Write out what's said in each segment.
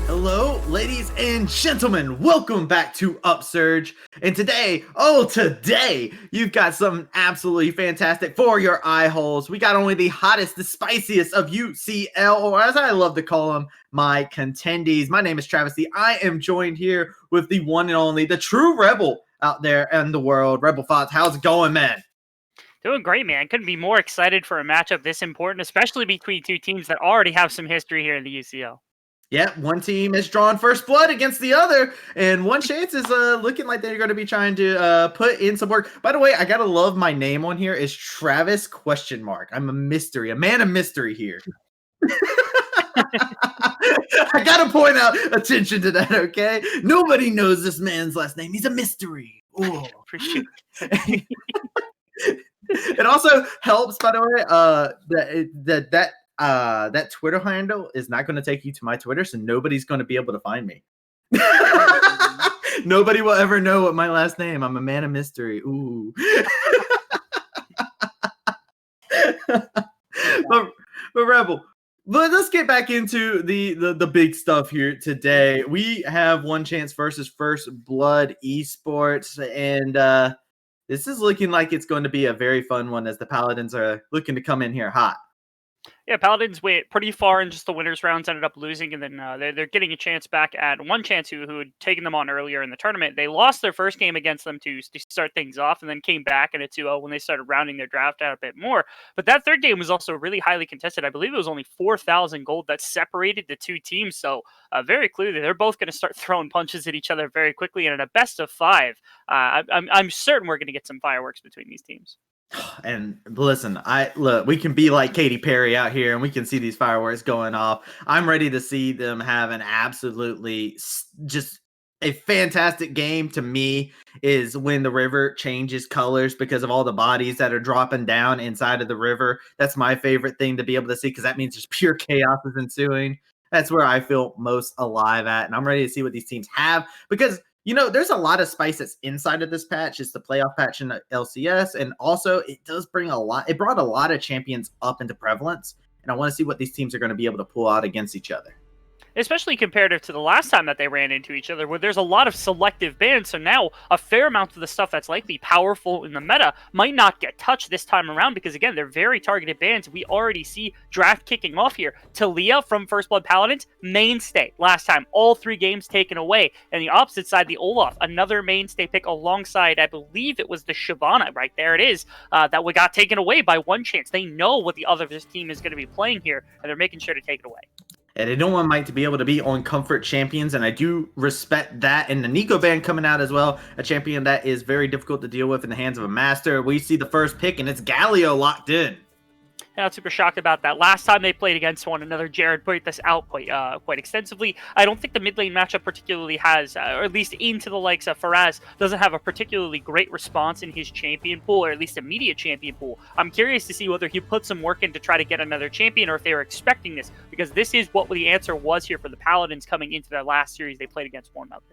Hello, ladies and gentlemen. Welcome back to Upsurge. And today, you've got something absolutely fantastic for your eye holes. We got only the hottest, the spiciest of UCL, or as I love to call them, my contendees. My name is Travis. I am joined here with the one and only, the true rebel out there in the world. Rebel Thoughts, how's it going, man? Doing great, man. Couldn't be more excited for a matchup this important, especially between two teams that already have some history here in the UCL. Yeah, one team has drawn first blood against the other, and ONECHANCE is looking like they're going to be trying to put in some work. By the way, I gotta love my name on here is Travis ? I'm a mystery, a man of mystery here. I gotta point out attention to that, okay? Nobody knows this man's last name. He's a mystery. Oh, Appreciate it. It also helps, by the way, that Twitter handle is not going to take you to my Twitter, so nobody's going to be able to find me. Nobody will ever know what my last name. I'm a man of mystery. Ooh. but Rebel, but let's get back into the big stuff here today. We have ONECHANCE versus First Blood Esports, and this is looking like it's going to be a very fun one as the Paladins are looking to come in here hot. Yeah, Paladins went pretty far in just the winners rounds, ended up losing, and then they're getting a chance back at ONECHANCE, who had taken them on earlier in the tournament. They lost their first game against them to start things off, and then came back in a 2-0 when they started rounding their draft out a bit more. But that third game was also really highly contested. I believe it was only 4,000 gold that separated the two teams, so very clearly they're both going to start throwing punches at each other very quickly, and in a best of 5, I'm certain we're going to get some fireworks between these teams. And listen, we can be like Katy Perry out here and we can see these fireworks going off. I'm ready to see them have an absolutely just a fantastic game. To me, is when the river changes colors because of all the bodies that are dropping down inside of the river. That's my favorite thing to be able to see, because that means just pure chaos is ensuing. That's where I feel most alive at, and I'm ready to see what these teams have, because there's a lot of spice that's inside of this patch. It's the playoff patch in the LCS, and also it does bring it brought a lot of champions up into prevalence, and I want to see what these teams are going to be able to pull out against each other. Especially comparative to the last time that they ran into each other, where there's a lot of selective bans, so now a fair amount of the stuff that's likely powerful in the meta might not get touched this time around, because again, they're very targeted bans. We already see draft kicking off here. Talia from First Blood Paladins, mainstay last time, all 3 games taken away. And the opposite side, the Olaf, another mainstay pick alongside, I believe it was the Shyvana, right there it is, that got taken away by ONECHANCE. They know what the other team is going to be playing here, and they're making sure to take it away. And I don't want Mike to be able to be on comfort champions, and I do respect that. And the Nico ban coming out as well, a champion that is very difficult to deal with in the hands of a master. We see the first pick, and it's Galio locked in. Not super shocked about that. Last time they played against one another, Jared pointed this out quite extensively. I don't think the mid lane matchup particularly has, or at least into the likes of Faraz, doesn't have a particularly great response in his champion pool, or at least immediate champion pool. I'm curious to see whether he put some work in to try to get another champion, or if they were expecting this, because this is what the answer was here for the Paladins coming into their last series they played against one another.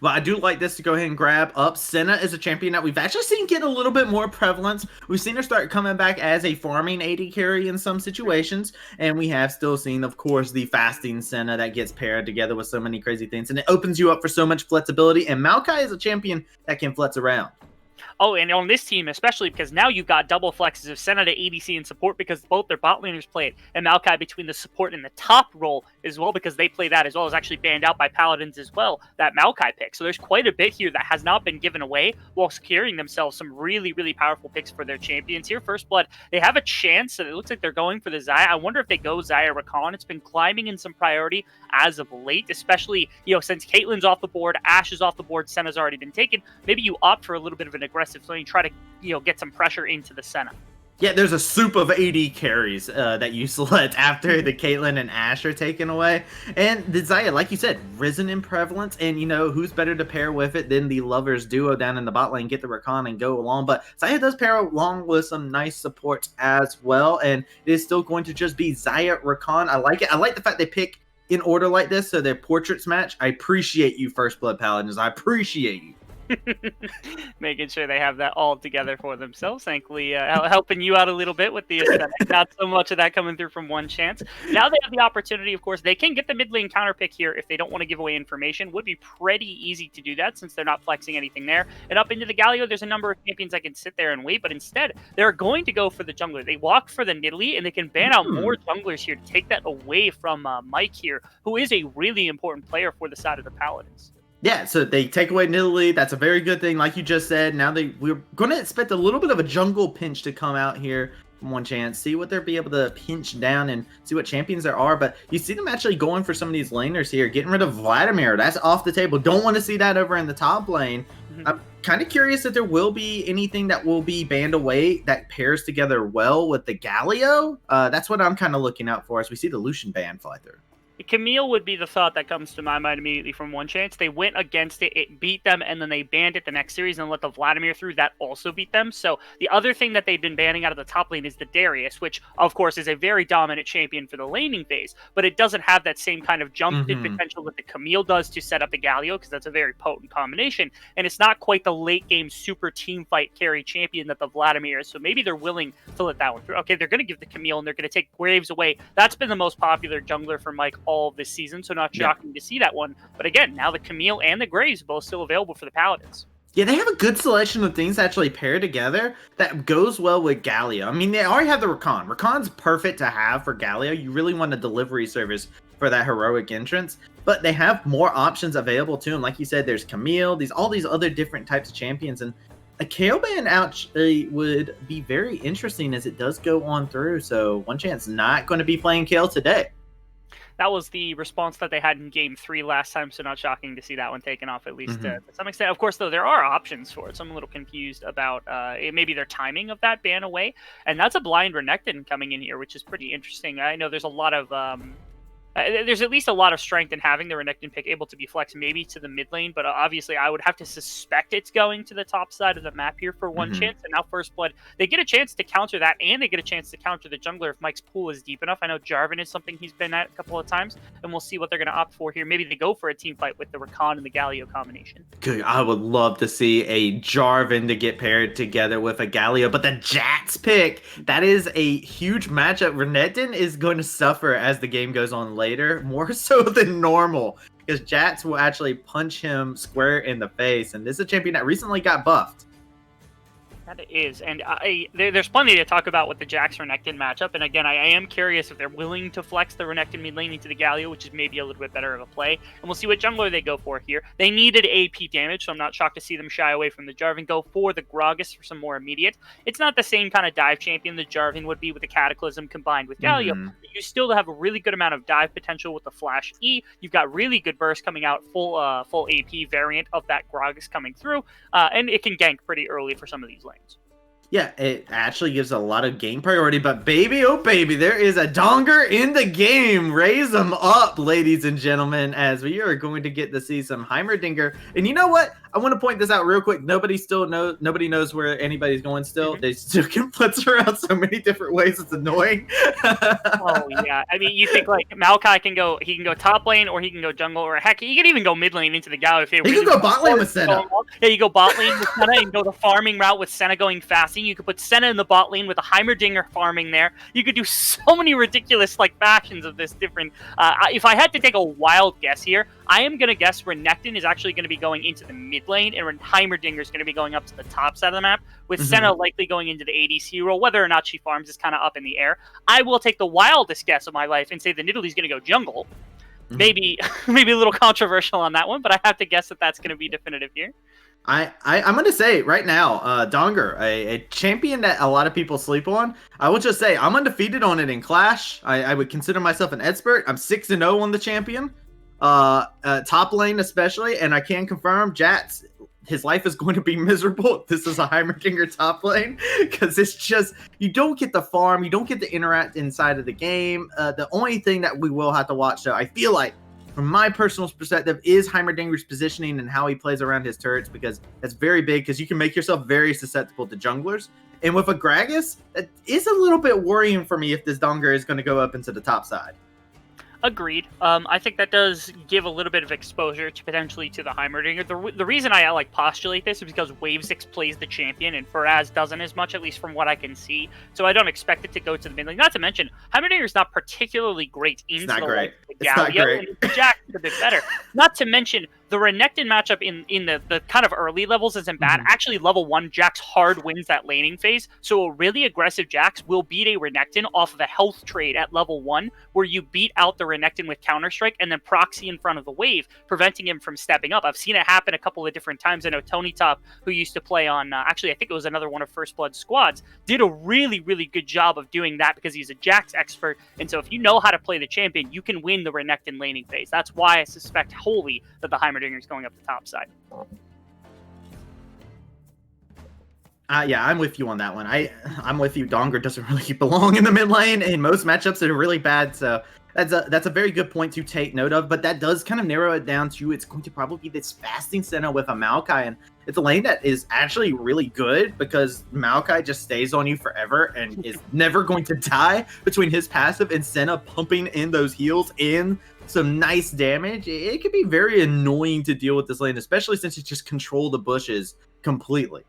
Well, I do like this to go ahead and grab up. Senna is a champion that we've actually seen get a little bit more prevalence. We've seen her start coming back as a farming AD carry in some situations, and we have still seen, of course, the fasting Senna that gets paired together with so many crazy things, and it opens you up for so much flexibility, and Maokai is a champion that can flex around. Oh, and on this team especially, because now you've got double flexes of Senna to ADC and support, because both their bot laners play it, and Maokai between the support and the top role as well, because they play that as well, is actually banned out by Paladins as well, that Maokai pick. So there's quite a bit here that has not been given away, while securing themselves some really, really powerful picks for their champions here. First Blood, they have a chance, and it looks like they're going for the Xayah. I wonder if they go Xayah Rakan. It's been climbing in some priority as of late, especially, since Caitlyn's off the board, Ashe is off the board, Senna's already been taken. Maybe you opt for a little bit of an aggressive lane, try to get some pressure into the Senna. Yeah, there's a soup of AD carries that you select after the Caitlyn and Ashe are taken away. And the Xayah, like you said, risen in prevalence. And, who's better to pair with it than the Lovers duo down in the bot lane, get the Rakan and go along. But Xayah does pair along with some nice supports as well. And it is still going to just be Xayah Rakan. I like it. I like the fact they pick in order like this, so their portraits match. I appreciate you, First Blood Paladins. I appreciate you. Making sure they have that all together for themselves. Thankfully, helping you out a little bit with the aesthetic. Not so much of that coming through from One Chance. Now they have the opportunity, of course, they can get the mid lane counter pick here if they don't want to give away information. Would be pretty easy to do that since they're not flexing anything there. And up into the Galio, there's a number of champions that can sit there and wait, but instead, they're going to go for the jungler. They walk for the Nidalee, and they can ban out more junglers here to take that away from Mike here, who is a really important player for the side of the Paladins. Yeah, so they take away Nidalee. That's a very good thing, like you just said. Now we're going to expect a little bit of a jungle pinch to come out here from One Chance. See what they'll be able to pinch down and see what champions there are. But you see them actually going for some of these laners here, getting rid of Vladimir. That's off the table. Don't want to see that over in the top lane. I'm kind of curious if there will be anything that will be banned away that pairs together well with the Galio. That's what I'm kind of looking out for as we see the Lucian ban fly through. Camille would be the thought that comes to my mind immediately from One Chance. They went against it, it beat them, and then they banned it the next series and let the Vladimir through. That also beat them. So the other thing that they've been banning out of the top lane is the Darius, which, of course, is a very dominant champion for the laning phase, but it doesn't have that same kind of jump in potential that the Camille does to set up the Galio, because that's a very potent combination, and it's not quite the late-game super team fight carry champion that the Vladimir is, so maybe they're willing to let that one through. Okay, they're going to give the Camille, and they're going to take Graves away. That's been the most popular jungler for Mike all of this season, so not shocking to see that one. But again, now the Camille and the Graves both still available for the Paladins. Yeah, they have a good selection of things to actually pair together that goes well with Galio. I mean, they already have the Rakan. Rakan's perfect to have for Galio. You really want a delivery service for that heroic entrance, but they have more options available to them. Like you said, there's Camille, all these other different types of champions, and a KO ban actually would be very interesting as it does go on through. So One Chance not going to be playing KO today. That was the response that they had in Game 3 last time, so not shocking to see that one taken off, at least to some extent. Of course, though, there are options for it, so I'm a little confused about maybe their timing of that ban away. And that's a blind Renekton coming in here, which is pretty interesting. I know there's a lot of... there's at least a lot of strength in having the Renekton pick able to be flexed maybe to the mid lane, but obviously I would have to suspect it's going to the top side of the map here for One Chance. And now First Blood, they get a chance to counter that, and they get a chance to counter the jungler if Mike's pool is deep enough. I know Jarvan is something he's been at a couple of times, and we'll see what they're going to opt for here. Maybe they go for a team fight with the Rakan and the Galio combination. Good. I would love to see a Jarvan to get paired together with a Galio, but the Jats pick, that is a huge matchup. Renekton is going to suffer as the game goes on later, more so than normal, because Jats will actually punch him square in the face, and this is a champion that recently got buffed. That it is, and there's plenty to talk about with the Jax Renekton matchup. And again, I am curious if they're willing to flex the Renekton mid lane into the Galio, which is maybe a little bit better of a play. And we'll see what jungler they go for here. They needed AP damage, so I'm not shocked to see them shy away from the Jarvan. Go for the Gragas for some more immediate. It's not the same kind of dive champion the Jarvan would be with the Cataclysm combined with Galio. You still have a really good amount of dive potential with the Flash E. You've got really good burst coming out, full AP variant of that Gragas coming through, and it can gank pretty early for some of these lanes. Yeah, it actually gives a lot of game priority, but baby, oh baby, there is a donger in the game. Raise them up, ladies and gentlemen, as we are going to get to see some Heimerdinger. And you know what? I want to point this out real quick. Nobody knows where anybody's going still. They still can flip around so many different ways. It's annoying. Oh, yeah. I mean, you think like Maokai can go top lane, or he can go jungle, or heck, he can even go mid lane into the Galio if they really can go bot lane with Senna. Yeah, you go bot lane with Senna and go the farming route with Senna going fasting. You could put Senna in the bot lane with a Heimerdinger farming there. You could do so many ridiculous like fashions of this different. If I had to take a wild guess here, I am going to guess Renekton is actually going to be going into the mid lane, and Heimerdinger is going to be going up to the top side of the map, with Senna likely going into the ADC role. Whether or not she farms is kind of up in the air. I will take the wildest guess of my life and say the Nidalee's going to go jungle. Maybe a little controversial on that one, but I have to guess that that's going to be definitive here. I'm going to say right now, Donger, a champion that a lot of people sleep on. I will just say I'm undefeated on it in Clash. I would consider myself an expert. I'm 6-0 on the champion. Top lane especially, and I can confirm Jats, his life is going to be miserable if this is a Heimerdinger top lane, because it's just, you don't get the farm, you don't get to interact inside of the game. The only thing that we will have to watch, though, I feel like, from my personal perspective, is Heimerdinger's positioning and how he plays around his turrets, because that's very big, because you can make yourself very susceptible to junglers. And with a Gragas, it is a little bit worrying for me if this Donger is going to go up into the top side. Agreed. I think that does give a little bit of exposure to potentially to the Heimerdinger. The reason I like postulate this is because Wave 6 plays the champion and Faraz doesn't as much, at least from what I can see. So I don't expect it to go to the mid lane. Not to mention, Heimerdinger is not particularly great into not the great. like It's not Galio, great. and the Jack is a bit better. Not to mention, the Renekton matchup in the kind of early levels isn't bad. Actually, level 1, Jax hard wins that laning phase. So a really aggressive Jax will beat a Renekton off of a health trade at level 1, where you beat out the Renekton with Counter-Strike and then proxy in front of the wave, preventing him from stepping up. I've seen it happen a couple of different times. I know Tony Top, who used to play on, actually, I think it was another one of First Blood squads, did a really, really good job of doing that because he's a Jax expert. And so if you know how to play the champion, you can win the Renekton laning phase. That's why I suspect wholly that the Heimerdinger is going up the top side. Yeah, I'm with you on that one. I'm with you. Donger doesn't really belong in the mid lane in most matchups that are really bad. So that's a very good point to take note of. But that does kind of narrow it down to it's going to probably be this fasting Senna with a Maokai, and it's a lane that is actually really good because Maokai just stays on you forever and is never going to die between his passive and Senna pumping in those heals in some nice damage. It could be very annoying to deal with this lane, especially since you just control the bushes completely.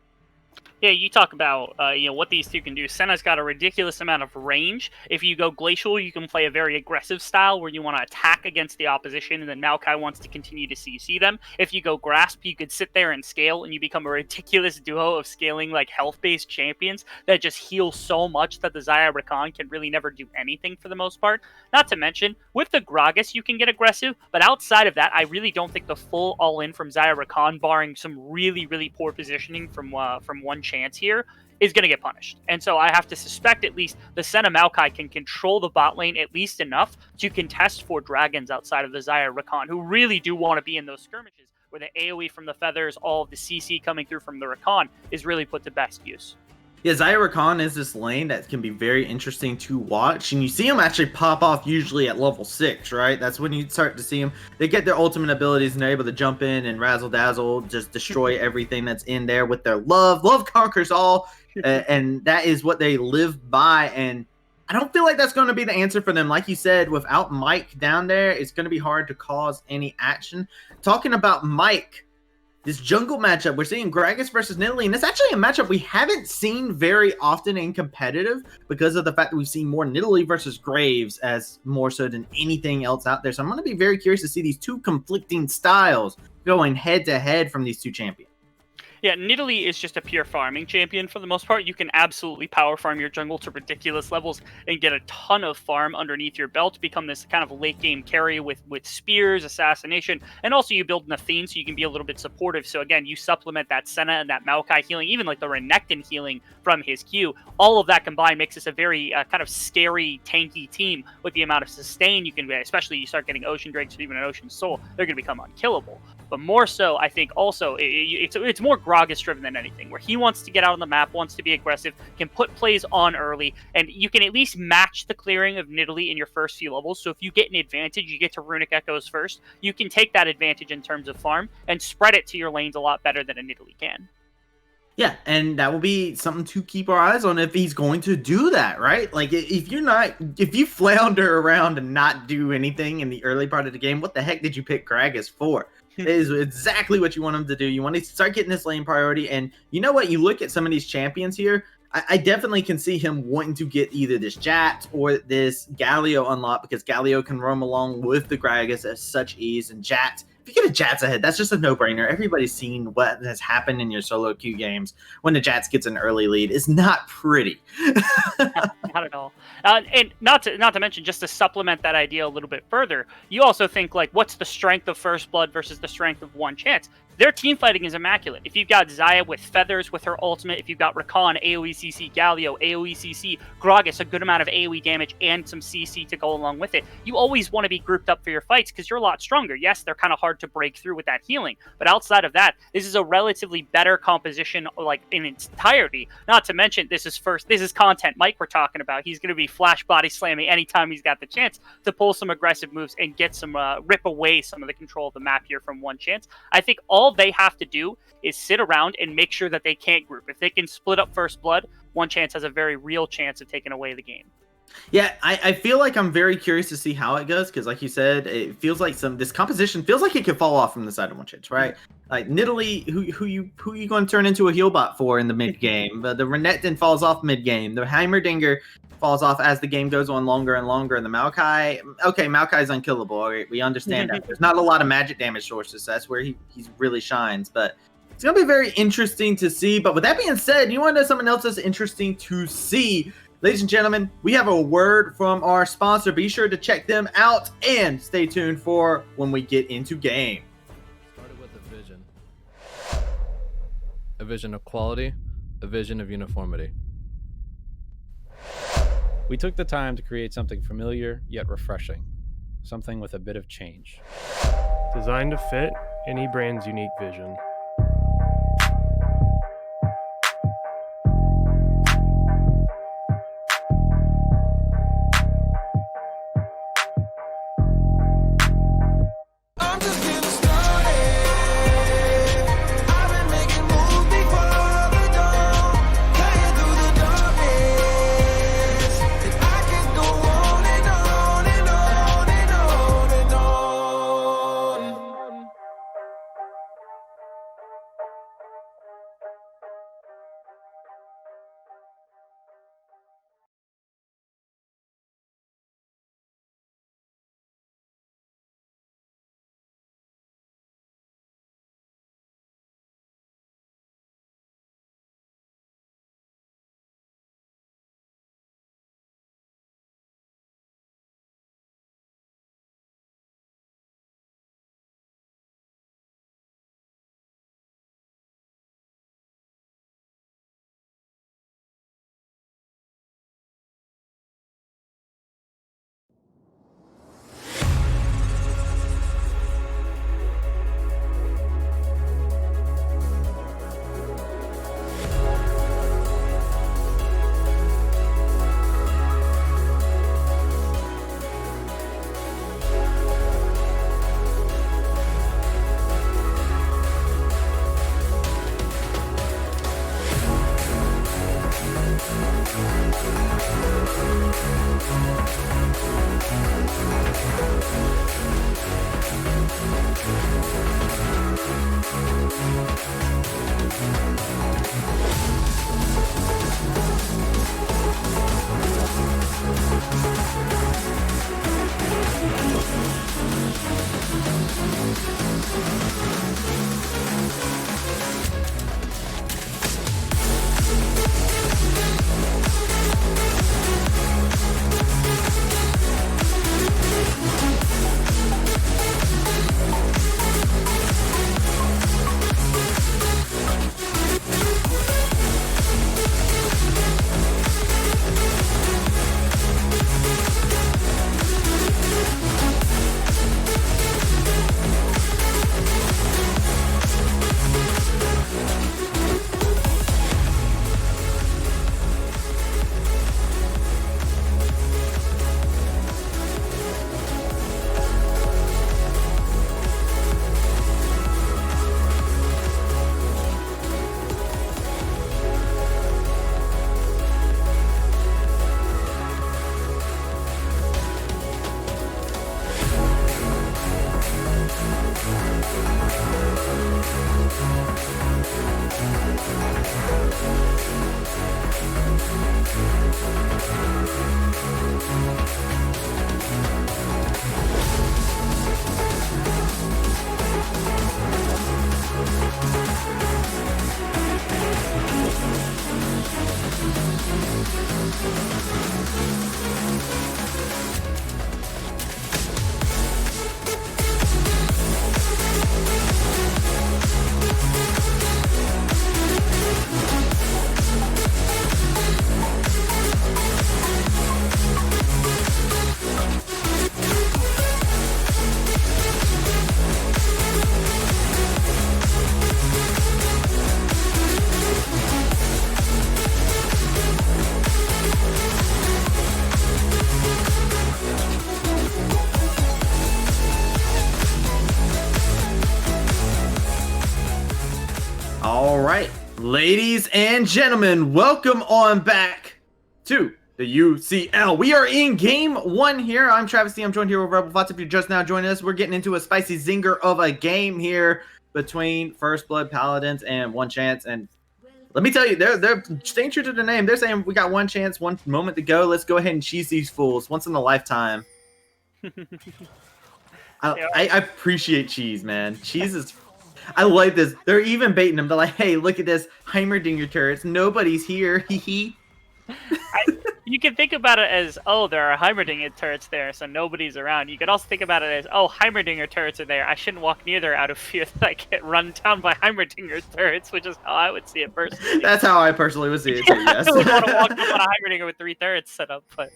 Yeah, you talk about what these two can do. Senna's got a ridiculous amount of range. If you go Glacial, you can play a very aggressive style where you want to attack against the opposition, and then Maokai wants to continue to CC them. If you go Grasp, you could sit there and scale, and you become a ridiculous duo of scaling like health-based champions that just heal so much that the Xayah Rakan can really never do anything for the most part. Not to mention, with the Gragas, you can get aggressive, but outside of that, I really don't think the full all-in from Xayah Rakan, barring some really, really poor positioning from ONECHANCE here, is going to get punished. And so I have to suspect at least the Senna Maokai can control the bot lane at least enough to contest for dragons outside of the Xayah Rakan, who really do want to be in those skirmishes where the AoE from the feathers, all of the CC coming through from the Rakan is really put to best use. Yeah, Xayah Rakan is this lane that can be very interesting to watch, and you see them actually pop off usually at level 6, right? That's when you start to see them. They get their ultimate abilities, and they're able to jump in and razzle-dazzle, just destroy everything that's in there with their love. Love conquers all, and that is what they live by, and I don't feel like that's going to be the answer for them. Like you said, without Mike down there, it's going to be hard to cause any action. Talking about Mike, this jungle matchup, we're seeing Gragas versus Nidalee, and it's actually a matchup we haven't seen very often in competitive because of the fact that we've seen more Nidalee versus Graves as more so than anything else out there. So I'm going to be very curious to see these two conflicting styles going head-to-head from these two champions. Yeah, Nidalee is just a pure farming champion for the most part. You can absolutely power farm your jungle to ridiculous levels and get a ton of farm underneath your belt to become this kind of late game carry with spears, assassination, and also you build an Athene so you can be a little bit supportive. So again, you supplement that Senna and that Maokai healing, even like the Renekton healing from his Q. All of that combined makes this a very kind of scary, tanky team with the amount of sustain you can get, especially you start getting Ocean Drakes or even an Ocean Soul, they're going to become unkillable. But more so, I think also, it's more Gragas driven than anything, where he wants to get out on the map, wants to be aggressive, can put plays on early, and you can at least match the clearing of Nidalee in your first few levels. So if you get an advantage, you get to Runic Echoes first, you can take that advantage in terms of farm and spread it to your lanes a lot better than a Nidalee can. Yeah, and that will be something to keep our eyes on if he's going to do that, right? Like, if you flounder around and not do anything in the early part of the game, what the heck did you pick Gragas for? It is exactly what you want him to do. You want to start getting this lane priority, and you know what? You look at some of these champions here, I definitely can see him wanting to get either this Jat or this Galio unlocked, because Galio can roam along with the Gragas at such ease, and Jat, if you get a Jats ahead, that's just a no-brainer. Everybody's seen what has happened in your solo queue games when the Jats gets an early lead. It's not pretty. Not at all. And not to mention, just to supplement that idea a little bit further, you also think, like, what's the strength of First Blood versus the strength of ONECHANCE? Their team fighting is immaculate. If you've got Xayah with feathers with her ultimate, if you've got Rakan, AoE CC, Galio, AoE CC, Gragas, a good amount of AoE damage and some CC to go along with it, you always want to be grouped up for your fights because you're a lot stronger. Yes, they're kind of hard to break through with that healing, but outside of that, this is a relatively better composition, like, in its entirety. Not to mention, this is content Mike we're talking about. He's going to be flash body slamming anytime he's got the chance to pull some aggressive moves and get some rip away some of the control of the map here from ONECHANCE. I think all they have to do is sit around and make sure that they can't group. If they can split up First Blood, ONECHANCE has a very real chance of taking away the game. Yeah, I feel like I'm very curious to see how it goes because, like you said, it feels like this composition feels like it could fall off from the side of ONECHANCE, right? Like Nidalee, who you going to turn into a heal bot for in the mid game? The Renekton falls off mid game. The Heimerdinger falls off as the game goes on longer and longer. And the Maokai, okay, Maokai's unkillable. All right, we understand that. There's not a lot of magic damage sources. So that's where he really shines, but. It's going to be very interesting to see. But with that being said, you want to know something else that's interesting to see? Ladies and gentlemen, we have a word from our sponsor. Be sure to check them out and stay tuned for when we get into game. Started with a vision of quality, a vision of uniformity. We took the time to create something familiar yet refreshing, something with a bit of change. Designed to fit any brand's unique vision. All right, ladies and gentlemen, welcome on back to the UCL. We are in game 1 here. I'm Travis D. I'm joined here with Rebel Fox. If you're just now joining us, we're getting into a spicy zinger of a game here between First Blood Paladins and One Chance. And let me tell you, they're staying true to the name. They're saying we got one chance, one moment to go. Let's go ahead and cheese these fools once in a lifetime. I appreciate cheese, man. Cheese is... I like this. They're even baiting them. They're like, hey, look at this. Heimerdinger turrets. Nobody's here. Hee hee. You can think about it as, oh, there are Heimerdinger turrets there, so nobody's around. You could also think about it as, oh, Heimerdinger turrets are there. I shouldn't walk near there out of fear that I get run down by Heimerdinger turrets, which is how I would see it personally. That's how I personally would see it too, yes. I would want to walk up on a Heimerdinger with 3 turrets set up, but...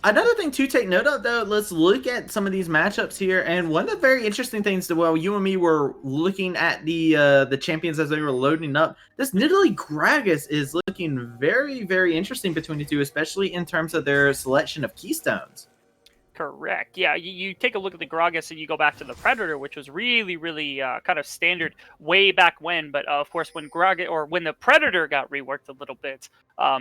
Another thing to take note of, though, let's look at some of these matchups here. And one of the very interesting things, while you and me were looking at the champions as they were loading up, this Nidalee Gragas is looking very, very interesting between the two, especially in terms of their selection of keystones. Correct. Yeah, you take a look at the Gragas and you go back to the Predator, which was really, really kind of standard way back when. But of course, when when the Predator got reworked a little bit,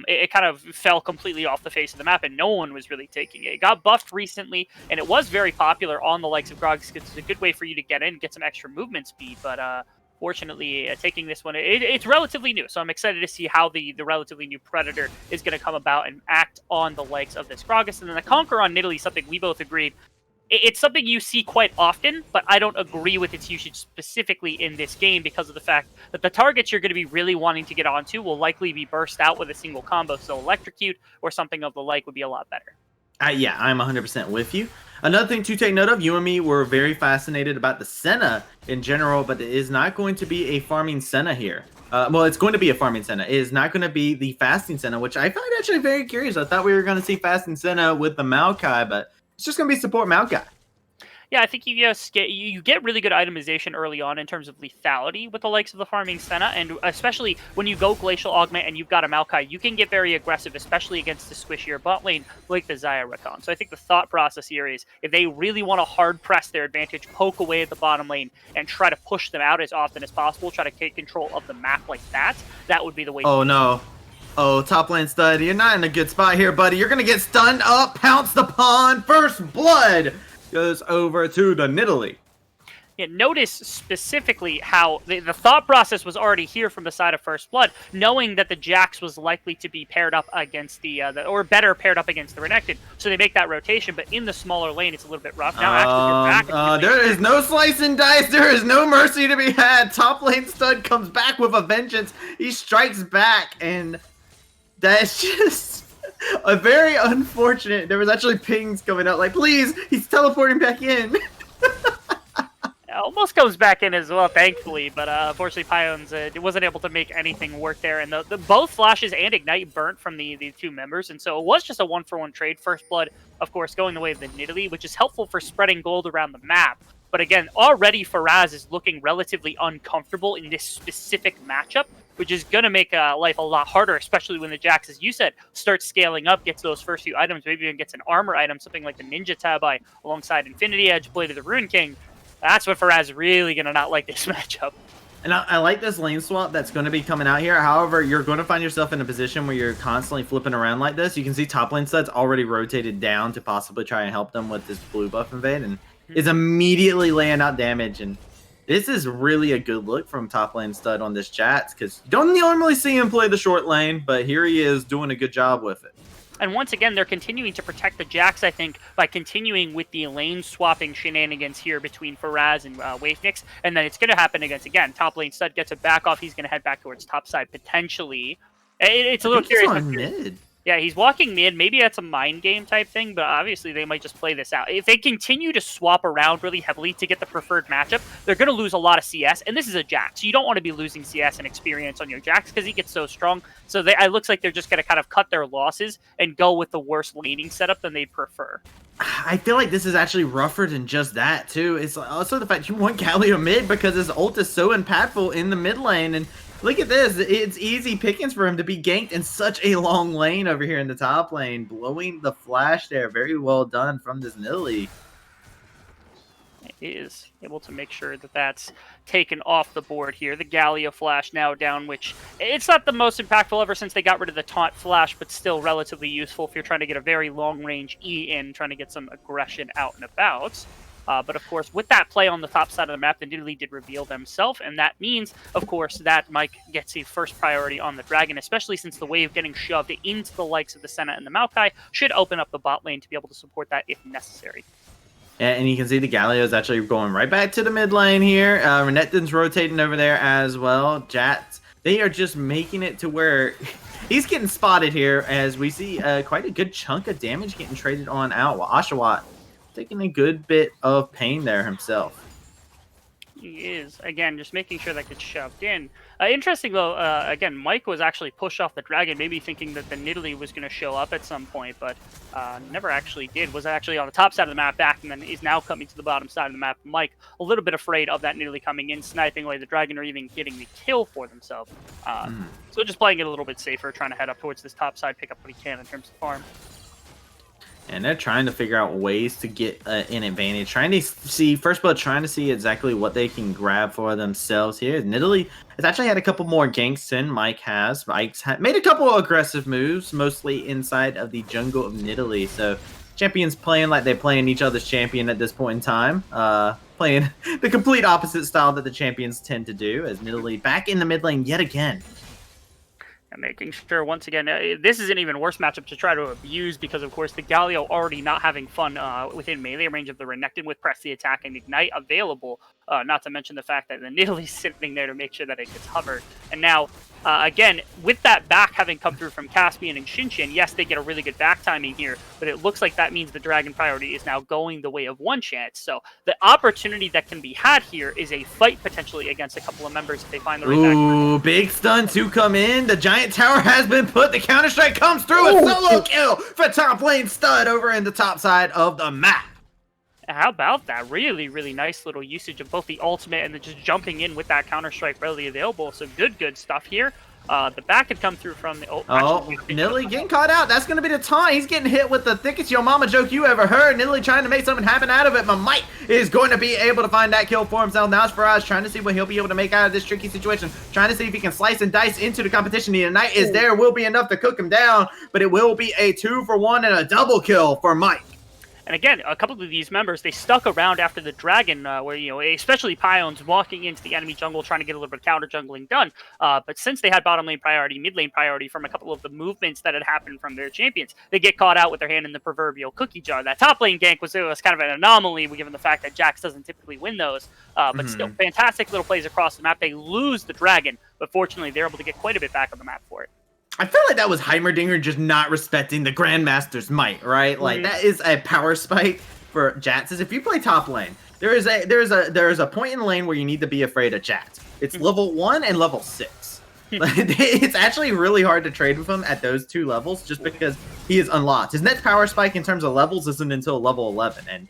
it kind of fell completely off the face of the map, and no one was really taking it. It got buffed recently, and it was very popular on the likes of Gragas because it's a good way for you to get in, get some extra movement speed. But fortunately, taking this one, it's relatively new, so I'm excited to see how the relatively new Predator is going to come about and act on the likes of this Gragas. And then the Conquer on Nidalee, something we both agreed, it's something you see quite often, but I don't agree with its usage specifically in this game because of the fact that the targets you're going to be really wanting to get onto will likely be burst out with a single combo, so Electrocute or something of the like would be a lot better. Yeah, I'm 100% with you. Another thing to take note of, you and me were very fascinated about the Senna in general, but it is not going to be a farming Senna here. Well, it's going to be a farming Senna. It is not going to be the fasting Senna, which I find actually very curious. I thought we were going to see fasting Senna with the Maokai, but it's just going to be support Maokai. Yeah, I think you get really good itemization early on in terms of lethality with the likes of the farming Senna, and especially when you go Glacial Augment and you've got a Maokai, you can get very aggressive, especially against the squishier bot lane like the Xayah Rakan. So I think the thought process here is if they really want to hard press their advantage, poke away at the bottom lane, and try to push them out as often as possible, try to take control of the map like that, that would be the way. Oh, no. Oh, top lane stud, you're not in a good spot here, buddy. You're going to get stunned up, pounced upon, First Blood goes over to the Nidalee. Yeah, notice specifically how the thought process was already here from the side of First Blood, knowing that the Jax was likely to be paired up against or better paired up against the Renekton. So they make that rotation, but in the smaller lane, it's a little bit rough. Now, actually, you're back. There is no slice and dice. There is no mercy to be had. Top lane stud comes back with a vengeance. He strikes back, and that's just... a very unfortunate. There was actually pings coming out like, please, he's teleporting back in. Almost comes back in as well, thankfully, but unfortunately, Pione's wasn't able to make anything work there. And both flashes and ignite burnt from the two members, and so it was just a 1-for-1 trade. First Blood, of course, going the way of the Nidalee, which is helpful for spreading gold around the map. But again, already Faraz is looking relatively uncomfortable in this specific matchup, which is going to make life a lot harder, especially when the Jax, as you said, starts scaling up, gets those first few items, maybe even gets an armor item, something like the Ninja Tabi alongside Infinity Edge, Blade of the Ruin King. That's when Faraz is really going to not like this matchup. And I like this lane swap that's going to be coming out here. However, you're going to find yourself in a position where you're constantly flipping around like this. You can see top lane studs already rotated down to possibly try and help them with this blue buff invade, and is immediately laying out damage. And this is really a good look from top lane stud on this Jats, because you don't normally see him play the short lane, but here he is doing a good job with it. And once again, they're continuing to protect the Jax, I think, by continuing with the lane swapping shenanigans here between Faraz and Wavenix. And then it's going to happen against, again, top lane stud gets a back off. He's going to head back towards top side potentially. It's a little curious. He's on mid. Yeah, he's walking mid. Maybe that's a mind game type thing, but obviously they might just play this out. If they continue to swap around really heavily to get the preferred matchup, they're going to lose a lot of CS, and this is a Jax. You don't want to be losing CS and experience on your Jax because he gets so strong. So it looks like they're just going to kind of cut their losses and go with the worst laning setup than they'd prefer. I feel like this is actually rougher than just that, too. It's also the fact you want Galio mid because his ult is so impactful in the mid lane, and look at this. It's easy pickings for him to be ganked in such a long lane over here in the top lane. Blowing the flash there. Very well done from this Nidalee. is able to make sure that that's taken off the board here. The Galio flash now down, which it's not the most impactful ever since they got rid of the taunt flash, but still relatively useful if you're trying to get a very long-range E in, trying to get some aggression out and about. But of course, with that play on the top side of the map, the Nidalee did reveal themselves, and that means, of course, that Mike gets a first priority on the Dragon, especially since the wave getting shoved into the likes of the Senna and the Maokai should open up the bot lane to be able to support that if necessary. Yeah, and you can see the Galio is actually going right back to the mid lane here. Renekton's rotating over there as well. Jats, they are just making it to where he's getting spotted here as we see quite a good chunk of damage getting traded on out, while Oshawott taking a good bit of pain there himself. He is, again, just making sure that gets shoved in. Interesting, though, again, Mike was actually pushed off the Dragon, maybe thinking that the Nidalee was going to show up at some point, but never actually did. Was actually on the top side of the map back, and then is now coming to the bottom side of the map. Mike, a little bit afraid of that Nidalee coming in, sniping away the Dragon, or even getting the kill for themselves. So just playing it a little bit safer, trying to head up towards this top side, pick up what he can in terms of farm. And they're trying to figure out ways to get an advantage. Trying to see, first blood, trying to see exactly what they can grab for themselves here. Nidalee has actually had a couple more ganks than Mike has. Mike's made a couple of aggressive moves, mostly inside of the jungle of Nidalee. So champions playing like they're playing each other's champion at this point in time. Playing the complete opposite style that the champions tend to do, as Nidalee back in the mid lane yet again. And making sure, once again, this is an even worse matchup to try to abuse because, of course, the Galio already not having fun within melee range of the Renekton with Press the Attack and Ignite available, not to mention the fact that the Nidalee's sitting there to make sure that it gets hovered. And now, again, with that back having come through from Caspian and Shinshin, yes, they get a really good back timing here, but it looks like that means the Dragon priority is now going the way of ONECHANCE. So the opportunity that can be had here is a fight potentially against a couple of members if they find the right back. Ooh, big stun to come in. The giant tower has been put. The Counter-Strike comes through. A solo kill for top lane Stud over in the top side of the map. How about that? Really, really nice little usage of both the ultimate and then just jumping in with that Counter-Strike readily available. So good stuff here. The back had come through from the... Nidalee getting caught out. That's going to be the taunt. He's getting hit with the thickest yo mama joke you ever heard. Nidalee trying to make something happen out of it, but Mike is going to be able to find that kill for himself. Now it's Faraz trying to see what he'll be able to make out of this tricky situation. Trying to see if he can slice and dice into the competition. The Ignite is there. Will be enough to cook him down, but it will be a 2-for-1 and a double kill for Mike. And again, a couple of these members, they stuck around after the Dragon, where, you know, especially Pione's walking into the enemy jungle, trying to get a little bit of counter jungling done. But since they had bottom lane priority, mid lane priority from a couple of the movements that had happened from their champions, they get caught out with their hand in the proverbial cookie jar. That top lane gank was kind of an anomaly, given the fact that Jax doesn't typically win those. But still, fantastic little plays across the map. They lose the Dragon, but fortunately, they're able to get quite a bit back on the map for it. I feel like that was Heimerdinger just not respecting the Grandmaster's might, right? Like that is a power spike for Jats. If you play top lane, there is a point in the lane where you need to be afraid of Jats. It's level 1 and level 6. It's actually really hard to trade with him at those two levels just because he is unlocked. His next power spike in terms of levels isn't until level 11, and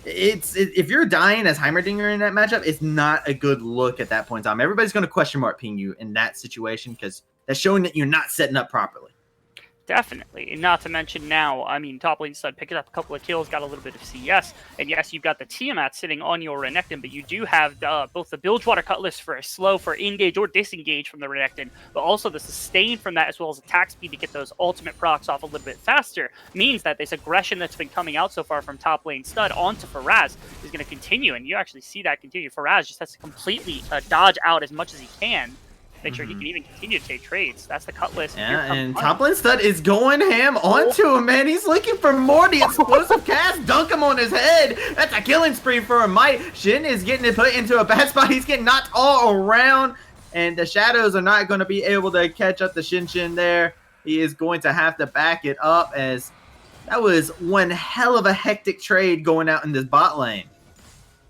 if you're dying as Heimerdinger in that matchup, it's not a good look at that point in time. Everybody's going to question mark ping you in that situation because that's showing that you're not setting up properly. Definitely. And not to mention now, I mean, top lane Stud picked up a couple of kills, got a little bit of CS. And yes, you've got the Tiamat sitting on your Renekton, but you do have both the Bilgewater Cutlass for a slow for engage or disengage from the Renekton, but also the sustain from that as well as attack speed to get those ultimate procs off a little bit faster means that this aggression that's been coming out so far from top lane Stud onto Faraz is going to continue. And you actually see that continue. Faraz just has to completely dodge out as much as he can. Make sure he can even continue to take trades. That's the Cutlass. Yeah, and top lane Stud is going ham onto him, man. He's looking for more. The explosive cast, dunk him on his head. That's a killing spree for him. Mike Shin is getting it put into a bad spot. He's getting knocked all around, and the Shadows are not going to be able to catch up to Shin there. He is going to have to back it up, as that was one hell of a hectic trade going out in this bot lane.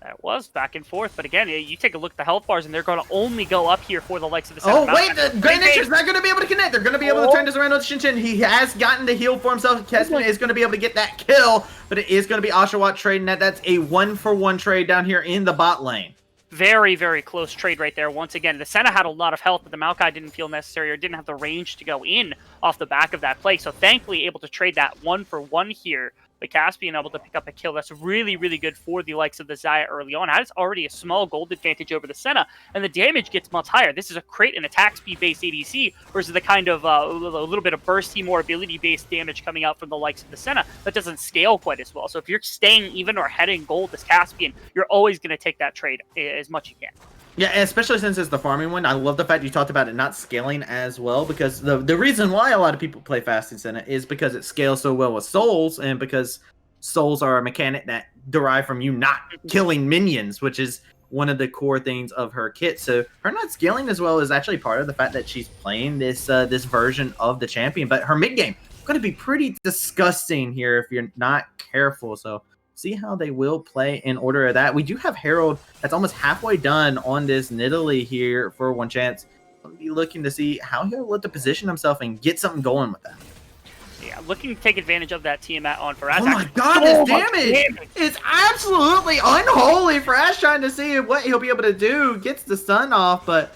That was back and forth, but again, you take a look at the health bars, and they're going to only go up here for the likes of the Oh, wait, the Grand Nature's not going to be able to connect. They're going to be able to turn this around on Shinshin. He has gotten the heal for himself. Kesman is going to be able to get that kill, but it is going to be Oshawott trading that. That's a 1-for-1 trade down here in the bot lane. Very, very close trade right there. Once again, the Senna had a lot of health, but the Maokai didn't feel necessary or didn't have the range to go in off the back of that play. So thankfully able to trade that 1-for-1 here. but Caspian able to pick up a kill. That's really, really good for the likes of the Xayah early on. Has already a small gold advantage over the Senna, and the damage gets much higher. This is a crate and attack speed-based ADC versus the kind of a little bit of bursty, more ability-based damage coming out from the likes of the Senna that doesn't scale quite as well. So if you're staying even or heading gold as Caspian, you're always going to take that trade as much as you can. Yeah, especially since it's the farming one. I love the fact you talked about it not scaling as well, because the reason why a lot of people play Fasting Senna is because it scales so well with souls, and because souls are a mechanic that derive from you not killing minions, which is one of the core things of her kit. So her not scaling as well is actually part of the fact that she's playing this this version of the champion. But her mid game is going to be pretty disgusting here if you're not careful. So see how they will play in order of that. We do have Herald that's almost halfway done on this Nidalee here for ONECHANCE. I'll be looking to see how he'll look to position himself and get something going with that. Yeah, looking to take advantage of that Tiamat on Faraz. Oh my god, this damage is absolutely unholy for Ash trying to see what he'll be able to do. Gets the stun off, but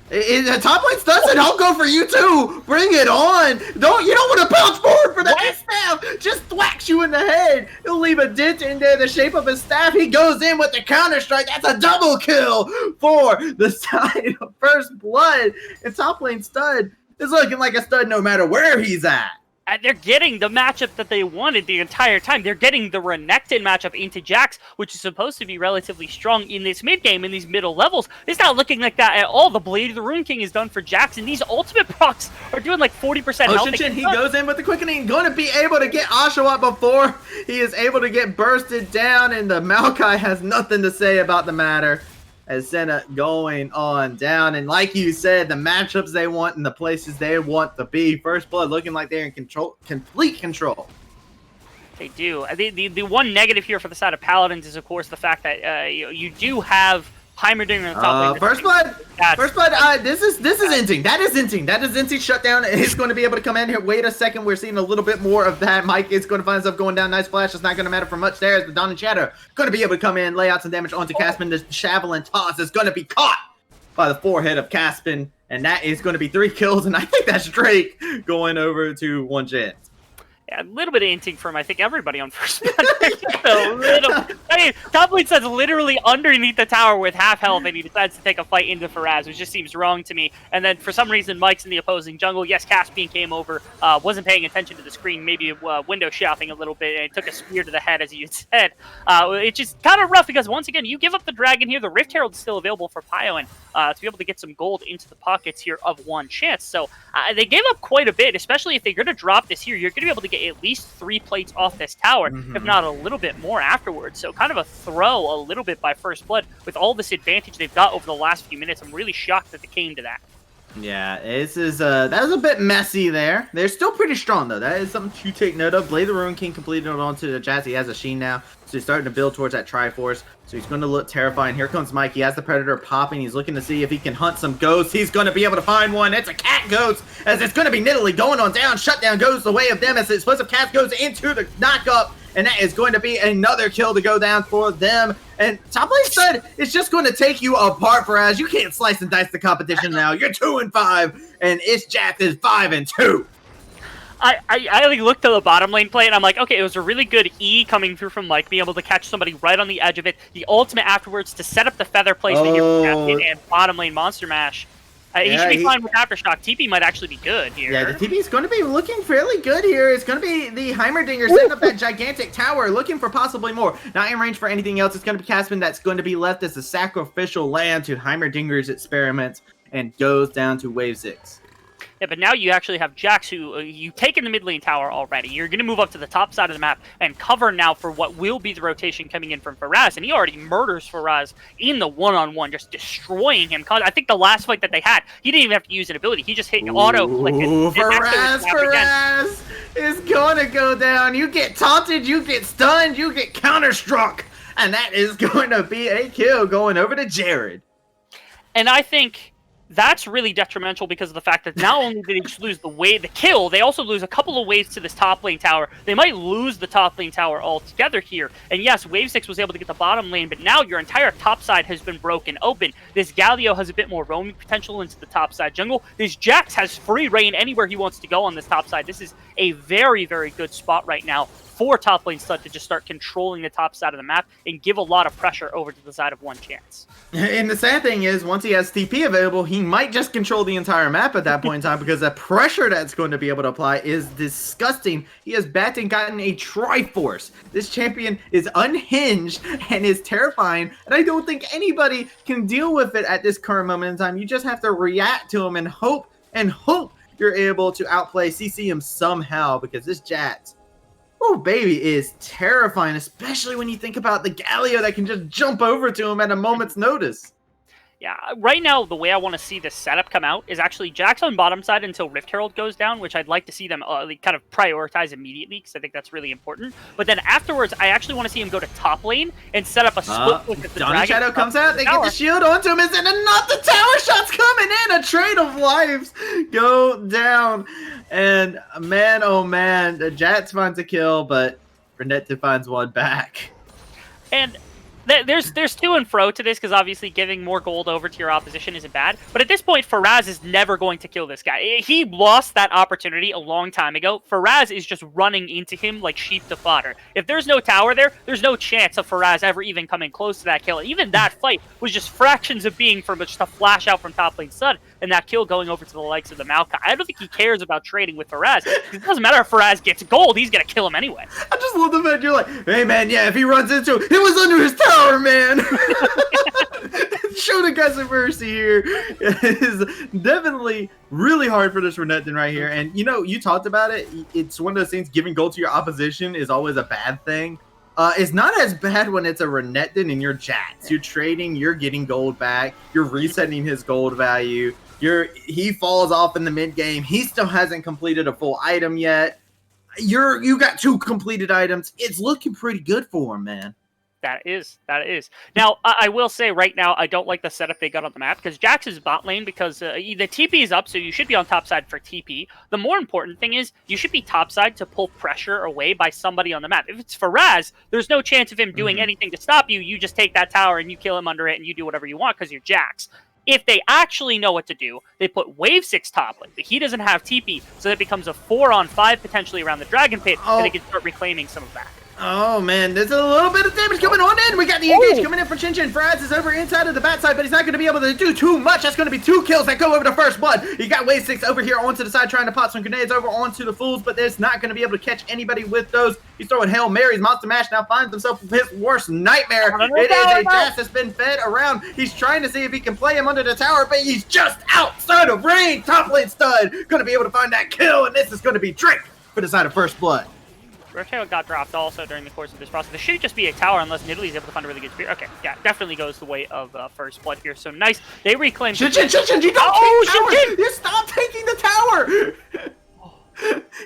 the top lane stuns it. I'll go for you too. Bring it on. You don't want to bounce forward for the staff. Just thwacks you in the head. He'll leave a dent in there the shape of his staff. He goes in with the counter strike. That's a double kill for the side of First Blood. And top lane stud is looking like a stud no matter where he's at. And they're getting the matchup that they wanted the entire time. They're getting the Renekton matchup into Jax, which is supposed to be relatively strong in this mid game, in these middle levels. It's not looking like that at all. The Blade of the Rune King is done for Jax, and these ultimate procs are doing like 40% health. ONECHANCE, he goes in with the quickening, going to be able to get Oshawott before he is able to get bursted down, and the Maokai has nothing to say about the matter. As Senna going on down, and like you said, the matchups they want and the places they want to be. First Blood looking like they're in control, complete control. They do. The one negative here for the side of Paladins is, of course, the fact that you do have Heimerdinger in the top lane. First Blood. This is inting. That is inting. That is inting shutdown. He's going to be able to come in here. Wait a second. We're seeing a little bit more of that. Mike is going to find himself going down. Nice flash. It's not going to matter for much there. As the Dawn and Shadow going to be able to come in, lay out some damage onto Caspian. The Javelin toss is going to be caught by the forehead of Caspian, and that is going to be 3 kills. And I think that's Drake going over to ONECHANCE. Yeah, a little bit of inting from, I think, everybody on First Blood. A little. I mean, top lane says literally underneath the tower with half health, and he decides to take a fight into Faraz, which just seems wrong to me. And then for some reason, Mike's in the opposing jungle. Yes, Caspian came over, wasn't paying attention to the screen, maybe window shopping a little bit, and took a spear to the head, as you said. It's just kind of rough because, once again, you give up the dragon here. The Rift Herald is still available for Pyoen to be able to get some gold into the pockets here of ONECHANCE. So they gave up quite a bit, especially if they're going to drop this here. You're going to be able to get at least 3 plates off this tower, if not a little bit more afterwards. So kind of a throw a little bit by First Blood with all this advantage they've got over the last few minutes. I'm really shocked that they came to that. Yeah, this is that was a bit messy there. They're still pretty strong though. That is something to take note of. Blade of the Rune King completed it onto the Jazz. He has a Sheen now, so he's starting to build towards that Triforce. So he's going to look terrifying. Here comes Mike. He has the Predator popping. He's looking to see if he can hunt some ghosts. He's going to be able to find one. It's a cat ghost, as it's going to be Nidalee going on down. Shutdown goes the way of them as the explosive cat goes into the knockup. And that is going to be another kill to go down for them. And top lane stud is just going to take you apart, Faraz. You can't slice and dice the competition now. You're 2-5, and it's Jack is 5-2. I like looked to the bottom lane play, and I'm like, okay, it was a really good E coming through from Mike, being able to catch somebody right on the edge of it. The ultimate afterwards to set up the feather placement here for Captain, and bottom lane monster mash. He should be fine with Aftershock. TP might actually be good here. Yeah, the TP is going to be looking fairly good here. It's going to be the Heimerdinger setting up that gigantic tower, looking for possibly more. Not in range for anything else. It's going to be Caspian that's going to be left as a sacrificial lamb to Heimerdinger's experiments, and goes down to wave 6. Yeah, but now you actually have Jax, who you've taken the mid lane tower already. You're going to move up to the top side of the map and cover now for what will be the rotation coming in from Faraz. And he already murders Faraz in the one-on-one, just destroying him. I think the last fight that they had, he didn't even have to use an ability. He just hit auto-click it. Faraz is going to go down. You get taunted, you get stunned, you get counter-struck. And that is going to be a kill going over to Jared. And I think that's really detrimental because of the fact that not only did they just lose the kill, they also lose a couple of waves to this top lane tower. They might lose the top lane tower altogether here. And yes, wave 6 was able to get the bottom lane, but now your entire top side has been broken open. This Galio has a bit more roaming potential into the top side jungle. This Jax has free reign anywhere he wants to go on this top side. This is a very, very good spot right now for top lane Stud to just start controlling the top side of the map and give a lot of pressure over to the side of ONECHANCE. And the sad thing is, once he has TP available, he might just control the entire map at that point in time because the pressure that's going to be able to apply is disgusting. He has batted and gotten a Triforce. This champion is unhinged and is terrifying, and I don't think anybody can deal with it at this current moment in time. You just have to react to him and hope you're able to outplay CC him somehow, because this Jax, oh baby, is terrifying, especially when you think about the Galio that can just jump over to him at a moment's notice. Yeah, right now, the way I want to see this setup come out is actually Jax on bottom side until Rift Herald goes down, which I'd like to see them kind of prioritize immediately, because I think that's really important. But then afterwards, I actually want to see him go to top lane and set up a split push at the Johnny Dragon. Shadow comes out, they get the shield onto him, and not the tower shots coming in! A trade of lives go down. And man, oh man, the Jax finds a kill, but Renekton finds one back. And there's to and fro to this, because obviously giving more gold over to your opposition isn't bad. But at this point, Faraz is never going to kill this guy. He lost that opportunity a long time ago. Faraz is just running into him like sheep to fodder. If there's no tower there, there's no chance of Faraz ever even coming close to that kill. Even that fight was just fractions of being from just a flash out from top lane Stud, and that kill going over to the likes of the Maokai. I don't think he cares about trading with Faraz. It doesn't matter if Faraz gets gold, he's going to kill him anyway. I just love the fact you're like, hey man, yeah, if he runs into it, it was under his tower, man. Show the guys some mercy here. It is definitely really hard for this Renekton right here. And you know, you talked about it. It's one of those things, giving gold to your opposition is always a bad thing. It's not as bad when it's a Renekton and you're Jax. You're trading, you're getting gold back, you're resetting his gold value. He falls off in the mid game. He still hasn't completed a full item yet. You got 2 completed items. It's looking pretty good for him, man. That is. Now, I will say right now, I don't like the setup they got on the map, because Jax is bot lane, because the TP is up, so you should be on top side for TP. The more important thing is, you should be top side to pull pressure away by somebody on the map. If it's Faraz, there's no chance of him doing anything to stop you. You just take that tower and you kill him under it, and you do whatever you want, because you're Jax. If they actually know what to do, they put Wave 6 top lane, but he doesn't have TP, so that becomes a 4-on-5 potentially around the Dragon Pit, and they can start reclaiming some of that. Oh man, there's a little bit of damage coming on in. We got the engage coming in from Chin Chin. Faraz is over inside of the bat side, but he's not going to be able to do too much. That's going to be 2 kills that go over to first blood. You got Wave 6 over here onto the side trying to pop some grenades over onto the fools, but there's not going to be able to catch anybody with those. He's throwing Hail Marys. Monster Mash now finds himself his worst nightmare. It is a Jax that's been fed around. He's trying to see if he can play him under the tower, but he's just outside of range. Top lane Stud going to be able to find that kill, and this is going to be Drake for the side of first blood. Rift Herald got dropped also during the course of this process. This should just be a tower unless Nidalee is able to find a really good spear. Okay, yeah, definitely goes the way of first blood here. So nice. They reclaim. Shin, you don't take tower! You stop taking the tower!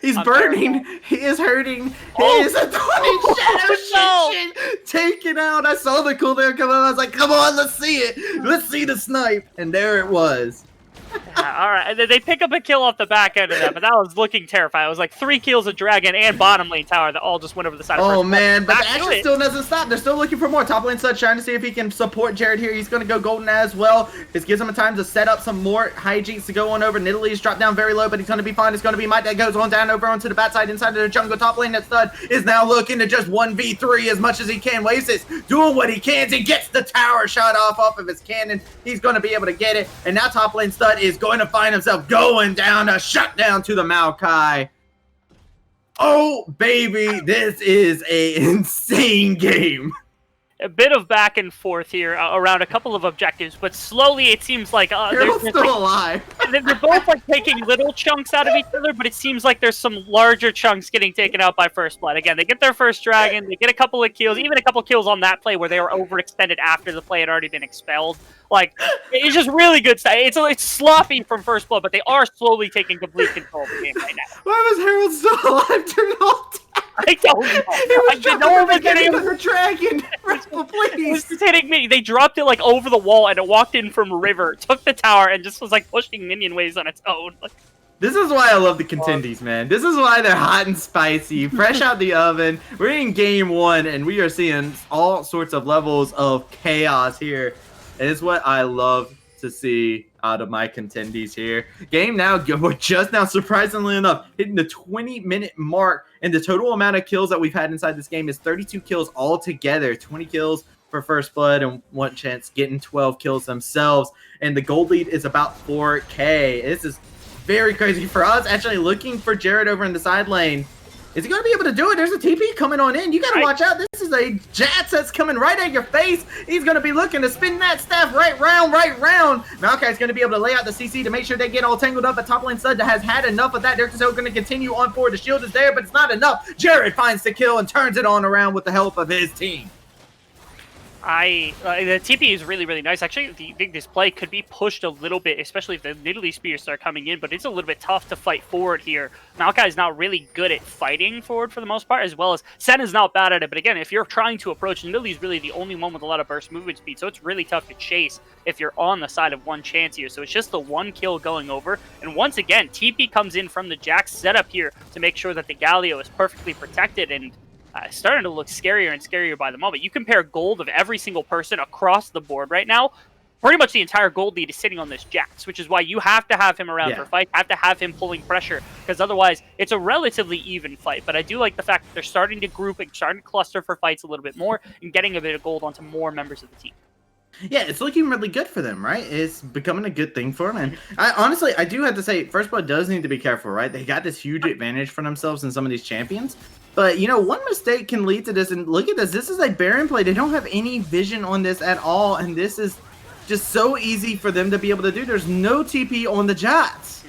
He's burning. Terrible. He is hurting. He is a Shadow taken out. I saw the cooldown come out. I was like, come on, let's see it. Let's see the snipe. And there it was. All right, and then they pick up a kill off the back end of that, but that was looking terrifying. It was like 3 kills of Dragon and bottom lane tower that all just went over the side of first man, but the action still doesn't stop. They're still looking for more. Top lane Stud trying to see if he can support Jared here. He's going to go golden as well. This gives him a time to set up some more hijinks to go on over. Nidalee's dropped down very low, but he's going to be fine. It's going to be Mike that goes on down over onto the bat side inside of the jungle. Top lane that Stud is now looking to just 1v3 as much as he can. Waves is doing what he can. He gets the tower shot off of his cannon. He's going to be able to get it, and now top lane Stud is going to find himself going down a shutdown to the Maokai. Oh baby, this is a insane game. A bit of back and forth here around a couple of objectives, but slowly it seems like they're still alive. They're both like taking little chunks out of each other, but it seems like there's some larger chunks getting taken out by first blood. Again, they get their first dragon, they get a couple of kills, even a couple of kills on that play where they were overextended after the play had already been expelled. Like, it's just really good stuff. It's sloppy from first blood, but they are slowly taking complete control of the game right now. Why was Harold still alive during all time? I don't know. He was dropping the dragon. Please. It was just hitting me. They dropped it like over the wall, and it walked in from river, took the tower, and just was like pushing minion waves on its own. This is why I love the Contenders, man. This is why they're hot and spicy, fresh out the oven. We're in game 1, and we are seeing all sorts of levels of chaos here. And it's what I love to to see out of my Contenders here. Game now, we're just now, surprisingly enough, hitting the 20-minute mark, and the total amount of kills that we've had inside this game is 32 kills altogether. 20 kills for First Blood and ONECHANCE getting 12 kills themselves, and the gold lead is about 4K. This is very crazy for us. Actually looking for Jared over in the side lane. Is he going to be able to do it? There's a TP coming on in. You got to watch out. This is a Jats that's coming right at your face. He's going to be looking to spin that staff right round. Maokai's going to be able to lay out the CC to make sure they get all tangled up. But top lane Stud has had enough of that. They're still going to continue on forward. The shield is there, but it's not enough. Jared finds the kill and turns it on around with the help of his team. The TP is really, really nice. Actually, I think this play could be pushed a little bit, especially if the Nidalee Spears start coming in, but it's a little bit tough to fight forward here. Maokai is not really good at fighting forward for the most part, as well as Sen is not bad at it, but again, if you're trying to approach, Nidalee is really the only one with a lot of burst movement speed, so it's really tough to chase if you're on the side of ONECHANCE here. So it's just the one kill going over, and once again, TP comes in from the Jax setup here to make sure that the Galio is perfectly protected, and starting to look scarier and scarier by the moment. You compare gold of every single person across the board right now, pretty much the entire gold lead is sitting on this Jax, which is why you have to have him around for fight, have to have him pulling pressure, because otherwise it's a relatively even fight. But I do like the fact that they're starting to group and starting to cluster for fights a little bit more and getting a bit of gold onto more members of the team. Yeah, it's looking really good for them, right? It's becoming a good thing for them. And honestly, I do have to say, First Blood does need to be careful, right? They got this huge advantage for themselves in some of these champions. But, you know, one mistake can lead to this. And look at this. This is a Baron play. They don't have any vision on this at all. And this is just so easy for them to be able to do. There's no TP on the Jats.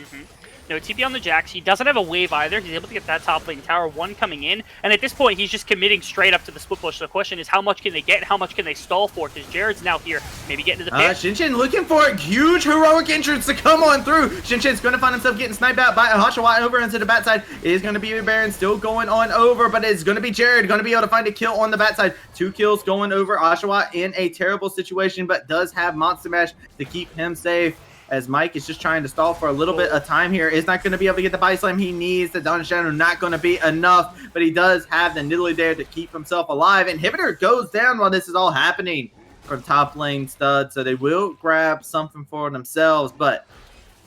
No TP on the Jax. He doesn't have a wave either. He's able to get that top lane tower, one coming in. And at this point, he's just committing straight up to the split push. The question is, how much can they get and how much can they stall for? Because Jared's now here. Maybe getting to the pit. Shinchin looking for a huge heroic entrance to come on through. Shinchin's going to find himself getting sniped out by Hashawa over into the bat side. It is going to be a Baron still going on over, but it's going to be Jared going to be able to find a kill on the bat side. 2 kills going over. Hashawa in a terrible situation, but does have Monster Mash to keep him safe, as Mike is just trying to stall for a little bit of time here. Is not going to be able to get the body slam he needs. The Dawn Shadow not going to be enough, but he does have the Nidalee there to keep himself alive. Inhibitor goes down while this is all happening from top lane Stud, so they will grab something for themselves, but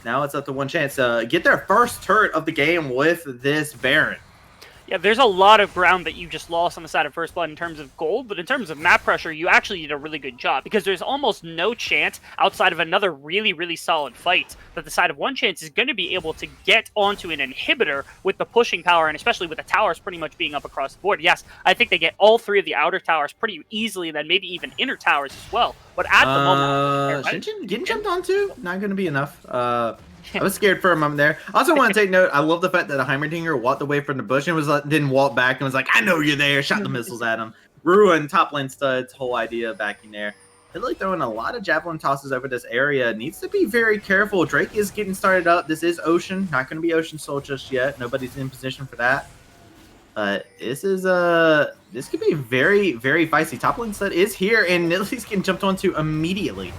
now it's up to ONECHANCE to get their first turret of the game with this Baron. Yeah, there's a lot of ground that you just lost on the side of First Blood in terms of gold, but in terms of map pressure, you actually did a really good job, because there's almost no chance outside of another really, really solid fight that the side of ONECHANCE is going to be able to get onto an inhibitor with the pushing power, and especially with the towers pretty much being up across the board. Yes, I think they get all 3 of the outer towers pretty easily, and then maybe even inner towers as well. But at the moment... Shinchin getting jumped onto? Not going to be enough. I was scared for a moment there. I also want to take note, I love the fact that a Heimerdinger walked away from the bush and was like, didn't walk back and was like, I know you're there, shot the missiles at him. Ruined top lane Stud's whole idea of backing there. They're really throwing a lot of javelin tosses over this area. Needs to be very careful. Drake is getting started up. This is Ocean. Not going to be Ocean Soul just yet. Nobody's in position for that. This is this could be very, very feisty. Top lane Stud is here, and Nidalee's getting jumped onto immediately.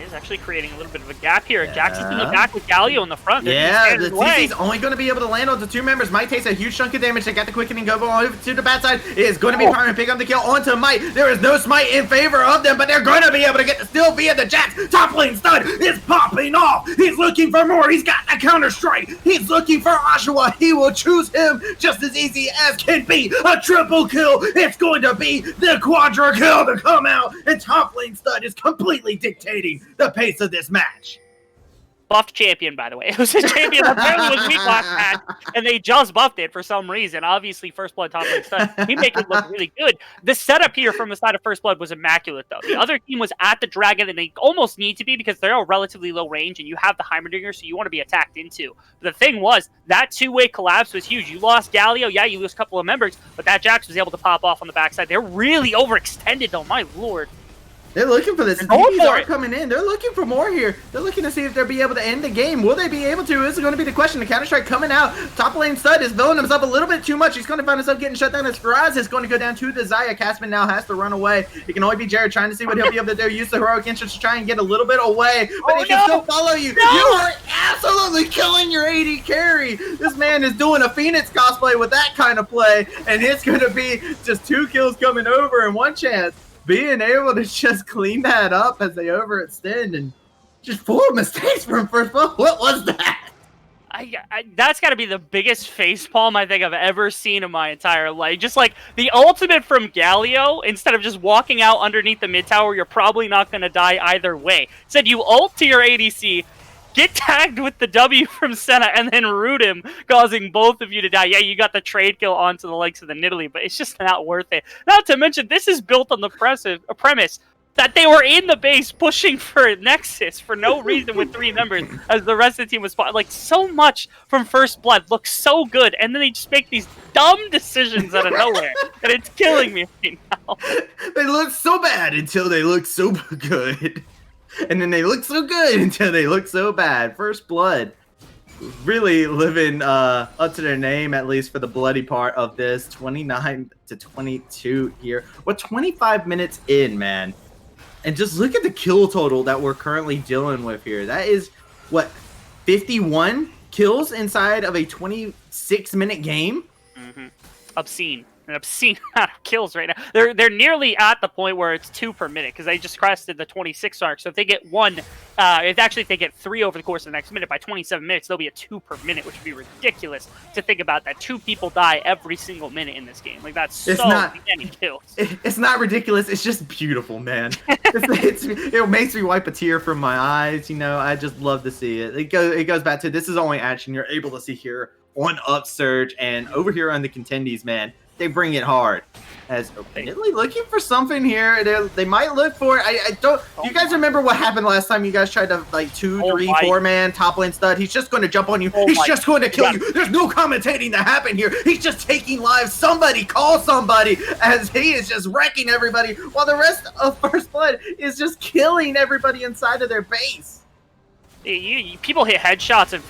Is actually creating a little bit of a gap here. Jax is in the back with Galio in the front. Yeah, the CC's only going to be able to land on the 2 members. Mike takes a huge chunk of damage. They got the quickening go over to the bat side. It is going to be Pyro and pick up the kill onto Mike. There is no smite in favor of them, but they're going to be able to get the steal via the Jax. Top lane Stud is popping off. He's looking for more. He's got a counter strike. He's looking for Oshawa. He will choose him just as easy as can be. A triple kill. It's going to be the quadra kill to come out, and top lane Stud is completely dictating the pace of this match. Buffed champion, by the way. It was a champion that apparently was weak last match, and they just buffed it for some reason. Obviously, First Blood top lane Stud, he make it look really good. The setup here from the side of First Blood was immaculate, though. The other team was at the Dragon, and they almost need to be because they're a relatively low range, and you have the Heimerdinger, so you want to be attacked into. But the thing was, that 2-way collapse was huge. You lost Galio, yeah, you lose a couple of members, but that Jax was able to pop off on the backside. They're really overextended, though, my lord. They're looking for this. TPs are coming in. They're looking for more here. They're looking to see if they'll be able to end the game. Will they be able to? This is going to be the question. The Counter-Strike coming out. Top lane Stud is filling himself a little bit too much. He's going to find himself getting shut down. His Faraz is going to go down to the Zaya. Casman now has to run away. It can only be Jared trying to see what he'll be able to do. Use the heroic entrance to try and get a little bit away. But he can still follow you. You are absolutely killing your AD carry. This man is doing a Phoenix cosplay with that kind of play. And it's going to be just 2 kills coming over and ONECHANCE being able to just clean that up as they overextend. And Just 4 mistakes from first blood. What was that? That's got to be the biggest facepalm I think I've ever seen in my entire life. Just like the ultimate from Galio, instead of just walking out underneath the mid tower, you're probably not going to die either way. Said you ult to your ADC, get tagged with the W from Senna, and then root him, causing both of you to die. Yeah, you got the trade kill onto the likes of the Nidalee, but it's just not worth it. Not to mention, this is built on the premise that they were in the base pushing for Nexus for no reason with 3 members as the rest of the team was spot. Like, so much from First Blood looks so good, and then they just make these dumb decisions out of nowhere, and it's killing me right now. They look so bad until they look so good. And then they look so good until they look so bad. First Blood really living up to their name, at least for the bloody part of this. 29-22 here. We're 25 minutes in, man. And just look at the kill total that we're currently dealing with here. That is, what, 51 kills inside of a 26-minute game? Mm-hmm. Obscene. An obscene amount of kills right now. They're nearly at the point where it's 2 per minute because they just crested the 26 mark. So if they get 1, if they get 3 over the course of the next minute, by 27 minutes they'll be at 2 per minute, which would be ridiculous to think about. That 2 people die every single minute in this game. Like, that's many kills. It's not ridiculous. It's just beautiful, man. It makes me wipe a tear from my eyes. You know, I just love to see it. It goes back to, this is only action you're able to see here on Upsurge, and over here on the Contenders, man. They bring it hard. As really looking for something here. They might look for it. I don't. You guys remember what happened last time? You guys tried to, like, 2, 3, 4 man top lane stud. He's just going to jump on you. He's just going to kill you. There's no commentating to happen here. He's just taking lives. Somebody call somebody, as he is just wrecking everybody, while the rest of First Blood is just killing everybody inside of their base. People hit headshots in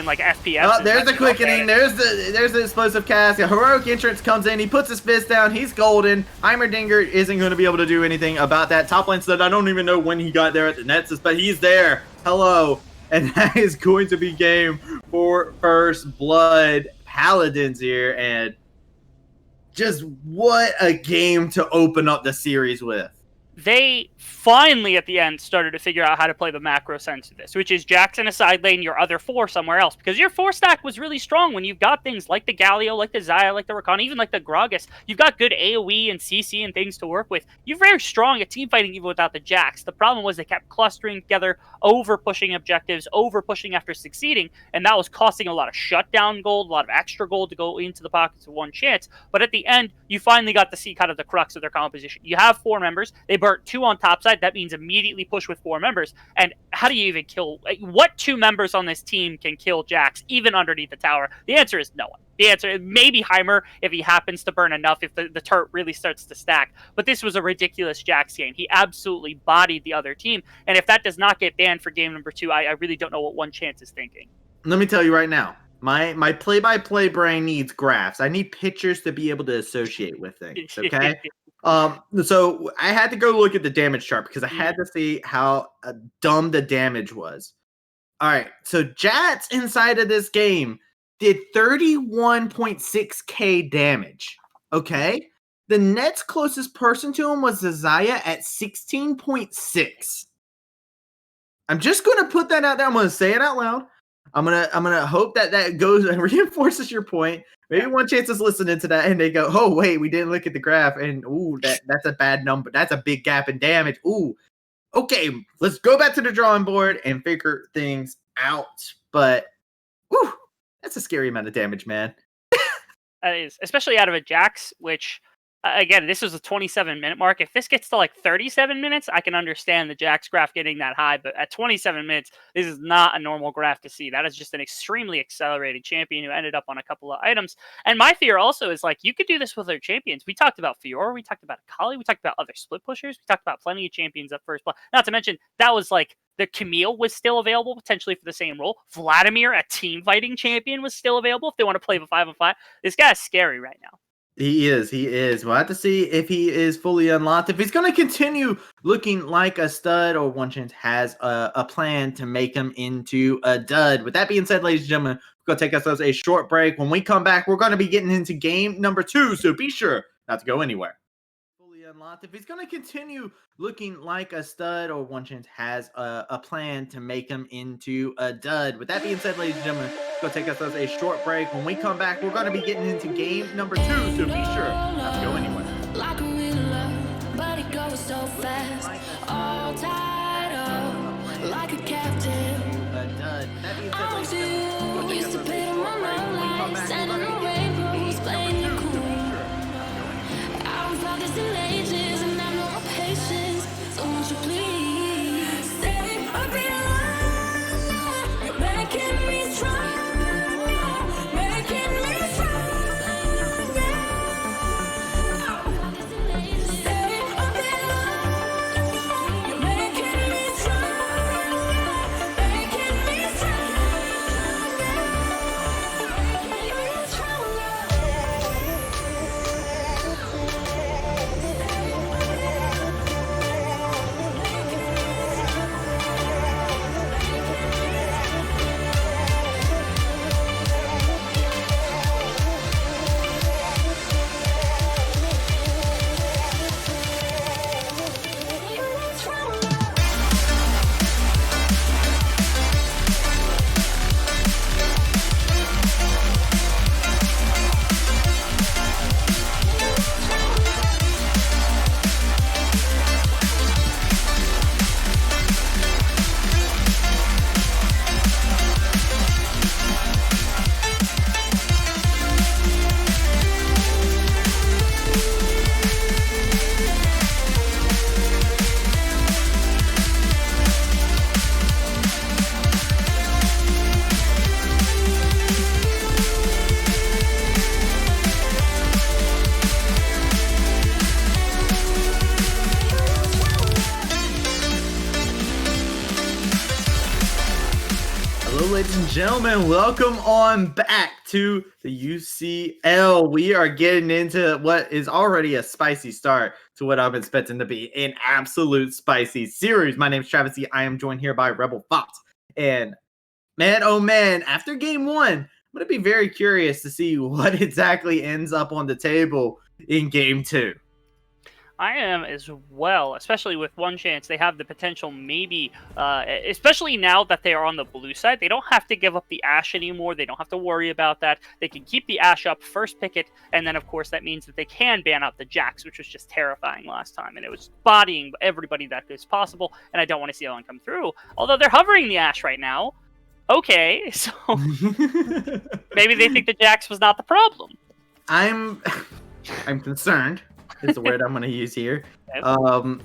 like FPS. Oh, there's the quickening. There's the explosive cast. A heroic entrance comes in. He puts his fist down. He's golden. Heimerdinger isn't going to be able to do anything about that. Top lane stud, I don't even know when he got there at the Nexus, but he's there. Hello. And that is going to be game for First Blood Paladins here. And just what a game to open up the series with. They finally, at the end, started to figure out how to play the macro sense of this, which is Jax in a side lane, your other 4 somewhere else. Because your 4 stack was really strong when you've got things like the Galio, like the Xayah, like the Rakan, even like the Gragas. You've got good AoE and CC and things to work with. You're very strong at team fighting even without the Jax. The problem was they kept clustering together, over-pushing objectives, over-pushing after succeeding, and that was costing a lot of shutdown gold, a lot of extra gold to go into the pockets of One Chance. But at the end, you finally got to see kind of the crux of their composition. You have 4 members. They burnt 2 on top side. That means immediately push with 4 members. And how do you even kill? Like, what 2 members on this team can kill Jax even underneath the tower? The answer is no one. The answer is maybe Heimer if he happens to burn enough, if the turret really starts to stack. But this was a ridiculous Jax game. He absolutely bodied the other team. And if that does not get banned for game number 2, I really don't know what One Chance is thinking. Let me tell you right now. My play-by-play brain needs graphs. I need pictures to be able to associate with things, okay? So I had to go look at the damage chart because I had to see how dumb the damage was. All right, so Jats inside of this game did 31.6k damage, okay? The next closest person to him was the Xayah at 16.6. I'm just going to put that out there. I'm going to say it out loud. I'm gonna hope that goes and reinforces your point. Maybe One Chance is listening to that and they go, "Oh wait, we didn't look at the graph, and ooh, that's a bad number. That's a big gap in damage. Ooh, okay, let's go back to the drawing board and figure things out." But, ooh, that's a scary amount of damage, man. That is, especially out of a Jax, which. Again, this was a 27-minute mark. If this gets to like 37 minutes, I can understand the Jax graph getting that high. But at 27 minutes, this is not a normal graph to see. That is just an extremely accelerated champion who ended up on a couple of items. And my fear also is, like, you could do this with other champions. We talked about Fiora. We talked about Akali. We talked about other split pushers. We talked about plenty of champions at first. Not to mention, that was like the Camille was still available potentially for the same role. Vladimir, a team fighting champion, was still available if they want to play the 5-on-5. This guy's scary right now. He is. We'll have to see if he is fully unlocked. If he's going to continue looking like a stud, or One Chance has a plan to make him into a dud. With that being said, ladies and gentlemen, we're going to take ourselves a short break. When we come back, we're going to be getting into game number 2, so be sure not to go anywhere. Fully unlocked. If he's going to continue looking like a stud, or One Chance has a plan to make him into a dud. With that being said, ladies and gentlemen, go take us a short break. When we come back, we're going to be getting into game number 2, so be sure not to go anywhere. Like a real love, but it goes so fast. All tied up, like a captain. A dud. That being said, ladies and gentlemen, go take Used us to a pay on short break. my When we come lights, back, sending we're the going to be getting rainbows, into playing game it number 2, so cool. be sure not to go anywhere. I was practiced in ages, and I know my patience. So won't you please stay a bit longer? You're making me stronger, making me stronger. Stay a bit longer. You're making me stronger, making me stronger, making me stronger. Hello, ladies and gentlemen. Welcome on back to the UCL. We are getting into what is already a spicy start to what I'm expecting to be an absolute spicy series. My name is Travis E. I am joined here by Rebel Fox. And man, oh man, after game 1, I'm going to be very curious to see what exactly ends up on the table in game 2. I am as well, especially with One Chance. They have the potential maybe, especially now that they are on the blue side, they don't have to give up the Ashe anymore. They don't have to worry about that. They can keep the Ashe up, first pick it, and then of course that means that they can ban out the Jax, which was just terrifying last time, and it was bodying everybody that is possible, and I don't want to see that one come through. Although they're hovering the Ashe right now. Okay, so maybe they think the Jax was not the problem. I'm concerned. Is the word I'm going to use here. To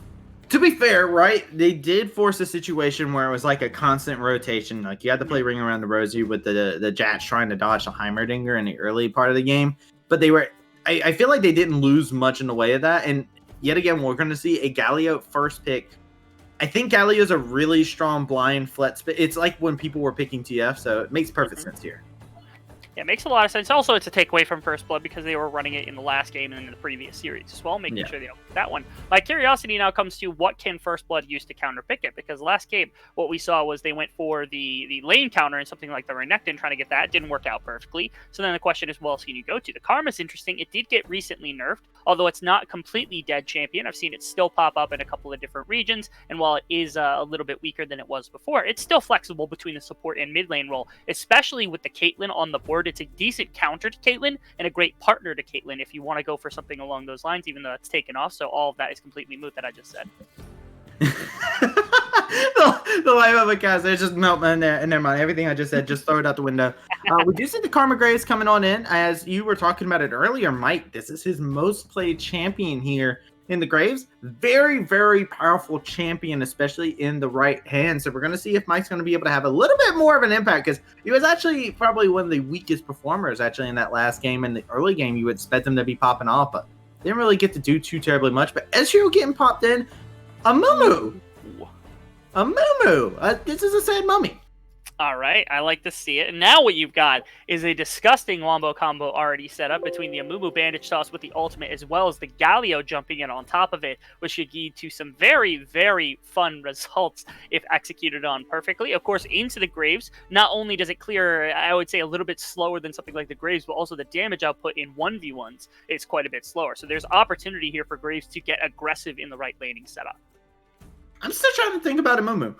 be fair, right? They did force a situation where it was like a constant rotation. Like you had to play Ring Around the Rosie with the Jax trying to dodge the Heimerdinger in the early part of the game. But they were, I feel like they didn't lose much in the way of that. And yet again, we're going to see a Galio first pick. I think Galio's a really strong blind flex. It's like when people were picking TF, so it makes perfect sense here. Yeah, it makes a lot of sense. Also, it's a takeaway from First Blood because they were running it in the last game and in the previous series as well, making sure they don't get that one. My curiosity now comes to what can First Blood use to counter pick it, because last game, what we saw was they went for the lane counter and something like the Renekton, trying to get that. It didn't work out perfectly. So then the question is, what else can you go to? The Karma's interesting. It did get recently nerfed, although it's not completely dead champion. I've seen it still pop up in a couple of different regions, and while it is a little bit weaker than it was before, it's still flexible between the support and mid lane role, especially with the Caitlyn on the board. It's a decent counter to Caitlyn and a great partner to Caitlyn if you want to go for something along those lines, even though that's taken off. So all of that is completely moot that I just said. the life of a cast, it's just melting in their mind. Everything I just said, just throw it out the window. We do see the Karma Graves coming on in. As you were talking about it earlier, Mike, this is his most played champion here in the Graves. Very, very powerful champion, especially in the right hand. So we're going to see if Mike's going to be able to have a little bit more of an impact, because he was actually probably one of the weakest performers actually in that last game. In the early game, you would expect him to be popping off, but didn't really get to do too terribly much. But Ezreal getting popped in, a Mumu. This is a sad mummy. All right, I like to see it. And now what you've got is a disgusting wombo combo already set up between the Amumu Bandage Toss with the ultimate as well as the Galio jumping in on top of it, which should lead to some very, very fun results if executed on perfectly. Of course, into the Graves, not only does it clear, I would say, a little bit slower than something like the Graves, but also the damage output in 1v1s is quite a bit slower. So there's opportunity here for Graves to get aggressive in the right laning setup. I'm still trying to think about Amumu.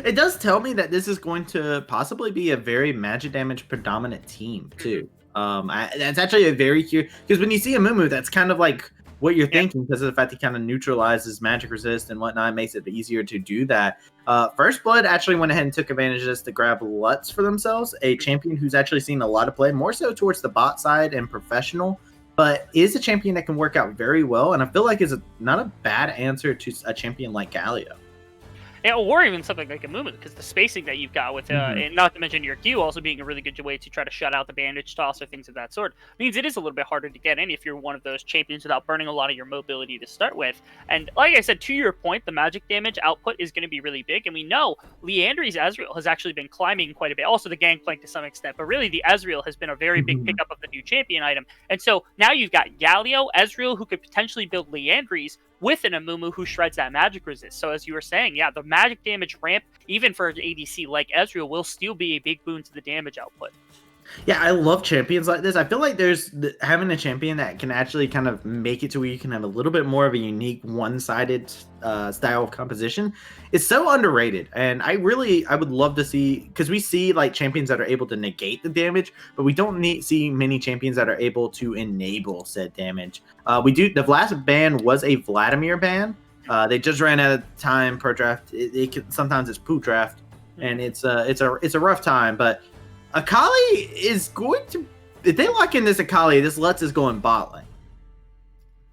It does tell me that this is going to possibly be a very magic damage predominant team too. That's actually a very curious, because when you see Amumu, that's kind of like what you're thinking, because of the fact he kind of neutralizes magic resist and whatnot, makes it easier to do that. First Blood actually went ahead and took advantage of this to grab Lutz for themselves, a champion who's actually seen a lot of play, more so towards the bot side and professional, but is a champion that can work out very well, and I feel like is not a bad answer to a champion like Galio. Yeah, or even something like a movement, because the spacing that you've got with, and not to mention your Q also being a really good way to try to shut out the bandage toss or things of that sort, means it is a little bit harder to get in if you're one of those champions without burning a lot of your mobility to start with. And like I said, to your point, the magic damage output is going to be really big, and we know Leandry's Ezreal has actually been climbing quite a bit, also the Gangplank to some extent, but really the Ezreal has been a very big pickup of the new champion item. And so now you've got Galio, Ezreal, who could potentially build Leandry's, with an Amumu who shreds that magic resist. So as you were saying, yeah, the magic damage ramp, even for an ADC like Ezreal, will still be a big boon to the damage output. Yeah, I love champions like this. I feel like having a champion that can actually kind of make it to where you can have a little bit more of a unique one-sided style of composition is so underrated. And I would love to see, because we see like champions that are able to negate the damage, but we don't see many champions that are able to enable said damage. The last ban was a Vladimir ban. They just ran out of time per draft. Sometimes it's poo draft, and it's a rough time, but Akali is going to, if they lock in this Akali, this Lutz is going bot lane.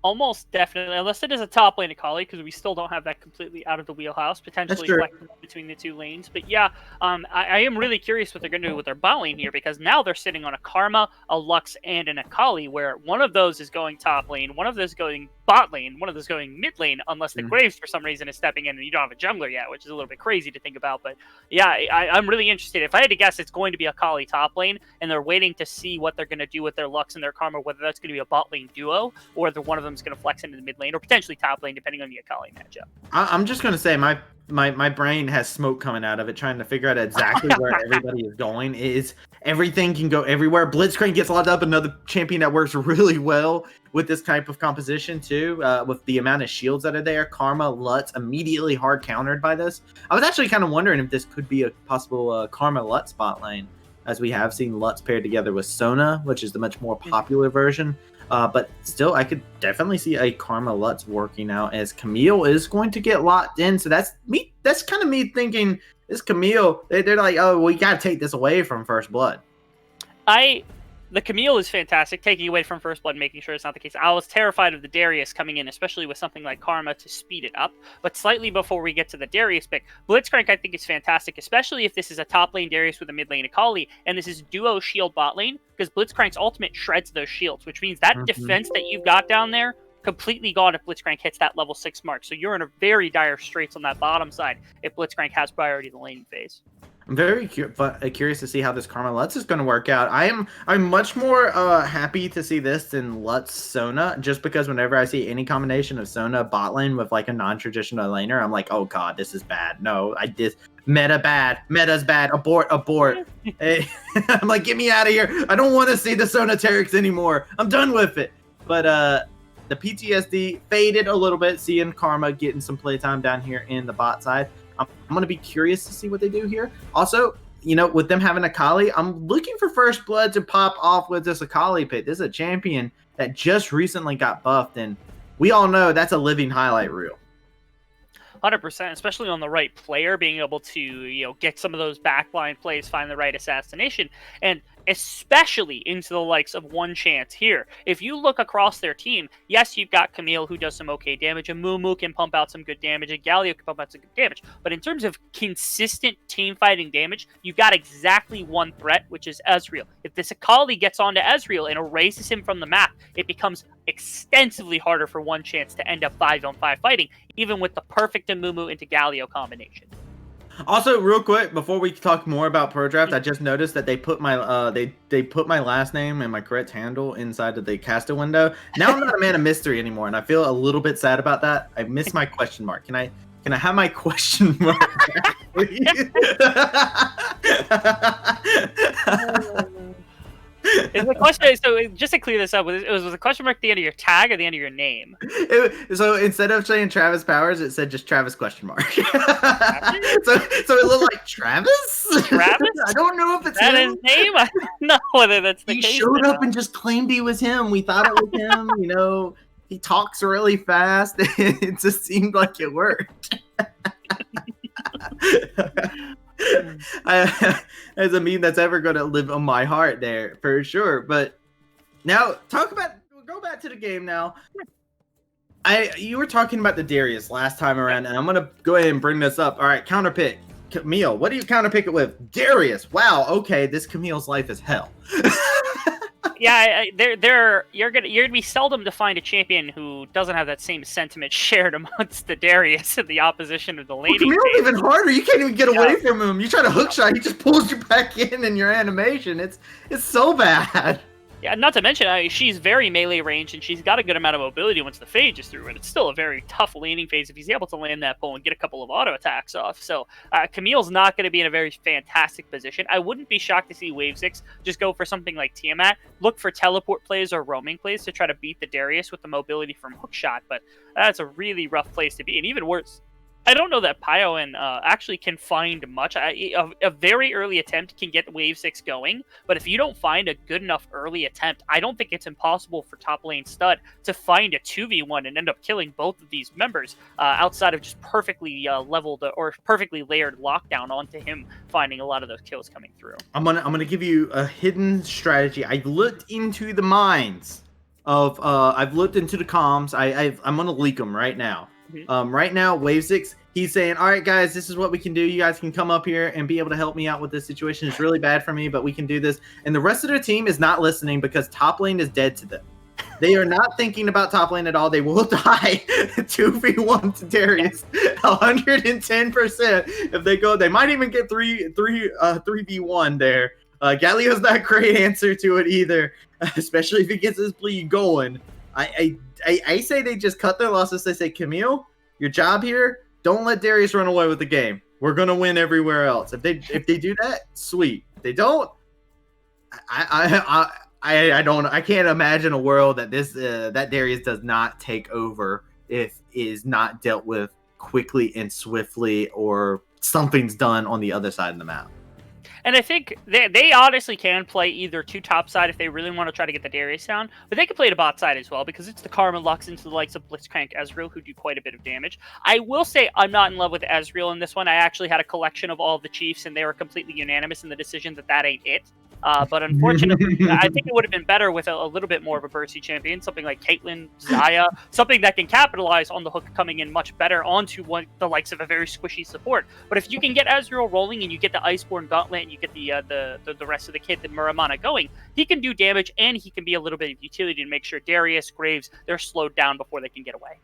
Almost definitely, unless it is a top lane Akali, because we still don't have that completely out of the wheelhouse, potentially flexible between the two lanes. But yeah, I am really curious what they're going to do with their bot lane here, because now they're sitting on a Karma, a Lux, and an Akali, where one of those is going top lane, one of those is going bot lane, one of those going mid lane, unless the Graves for some reason is stepping in and you don't have a jungler yet, which is a little bit crazy to think about. But yeah, I'm really interested. If I had to guess, it's going to be Akali top lane, and they're waiting to see what they're going to do with their Lux and their Karma, whether that's going to be a bot lane duo, or whether one of them is going to flex into the mid lane, or potentially top lane, depending on the Akali matchup. I'm just going to say my brain has smoke coming out of it, trying to figure out exactly where everybody is going. Everything can go everywhere. Blitzcrank gets locked up, another champion that works really well with this type of composition too, with the amount of shields that are there. Karma, Lutz, immediately hard countered by this. I was actually kind of wondering if this could be a possible Karma Lutz spot lane, as we have seen Lutz paired together with Sona, which is the much more popular version. But still, I could definitely see a Karma Lutz working out, as Camille is going to get locked in. So that's me. That's kind of me thinking this Camille. They're like, oh, we got to take this away from First Blood. The Camille is fantastic, taking away from First Blood, making sure it's not the case. I was terrified of the Darius coming in, especially with something like Karma to speed it up. But slightly before we get to the Darius pick, Blitzcrank I think is fantastic, especially if this is a top lane Darius with a mid lane Akali, and this is duo shield bot lane, because Blitzcrank's ultimate shreds those shields, which means that defense that you've got down there, completely gone if Blitzcrank hits that level 6 mark. So you're in a very dire straits on that bottom side if Blitzcrank has priority in the laning phase. I'm very curious to see how this Karma Lutz is going to work out. I'm much more happy to see this than Lutz Sona, just because whenever I see any combination of Sona bot lane with like a non-traditional laner, I'm like, oh god, this is bad. No, meta's bad. Abort. Hey, I'm like, get me out of here. I don't want to see the Sona Teryx anymore. I'm done with it. But the PTSD faded a little bit, seeing Karma getting some playtime down here in the bot side. I'm going to be curious to see what they do here. Also, with them having Akali, I'm looking for First Blood to pop off with this Akali pick. This is a champion that just recently got buffed, and we all know that's a living highlight reel. 100%, especially on the right player, being able to, get some of those backline plays, find the right assassination, and especially into the likes of ONECHANCE here. If you look across their team, yes, you've got Camille who does some okay damage, and Mumu can pump out some good damage, and Galio can pump out some good damage. But in terms of consistent team fighting damage, you've got exactly one threat, which is Ezreal. If this Akali gets onto Ezreal and erases him from the map, it becomes extensively harder for ONECHANCE to end up 5-on-5 fighting, even with the perfect Mumu into Galio combination. Also, real quick, before we talk more about Pro Draft, I just noticed that they put my they put my last name and my correct handle inside of the caster window. Now I'm not a man of mystery anymore, and I feel a little bit sad about that. I missed my question mark. Can I have my question mark back, please? Is the question, so just to clear this up, was the question mark at the end of your tag or the end of your name? So instead of saying Travis Powers, it said just Travis question mark. so it looked like Travis? Travis? I don't know if it's That him. his name? I don't know whether that's the He case. showed or up not. and just claimed he was him. We thought it was him. You know, he talks really fast. It just seemed like it worked. As a meme that's ever going to live on my heart there for sure. But now go back to the game now. You were talking about the Darius last time around, and I'm going to go ahead and bring this up. All right, counterpick. Camille, what do you counterpick it with? Darius. Wow, okay, this Camille's life is hell. Yeah, you're gonna be seldom to find a champion who doesn't have that same sentiment shared amongst the Darius and the opposition of the Well, laning. Camille's phase. even harder. You can't even get away Yeah. from him. You try to hook shot, he just pulls you back in your animation. It's so bad. Yeah, not to mention, she's very melee range, and she's got a good amount of mobility once the phase is through, and it's still a very tough laning phase if he's able to land that pull and get a couple of auto attacks off. So Camille's not going to be in a very fantastic position. I wouldn't be shocked to see Wave 6 just go for something like Tiamat, look for teleport plays or roaming plays to try to beat the Darius with the mobility from hookshot, but that's a really rough place to be, and even worse, I don't know that Pyoen actually can find much. A very early attempt can get Wave 6 going, but if you don't find a good enough early attempt, I don't think it's impossible for top lane Stud to find a 2v1 and end up killing both of these members outside of just perfectly leveled or perfectly layered lockdown onto him finding a lot of those kills coming through. I'm gonna give you a hidden strategy. I've looked into the minds of I've looked into the comms. I'm gonna leak them right now. Right now, Wave 6, he's saying, all right, guys, this is what we can do. You guys can come up here and be able to help me out with this situation. It's really bad for me, but we can do this. And the rest of their team is not listening because top lane is dead to them. They are not thinking about top lane at all. They will die 2v1 to Darius 110%. If they go, they might even get 3v1 there. Galio's not a great answer to it either, especially if he gets his bleed going. I say they just cut their losses. They say, Camille, your job here, don't let Darius run away with the game. We're gonna win everywhere else. If they do that, sweet. If they don't, I can't imagine a world that that Darius does not take over if is not dealt with quickly and swiftly, or something's done on the other side of the map. And I think they honestly can play either to top side if they really want to try to get the Darius down, but they can play to bot side as well because it's the Karma Lux into the likes of Blitzcrank Ezreal who do quite a bit of damage. I will say I'm not in love with Ezreal in this one. I actually had a collection of all of the Chiefs and they were completely unanimous in the decision that ain't it. But unfortunately, I think it would have been better with a little bit more of a bursty champion, something like Caitlyn, Xayah, something that can capitalize on the hook coming in much better onto the likes of a very squishy support. But if you can get Ezreal rolling and you get the Iceborne Gauntlet and you get the rest of the kit, the Muramana going, he can do damage and he can be a little bit of utility to make sure Darius, Graves, they're slowed down before they can get away.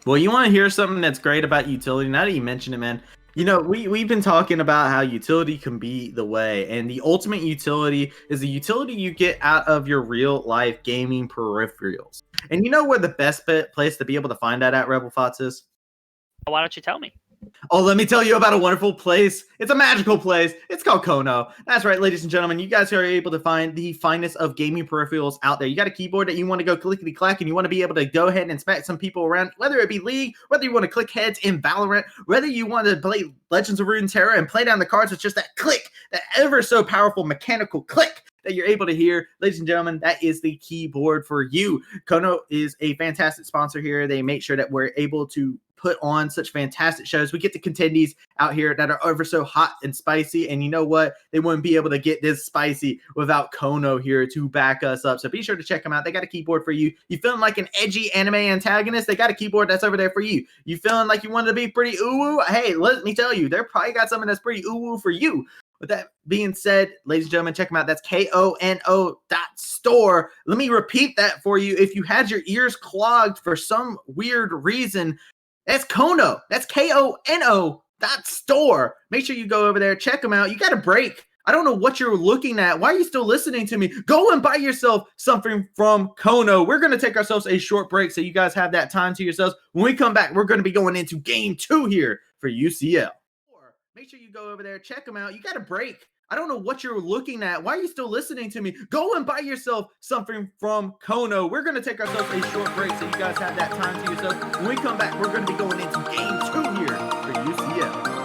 Well, you want to hear something that's great about utility? Now that you mention it, man. You know, we've been talking about how utility can be the way, and the ultimate utility is the utility you get out of your real life gaming peripherals. And you know where the best place to be able to find that at, Rebel Thoughts, is? Why don't you tell me? Oh, let me tell you about a wonderful place. It's a magical place. It's called Kono. That's right, ladies and gentlemen. You guys are able to find the finest of gaming peripherals out there. You got a keyboard that you want to go clickety-clack and you want to be able to go ahead and smack some people around, whether it be League, whether you want to click heads in Valorant, whether you want to play Legends of Runeterra and play down the cards with just that click, that ever so powerful mechanical click that you're able to hear. Ladies and gentlemen, that is the keyboard for you. Kono is a fantastic sponsor here. They make sure that we're able to put on such fantastic shows. We get the Contenders out here that are ever so hot and spicy, and you know what? They wouldn't be able to get this spicy without Kono here to back us up. So be sure to check them out. They got a keyboard for you. You feeling like an edgy anime antagonist? They got a keyboard that's over there for you. You feeling like you want to be pretty ooh-woo? Hey, let me tell you, they're probably got something that's pretty ooh-woo for you. With that being said, ladies and gentlemen, check them out. That's KONO.store. Let me repeat that for you. If you had your ears clogged for some weird reason, that's Kono. That's KONO.store. Store. Make sure you go over there, check them out. You got a break. I don't know what you're looking at. Why are you still listening to me? Go and buy yourself something from Kono. We're going to take ourselves a short break so you guys have that time to yourselves. When we come back, we're going to be going into game 2 here for UCL. Make sure you go over there, check them out. You got a break. I don't know what you're looking at. Why are you still listening to me? Go and buy yourself something from Kono. We're going to take ourselves a short break so you guys have that time to yourselves. When we come back, we're going to be going into game 2 here for UCL.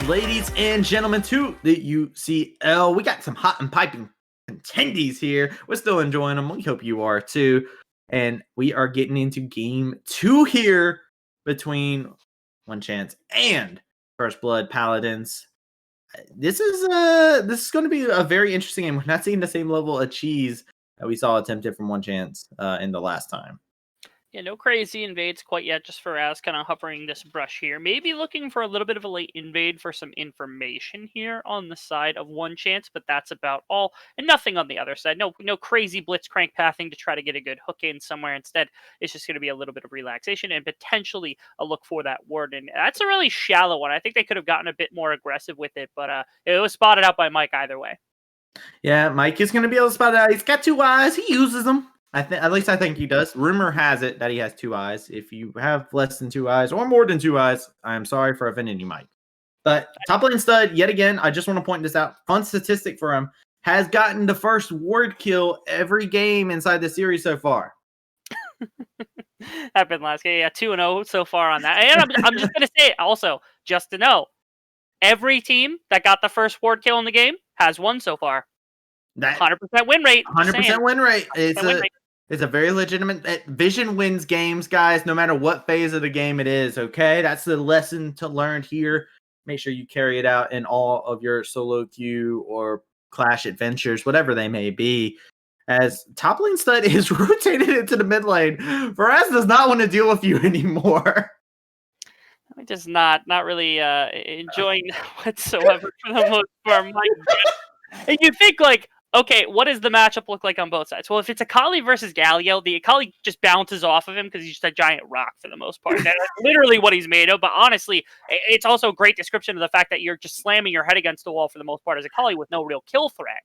Ladies and gentlemen, to the UCL. We got some hot and piping contendies here. We're still enjoying them. We hope you are too. And we are getting into game 2 here between ONECHANCE and First Blood Paladins. This is going to be a very interesting game. We're not seeing the same level of cheese that we saw attempted from ONECHANCE in the last time. Yeah, no crazy invades quite yet, just for us kind of hovering this brush here. Maybe looking for a little bit of a late invade for some information here on the side of ONECHANCE, but that's about all. And nothing on the other side. No crazy blitzcrank pathing to try to get a good hook in somewhere. Instead, it's just going to be a little bit of relaxation and potentially a look for that ward. And that's a really shallow one. I think they could have gotten a bit more aggressive with it, but it was spotted out by Mike either way. Yeah, Mike is going to be able to spot it out. He's got 2 eyes. He uses them. At least I think he does. Rumor has it that he has 2 eyes. If you have less than 2 eyes or more than 2 eyes, I'm sorry for offending you, Mike. But top lane stud, yet again, I just want to point this out. Fun statistic for him. Has gotten the first ward kill every game inside the series so far. Happened last game. Yeah, 2-0 so far on that. And I'm just going to say it also, just to know, every team that got the first ward kill in the game has won so far. That 100% win rate. 100% win rate. Win rate. It's a very legitimate. Vision wins games, guys, no matter what phase of the game it is, okay? That's the lesson to learn here. Make sure you carry it out in all of your solo queue or clash adventures, whatever they may be. As top lane stud is rotated into the mid lane. Faraz does not want to deal with you anymore. He does not really enjoying whatsoever for the most part. And you think, like, okay, what does the matchup look like on both sides? Well, if it's Akali versus Galio, the Akali just bounces off of him because he's just a giant rock for the most part. That's literally what he's made of. But honestly, it's also a great description of the fact that you're just slamming your head against the wall for the most part as Akali with no real kill threat.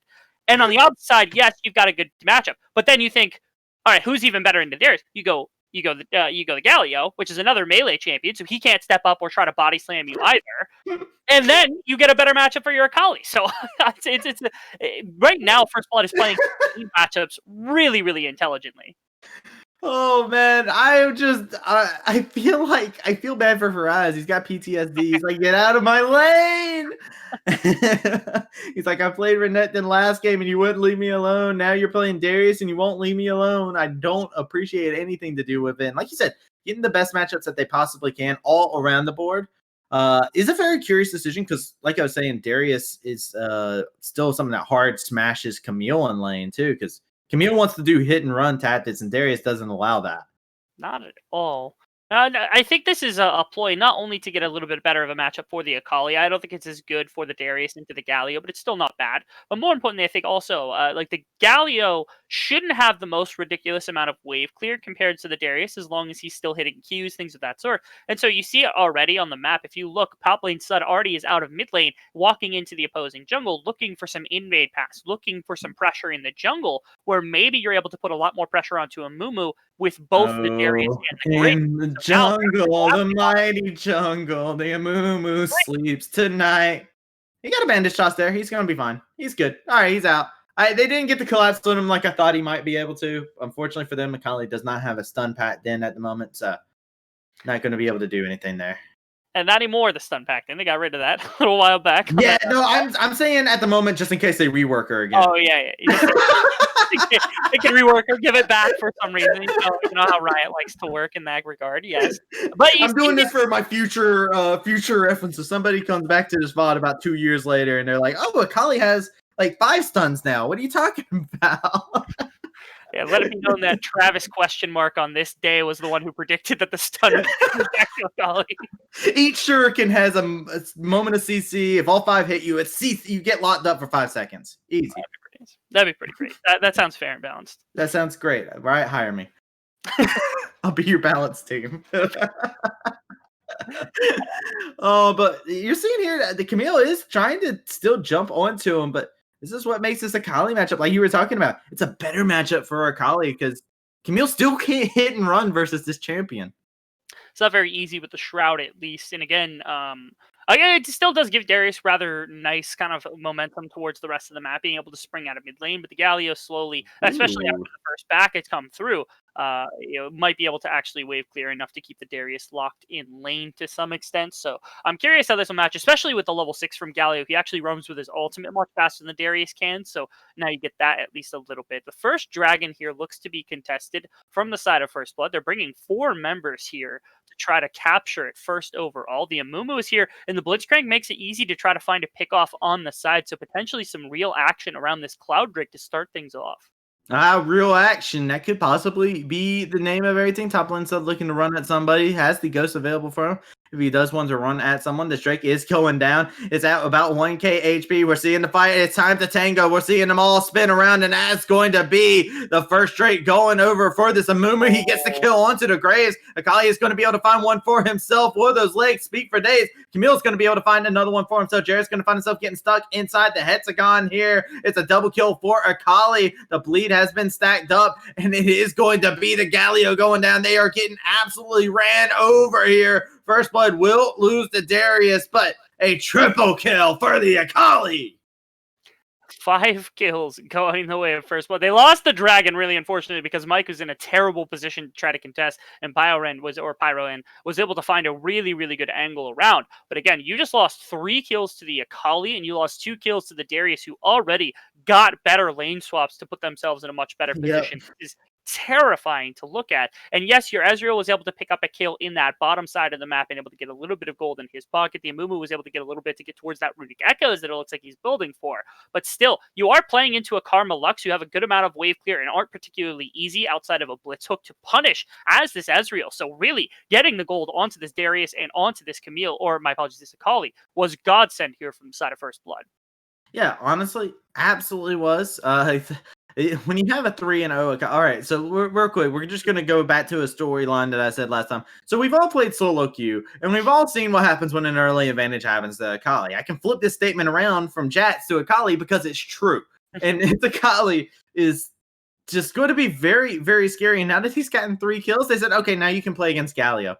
And on the opposite side, yes, you've got a good matchup. But then you think, all right, who's even better in the Darius? You go the Galio, which is another melee champion, so he can't step up or try to body slam you either. And then you get a better matchup for your Akali. So it's right now, First Blood is playing matchups really, really intelligently. Oh man, I feel bad for Faraz. He's got PTSD. He's like, get out of my lane. He's like, I played Renekton last game and you wouldn't leave me alone. Now you're playing Darius and you won't leave me alone. I don't appreciate anything to do with it. And like you said, getting the best matchups that they possibly can all around the board is a very curious decision because, like I was saying, Darius is still something that hard smashes Camille in lane too because Camille wants to do hit and run tactics, and Darius doesn't allow that. Not at all. I think this is a ploy not only to get a little bit better of a matchup for the Akali. I don't think it's as good for the Darius into the Galio, but it's still not bad. But more importantly, I think also like the Galio shouldn't have the most ridiculous amount of wave clear compared to the Darius, as long as he's still hitting Qs, things of that sort. And so you see it already on the map. If you look, top lane Sud already is out of mid lane, walking into the opposing jungle, looking for some invade pass, looking for some pressure in the jungle, where maybe you're able to put a lot more pressure onto a Mumu with both the Darius and the Grid. In the jungle, the mighty jungle, the Amumu sleeps tonight. He got a bandage toss there. He's gonna be fine. He's good. All right, he's out. They didn't get the collapse on him like I thought he might be able to. Unfortunately for them, Akali does not have a stun pack in at the moment, so not going to be able to do anything there. And not anymore, the stun pack. Then they got rid of that a little while back. Yeah, no, I'm saying at the moment just in case they rework her again. Oh yeah. They can rework or give it back for some reason. You know how Riot likes to work in that regard. Yes, but I'm doing this for my future reference. If somebody comes back to this VOD about 2 years later and they're like, "Oh, Akali has like 5 stuns now. What are you talking about?" Yeah, let it be known that Travis question mark on this day was the one who predicted that the stun would come back to Akali. Each shuriken has a moment of CC. If all 5 hit you, it's CC. You get locked up for 5 seconds. Easy. That'd be pretty great. That sounds fair and balanced. That sounds great. Right? Hire me. I'll be your balance team. Oh, but you're seeing here that the Camille is trying to still jump onto him, but this is what makes this Akali matchup, like you were talking about. It's a better matchup for Akali because Camille still can't hit and run versus this champion. It's not very easy with the Shroud, at least. And again, it still does give Darius rather nice kind of momentum towards the rest of the map, being able to spring out of mid lane. But the Galio slowly, especially after the first back it's come through, might be able to actually wave clear enough to keep the Darius locked in lane to some extent. So I'm curious how this will match, especially with the level 6 from Galio. He actually roams with his ultimate much faster than the Darius can. So now you get that at least a little bit. The first dragon here looks to be contested from the side of First Blood. They're bringing 4 members here to try to capture it first overall. The Amumu is here, and the Blitzcrank makes it easy to try to find a pick off on the side. So potentially some real action around this Cloud Drake to start things off. Real action. That could possibly be the name of everything. Top lane sub looking to run at somebody. Has the ghost available for him. If he does want to run at someone, this Drake is going down. It's at about 1k HP. We're seeing the fight. It's time to tango. We're seeing them all spin around, and that's going to be the first Drake going over for this Amumu. He gets the kill onto the Graves. Akali is going to be able to find one for himself. Or those legs speak for days. Camille's going to be able to find another one for himself. Jared's going to find himself getting stuck inside the hexagon here. It's a double kill for Akali. The bleed has been stacked up, and it is going to be the Galio going down. They are getting absolutely ran over here. First Blood will lose to Darius, but a triple kill for the Akali. 5 kills going the way of First Blood. They lost the dragon, really unfortunately, because Mike was in a terrible position to try to contest, and Pyroen was able to find a really, really good angle around. But again, you just lost 3 kills to the Akali, and you lost 2 kills to the Darius, who already got better lane swaps to put themselves in a much better position. Yep. Is terrifying to look at. And yes, your Ezreal was able to pick up a kill in that bottom side of the map and able to get a little bit of gold in his pocket. The Amumu was able to get a little bit to get towards that Runic Echoes that it looks like he's building for. But still, you are playing into a Karma Lux who have a good amount of wave clear and aren't particularly easy outside of a Blitz Hook to punish as this Ezreal. So really, getting the gold onto this Darius and onto this Camille, or my apologies, this Akali, was godsend here from the side of First Blood. Yeah, honestly, absolutely was. When you have a 3-0, all right, so real quick, we're just going to go back to a storyline that I said last time. So we've all played solo queue, and we've all seen what happens when an early advantage happens to Akali. I can flip this statement around from Jats to Akali because it's true. And it's Akali is just going to be very, very scary. And now that he's gotten 3 kills, they said, okay, now you can play against Galio.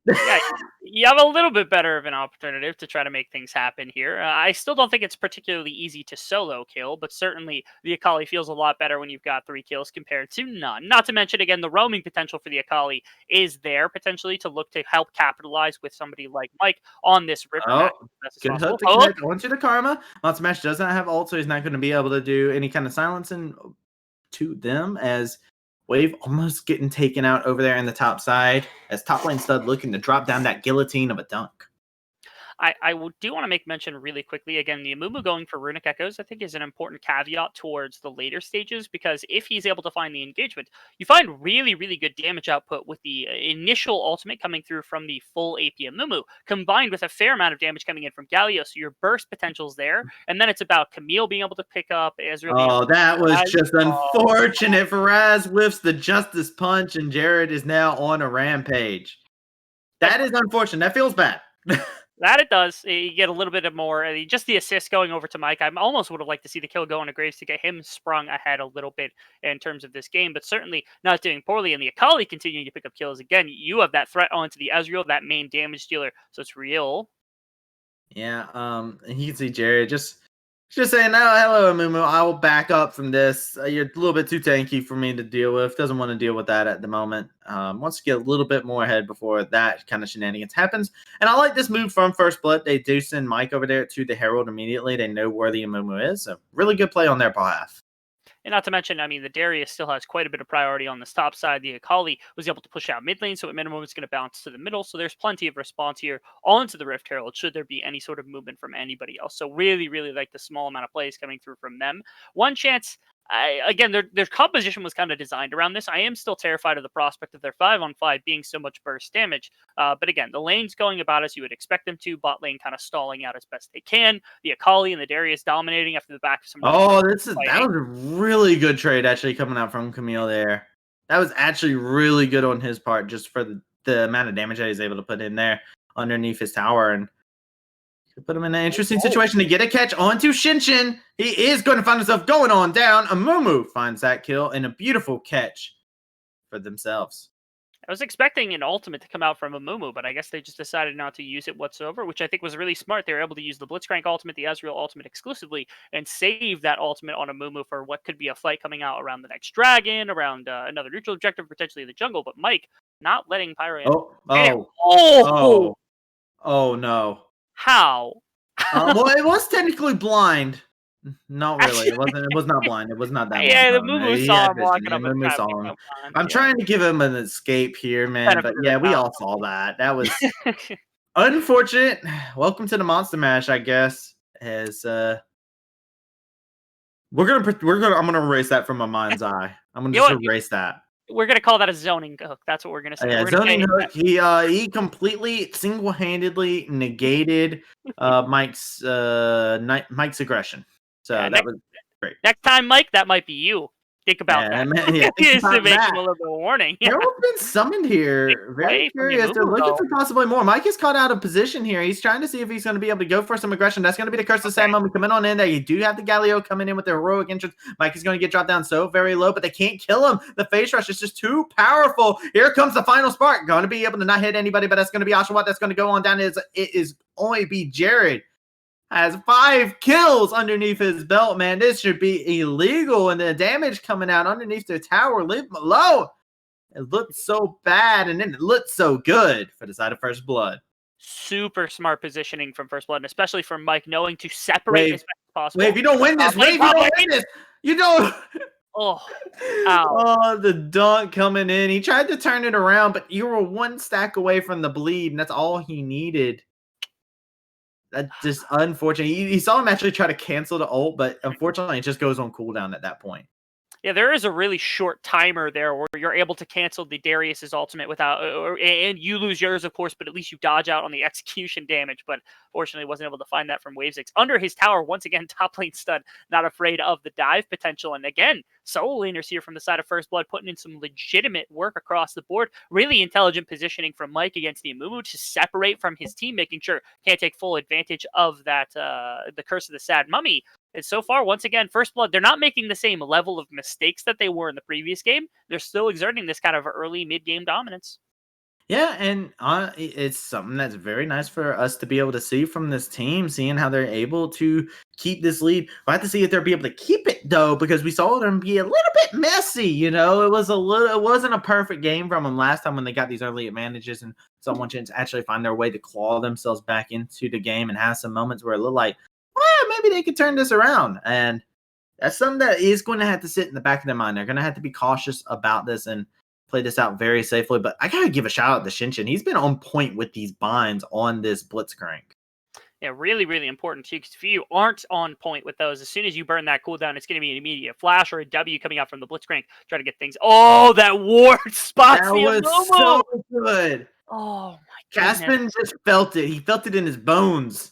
Yeah, you have a little bit better of an alternative to try to make things happen here. I still don't think it's particularly easy to solo kill, but certainly the Akali feels a lot better when you've got 3 kills compared to none. Not to mention, again, the roaming potential for the Akali is there potentially to look to help capitalize with somebody like Mike on this river Oh, match. good hook to connect onto the Karma. Monster Mash does not have ult, so he's not going to be able to do any kind of silencing to them as Wave almost getting taken out over there in the top side as top lane stud looking to drop down that guillotine of a dunk. Do want to make mention really quickly again, the Amumu going for Runic Echoes, I think, is an important caveat towards the later stages because if he's able to find the engagement, you find really, really good damage output with the initial ultimate coming through from the full AP Amumu, combined with a fair amount of damage coming in from Galio. So your burst potential's there, and then it's about Camille being able to pick up Ezreal. Oh, that was just unfortunate for Raz whiffs the Justice Punch, and Jared is now on a rampage. That is unfortunate. That feels bad. That it does. You get a little bit of more. Just the assist going over to Mike. I almost would have liked to see the kill go into Graves to get him sprung ahead a little bit in terms of this game, but certainly not doing poorly. And the Akali continuing to pick up kills. Again, you have that threat onto the Ezreal, that main damage dealer, so it's real. Yeah, and you can see Jared just saying, "No, hello, Amumu. I will back up from this. You're a little bit too tanky for me to deal with. Doesn't want to deal with that at the moment. Wants to get a little bit more ahead before that kind of shenanigans happens. And I like this move from First Blood. They do send Mike over there to the Herald immediately. They know where the Amumu is. So really good play on their behalf. And not to mention, I mean, the Darius still has quite a bit of priority on this top side. The Akali was able to push out mid lane, so at minimum it's going to bounce to the middle. So there's plenty of response here onto the Rift Herald should there be any sort of movement from anybody else. So really, really like the small amount of plays coming through from them. One chance, again, their composition was kind of designed around this. I am still terrified of the prospect of their 5-on-5 being so much burst damage. But again, the lane's going about as you would expect them to. Bot lane kind of stalling out as best they can. The Akali and the Darius dominating after the back of some. Oh, that was a really good trade actually coming out from Camille there. That was actually really good on his part, just for the amount of damage that he's able to put in there underneath his tower and put him in an interesting situation to get a catch onto Shinshin. He is going to find himself going on down. Amumu finds that kill and a beautiful catch for themselves. I was expecting an ultimate to come out from Amumu, but I guess they just decided not to use it whatsoever, which I think was really smart. They were able to use the Blitzcrank ultimate, the Ezreal ultimate exclusively, and save that ultimate on Amumu for what could be a fight coming out around the next dragon, around another neutral objective, potentially the jungle. But Mike not letting Pyro in. Oh no. How? Well, it was technically blind. Not really. It wasn't. It was not blind. It was not that. Yeah, the blind. Mumu saw him walking up. Mumu saw him. I'm trying to give him an escape here, man. But yeah, we all saw that. That was unfortunate. Welcome to the Monster Mash, I guess. As I'm gonna erase that from my mind's eye. I'm gonna just erase that. We're gonna call that a zoning hook. That's what we're gonna say. Yeah, zoning hook. He completely single-handedly negated Mike's aggression. So yeah, that was great. Next time, Mike, that might be you. Think about that. Just to make him a little bit of warning. Herald's been summoned here. Very curious. They're looking for possibly more. Mike is caught out of position here. He's trying to see if he's going to be able to go for some aggression. That's going to be the curse of Sad moment coming on in there. You do have the Galio coming in with the heroic entrance. Mike is going to get dropped down so very low, but they can't kill him. The face rush is just too powerful. Here comes the final spark. Going to be able to not hit anybody, but that's going to be Oshawott. That's going to go on down. It is only be Jared. Has 5 kills underneath his belt, man. This should be illegal. And the damage coming out underneath the tower, leave him alone. It looked so bad, and then it looked so good for the side of First Blood. Super smart positioning from First Blood, and especially from Mike, knowing to separate as best as possible. Wave, you don't win this. Wave, you don't win this. You don't. Oh, ow. Oh, the dunk coming in. He tried to turn it around, but you were 1 stack away from the bleed, and that's all he needed. That's just unfortunate. You saw him actually try to cancel the ult, but unfortunately, it just goes on cooldown at that point. Yeah, there is a really short timer there where you're able to cancel the Darius's ultimate without, and you lose yours, of course, but at least you dodge out on the execution damage. But fortunately, wasn't able to find that from Wave 6. Under his tower, once again, top lane stud, not afraid of the dive potential. And again, solo laners here from the side of First Blood, putting in some legitimate work across the board. Really intelligent positioning from Mike against the Amumu to separate from his team, making sure can't take full advantage of that, the curse of the Sad Mummy. And so far, once again, First Blood, they're not making the same level of mistakes that they were in the previous game. They're still exerting this kind of early mid-game dominance. Yeah, and it's something that's very nice for us to be able to see from this team, seeing how they're able to keep this lead. We'll have to see if they'll be able to keep it though, because we saw them be a little bit messy. It wasn't a perfect game from them last time when they got these early advantages, and someone chance actually find their way to claw themselves back into the game and have some moments where it looked like, well, maybe they could turn this around. And that's something that is going to have to sit in the back of their mind. They're going to have to be cautious about this and play this out very safely. But I gotta give a shout out to Shinshin. He's been on point with these binds on this Blitzcrank. Yeah, really, really important too. Because if you aren't on point with those, as soon as you burn that cooldown, it's going to be an immediate flash or a W coming out from the Blitzcrank. Try to get things. Oh, that ward spot! That was so good. Oh my Caspin goodness. just felt it. He felt it in his bones.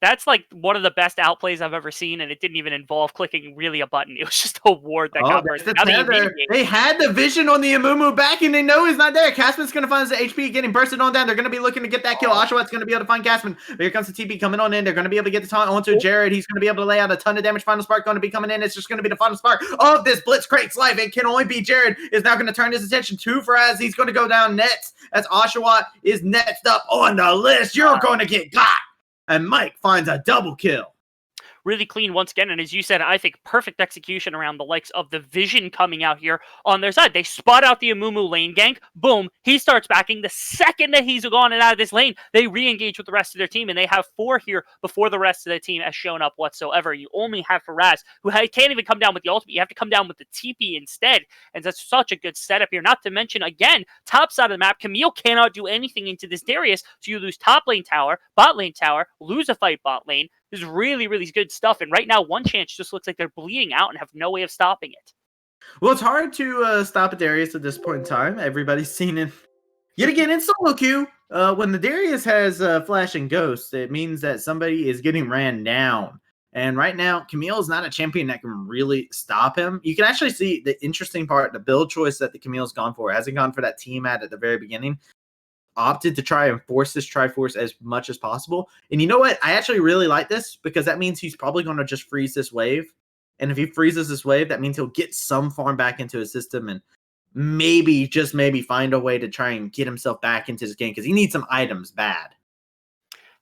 That's like one of the best outplays I've ever seen, and it didn't even involve clicking really a button. It was just a ward that got burned. That's the tether. They had the vision on the Amumu back, and they know he's not there. Caspin's going to find his HP getting bursted on down. They're going to be looking to get that kill. Oshawat's going to be able to find Caspin. But here comes the TP coming on in. They're going to be able to get the taunt onto Jared. He's going to be able to lay out a ton of damage. Final Spark going to be coming in. It's just going to be the final spark of this Blitzcrank's life. It can only be Jared. Is now going to turn his attention to Faraz. He's going to go down next as Oshawat is next up on the list. You're going to get got. And Mike finds a double kill. Really clean once again, and as you said, I think perfect execution around the likes of the Vision coming out here on their side. They spot out the Amumu lane gank. Boom, he starts backing. The second that he's gone and out of this lane, they re-engage with the rest of their team, and they have 4 here before the rest of the team has shown up whatsoever. You only have Faraz, who can't even come down with the ultimate. You have to come down with the TP instead, and that's such a good setup here. Not to mention, again, top side of the map, Camille cannot do anything into this Darius, so you lose top lane tower, bot lane tower, lose a fight bot lane. This is really, really good stuff. And right now, ONECHANCE just looks like they're bleeding out and have no way of stopping it. Well, it's hard to stop a Darius at this point in time. Everybody's seen it. Yet again, in solo queue, when the Darius has Flash and Ghost, it means that somebody is getting ran down. And right now, Camille is not a champion that can really stop him. You can actually see the interesting part, the build choice that the Camille's gone for. It hasn't gone for that team at the very beginning. Opted to try and force this Triforce as much as possible. And you know what? I actually really like this because that means he's probably going to just freeze this wave. And if he freezes this wave, that means he'll get some farm back into his system and maybe, just maybe, find a way to try and get himself back into this game because he needs some items bad.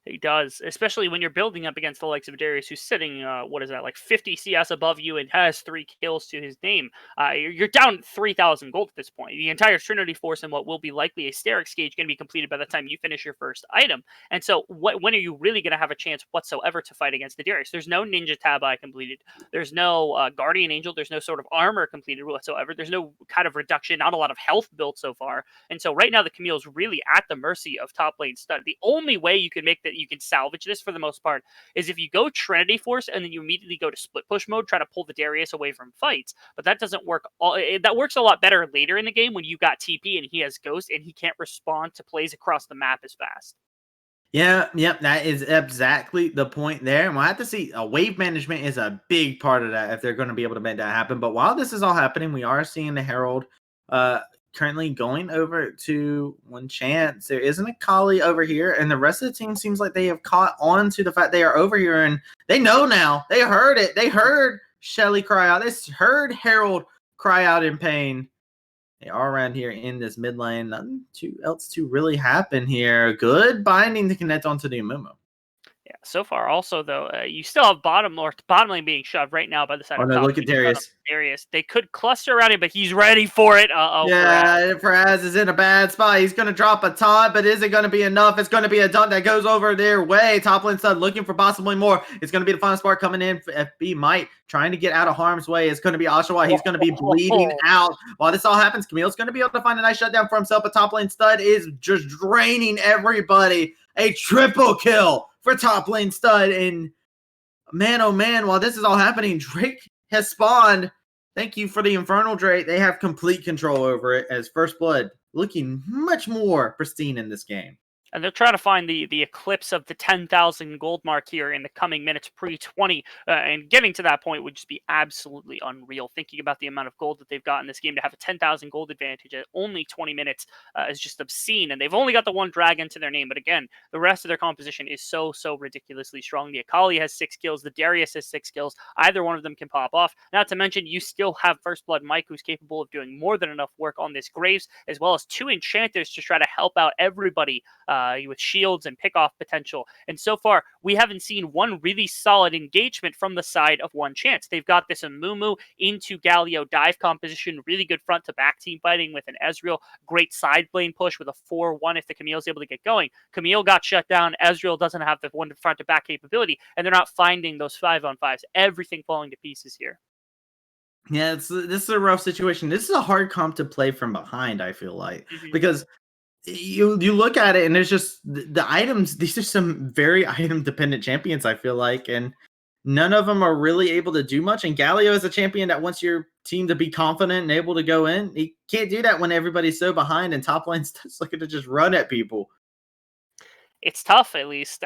He does, especially when you're building up against the likes of Darius, who's sitting, like 50 CS above you and has 3 kills to his name. You're down 3,000 gold at this point. The entire Trinity Force and what will be likely a Sterix gauge going to be completed by the time you finish your first item. And so when are you really going to have a chance whatsoever to fight against the Darius? There's no Ninja Tabi completed. There's no Guardian Angel. There's no sort of armor completed whatsoever. There's no kind of reduction, not a lot of health built so far. And so right now the Camille's really at the mercy of top lane stud. The only way you can make that you can salvage this for the most part is if you go Trinity Force and then you immediately go to split push mode, try to pull the Darius away from fights. But that doesn't work. That works a lot better later in the game when you got TP and he has Ghost and he can't respond to plays across the map as fast. Yeah, that is exactly the point there. And we'll have to see. Wave management is a big part of that if they're going to be able to make that happen. But while this is all happening, we are seeing the Herald currently going over to ONECHANCE. There isn't a Kali over here, and the rest of the team seems like they have caught on to the fact they are over here, and they know now. They heard it. They heard Shelly cry out. They heard Herald cry out in pain. They are around here in this mid lane. Nothing else to really happen here. Good binding to connect onto the Amumu. Yeah, so far also, though, you still have bottom lane being shoved right now by the side of top. Look at Darius. They could cluster around him, but he's ready for it. Yeah, Faraz is in a bad spot. He's going to drop a taunt, but is it going to be enough? It's going to be a dunk that goes over their way. Top lane stud looking for possibly more. It's going to be the final spark coming in for FB Might, trying to get out of harm's way. It's going to be Oshawott. He's going to be bleeding out. While this all happens, Camille's going to be able to find a nice shutdown for himself, but top lane stud is just draining everybody. A triple kill for top lane stud. And man, oh man, while this is all happening, Drake has spawned. Thank you for the Infernal Drake. They have complete control over it as First Blood looking much more pristine in this game. And they're trying to find the eclipse of the 10,000 gold mark here in the coming minutes pre-20. And getting to that point would just be absolutely unreal. Thinking about the amount of gold that they've got in this game, to have a 10,000 gold advantage at only 20 minutes is just obscene. And they've only got the one dragon to their name. But again, the rest of their composition is so ridiculously strong. The Akali has 6 kills. The Darius has 6 kills. Either one of them can pop off. Not to mention, you still have First Blood Mike, who's capable of doing more than enough work on this Graves, as well as 2 enchanters to try to help out everybody with shields and pick off potential. And so far, we haven't seen one really solid engagement from the side of ONECHANCE. They've got this Amumu into Galio dive composition, really good front to back team fighting with an Ezreal, great side lane push with a 4-1 if the Camille's able to get going. Camille got shut down. Ezreal doesn't have the one front to back capability, and they're not finding those 5-on-5s. Everything falling to pieces here. Yeah, this is a rough situation. This is a hard comp to play from behind, I feel like, because you look at it and there's just the items. These are some very item dependent champions, I feel like, and none of them are really able to do much. And Galio is a champion that wants your team to be confident and able to go in. He can't do that when everybody's so behind and top lane's just looking to just run at people. It's tough, at least.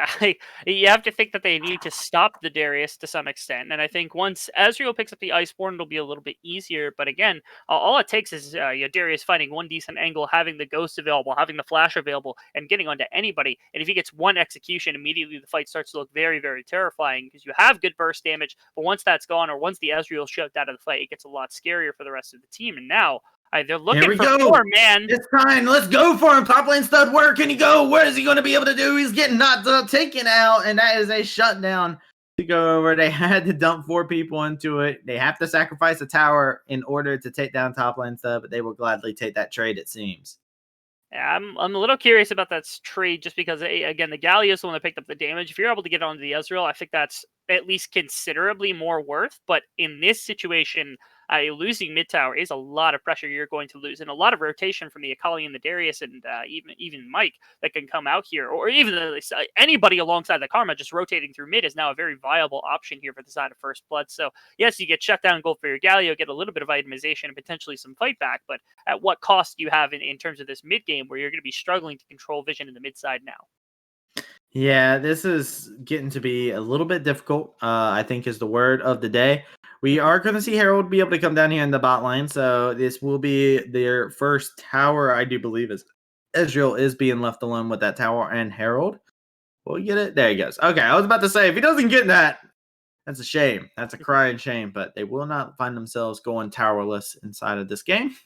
You have to think that they need to stop the Darius to some extent. And I think once Ezreal picks up the Iceborne, it'll be a little bit easier. But again, all it takes is Darius finding one decent angle, having the Ghost available, having the Flash available, and getting onto anybody. And if he gets one execution, immediately the fight starts to look very terrifying, because you have good burst damage. But once that's gone, or once the Ezreal's shoved out of the fight, it gets a lot scarier for the rest of the team. And now, they're looking for more, man. It's time. Let's go for him. Top lane stud, where can he go? Where is he going to be able to do? He's getting knocked up, taken out, and that is a shutdown to go over. They had to dump 4 people into it. They have to sacrifice a tower in order to take down top lane stud, but they will gladly take that trade, it seems. Yeah, I'm a little curious about that trade, just because, again, the Galio is the one that picked up the damage. If you're able to get onto the Ezreal, I think that's at least considerably more worth. But in this situation, losing mid tower is a lot of pressure you're going to lose, and a lot of rotation from the Akali and the Darius, and even Mike that can come out here, or even anybody alongside the Karma just rotating through mid is now a very viable option here for the side of First Blood. So yes, you get shut down gold for your Galio, get a little bit of itemization and potentially some fight back, but at what cost do you have in terms of this mid game where you're going to be struggling to control vision in the mid side now? Yeah, this is getting to be a little bit difficult, I think is the word of the day. We are going to see Herald be able to come down here in the bot lane, so this will be their first tower, I do believe, is Ezreal is being left alone with that tower, and Herald will get it. There he goes. Okay, I was about to say, if he doesn't get that, that's a shame. That's a crying shame, but they will not find themselves going towerless inside of this game.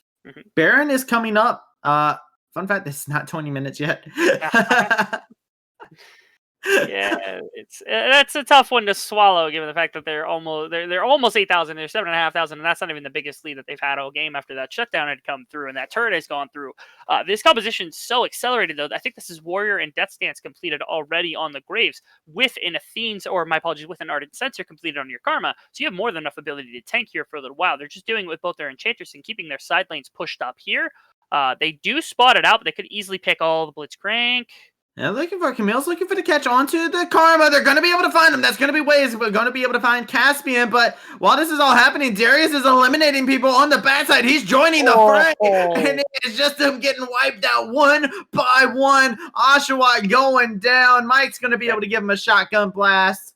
Baron is coming up. Fun fact, it's not 20 minutes yet. Yeah, that's a tough one to swallow, given the fact that they're almost 8,000, they're 7,500, and that's not even the biggest lead that they've had all game after that shutdown had come through and that turret has gone through. This composition's so accelerated, though. I think this is Warrior and Death Stance completed already on the Graves, with an Athene's, or my apologies, with an Ardent Sensor completed on your Karma, so you have more than enough ability to tank here for a little while. They're just doing it with both their Enchanters and keeping their side lanes pushed up here. They do spot it out, but they could easily pick all the Blitzcrank. Yeah, looking for Camille's looking for the catch onto the Karma. They're going to be able to find him. That's going to be ways. We're going to be able to find Caspian. But while this is all happening, Darius is eliminating people on the backside. He's joining the fray. And it's just him getting wiped out one by one. Oshawott going down. Mike's going to be able to give him a shotgun blast,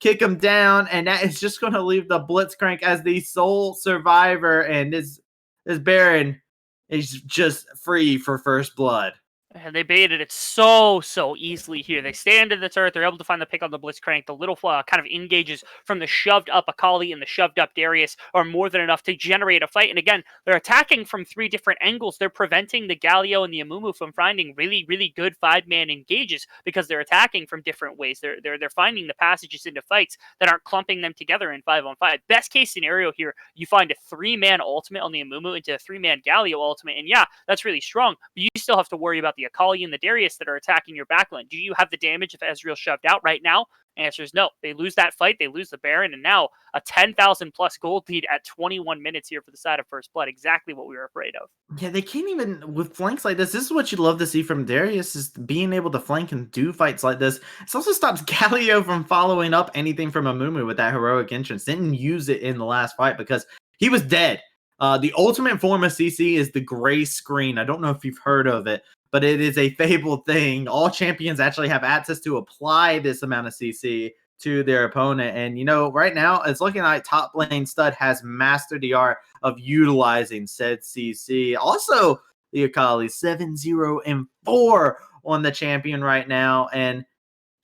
kick him down. And that is just going to leave the Blitzcrank as the sole survivor. And this Baron is just free for First Blood. And they baited it so easily here. They stand in the turret. They're able to find the pick on the Blitzcrank. The little kind of engages from the shoved up Akali and the shoved up Darius are more than enough to generate a fight. And again, they're attacking from 3 different angles. They're preventing the Galio and the Amumu from finding really good 5-man engages, because they're attacking from different ways. They're finding the passages into fights that aren't clumping them together in 5-on-5. Best case scenario here, you find a 3-man ultimate on the Amumu into a 3-man Galio ultimate. And yeah, that's really strong, but you still have to worry about the Akali and the Darius that are attacking your backline. Do you have the damage if Ezreal shoved out right now? Answer is no. They lose that fight, they lose the Baron, and now a 10,000 plus gold lead at 21 minutes here for the side of First Blood. Exactly what we were afraid of. Yeah, they can't even, with flanks like this is what you'd love to see from Darius, is being able to flank and do fights like this. It also stops Galio from following up anything from Amumu with that heroic entrance. Didn't use it in the last fight because he was dead. The ultimate form of CC is the gray screen. I don't know if you've heard of it, but it is a fabled thing. All champions actually have access to apply this amount of CC to their opponent. And, right now it's looking like top lane Stud has mastered the art of utilizing said CC. Also, the Akali 7-0-4 on the champion right now. And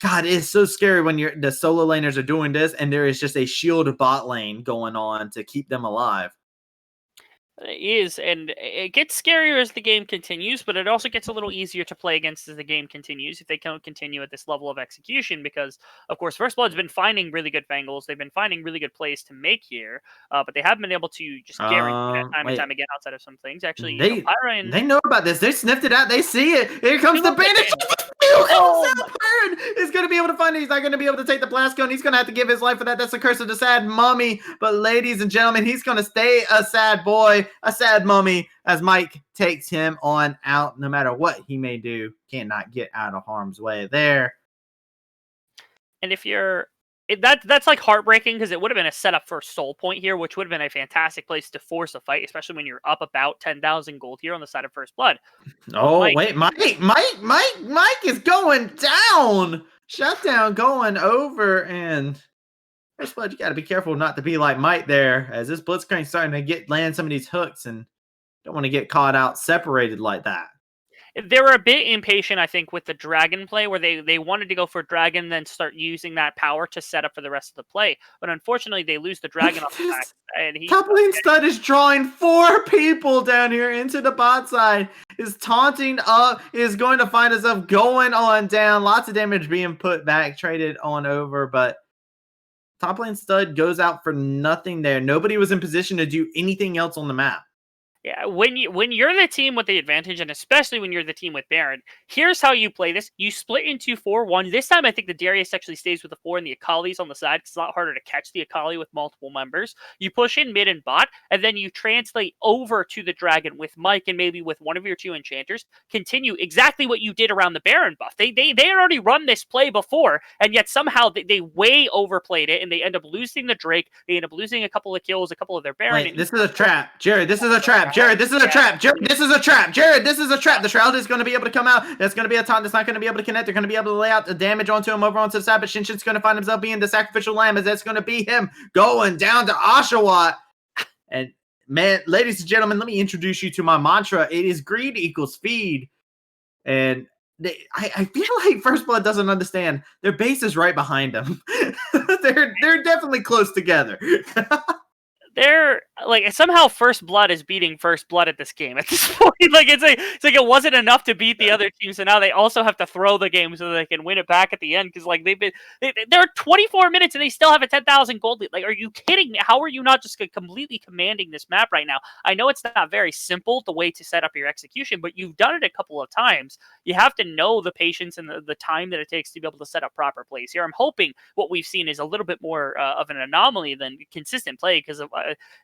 God, it's so scary when the solo laners are doing this and there is just a shield bot lane going on to keep them alive. It is, and it gets scarier as the game continues, but it also gets a little easier to play against as the game continues if they can continue at this level of execution, because, of course, First Blood's been finding really good Fangles, they've been finding really good plays to make here, but they haven't been able to just guarantee that time and time again outside of some things. Actually, Pyra they know about this. They sniffed it out. They see it. Here comes the bandit. Pyron is going to be able to find it. He's not going to be able to take the blast cone. He's going to have to give his life for that. That's the curse of the sad mummy. But ladies and gentlemen, he's going to stay a sad boy, a sad mummy, as Mike takes him on out. No matter what he may do, cannot get out of harm's way there. And if you're... That's like heartbreaking, because it would have been a setup for Soul Point here, which would have been a fantastic place to force a fight, especially when you're up about 10,000 gold here on the side of First Blood. Oh, wait, Mike is going down. Shutdown going over, and First Blood, you got to be careful not to be like Mike there, as this Blitzcrank's starting to land some of these hooks, and don't want to get caught out separated like that. They were a bit impatient, I think, with the Dragon play, where they wanted to go for Dragon, then start using that power to set up for the rest of the play. But unfortunately, they lose the Dragon off the back. And Top lane Stud is drawing 4 people down here into the bot side. Is taunting up, is going to find himself going on down. Lots of damage being put back, traded on over, but top lane Stud goes out for nothing there. Nobody was in position to do anything else on the map. Yeah, when you're the team with the advantage, and especially when you're the team with Baron, here's how you play this. You split into 4-1. This time, I think the Darius actually stays with the 4 and the Akali's on the side, because it's a lot harder to catch the Akali with multiple members. You push in mid and bot, and then you translate over to the Dragon with Mike and maybe with one of your 2 enchanters. Continue exactly what you did around the Baron buff. They had already run this play before, and yet somehow they way overplayed it, and they end up losing the Drake. They end up losing a couple of kills, a couple of their Baron. Wait, this is a trap. Jared, this is a trap. Jared, this is a trap. Jared, this is a trap. Jared, this is a trap. The Shroud is going to be able to come out. That's going to be a taunt that's not going to be able to connect. They're going to be able to lay out the damage onto him over onto the side, but Shinshin's going to find himself being the sacrificial lamb, as that's going to be him going down to Oshawott. And man, ladies and gentlemen, let me introduce you to my mantra. It is greed equals feed. And I feel like First Blood doesn't understand. Their base is right behind them. They're definitely close together. They're like, somehow First Blood is beating First Blood at this game at this point. It's like it wasn't enough to beat the other team, so now they also have to throw the game so they can win it back at the end, because like they're 24 minutes and they still have a 10,000 gold lead. Like, are you kidding me? How are you not just completely commanding this map right now? I know it's not very simple the way to set up your execution, but you've done it a couple of times. You have to know the patience and the time that it takes to be able to set up proper plays here. I'm hoping what we've seen is a little bit more of an anomaly than consistent play, because of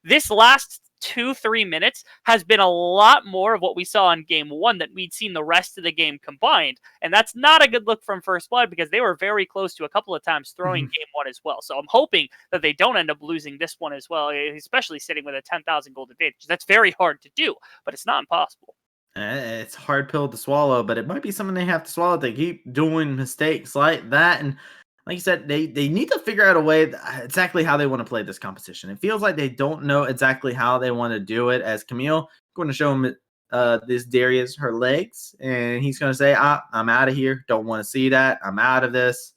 this last 2-3 minutes has been a lot more of what we saw in game 1 that we'd seen the rest of the game combined, and that's not a good look from First Blood, because they were very close to a couple of times throwing game 1 as well. So I'm hoping that they don't end up losing this one as well, especially sitting with a 10,000 gold advantage. That's very hard to do, but it's not impossible. It's a hard pill to swallow, but it might be something they have to swallow. They keep doing mistakes like that, and like you said, they need to figure out a way exactly how they want to play this competition. It feels like they don't know exactly how they want to do it. As Camille going to show him this Darius her legs, and he's going to say, I'm out of here. Don't want to see that. I'm out of this.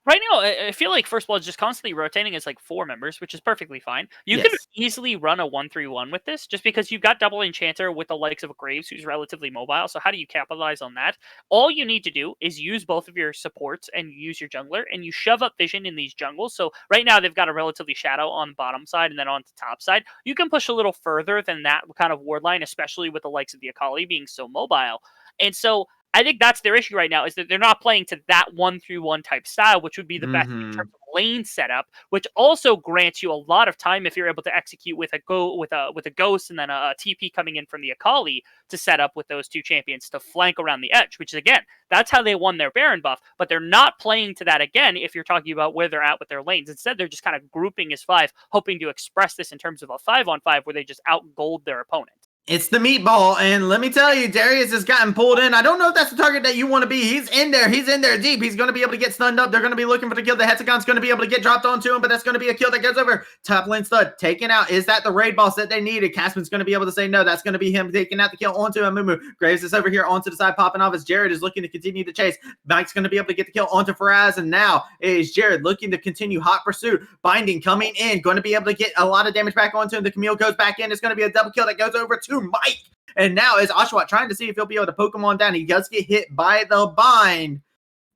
Right now, I feel like First Blood is just constantly rotating as like 4 members, which is perfectly fine. You Yes. can easily run a 1-3-1 with this, just because you've got double enchanter with the likes of Graves, who's relatively mobile. So how do you capitalize on that? All you need to do is use both of your supports and use your jungler, and you shove up vision in these jungles. So right now they've got a relatively shadow on the bottom side and then on the top side. You can push a little further than that kind of ward line, especially with the likes of the Akali being so mobile. And so I think that's their issue right now, is that they're not playing to that 1-3-1 type style, which would be the best in terms of lane setup, which also grants you a lot of time if you're able to execute with a ghost and then a TP coming in from the Akali to set up with those 2 champions to flank around the edge, which is, again, that's how they won their Baron buff, but they're not playing to that again if you're talking about where they're at with their lanes. Instead, they're just kind of grouping as 5, hoping to express this in terms of a 5-on-5 where they just out-gold their opponent. It's the meatball, and let me tell you, Darius has gotten pulled in. I don't know if that's the target that you want to be. He's in there. He's in there deep. He's going to be able to get stunned up. They're going to be looking for the kill. The Hexagon's going to be able to get dropped onto him, but that's going to be a kill that goes over. Top lane stud taken out. Is that the raid boss that they needed? Casman's going to be able to say no. That's going to be him taking out the kill onto Amumu. Graves is over here onto the side, popping off as Jared is looking to continue the chase. Mike's going to be able to get the kill onto Faraz, and now is Jared looking to continue hot pursuit. Binding coming in, going to be able to get a lot of damage back onto him. The Camille goes back in. It's going to be a double kill that goes over to Mike. And now is Oshawott trying to see if he'll be able to poke him on down. He does get hit by the bind,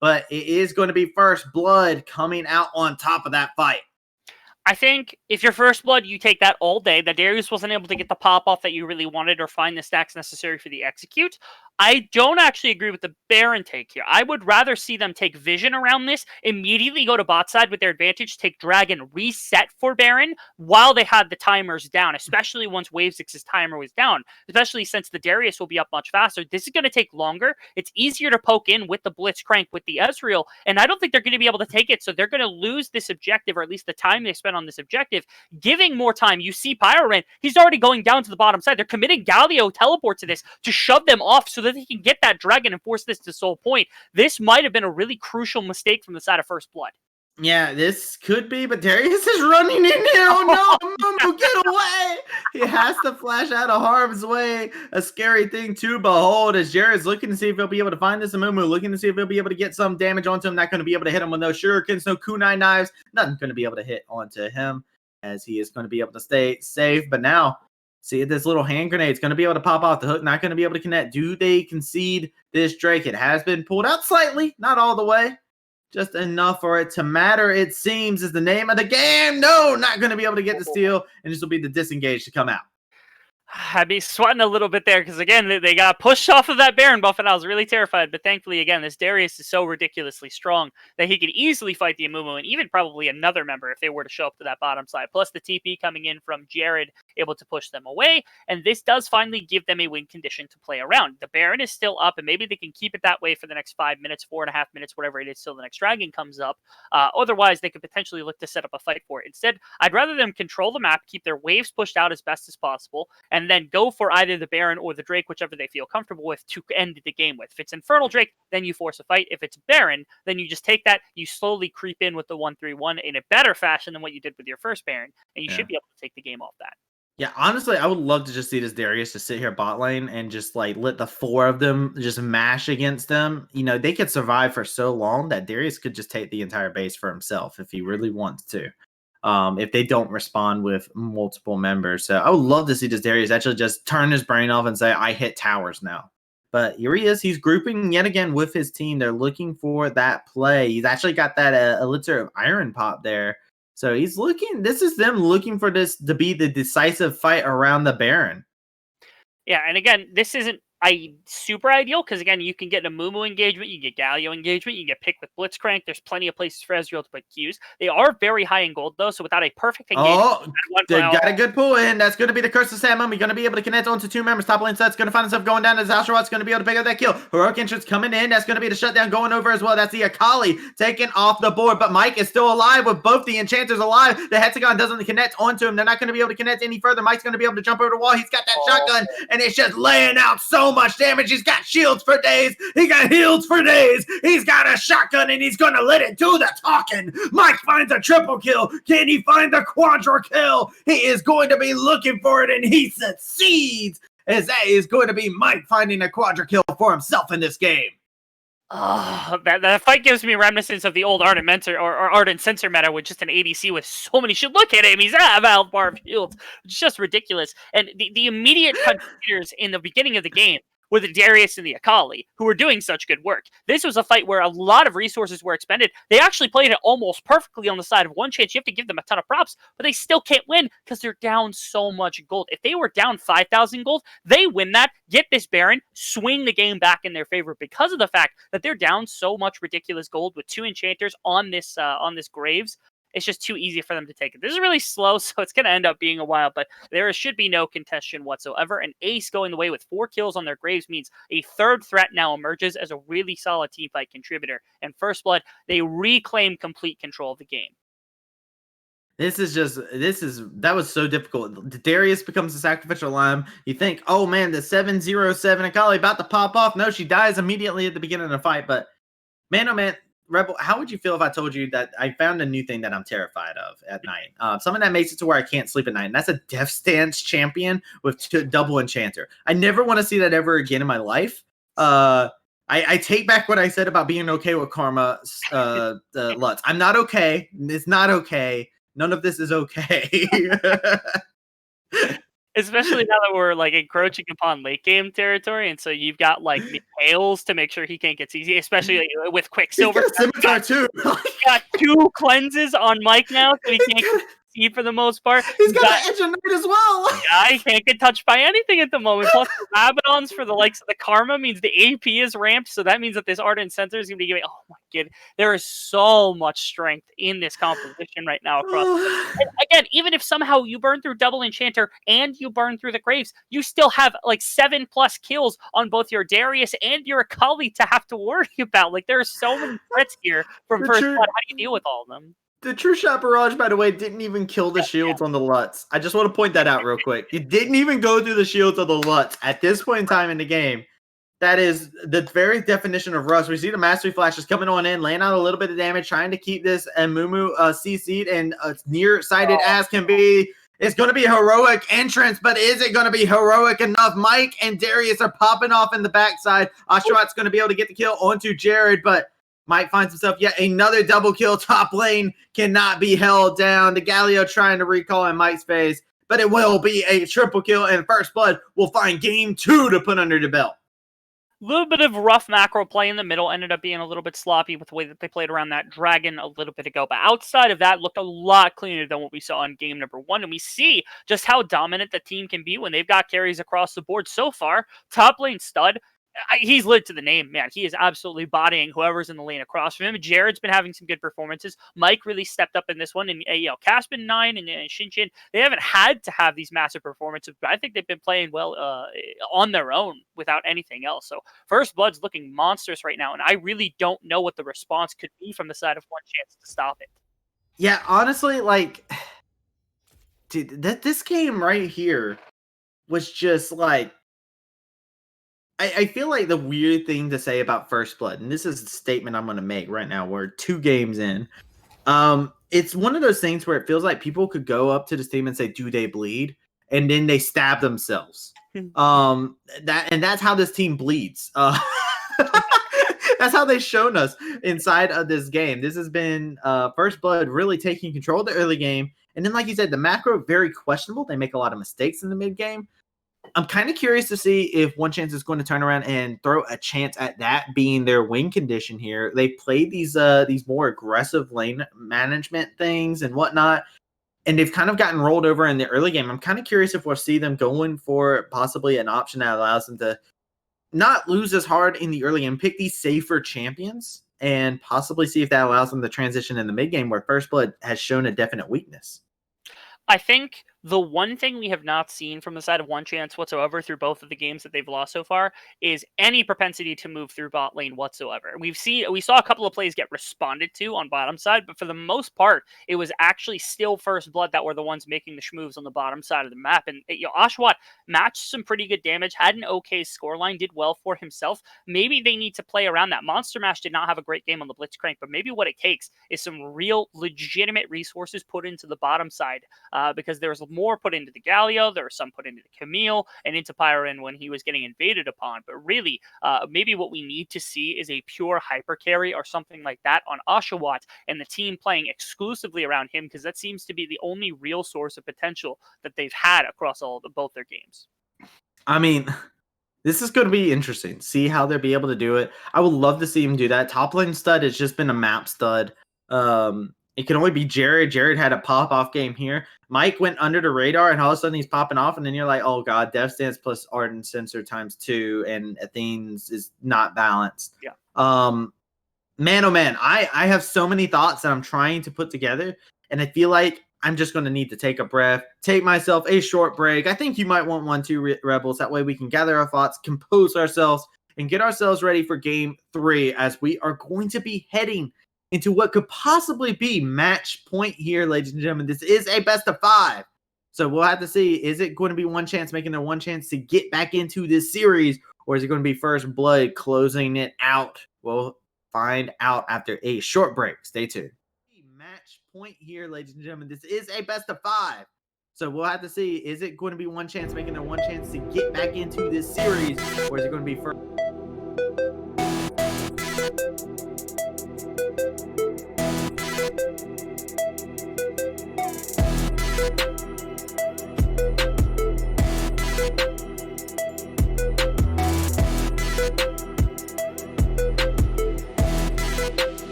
but it is going to be first blood coming out on top of that fight. I think if you're first blood, you take that all day. That Darius wasn't able to get the pop off that you really wanted or find the stacks necessary for the execute. I don't actually agree with the Baron take here. I would rather see them take vision around this, immediately go to bot side with their advantage, take Dragon, reset for Baron while they had the timers down, especially once Wave 6's timer was down, especially since the Darius will be up much faster. This is going to take longer. It's easier to poke in with the Blitzcrank, with the Ezreal, and I don't think they're going to be able to take it, so they're going to lose this objective, or at least the time they spent on this objective, giving more time. You see Pyroman, he's already going down to the bottom side. They're committing Galio teleport to this to shove them off so that they can get that dragon and force this to soul point. This might have been a really crucial mistake from the side of First Blood. Yeah, this could be, but Darius is running in here. Oh no, Mumu, get away! He has to flash out of harm's way. A scary thing to behold as Jared's looking to see if he'll be able to find this Mumu, looking to see if he'll be able to get some damage onto him. Not going to be able to hit him with no shurikens, no kunai knives. Nothing's going to be able to hit onto him as he is going to be able to stay safe. But now, see, this little hand grenade is going to be able to pop off the hook, not going to be able to connect. Do they concede this Drake? It has been pulled out slightly, not all the way. Just enough for it to matter, it seems, is the name of the game. No, not going to be able to get the steal, and this will be the disengage to come out. I'd be sweating a little bit there because, again, they got pushed off of that Baron buff, and I was really terrified. But thankfully, again, this Darius is so ridiculously strong that he could easily fight the Amumu and even probably another member if they were to show up to that bottom side. Plus the TP coming in from Jared, able to push them away. And this does finally give them a win condition to play around. The Baron is still up, and maybe they can keep it that way for the next 5 minutes, 4.5 minutes, whatever it is, till the next dragon comes up. Otherwise, they could potentially look to set up a fight for it. Instead, I'd rather them control the map, keep their waves pushed out as best as possible, and then go for either the Baron or the Drake, whichever they feel comfortable with, to end the game with. If it's Infernal Drake, then you force a fight. If it's Baron, then you just take that, you slowly creep in with the 1-3-1 in a better fashion than what you did with your first Baron, and you should be able to take the game off that. Yeah, honestly, I would love to just see this Darius just sit here bot lane and just like let the four of them just mash against them. You know, they could survive for so long that Darius could just take the entire base for himself if he really wants to. If they don't respond with multiple members. So I would love to see this Darius actually just turn his brain off and say, I hit towers now. But here he is. He's grouping yet again with his team. They're looking for that play. He's actually got that elixir of iron pop there. So he's looking, this is them looking for this to be the decisive fight around the Baron. Yeah, and again, this isn't super ideal because, again, you can get a Mumu engagement, you get Galio engagement, you get picked with Blitzcrank. There's plenty of places for Ezreal to put Qs. They are very high in gold, though, so without a perfect engagement... They got a good pull in. That's going to be the Curse of Salmon. We're going to be able to connect onto two members. Top lane set's going to find himself going down as Oshawot's going to be able to pick up that kill. Heroic entrance coming in. That's going to be the shutdown going over as well. That's the Akali taken off the board, but Mike is still alive with both the enchanters alive. The Hexagon doesn't connect onto him. They're not going to be able to connect any further. Mike's going to be able to jump over the wall. He's got that shotgun, and it's just laying out so much damage. He's got shields for days. He got heals for days. He's got a shotgun, and he's going to let it do the talking. Mike finds a triple kill. Can he find the quadra kill? He is going to be looking for it, and he succeeds, as that is going to be Mike finding a quadra kill for himself in this game. Oh, that fight gives me reminiscence of the old Ardent Mentor or Ardent Sensor meta with just an ADC with so many shields. Look at him, he's at Valve bar of shields. It's just ridiculous. And the immediate contributors in the beginning of the game were the Darius and the Akali, who were doing such good work. This was a fight where a lot of resources were expended. They actually played it almost perfectly on the side of ONECHANCE. You have to give them a ton of props, but they still can't win because they're down so much gold. If they were down 5,000 gold, they win that, get this Baron, swing the game back in their favor because of the fact that they're down so much ridiculous gold with two enchanters on this Graves. It's just too easy for them to take it. This is really slow, so it's going to end up being a while, but there should be no contention whatsoever. And Ace going the way with 4 kills on their Graves means a third threat now emerges as a really solid teamfight contributor. And First Blood, they reclaim complete control of the game. That was so difficult. Darius becomes the sacrificial lamb. You think, oh man, the 707 Akali about to pop off. No, she dies immediately at the beginning of the fight. But man, oh man, Rebel, how would you feel if I told you that I found a new thing that I'm terrified of at night? Something that makes it to where I can't sleep at night, and that's a Death Stance champion with double enchanter. I never want to see that ever again in my life. I take back what I said about being okay with Karma Lutz. I'm not okay. It's not okay. None of this is okay. Especially now that we're like encroaching upon late game territory, and so you've got like the tails to make sure he can't get CZ, especially like, with Quicksilver. He's got a scimitar too. He's got 2 cleanses on Mike now, so he can't get CZ for the most part. He's got an Edge of Night as well. Yeah, he can't get touched by anything at the moment. Plus, the Abaddons for the likes of the Karma means the AP is ramped, so that means that this Ardent Center is going to be giving. Oh my god, there is so much strength in this composition right now across. And again, even if somehow you burn through double enchanter and you burn through the Graves, you still have like 7+ kills on both your Darius and your Akali to have to worry about. Like there are so many threats here from first blood. How do you deal with all of them? The True Shot Barrage, by the way, didn't even kill the shields on the Lutz. I just want to point that out real quick. It didn't even go through the shields of the Lutz at this point in time in the game. That is the very definition of rust. We see the Mastery Flashes coming on in, laying out a little bit of damage, trying to keep this and Mumu CC'd and nearsighted as can be. It's going to be a heroic entrance, but is it going to be heroic enough? Mike and Darius are popping off in the backside. Oshawott going to be able to get the kill onto Jared, but Mike finds himself yet another double kill. Top lane cannot be held down. The Galio trying to recall in Mike's face, but it will be a triple kill, and First Blood will find game 2 to put under the belt. A little bit of rough macro play in the middle, ended up being a little bit sloppy with the way that they played around that dragon a little bit ago. But outside of that, looked a lot cleaner than what we saw in game number 1. And we see just how dominant the team can be when they've got carries across the board. So far, top lane stud, he's lit to the name, man. He is absolutely bodying whoever's in the lane across from him. Jared's been having some good performances. Mike really stepped up in this one. And, Caspin 9 and Shinchin, they haven't had to have these massive performances, but I think they've been playing well on their own without anything else. So First Blood's looking monstrous right now, and I really don't know what the response could be from the side of ONECHANCE to stop it. Yeah, honestly, like, dude, this game right here was just like, I feel like the weird thing to say about First Blood, and this is a statement I'm going to make right now, we're 2 games in. It's one of those things where it feels like people could go up to this team and say, do they bleed? And then they stab themselves. That's how this team bleeds. That's how they've shown us inside of this game. This has been First Blood really taking control of the early game. And then, like you said, the macro, very questionable. They make a lot of mistakes in the mid game. I'm kind of curious to see if ONECHANCE is going to turn around and throw a chance at that being their win condition here. They played these more aggressive lane management things and whatnot, and they've kind of gotten rolled over in the early game. I'm kind of curious if we'll see them going for possibly an option that allows them to not lose as hard in the early game, pick these safer champions, and possibly see if that allows them to transition in the mid game where First Blood has shown a definite weakness. I think the one thing we have not seen from the side of ONECHANCE whatsoever through both of the games that they've lost so far is any propensity to move through bot lane whatsoever. We saw a couple of plays get responded to on bottom side, but for the most part, it was actually still First Blood that were the ones making the schmoves on the bottom side of the map. And Oshawott matched some pretty good damage, had an okay scoreline, did well for himself. Maybe they need to play around that. Monster Mash did not have a great game on the Blitzcrank, but maybe what it takes is some real legitimate resources put into the bottom side, because there's more put into the Galio, there was some put into the Camille, and into Pyron when he was getting invaded upon. But really, maybe what we need to see is a pure hyper carry or something like that on Oshawott, and the team playing exclusively around him, because that seems to be the only real source of potential that they've had across both their games. I mean, this is going to be interesting. See how they'll be able to do it. I would love to see him do that. Top lane stud has just been a map stud. It can only be Jared. Jared had a pop-off game here. Mike went under the radar, and all of a sudden he's popping off, and then you're like, oh, God, Death Stance plus Ardent Sensor ×2, and Athene's is not balanced. Yeah. Man, oh, man, I have so many thoughts that I'm trying to put together, and I feel like I'm just going to need to take a breath, take myself a short break. I think you might want one too, Rebels. That way we can gather our thoughts, compose ourselves, and get ourselves ready for Game 3, as we are going to be heading into what could possibly be match point here, ladies and gentlemen. This is a best of 5. So we'll have to see, is it going to be One Chance making their one chance to get back into this series, or is it going to be First Blood closing it out? We'll find out after a short break. Stay tuned. Match point here, ladies and gentlemen. This is a best of 5. So we'll have to see, is it going to be One Chance making their one chance to get back into this series, or is it going to be First?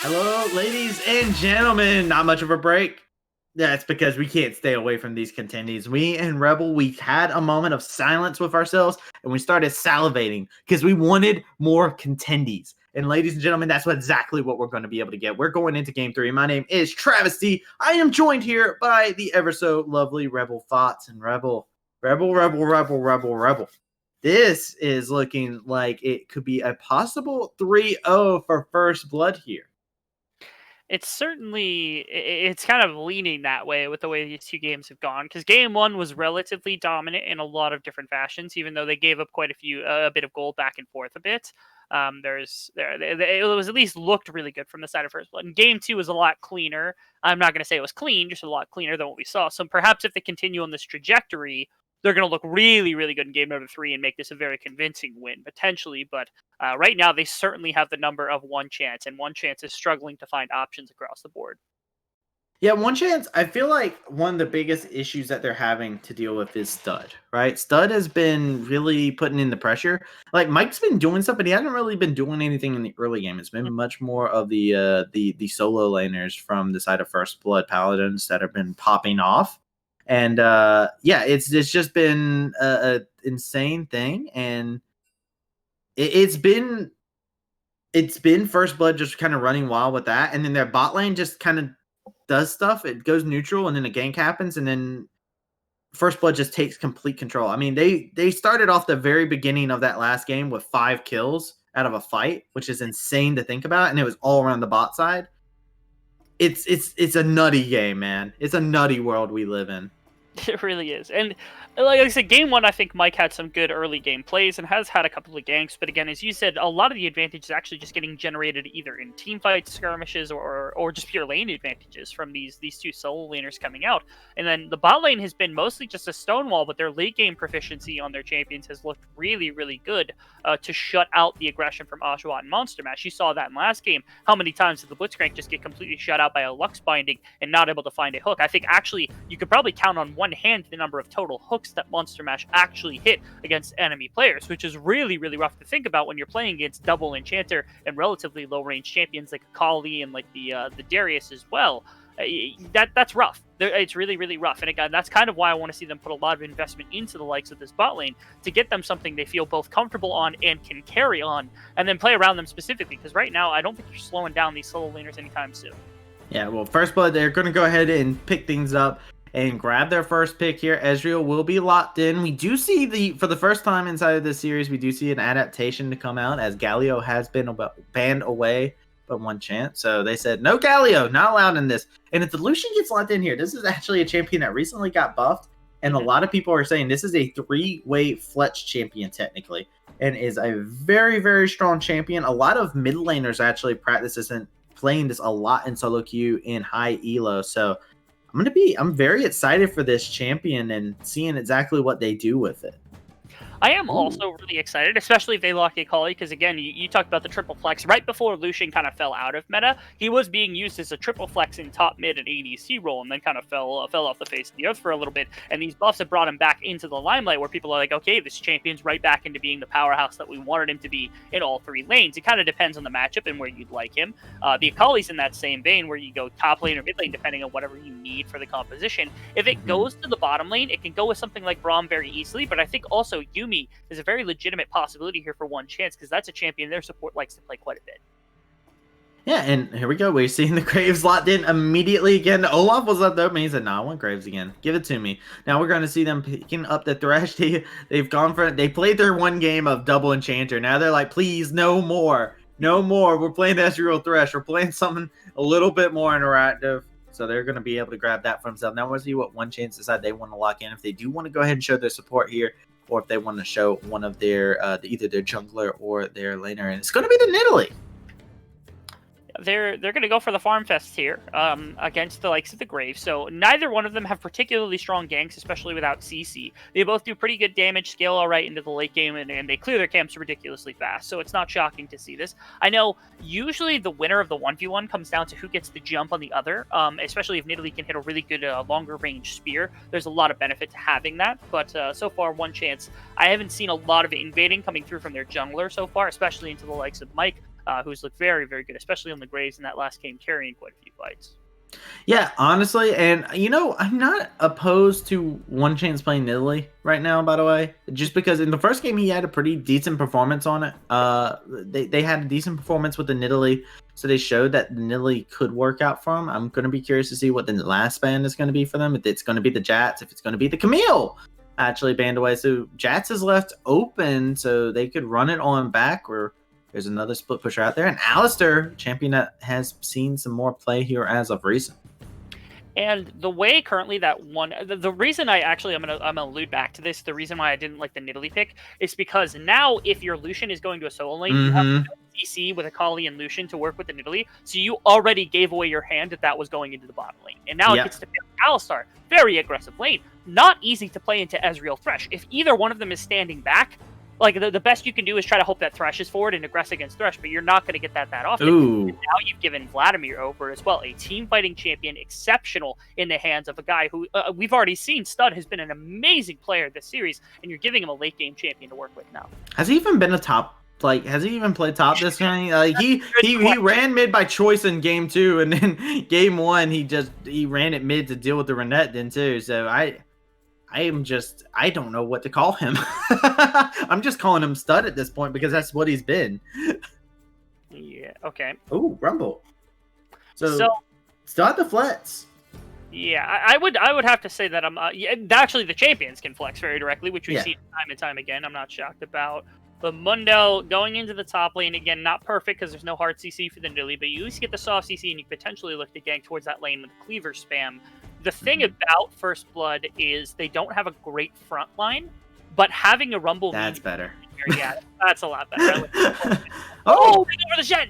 Hello, ladies and gentlemen. Not much of a break. That's because we can't stay away from these contendies. We and Rebel, we had a moment of silence with ourselves, and we started salivating because we wanted more contendies. And ladies and gentlemen, that's exactly what we're going to be able to get. We're going into Game 3. My name is Travis D. I am joined here by the ever so lovely Rebel Thoughts and Rebel. This is looking like it could be a possible 3-0 for First Blood here. It's kind of leaning that way with the way these two games have gone, because game 1 was relatively dominant in a lot of different fashions, even though they gave up quite a bit of gold back and forth a bit. It was at least looked really good from the side of First Blood. And game 2 was a lot cleaner. I'm not going to say it was clean, just a lot cleaner than what we saw. So perhaps if they continue on this trajectory, they're going to look really, really good in game number 3 and make this a very convincing win, potentially. But right now, they certainly have the number of One Chance, and One Chance is struggling to find options across the board. Yeah, One Chance, I feel like one of the biggest issues that they're having to deal with is Stud, right? Stud has been really putting in the pressure. Like, Mike's been doing stuff, but he hasn't really been doing anything in the early game. It's been much more of the solo laners from the side of First Blood Paladins that have been popping off. And yeah, it's just been a insane thing, and it's been First Blood just kind of running wild with that, and then their bot lane just kind of does stuff. It goes neutral, and then a gank happens, and then First Blood just takes complete control. I mean, they started off the very beginning of that last game with 5 kills out of a fight, which is insane to think about, and it was all around the bot side. It's a nutty game, man. It's a nutty world we live in. It really is. And like I said, game one, I think Mike had some good early game plays and has had a couple of ganks. But again, as you said, a lot of the advantage is actually just getting generated either in team fights, skirmishes, or just pure lane advantages from these two solo laners coming out. And then the bot lane has been mostly just a stonewall, but their late game proficiency on their champions has looked really, really good to shut out the aggression from Oshawott and Monster Mash. You saw that in last game. How many times did the Blitzcrank just get completely shut out by a Lux binding and not able to find a hook? I think actually you could probably count on one hand the number of total hooks that Monster Mash actually hit against enemy players, which is really, really rough to think about when you're playing against double Enchanter and relatively low range champions like Akali and like the Darius as well. That's rough. It's really, really rough. And again, that's kind of why I want to see them put a lot of investment into the likes of this bot lane to get them something they feel both comfortable on and can carry on, and then play around them specifically. Because right now, I don't think you're slowing down these solo laners anytime soon. Yeah, well, First Blood, they're going to go ahead and pick things up and grab their first pick here. Ezreal will be locked in. We do see for the first time inside of this series, we do see an adaptation to come out as Galio has been banned away but one chance. So they said, no Galio, not allowed in this. And if the Lucian gets locked in here, this is actually a champion that recently got buffed. And a lot of people are saying this is a 3-way Fletch champion technically, and is a very, very strong champion. A lot of mid laners actually practice this and playing this a lot in solo queue in high elo. So I'm very excited for this champion and seeing exactly what they do with it. I am also really excited, especially if they lock Akali, because again, you talked about the triple flex. Right before Lucian kind of fell out of meta, he was being used as a triple flex in top mid and ADC role, and then kind of fell off the face of the earth for a little bit. And these buffs have brought him back into the limelight, where people are like, okay, this champion's right back into being the powerhouse that we wanted him to be in all three lanes. It kind of depends on the matchup and where you'd like him. The Akali's in that same vein, where you go top lane or mid lane, depending on whatever you need for the composition. If it goes to the bottom lane, it can go with something like Braum very easily, but I think also Yumi is a very legitimate possibility here for one chance, because that's a champion their support likes to play quite a bit. Yeah, and here we go. We're seeing the Graves locked in immediately again. Olaf was left open. He said, no, I want Graves again. Give it to me. Now we're going to see them picking up the Thresh. They've gone for it. They played their one game of double Enchanter. Now they're like, please, no more. No more. We're playing Ezreal Thresh. We're playing something a little bit more interactive. So they're going to be able to grab that for themselves. Now we'll see what one chance decide they want to lock in. If they do want to go ahead and show their support here, or if they want to show one of their either their jungler or their laner, and it's going to be the Nidalee. They're going to go for the farm fest here against the likes of the Graves. So neither one of them have particularly strong ganks, especially without CC. They both do pretty good damage, scale all right into the late game, and they clear their camps ridiculously fast. So it's not shocking to see this. I know usually the winner of the 1v1 comes down to who gets the jump on the other, especially if Nidalee can hit a really good longer range spear. There's a lot of benefit to having that, but so far one chance. I haven't seen a lot of invading coming through from their jungler so far, especially into the likes of Mike, who's looked very, very good, especially on the Graves in that last game, carrying quite a few fights. Yeah, honestly, and I'm not opposed to one chance playing Nidalee right now, by the way, just because in the first game he had a pretty decent performance on it. They had a decent performance with the Nidalee, so they showed that the Nidalee could work out for him. I'm going to be curious to see what the last ban is going to be for them, if it's going to be the Jats, if it's going to be the Camille actually banned away. So Jats is left open, so they could run it on back, or there's another split pusher out there. And Alistair, champion that has seen some more play here as of recent. And the way currently that one, the reason I'm gonna allude back to this, the reason why I didn't like the Nidalee pick is because now if your Lucian is going to a solo lane, you have to CC with Akali and Lucian to work with the Nidalee. So you already gave away your hand that was going into the bottom lane. And now it gets to pick Alistar. Very aggressive lane. Not easy to play into Ezreal Thresh. If either one of them is standing back, like, the best you can do is try to hope that Thresh is forward and aggress against Thresh, but you're not going to get that often. Ooh. And now you've given Vladimir over as well, a team-fighting champion, exceptional in the hands of a guy who we've already seen. Stud has been an amazing player this series, and you're giving him a late-game champion to work with now. Has he even been a top? Like, has he even played top this game? Like, he ran mid by choice in game 2, and then game 1 he ran it mid to deal with the Renette then too. So I don't know what to call him. I'm just calling him Stud at this point because that's what he's been. Yeah, okay. Ooh, Rumble. So Stud the flex. Yeah, I would have to say that actually the champions can flex very directly, which we've seen time and time again. I'm not shocked about. But Mundo going into the top lane, again, not perfect because there's no hard CC for the Nidalee, but you at least get the soft CC and you potentially look to gank towards that lane with Cleaver spam. The thing about First Blood is they don't have a great front line, but having a Rumble That's better. Yeah, that's a lot better. Oh! Big over the Shen!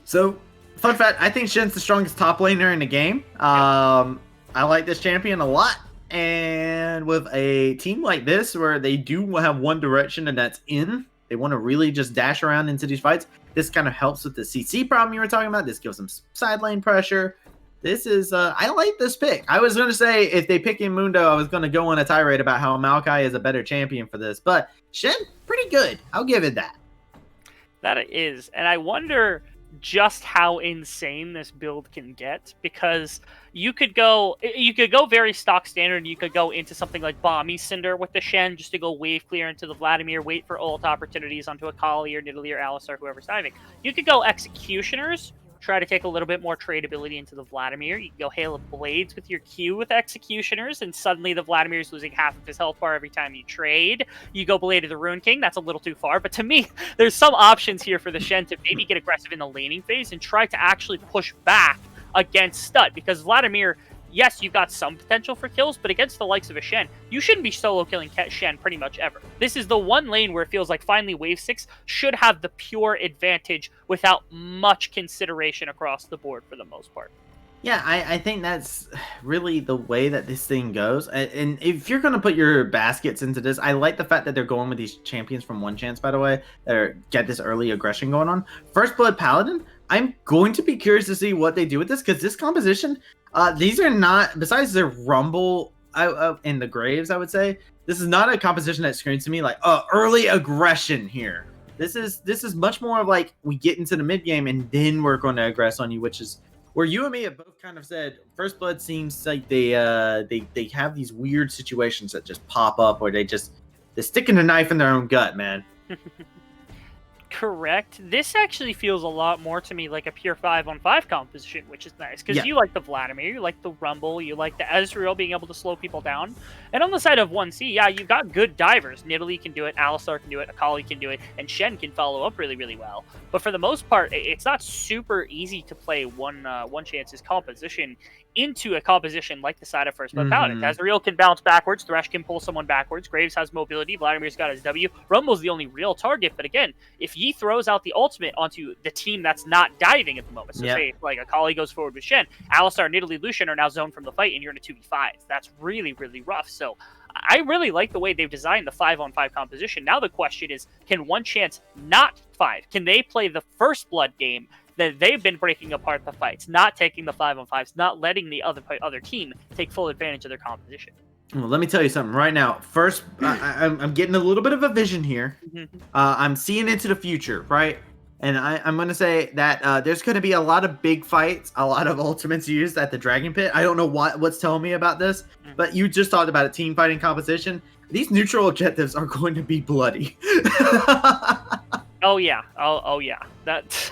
So, fun fact, I think Shen's the strongest top laner in the game. I like this champion a lot. And with a team like this, where they do have one direction and that's in, they want to really just dash around into these fights. This kind of helps with the CC problem you were talking about. This gives them side lane pressure. This is, I like this pick. I was going to say, if they pick in Mundo, I was going to go on a tirade about how Maokai is a better champion for this. But Shen, pretty good. I'll give it that. That it is. And I wonder just how insane this build can get, because you could go very stock standard, and you could go into something like Bomby Cinder with the Shen just to go wave clear into the Vladimir, wait for ult opportunities onto a Kali or Nidalee or Alistar, whoever's diving. You could go Executioners, try to take a little bit more tradability into the Vladimir. You can go Hail of Blades with your Q with Executioners, and suddenly the Vladimir's losing half of his health bar every time you trade. You go Blade of the Rune King. That's a little too far, but to me, there's some options here for the Shen to maybe get aggressive in the laning phase and try to actually push back against Stud, because Vladimir, yes, you've got some potential for kills, but against the likes of a Shen, you shouldn't be solo killing Shen pretty much ever. This is the one lane where it feels like finally Wave 6 should have the pure advantage without much consideration across the board for the most part. Yeah, I think that's really the way that this thing goes. And if you're going to put your baskets into this, I like the fact that they're going with these champions from ONECHANCE, by the way, that get this early aggression going on. First Blood Paladin, I'm going to be curious to see what they do with this, because this composition, these are not, besides their Rumble in the Graves, I would say, this is not a composition that screams to me like, early aggression here. This is much more of like, we get into the mid game and then we're going to aggress on you, which is where you and me have both kind of said First Blood seems like they have these weird situations that just pop up where they're sticking a knife in their own gut, man. Correct. This actually feels a lot more to me like a pure 5-on-5 composition, which is nice, because you like the Vladimir, you like the Rumble, you like the Ezreal being able to slow people down. And on the side of 1C, yeah, you've got good divers. Nidalee can do it, Alistar can do it, Akali can do it, and Shen can follow up really, really well. But for the most part, it's not super easy to play ONECHANCE's composition into a composition like the side of First Blood Paladin. Ezreal can bounce backwards, Thresh can pull someone backwards, Graves has mobility, Vladimir's got his W, Rumble's the only real target, but again, if he throws out the ultimate onto the team that's not diving at the moment, so say like Akali goes forward with Shen, Alistar, Nidalee, Lucian are now zoned from the fight, and you're in a 2v5. That's really, really rough. So I really like the way they've designed the 5-on-5 composition. Now the question is, can ONECHANCE not 5? Can they play the First Blood game that they've been breaking apart the fights, not taking the 5-on-5s, not letting the other team take full advantage of their composition? Well, let me tell you something right now. First, I'm getting a little bit of a vision here. I'm seeing into the future, right? And I'm going to say that there's going to be a lot of big fights, a lot of ultimates used at the Dragon Pit. I don't know what's telling me about this, but you just talked about a team fighting composition. These neutral objectives are going to be bloody. Oh yeah. That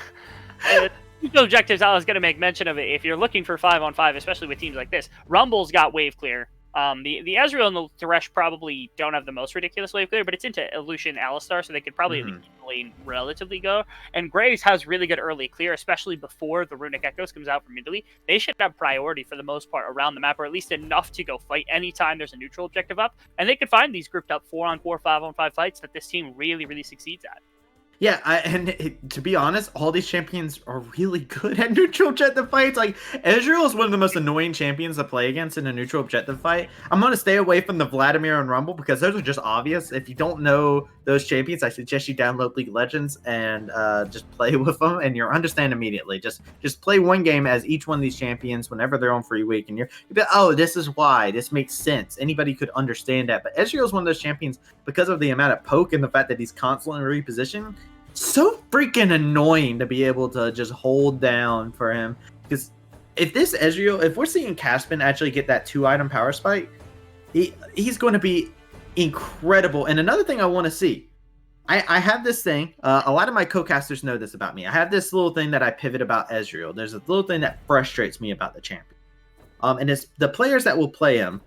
neutral objectives, I was going to make mention of it. If you're looking for 5-on-5, especially with teams like this, Rumble's got wave clear. The Ezreal and the Thresh probably don't have the most ridiculous wave clear, but it's into Lucian Alistar, so they could probably keep the lane relatively go. And Graves has really good early clear, especially before the Runic Echoes comes out from Italy. They should have priority for the most part around the map, or at least enough to go fight anytime there's a neutral objective up. And they could find these grouped up 4-on-4, 5-on-5 fights that this team really, really succeeds at. Yeah, to be honest, all these champions are really good at neutral objective fights. Like, Ezreal is one of the most annoying champions to play against in a neutral objective fight. I'm going to stay away from the Vladimir and Rumble because those are just obvious. If you don't know those champions, I suggest you download League of Legends and just play with them, and you'll understand immediately. Just play one game as each one of these champions whenever they're on free week, and you'll be, oh, this is why. This makes sense. Anybody could understand that. But Ezreal is one of those champions because of the amount of poke and the fact that he's constantly repositioned. So freaking annoying to be able to just hold down for him, because if this Ezreal, if we're seeing Caspin actually get that 2-item power spike, he's going to be incredible. And another thing I want to see, I have this thing, a lot of my co-casters know this about me. I have this little thing that I pivot about Ezreal. There's a little thing that frustrates me about the champion. And it's the players that will play him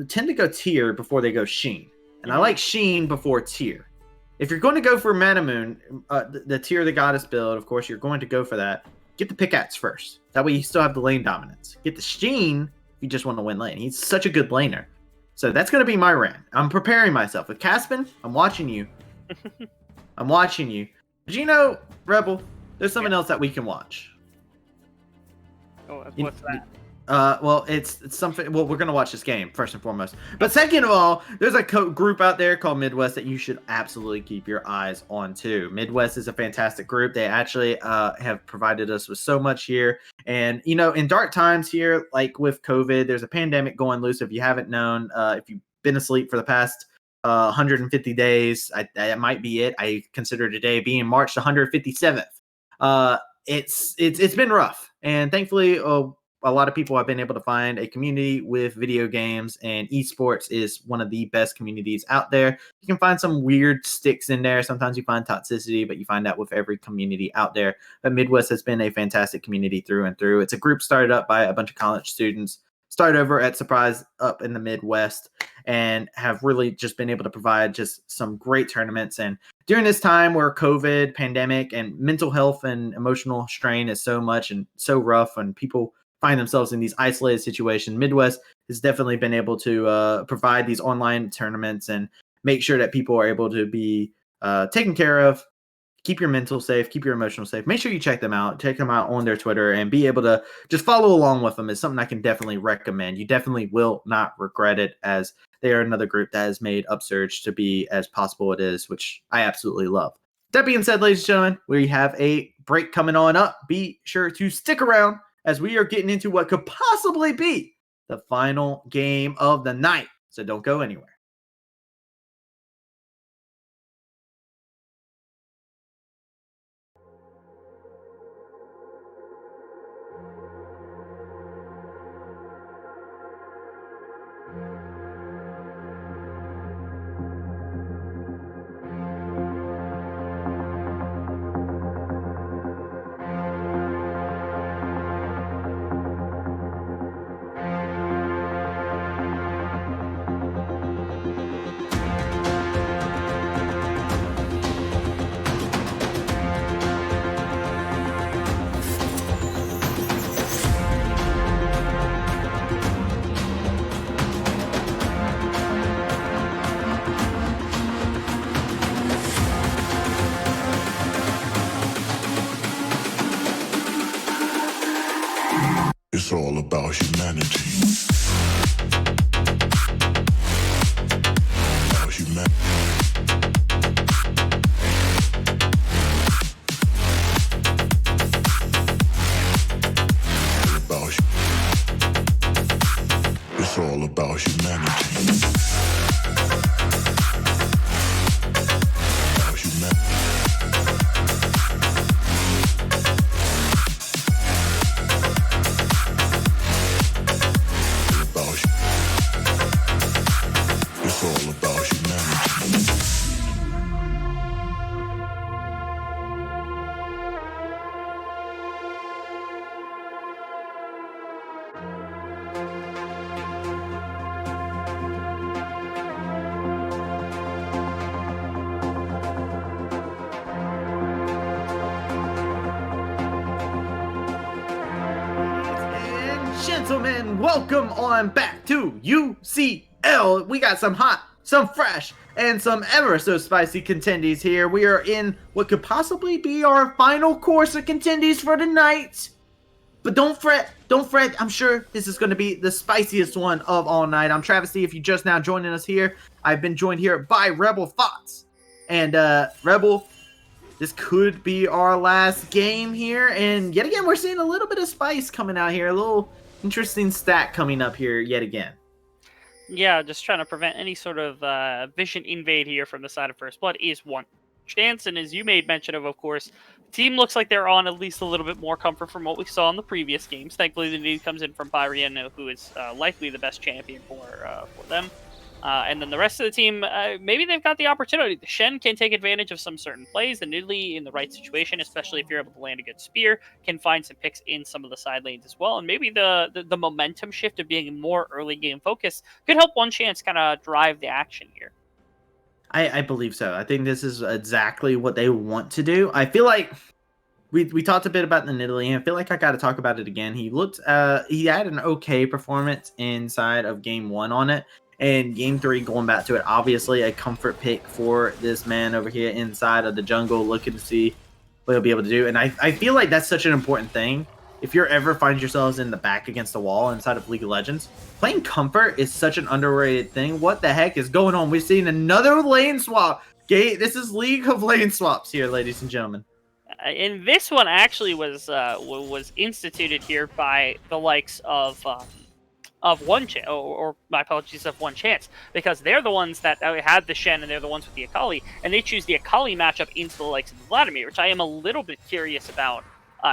tend to go tier before they go Sheen. And I like Sheen before tier. If you're going to go for Manamoon, the Tear of the Goddess build, of course, you're going to go for that. get the Pickaxe first. That way you still have the lane dominance. Get the Sheen if you just want to win lane. He's such a good laner. So that's going to be my rant. I'm preparing myself. With Caspin, I'm watching you. I'm watching you. But you know, Rebel, there's something else that we can watch. Oh, what's that? Well, it's something. Well, we're gonna watch this game first and foremost. But second of all, there's a group out there called Midwest that you should absolutely keep your eyes on too. Midwest is a fantastic group. They actually have provided us with so much here. And you know, in dark times here, like with COVID, there's a pandemic going loose. If you haven't known, if you've been asleep for the past 150 days, that might be it. I consider today being March 157th. It's been rough, and thankfully, a lot of people have been able to find a community with video games, and esports is one of the best communities out there. You can find some weird sticks in there. Sometimes you find toxicity, but you find that with every community out there. But Midwest has been a fantastic community through and through. It's a group started up by a bunch of college students, started over at Surprise up in the Midwest, and have really just been able to provide just some great tournaments. And during this time where COVID, pandemic, and mental health and emotional strain is so much and so rough, and people find themselves in these isolated situations, Midwest has definitely been able to provide these online tournaments and make sure that people are able to be taken care of. Keep your mental safe, keep your emotional safe. Make sure you check them out on their Twitter, and be able to just follow along with them is something I can definitely recommend. You definitely will not regret it, as they are another group that has made Upsurge to be as possible it is, which I absolutely love. That being said, ladies and gentlemen, we have a break coming on up. Be sure to stick around, as we are getting into what could possibly be the final game of the night. So don't go anywhere. It's all about humanity. About humanity. It's all about humanity. About humanity. It's all about humanity. And gentlemen, welcome on back to UCL. We got some hot, some fresh, and some ever so spicy contendies here. We are in what could possibly be our final course of contendies for the night. But don't fret, don't fret. I'm sure this is going to be the spiciest one of all night. I'm Travis C. If you're just now joining us here, I've been joined here by Rebel Thoughts. And Rebel, this could be our last game here. And yet again, we're seeing a little bit of spice coming out here. A little interesting stat coming up here yet again. Yeah, just trying to prevent any sort of vision invade here from the side of First Blood is one chance. And as you made mention of course, the team looks like they're on at least a little bit more comfort from what we saw in the previous games. Thankfully, the need comes in from Pyriano, who is likely the best champion for them. And then the rest of the team, maybe they've got the opportunity. The Shen can take advantage of some certain plays. The Nidalee, in the right situation, especially if you're able to land a good spear, can find some picks in some of the side lanes as well. And maybe the momentum shift of being more early game focused could help One Chance kind of drive the action here. I believe so. I think this is exactly what they want to do. I feel like we talked a bit about the Nidalee, and I feel like I got to talk about it again. He had an okay performance inside of game 1 on it, and game 3 going back to it. Obviously, a comfort pick for this man over here inside of the jungle, looking to see what he'll be able to do. And I feel like that's such an important thing. If you're ever find yourselves in the back against the wall inside of League of Legends, playing comfort is such an underrated thing. What the heck is going on? We've seen another lane swap. This is League of Lane Swaps here, ladies and gentlemen. And this one actually was instituted here by the likes of ONECHANCE, or my apologies, of ONECHANCE, because they're the ones that had the Shen, and they're the ones with the Akali, and they choose the Akali matchup into the likes of Vladimir, which I am a little bit curious about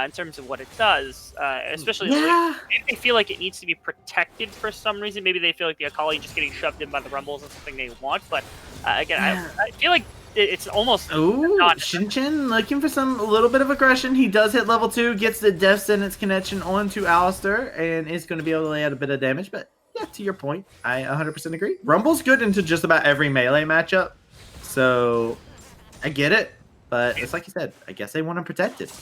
in terms of what it does, especially maybe they feel like it needs to be protected for some reason. Maybe they feel like the Akali just getting shoved in by the Rumbles is something they want, but again, I feel like it's almost not. Shinchin looking for a little bit of aggression. He does hit level 2, gets the Death Sentence connection onto Alistar, and is going to be able to lay out a bit of damage. But yeah, to your point, I 100% agree. Rumble's good into just about every melee matchup, so I get it. But it's like you said, I guess they want to protect it.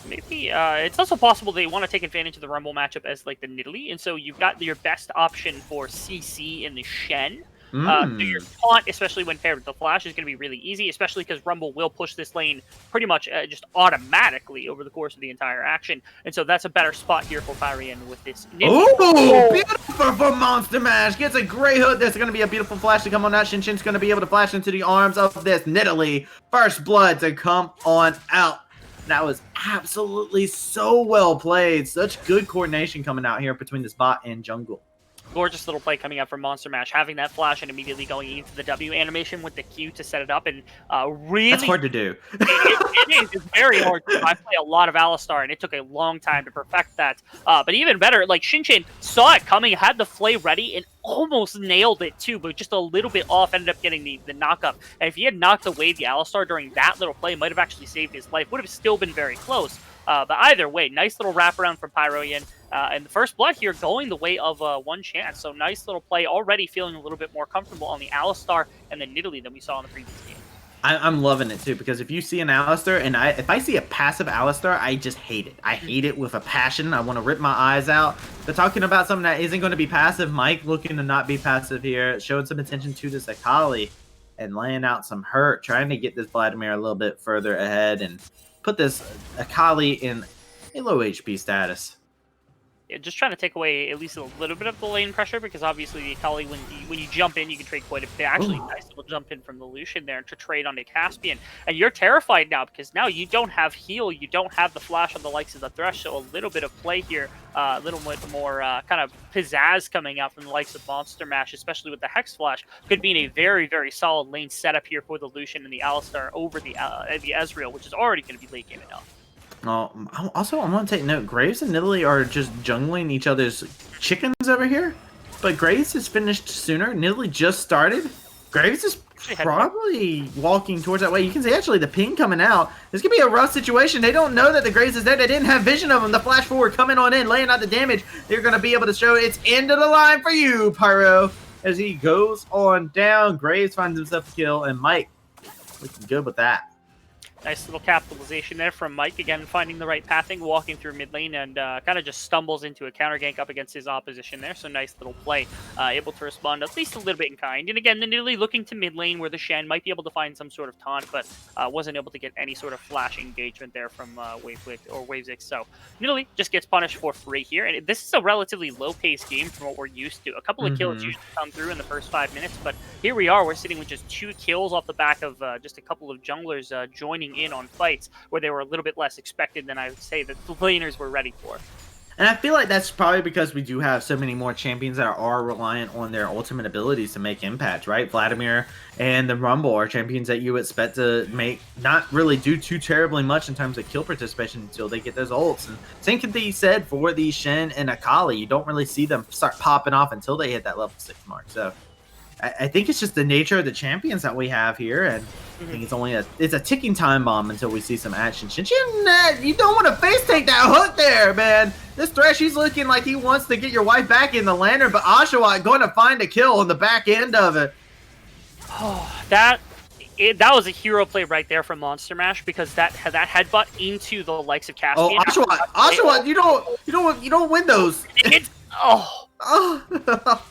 Maybe it's also possible they want to take advantage of the Rumble matchup as like the Nidalee, and so you've got your best option for CC in the Shen. So your taunt, especially when paired with the Flash, is going to be really easy, especially because Rumble will push this lane pretty much just automatically over the course of the entire action. And so that's a better spot here for Pyrian with this. Oh, beautiful from Monster Mash. Gets a great hook. There's going to be a beautiful flash to come on out. Shinchin's going to be able to flash into the arms of this Nidalee. First blood to come on out. That was absolutely so well played. Such good coordination coming out here between this bot and jungle. Gorgeous little play coming out from Monster Mash, having that flash and immediately going into the W animation with the Q to set it up, and really... That's hard to do. It is. It's very hard to do. I play a lot of Alistar, and it took a long time to perfect that. But even better, like, Shinchin saw it coming, had the flay ready, and almost nailed it too, but just a little bit off, ended up getting the knock-up. And if he had knocked away the Alistar during that little play, might have actually saved his life. Would have still been very close. But either way, nice little wraparound from Pyroian. And the first blood here going the way of ONECHANCE. So nice little play, already feeling a little bit more comfortable on the Alistar and the Nidalee than we saw in the previous game. I'm loving it too, because if you see an Alistar, and if I see a passive Alistar, I just hate it. I hate it with a passion. I want to rip my eyes out. They're talking about something that isn't going to be passive. Mike looking to not be passive here, showing some attention to this Akali and laying out some hurt, trying to get this Vladimir a little bit further ahead and put this Akali in a low HP status. Yeah, just trying to take away at least a little bit of the lane pressure, because obviously the Akali, when you jump in, you can trade quite a bit. Actually, nice little jump in from the Lucian there to trade on the Caspian. And you're terrified now, because now you don't have heal, you don't have the flash on the likes of the Thresh, so a little bit of play here, a little bit more kind of pizzazz coming out from the likes of Monster Mash, especially with the Hex Flash, could mean a very, very solid lane setup here for the Lucian and the Alistar over the Ezreal, which is already going to be late game enough. Also, I want to take note, Graves and Nidalee are just jungling each other's chickens over here, but Graves has finished sooner. Nidalee just started. Graves is probably walking towards that way. You can see actually the ping coming out. This could be a rough situation. They don't know that the Graves is there. They didn't have vision of him. The flash forward coming on in, laying out the damage. They're going to be able to show it's end of the line for you, Pyro, as he goes on down. Graves finds himself a kill, and Mike looking good with that. Nice little capitalization there from Mike, again finding the right pathing, walking through mid lane, and kind of just stumbles into a counter gank up against his opposition there. So nice little play, able to respond at least a little bit in kind. And again, the Nidalee looking to mid lane where the Shen might be able to find some sort of taunt, but wasn't able to get any sort of flash engagement there from Wavesix. So Nidalee just gets punished for free here, and this is a relatively low-paced game from what we're used to. A couple of kills usually come through in the first 5 minutes, but here we are. We're sitting with just 2 kills off the back of just a couple of junglers joining in on fights where they were a little bit less expected than I would say that the laners were ready for. And I feel like that's probably because we do have so many more champions that are reliant on their ultimate abilities to make impact, right? Vladimir and the Rumble are champions that you expect to not really do too terribly much in terms of kill participation until they get those ults. And same can be said for the Shen and Akali. You don't really see them start popping off until they hit that level 6 mark. So I think it's just the nature of the champions that we have here, and I think it's a ticking time bomb until we see some action. Shinchin, you don't want to face take that hook there, man. This Thresh, he's looking like he wants to get your wife back in the lantern, but Oshawott going to find a kill on the back end of it. Oh, that that was a hero play right there from Monster Mash, because that headbutt into the likes of Oh, Caspian. Oshawott, you don't win those. Oh. Oh.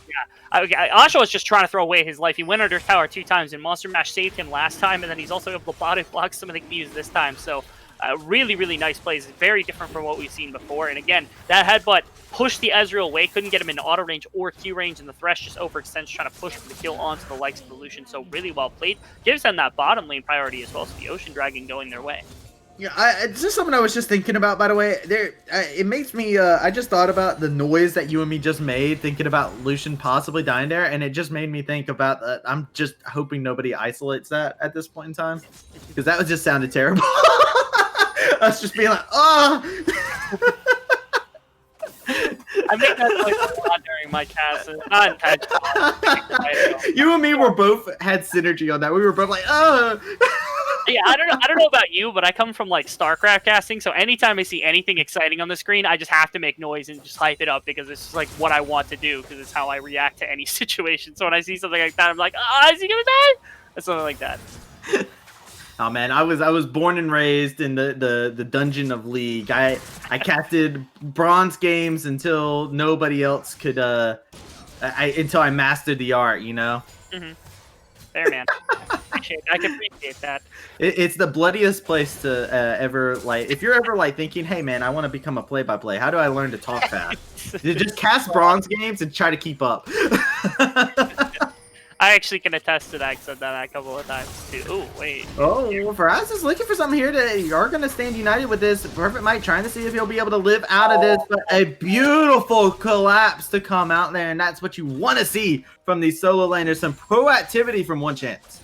Asha was just trying to throw away his life. He went under tower 2 times, and Monster Mash saved him last time, and then he's also able to body block some of the Qs this time. So, really, really nice plays. Very different from what we've seen before. And again, that headbutt pushed the Ezreal away, couldn't get him into auto range or Q range, and the Thresh just overextends, trying to push for the kill onto the likes of the Lucian. So, really well played. Gives them that bottom lane priority as well, so the Ocean Dragon going their way. Yeah, it's just something I was just thinking about, by the way. It makes me, I just thought about the noise that you and me just made, thinking about Lucian possibly dying there, and it just made me think about, I'm just hoping nobody isolates that at this point in time, because that just sounded terrible. Us just being like, oh! I make that noise a lot during my cast. It's not intentional. You and me were both had synergy on that. We were both like, oh! Yeah, I don't know about you, but I come from like StarCraft casting, so anytime I see anything exciting on the screen, I just have to make noise and just hype it up, because it's just like what I want to do, because it's how I react to any situation. So when I see something like that, I'm like, ah, is he gonna die? Or something like that. Oh man, I was born and raised in the dungeon of League. I casted bronze games until nobody else could until I mastered the art, you know. Mm-hmm. Fair, man. I can appreciate that. It's the bloodiest place to ever, like, if you're ever like thinking, hey man, I want to become a play-by-play. How do I learn to talk fast? You just cast bronze games and try to keep up. I actually can attest to that, because I've done that a couple of times too. Oh, wait. Oh, well, for us, is looking for something here you are going to stand united with this. Perfect Mike trying to see if he'll be able to live out of this, but a beautiful collapse to come out there, and that's what you want to see from these solo laners. Some proactivity from ONECHANCE.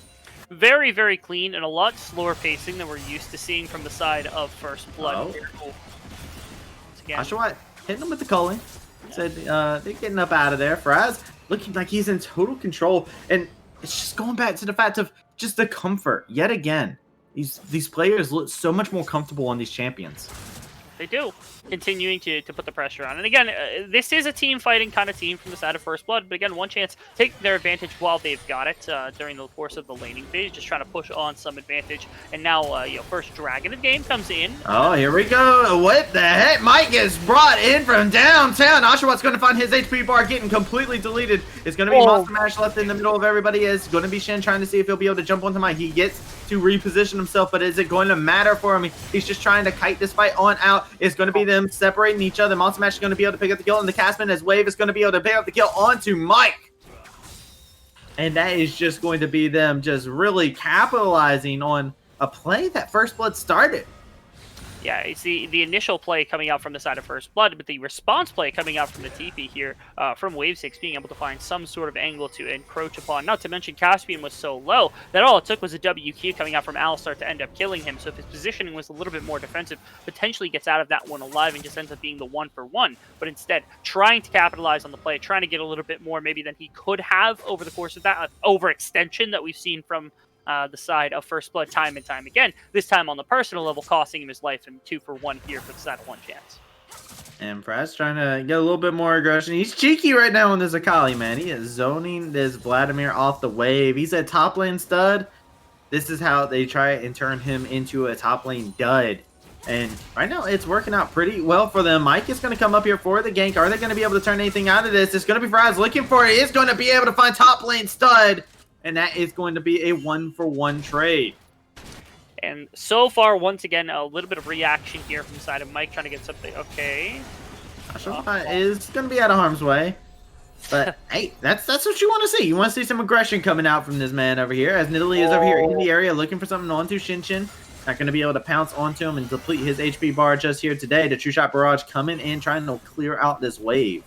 Very, very clean, and a lot slower pacing than we're used to seeing from the side of First Blood. Oh. Again. Oshawott hitting him with the culling. Said they're getting up out of there. Faraz looking like he's in total control, and it's just going back to the fact of just the comfort yet again. These players look so much more comfortable on these champions. They do, continuing to put the pressure on. And again, this is a team fighting kind of team from the side of First Blood, but again, ONECHANCE take their advantage while they've got it during the course of the laning phase, just trying to push on some advantage. And now, first Dragon of the game comes in. Oh, here we go. What the heck? Mike is brought in from downtown. Oshawott's going to find his HP bar getting completely deleted. It's going to be Monster Mash left in the middle of everybody. It's going to be Shen trying to see if he'll be able to jump onto Mike. He gets to reposition himself, but is it going to matter for him? He's just trying to kite this fight on out. It's going to be them separating each other. Monster Mash is going to be able to pick up the kill, and the Castman as Wave is going to be able to pick up the kill onto Mike. And that is just going to be them just really capitalizing on a play that First Blood started. Yeah, it's the initial play coming out from the side of First Blood, but the response play coming out from the TP here from Wave 6 being able to find some sort of angle to encroach upon. Not to mention Caspian was so low that all it took was a WQ coming out from Alistar to end up killing him. So if his positioning was a little bit more defensive, potentially gets out of that one alive and just ends up being the 1-for-1. But instead, trying to capitalize on the play, trying to get a little bit more maybe than he could have over the course of that overextension that we've seen from the side of First Blood time and time again. This time on the personal level, costing him his life, and 2-for-1 here for the side of ONECHANCE. And Fraz trying to get a little bit more aggression. He's cheeky right now on this Akali, man. He is zoning this Vladimir off the wave. He's a top lane stud. This is how they try and turn him into a top lane dud. And right now, it's working out pretty well for them. Mike is going to come up here for the gank. Are they going to be able to turn anything out of this? It's going to be Fraz looking for it. He's going to be able to find top lane stud. And that is going to be a 1-for-1 trade. And so far, once again, a little bit of reaction here from the side of Mike trying to get something. Okay. Oshawott is going to be out of harm's way. But, hey, that's what you want to see. You want to see some aggression coming out from this man over here. As Nidalee is over here in the area looking for something onto Shinshin. Not going to be able to pounce onto him and deplete his HP bar just here today. The True Shot Barrage coming in, trying to clear out this wave.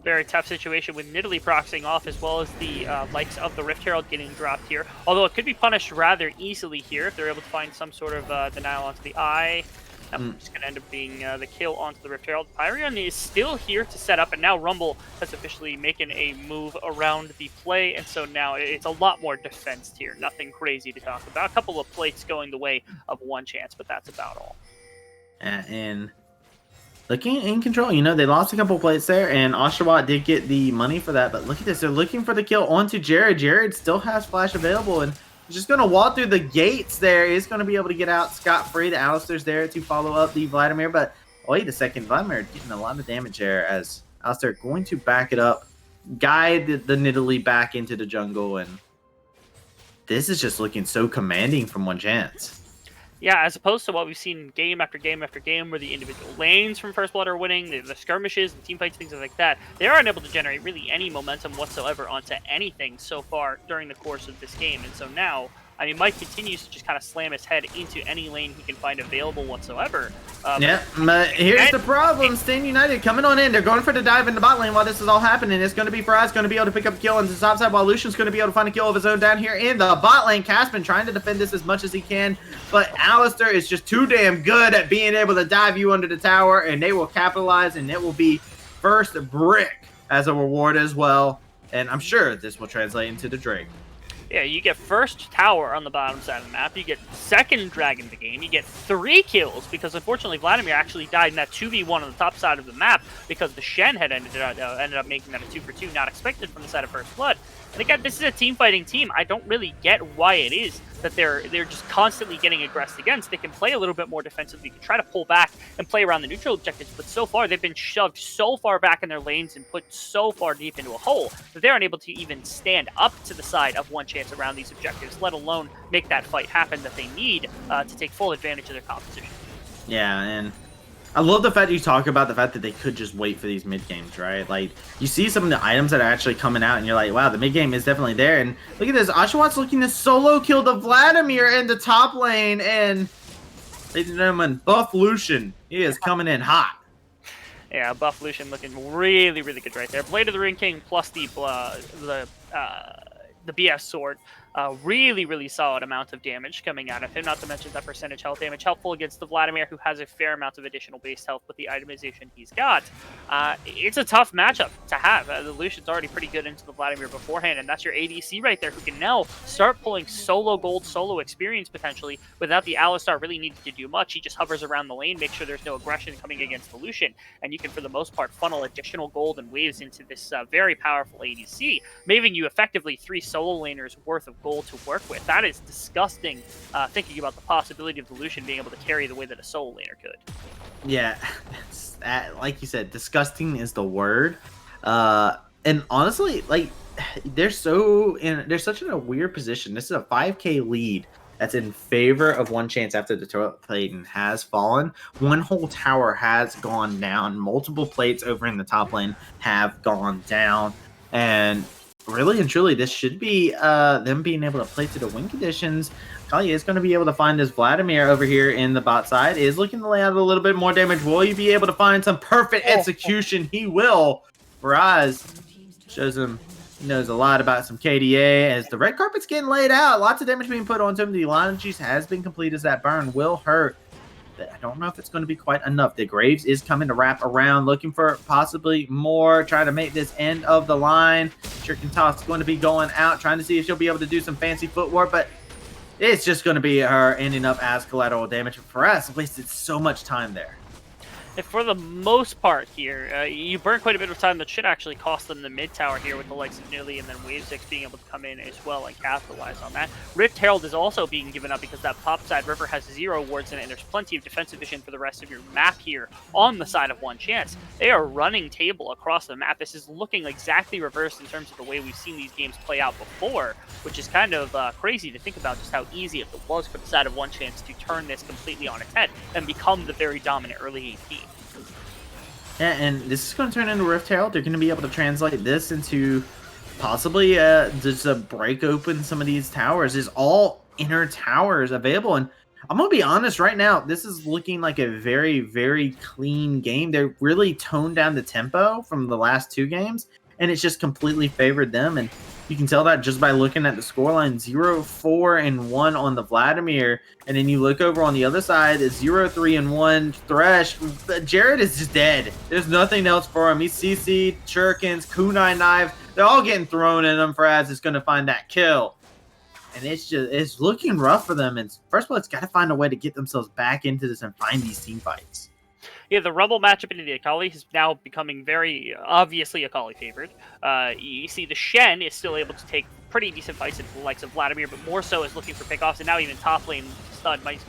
Very tough situation with Nidalee proxying off, as well as the likes of the Rift Herald getting dropped here. Although it could be punished rather easily here if they're able to find some sort of denial onto the eye. It's going to end up being the kill onto the Rift Herald. Pyrion is still here to set up, and now Rumble has officially making a move around the play, and so now it's a lot more defensed here. Nothing crazy to talk about. A couple of plates going the way of ONECHANCE, but that's about all. And looking in control, you know, they lost a couple plates there, and Oshawott did get the money for that. But look at this. They're looking for the kill onto Jared. Jared still has Flash available, and just going to walk through the gates there. Is going to be able to get out scot-free. The Alistair's there to follow up the Vladimir, but wait a second. Vladimir getting a lot of damage there as Alistair going to back it up, guide the Nidalee back into the jungle, and this is just looking so commanding from ONECHANCE. Yeah, as opposed to what we've seen game after game after game where the individual lanes from First Blood are winning, the skirmishes and team fights, things like that, they aren't able to generate really any momentum whatsoever onto anything so far during the course of this game. And so now, I mean, Mike continues to just kind of slam his head into any lane he can find available whatsoever. Yeah, but here's the problem. Stand United coming on in. They're going for the dive in the bot lane while this is all happening. It's going to be Faraz going to be able to pick up a kill on the top side while Lucian's going to be able to find a kill of his own down here in the bot lane. Caspin trying to defend this as much as he can, but Alistair is just too damn good at being able to dive you under the tower, and they will capitalize, and it will be first brick as a reward as well. And I'm sure this will translate into the Drake. Yeah, you get first tower on the bottom side of the map, you get second dragon in the game, you get 3 kills, because unfortunately Vladimir actually died in that 2v1 on the top side of the map because the Shen had ended up making that a 2-for-2, not expected from the side of First Blood. And again, this is a team-fighting team. I don't really get why it is that they're just constantly getting aggressed against. They can play a little bit more defensively, can try to pull back and play around the neutral objectives, but so far they've been shoved so far back in their lanes and put so far deep into a hole that they're unable to even stand up to the side of ONECHANCE around these objectives, let alone make that fight happen that they need to take full advantage of their competition. Yeah, and I love the fact you talk about the fact that they could just wait for these mid games, right? Like, you see some of the items that are actually coming out, and you're like, wow, the mid game is definitely there. And look at this, Oshawott looking to solo kill the Vladimir in the top lane, and ladies and gentlemen, Buff Lucian, he is coming in hot. Yeah, Buff Lucian looking really, really good right there. Blade of the Ring King plus the BS sword. Really, really solid amount of damage coming out of him, not to mention that percentage health damage. Helpful against the Vladimir, who has a fair amount of additional base health with the itemization he's got. It's a tough matchup to have. The Lucian's already pretty good into the Vladimir beforehand, and that's your ADC right there, who can now start pulling solo gold, solo experience potentially, without the Alistar really needing to do much. He just hovers around the lane, make sure there's no aggression coming against the Lucian, and you can, for the most part, funnel additional gold and waves into this very powerful ADC, making you effectively 3 solo laners worth of gold to work with. That is disgusting, thinking about the possibility of the Lucian being able to carry the way that a solo laner could. Yeah, like you said, disgusting is the word. And honestly, like, they're such in a weird position. This is a 5k lead that's in favor of ONECHANCE after the turret plating has fallen. One whole tower has gone down. Multiple plates over in the top lane have gone down, and really and truly, this should be them being able to play to the win conditions. Kali is going to be able to find this Vladimir over here in the bot side. Is looking to lay out a little bit more damage. Will he be able to find some perfect execution? He will. Faraz shows him he knows a lot about some KDA as the red carpet's getting laid out. Lots of damage being put onto him. The Elonges has been complete as that burn will hurt. I don't know if it's going to be quite enough. The Graves is coming to wrap around, looking for possibly more, trying to make this end of the line. Shirkentoss is going to be going out, trying to see if she'll be able to do some fancy footwork, but it's just going to be her ending up as collateral damage. For us, wasted so much time there. And for the most part here, you burn quite a bit of time that should actually cost them the mid tower here with the likes of Nilly and then Wave 6 being able to come in as well and capitalize on that. Rift Herald is also being given up because that top side river has 0 wards in it, and there's plenty of defensive vision for the rest of your map here on the side of ONECHANCE. They are running table across the map. This is looking exactly reversed in terms of the way we've seen these games play out before, which is kind of crazy to think about just how easy it was for the side of ONECHANCE to turn this completely on its head and become the very dominant early AP. Yeah, and this is going to turn into Rift Herald. They're going to be able to translate this into possibly just break open some of these towers. There's all inner towers available, and I'm going to be honest right now, this is looking like a very, very clean game. They really toned down the tempo from the last 2 games, and it's just completely favored them, and you can tell that just by looking at the scoreline. 0-4-1 on the Vladimir, and then you look over on the other side, it's 0-3-1 Thresh. Jared is just dead. There's nothing else for him. He's CC'd, Shurikens, kunai knives. They're all getting thrown in him. Faraz is going to find that kill. And it's looking rough for them. And First Blood's got to find a way to get themselves back into this and find these team fights. Yeah, the Rumble matchup into the Akali is now becoming very obviously Akali favored. You see the Shen is still able to take pretty decent fights into the likes of Vladimir, but more so is looking for pickoffs, and now even top lane Stud might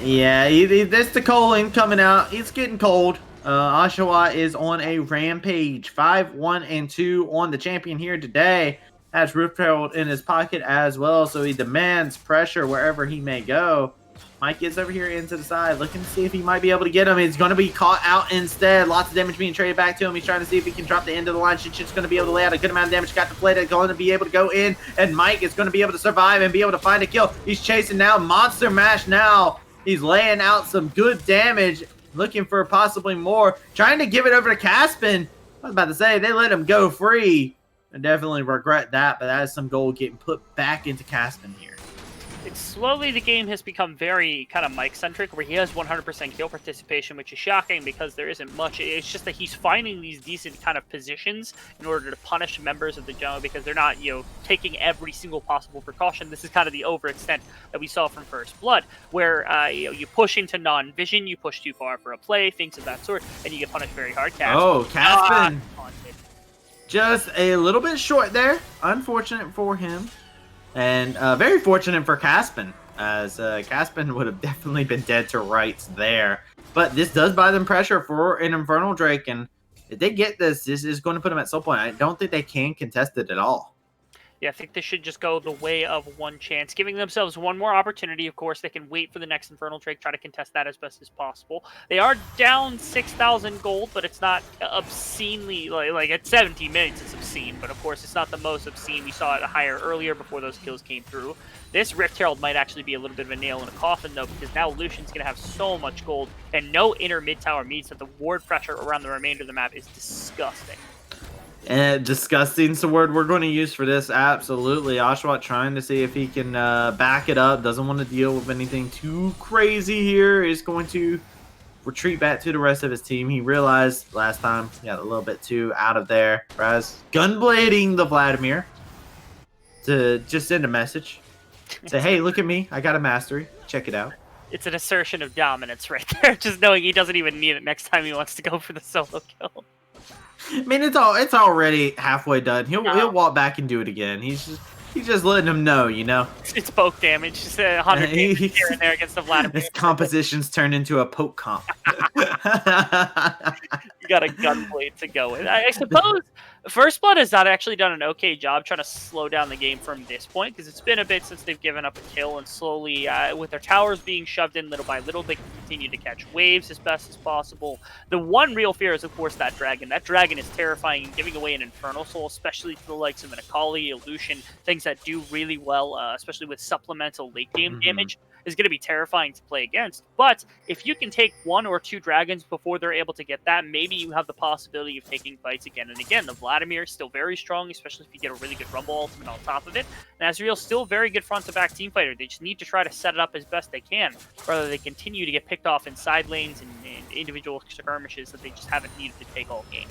Yeah, that's the Colin coming out. It's getting cold. Oshawa is on a rampage. 5-1-2 on the champion here today. Has Rift Herald in his pocket as well, so he demands pressure wherever he may go. Mike gets over here into the side, looking to see if he might be able to get him. He's going to be caught out instead. Lots of damage being traded back to him. He's trying to see if he can drop the end of the line. She's just going to be able to lay out a good amount of damage. Got the play that's going to be able to go in, and Mike is going to be able to survive and be able to find a kill. He's chasing now. Monster Mash now. He's laying out some good damage, looking for possibly more. Trying to give it over to Caspin. I was about to say, they let him go free. I definitely regret that, but that is some gold getting put back into Caspin here. It's slowly the game has become very kind of Mike-centric, where he has 100% kill participation, which is shocking because there isn't much. It's just that he's finding these decent kind of positions in order to punish members of the jungle because they're not, taking every single possible precaution. This is kind of the overextent that we saw from First Blood, where you push into non-vision, you push too far for a play, things of that sort, and you get punished very hard. Caspin. Just a little bit short there. Unfortunate for him. And very fortunate for Caspin, as Caspin would have definitely been dead to rights there. But this does buy them pressure for an Infernal Drake, and if they get this is going to put them at some point. I don't think they can contest it at all. Yeah, I think they should just go the way of one chance, giving themselves one more opportunity. Of course, they can wait for the next Infernal Drake, try to contest that as best as possible. They are down 6,000 gold, but it's not obscenely, like at 17 minutes it's obscene, but of course it's not the most obscene. We saw it higher earlier before those kills came through. This Rift Herald might actually be a little bit of a nail in a coffin, though, because now Lucian's going to have so much gold, and no inner mid-tower means that the ward pressure around the remainder of the map is disgusting. And disgusting is the word we're going to use for this. Absolutely. Oshawott trying to see if he can back it up. Doesn't want to deal with anything too crazy here. Is going to retreat back to the rest of his team. He realized last time he got a little bit too out of there. Raz gunblading the Vladimir to just send a message. Say, hey, look at me. I got a mastery. Check it out. It's an assertion of dominance right there. Just knowing he doesn't even need it next time he wants to go for the solo kill. I mean, it's already halfway done. He'll walk back and do it again. He's just letting him know, It's poke damage. Just 100 damage here and there against the Vladimir. His composition's turned into a poke comp. You got a gunblade to go with. I suppose First Blood has not actually done an okay job trying to slow down the game from this point, because it's been a bit since they've given up a kill, and slowly, with their towers being shoved in little by little, they continue to catch waves as best as possible. The one real fear is, of course, that dragon. That dragon is terrifying and giving away an Infernal Soul, especially to the likes of an Akali, Illusion, things that do really well, especially with supplemental late-game damage, is going to be terrifying to play against. But if you can take 1 or 2 dragons before they're able to get that, maybe you have the possibility of taking fights again and again. The Vladimir is still very strong, especially if you get a really good Rumble ultimate on top of it. And Azriel's still very good front-to-back team fighter. They just need to try to set it up as best they can, rather they continue to get picked off in side lanes and individual skirmishes that they just haven't needed to take all game.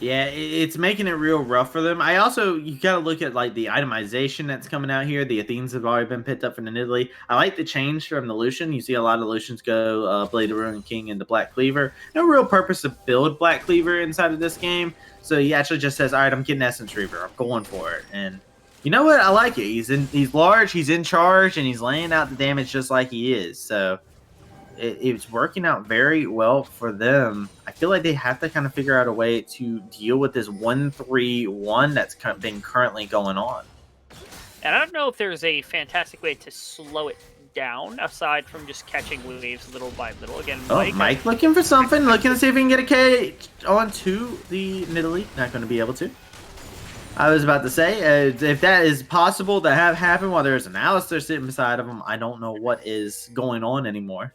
Yeah, it's making it real rough for them. You gotta look at like the itemization that's coming out here. The Athenes have already been picked up from the Nidalee. I like the change from the Lucian. You see a lot of Lucians go Blade of Ruin King into Black Cleaver. No real purpose to build Black Cleaver inside of this game. So he actually just says, all right, I'm getting Essence Reaver. I'm going for it. And you know what? I like it. He's large, he's in charge, and he's laying out the damage just like he is. So it's working out very well for them. I feel like they have to kind of figure out a way to deal with this 1-3-1 that's been currently going on. And I don't know if there's a fantastic way to slow it down, aside from just catching waves little by little. Again, Mike looking for something, looking to see if he can get a K onto the Nidalee. Not going to be able to. I was about to say, if that is possible to have happen while there's an Alistar sitting beside of him, I don't know what is going on anymore.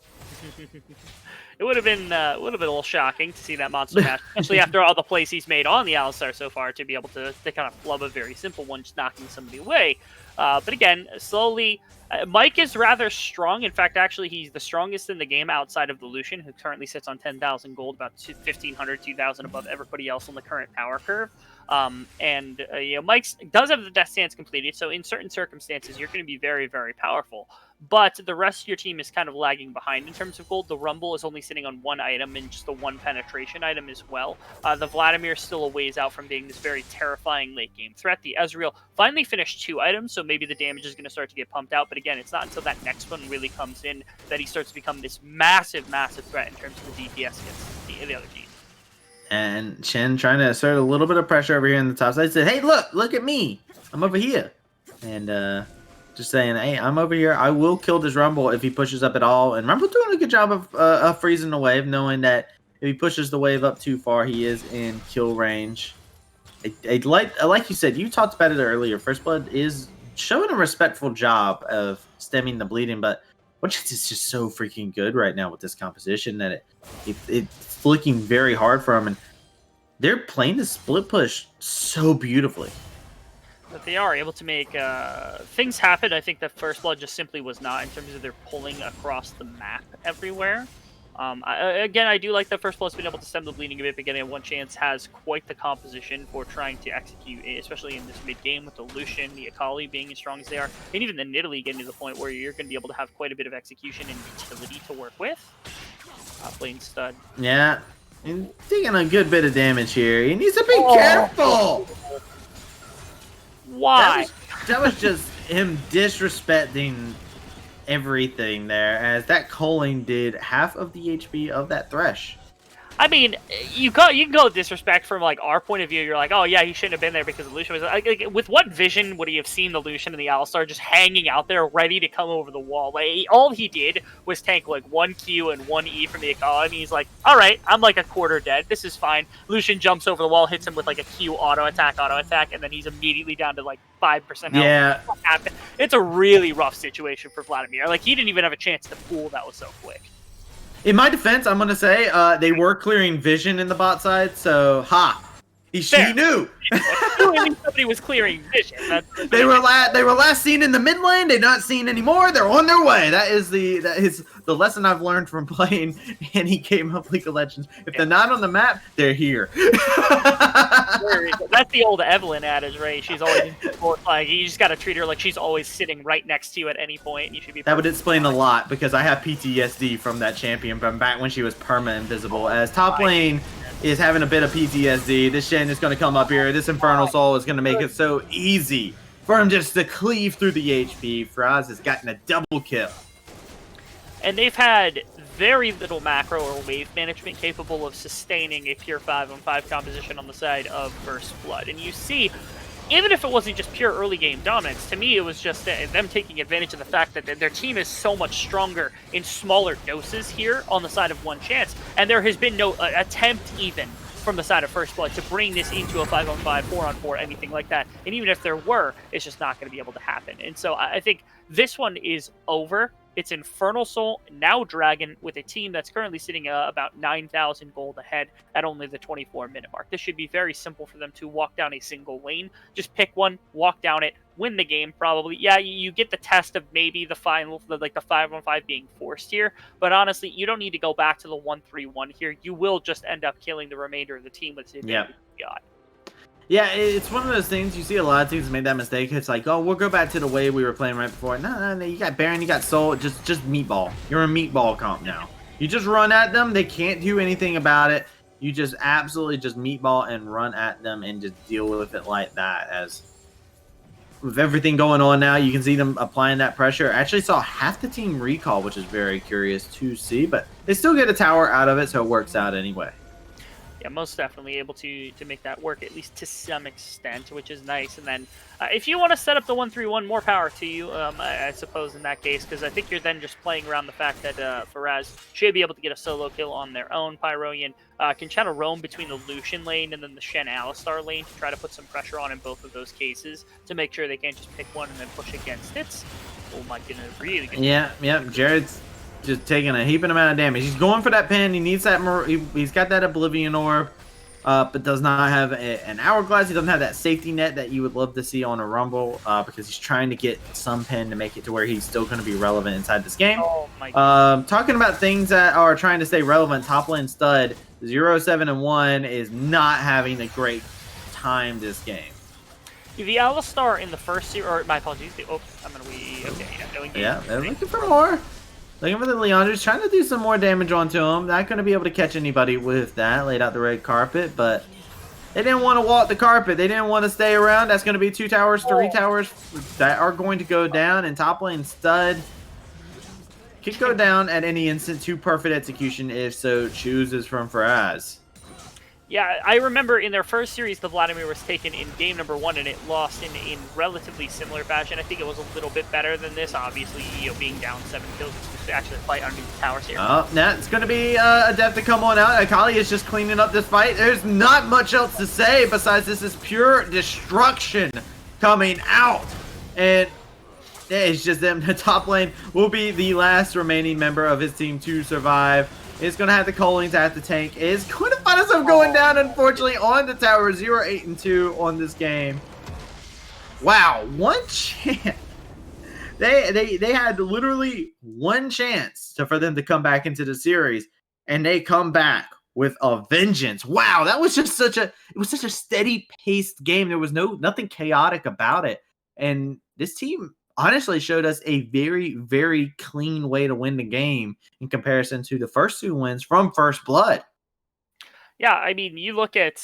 It would have been a little shocking to see that monster match, especially after all the plays he's made on the Alistar so far, to be able to kind of flub a very simple one, just knocking somebody away. But again, slowly, Mike is rather strong. In fact, actually, he's the strongest in the game outside of the Lucian, who currently sits on 10,000 gold, about 1,500, 2,000 above everybody else on the current power curve. Mike's does have the Death Stance completed, so in certain circumstances, you're going to be very, very powerful. But the rest of your team is kind of lagging behind in terms of gold. The Rumble is only sitting on 1 item and just the 1 penetration item as well. The Vladimir is still a ways out from being this very terrifying late game threat. The Ezreal finally finished 2 items, so maybe the damage is going to start to get pumped out. But again, it's not until that next one really comes in that he starts to become this massive, massive threat in terms of the DPS against the other team. And Shen trying to assert a little bit of pressure over here in the top side. Said, hey, look at me. I'm over here. And just saying, hey, I'm over here. I will kill this Rumble if he pushes up at all. And Rumble doing a good job of freezing the wave, knowing that if he pushes the wave up too far, he is in kill range. Like you said, you talked about it earlier. First Blood is showing a respectful job of stemming the bleeding, but ONECHANCE is just so freaking good right now with this composition that it's looking very hard for him. And they're playing the split push so beautifully. But they are able to make things happen. I think that First Blood just simply was not in terms of their pulling across the map everywhere. I do like that First Blood's been able to stem the bleeding a bit, but again, ONECHANCE has quite the composition for trying to execute, especially in this mid-game with the Lucian, the Akali being as strong as they are, and even the Nidalee getting to the point where you're going to be able to have quite a bit of execution and utility to work with. Playing stud. Yeah, and taking a good bit of damage here. He needs to be careful! Why? That was just him disrespecting everything there, as that culling did half of the HP of that Thresh. I mean, you can go disrespect from like our point of view. You're like, oh yeah, he shouldn't have been there because the Lucian was like, with what vision would he have seen the Lucian and the Alistar just hanging out there ready to come over the wall? Like all he did was tank like 1 Q and 1 E from the Akali, and he's like, all right, I'm like a quarter dead. This is fine. Lucian jumps over the wall, hits him with like a Q auto attack, and then he's immediately down to like 5% health. Yeah, it's a really rough situation for Vladimir. Like he didn't even have a chance to fool. That was so quick. In my defense, I'm going to say they were clearing vision in the bot side, so he knew. Somebody was clearing vision. They were last seen in the mid lane. They're not seen anymore. They're on their way. That is the lesson I've learned from playing any game of League of Legends. If they're not on the map, they're here. That's the old Evelyn adage, right? She's always like you just got to treat her like she's always sitting right next to you at any point. And you should be. That would explain a lot because I have PTSD from that champion from back when she was perma invisible. As top lane is having a bit of PTSD, this Shen is going to come up here. This Infernal Soul is going to make it so easy for him just to cleave through the HP. Faraz has gotten a double kill. And they've had very little macro or wave management capable of sustaining a pure 5-on-5 composition on the side of First Blood. And you see, even if it wasn't just pure early game dominance, to me it was just them taking advantage of the fact that their team is so much stronger in smaller doses here on the side of ONECHANCE, and there has been no attempt even from the side of First Blood to bring this into a 5-on-5, 4-on-4, anything like that. And even if there were, it's just not going to be able to happen. And so I think this one is over. It's Infernal Soul, now Dragon, with a team that's currently sitting about 9,000 gold ahead at only the 24-minute mark. This should be very simple for them to walk down a single lane. Just pick one, walk down it, win the game probably. Yeah, you get the test of maybe the final, like the 5-on-5 being forced here, but honestly, you don't need to go back to the 1-3-1 here. You will just end up killing the remainder of the team with the advantage you got. Yeah, it's one of those things, you see a lot of teams made that mistake. It's like, oh, we'll go back to the way we were playing right before. No, you got Baron, you got Soul, just meatball. You're a meatball comp now. You just run at them, they can't do anything about it. You just absolutely just meatball and run at them and just deal with it like that. As with everything going on now, you can see them applying that pressure. I actually saw half the team recall, which is very curious to see, but they still get a tower out of it, so it works out anyway. Yeah, most definitely able to make that work, at least to some extent, which is nice. And then if you want to set up the 1-3-1, more power to you, I suppose, in that case, because I think you're then just playing around the fact that Faraz should be able to get a solo kill on their own. Pyroian can try to roam between the Lucian lane and then the Shen Alistar lane to try to put some pressure on in both of those cases to make sure they can't just pick one and then push against it. Oh my goodness, really good. Yeah, Jared's just taking a heaping amount of damage. He's going for that pin. He needs that. He's got that Oblivion Orb, but does not have an Hourglass. He doesn't have that safety net that you would love to see on a Rumble, because he's trying to get some pin to make it to where he's still going to be relevant inside this game. Oh my God. Talking about things that are trying to stay relevant, top lane stud 0-7-1 is not having a great time this game. The Alistar in the first series, or my apologies, okay, Yeah, they're looking for more. Looking for the Leandros, trying to do some more damage onto him. Not going to be able to catch anybody with that. Laid out the red carpet, but they didn't want to walk the carpet. They didn't want to stay around. That's going to be 2 towers, 3 towers that are going to go down. And top lane Stud could go down at any instant to perfect execution if so chooses from Faraz. Yeah, I remember in their first series, the Vladimir was taken in game number 1, and it lost in relatively similar fashion. I think it was a little bit better than this. Obviously, being down 7 kills to actually fight underneath the towers here. Oh, now it's going to be a death to come on out. Akali is just cleaning up this fight. There's not much else to say besides this is pure destruction coming out. And it's just them. The top lane will be the last remaining member of his team to survive. It's going to have the Collings at the tank. It's going to find itself going down, unfortunately, on the tower. 0-8-2 on this game. Wow, one chance. They had literally one chance for them to come back into the series, and they come back with a vengeance. Wow, that was just such a steady paced game. There was nothing chaotic about it. And this team honestly showed us a very, very clean way to win the game in comparison to the first 2 wins from First Blood. Yeah, I mean, you look at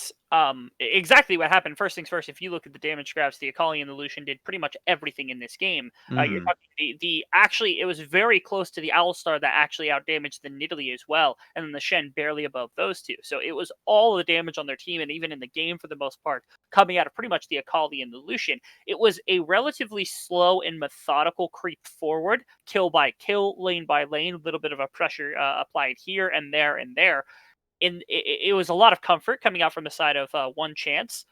exactly what happened. First things first, if you look at the damage graphs, the Akali and the Lucian did pretty much everything in this game. You're talking actually, it was very close to the Alistar that actually outdamaged the Nidalee as well, and then the Shen barely above those two. So it was all the damage on their team, and even in the game for the most part, coming out of pretty much the Akali and the Lucian. It was a relatively slow and methodical creep forward, kill by kill, lane by lane, a little bit of a pressure applied here and there and there. And it was a lot of comfort coming out from the side of One Chance.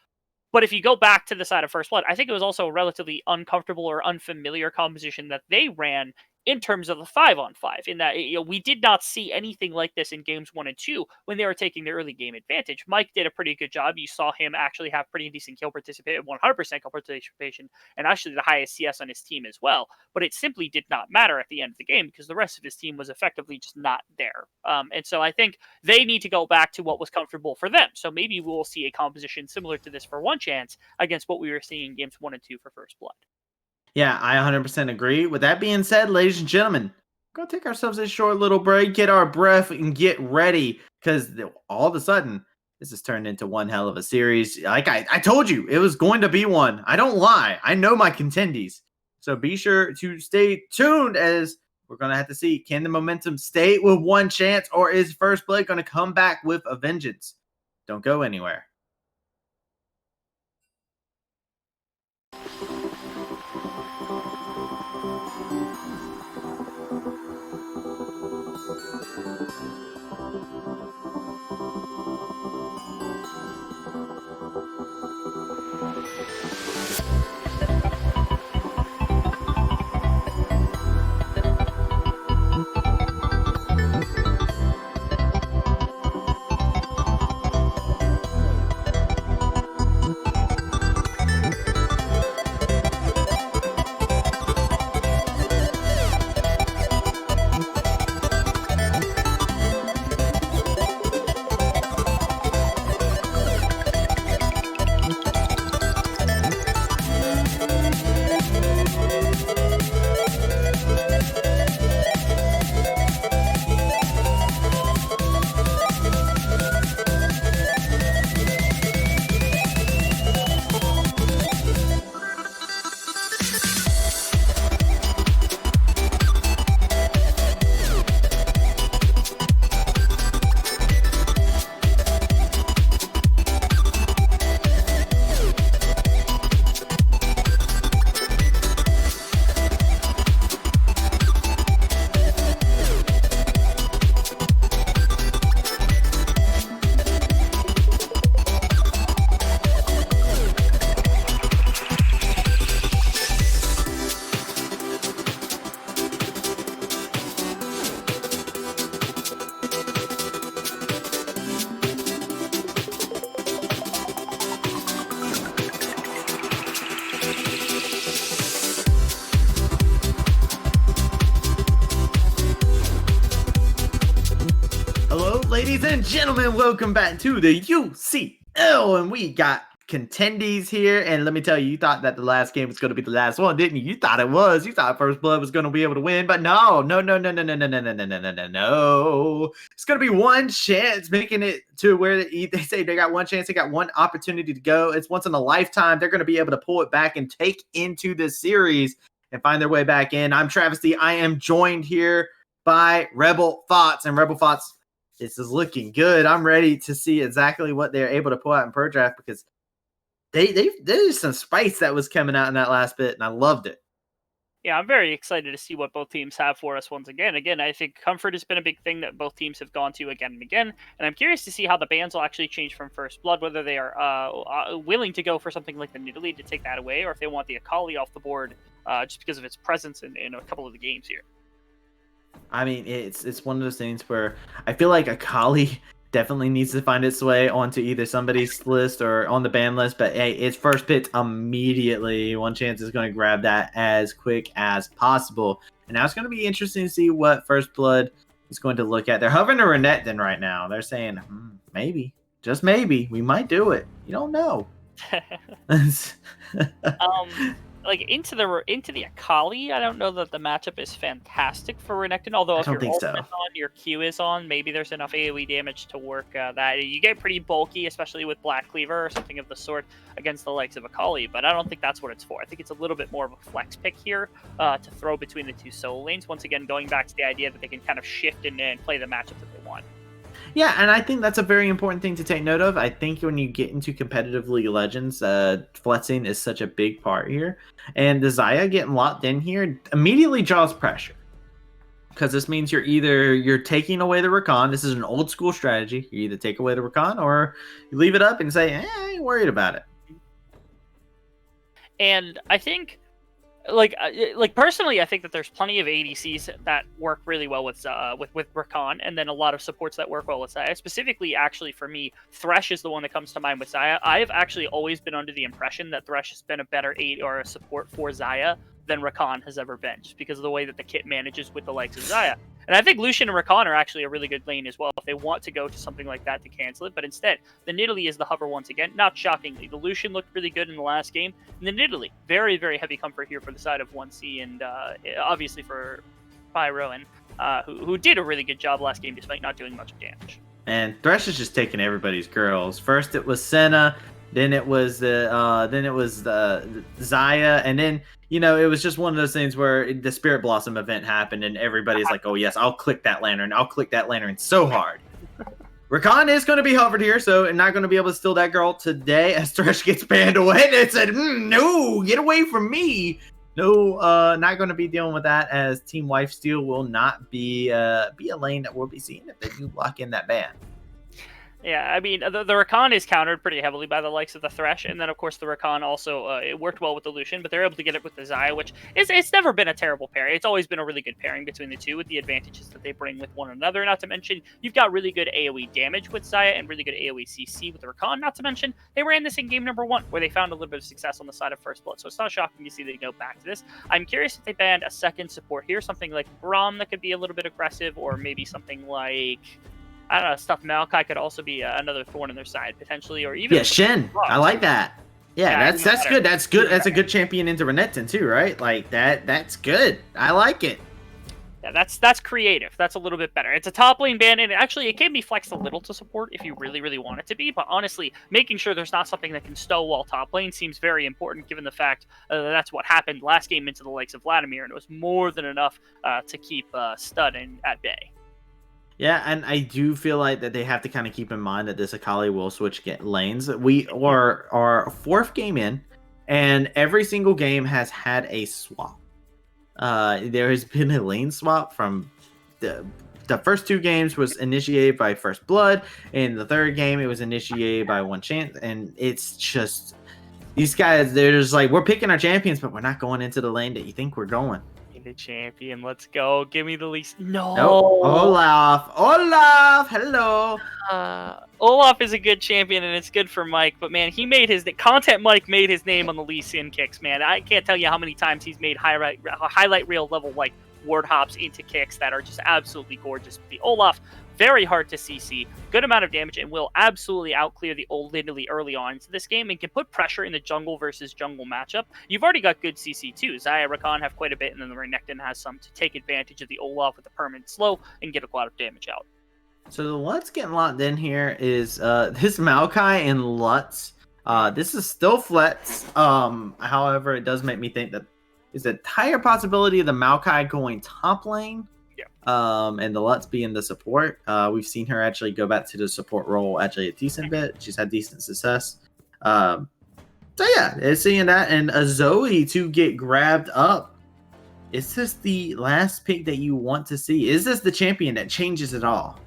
But if you go back to the side of First Blood, I think it was also a relatively uncomfortable or unfamiliar composition that they ran in terms of the 5-on-5, in that we did not see anything like this in games 1 and 2 when they were taking the early game advantage. Mike did a pretty good job. You saw him actually have pretty decent kill participation, 100% kill participation, and actually the highest CS on his team as well. But it simply did not matter at the end of the game because the rest of his team was effectively just not there. And so I think they need to go back to what was comfortable for them. So maybe we'll see a composition similar to this for One Chance against what we were seeing in games 1 and 2 for First Blood. Yeah, I 100% agree. With that being said, ladies and gentlemen, we're going to take ourselves a short little break, get our breath, and get ready, because all of a sudden, this has turned into one hell of a series. Like I told you, it was going to be one. I don't lie. I know my contendies. So be sure to stay tuned, as we're going to have to see, can the momentum stay with One Chance, or is First Blood going to come back with a vengeance? Don't go anywhere. Ladies and gentlemen, welcome back to the UCL, and we got Contenders here. And let me tell you thought that the last game was going to be the last one, didn't you? You thought it was. You thought First Blood was going to be able to win, but no. It's going to be one chance, making it to where they say they got one chance. They got one opportunity to go. It's once in a lifetime. They're going to be able to pull it back and take into this series and find their way back in. I'm Travis D. I am joined here by Rebel Thoughts. And Rebel Thoughts, this is looking good. I'm ready to see exactly what they're able to pull out in Pro Draft, because there's some spice that was coming out in that last bit, and I loved it. Yeah, I'm very excited to see what both teams have for us once again. Again, I think comfort has been a big thing that both teams have gone to again and again, and I'm curious to see how the bans will actually change from First Blood, whether they are willing to go for something like the Nidalee to take that away, or if they want the Akali off the board just because of its presence in a couple of the games here. I mean, it's one of those things where I feel like Akali definitely needs to find its way onto either somebody's list or on the ban list. But hey, it's first picked immediately. One chance is going to grab that as quick as possible. And now it's going to be interesting to see what First Blood is going to look at. They're hovering to Renekton right now. They're saying, maybe, just maybe, we might do it. You don't know. Like into the Akali, I don't know that the matchup is fantastic for Renekton. Although if your ultimate's on, your Q is on, maybe there's enough AoE damage to work that. You get pretty bulky, especially with Black Cleaver or something of the sort against the likes of Akali. But I don't think that's what it's for. I think it's a little bit more of a flex pick here to throw between the two solo lanes. Once again, going back to the idea that they can kind of shift and play the matchup that they want. Yeah, and I think that's a very important thing to take note of. I think when you get into competitive League of Legends, flexing is such a big part here. And the Xayah getting locked in here immediately draws pressure. Because this means you're taking away the Rakan. This is an old school strategy. You either take away the Rakan or you leave it up and say, I ain't worried about it. And I think... Like personally, I think that there's plenty of ADCs that work really well with Rakan, and then a lot of supports that work well with Xayah. Specifically, actually, for me, Thresh is the one that comes to mind with Xayah. I have actually always been under the impression that Thresh has been a better aid or a support for Xayah than Rakan has ever been, just because of the way that the kit manages with the likes of Xayah. And I think Lucian and Rakan are actually a really good lane as well if they want to go to something like that to cancel it. But instead, the Nidalee is the hover once again. Not shockingly, the Lucian looked really good in the last game. And the Nidalee, very, very heavy comfort here for the side of 1C and obviously for Pyro, and who did a really good job last game despite not doing much damage. And Thresh is just taking everybody's girls. First it was Senna, then it was the Xayah, and then it was just one of those things where the Spirit Blossom event happened, and everybody's like, "Oh yes, I'll click that lantern. I'll click that lantern so hard." Rakan is going to be hovered here, so and not going to be able to steal that girl today as Thresh gets banned away. And it said, "No, get away from me." No, not going to be dealing with that, as Team Wife Steal will not be a lane that we'll be seeing if they do lock in that ban. Yeah, I mean, the Rakan is countered pretty heavily by the likes of the Thresh, and then, of course, the Rakan also, it worked well with the Lucian, but they're able to get it with the Xayah, which it's never been a terrible pairing. It's always been a really good pairing between the two with the advantages that they bring with one another. Not to mention, you've got really good AoE damage with Xayah and really good AoE CC with the Rakan. Not to mention, they ran this in game number 1, where they found a little bit of success on the side of First Blood, so it's not shocking to see they go back to this. I'm curious if they banned a second support here, something like Braum that could be a little bit aggressive, or maybe something like... I don't know, stuff. Maokai could also be another thorn in their side, potentially, or even... Yeah, Shen. I like that. Yeah, that's good. That's good. That's a good champion into Renekton, too, right? Like, that's good. I like it. Yeah, that's creative. That's a little bit better. It's a top lane ban, and actually, it can be flexed a little to support if you really, really want it to be, but honestly, making sure there's not something that can stonewall top lane seems very important, given the fact that's what happened last game into the likes of Vladimir, and it was more than enough to keep Stud at bay. Yeah, and I do feel like that they have to kind of keep in mind that this Akali will switch lanes. We are our 4th game in, and every single game has had a swap. There has been a lane swap from the first 2 games was initiated by First Blood, and the 3rd game it was initiated by ONECHANCE, and it's just these guys. They're just like, we're picking our champions, but we're not going into the lane that you think we're going. The champion, let's go. Give me the least. No. Olaf, hello. Olaf is a good champion, and it's good for Mike. But man, he made his content. Mike made his name on the Lee Sin kicks. Man, I can't tell you how many times he's made highlight reel level like ward hops into kicks that are just absolutely gorgeous. The Olaf, very hard to CC, good amount of damage, and will absolutely outclear the old Nidalee early on into this game and can put pressure in the jungle versus jungle matchup. You've already got good CC too. Xayah, Rakan have quite a bit, and then the Renekton has some to take advantage of the Olaf with a permanent slow and get a lot of damage out. So what's getting locked in here is this Maokai and Lutz. This is still Flex. However, it does make me think that there's a higher possibility of the Maokai going top lane. And the Lutz being the support. We've seen her actually go back to the support role actually a decent bit. She's had decent success. So yeah, seeing that and a Zoe to get grabbed up. Is this the last pick that you want to see? Is this the champion that changes it all?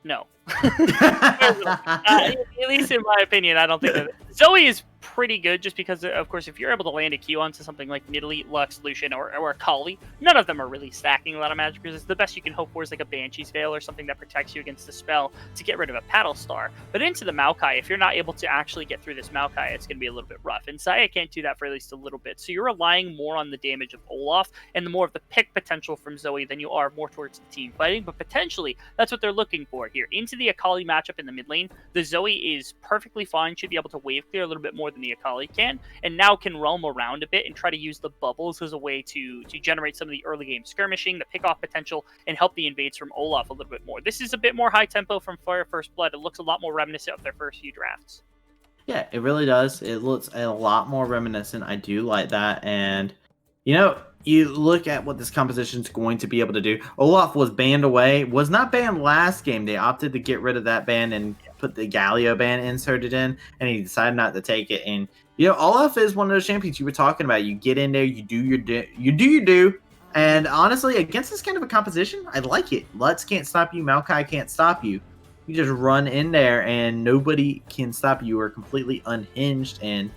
No. At least in my opinion, I don't think that Zoe is pretty good just because, of course, if you're able to land a Q onto something like Nidalee, Lux, Lucian, or Akali, none of them are really stacking a lot of magic resist. The best you can hope for is like a Banshee's Veil or something that protects you against the spell to get rid of a Paddle Star. But into the Maokai, if you're not able to actually get through this Maokai, it's going to be a little bit rough. And Xayah can't do that for at least a little bit. So you're relying more on the damage of Olaf and the more of the pick potential from Zoe than you are more towards the team fighting. But potentially, that's what they're looking for here. Into the Akali matchup in the mid lane, the Zoe is perfectly fine, should be able to wave clear a little bit more than the Akali can, and now can roam around a bit and try to use the bubbles as a way to generate some of the early game skirmishing, the pick off potential, and help the invades from Olaf a little bit more. This is a bit more high tempo from Fire First Blood. It looks a lot more reminiscent of their first few drafts. Yeah, it really does. It looks a lot more reminiscent. I do like that. And, you know, you look at what this composition is going to be able to do. Olaf was banned away, was not banned last game. They opted to get rid of that ban and put the Galio ban inserted in, and he decided not to take it. And, you know, Olaf is one of those champions you were talking about. You get in there, you do your do. And honestly, against this kind of a composition, I like it. Lutz can't stop you. Maokai can't stop you. You just run in there, and nobody can stop you. You are completely unhinged, and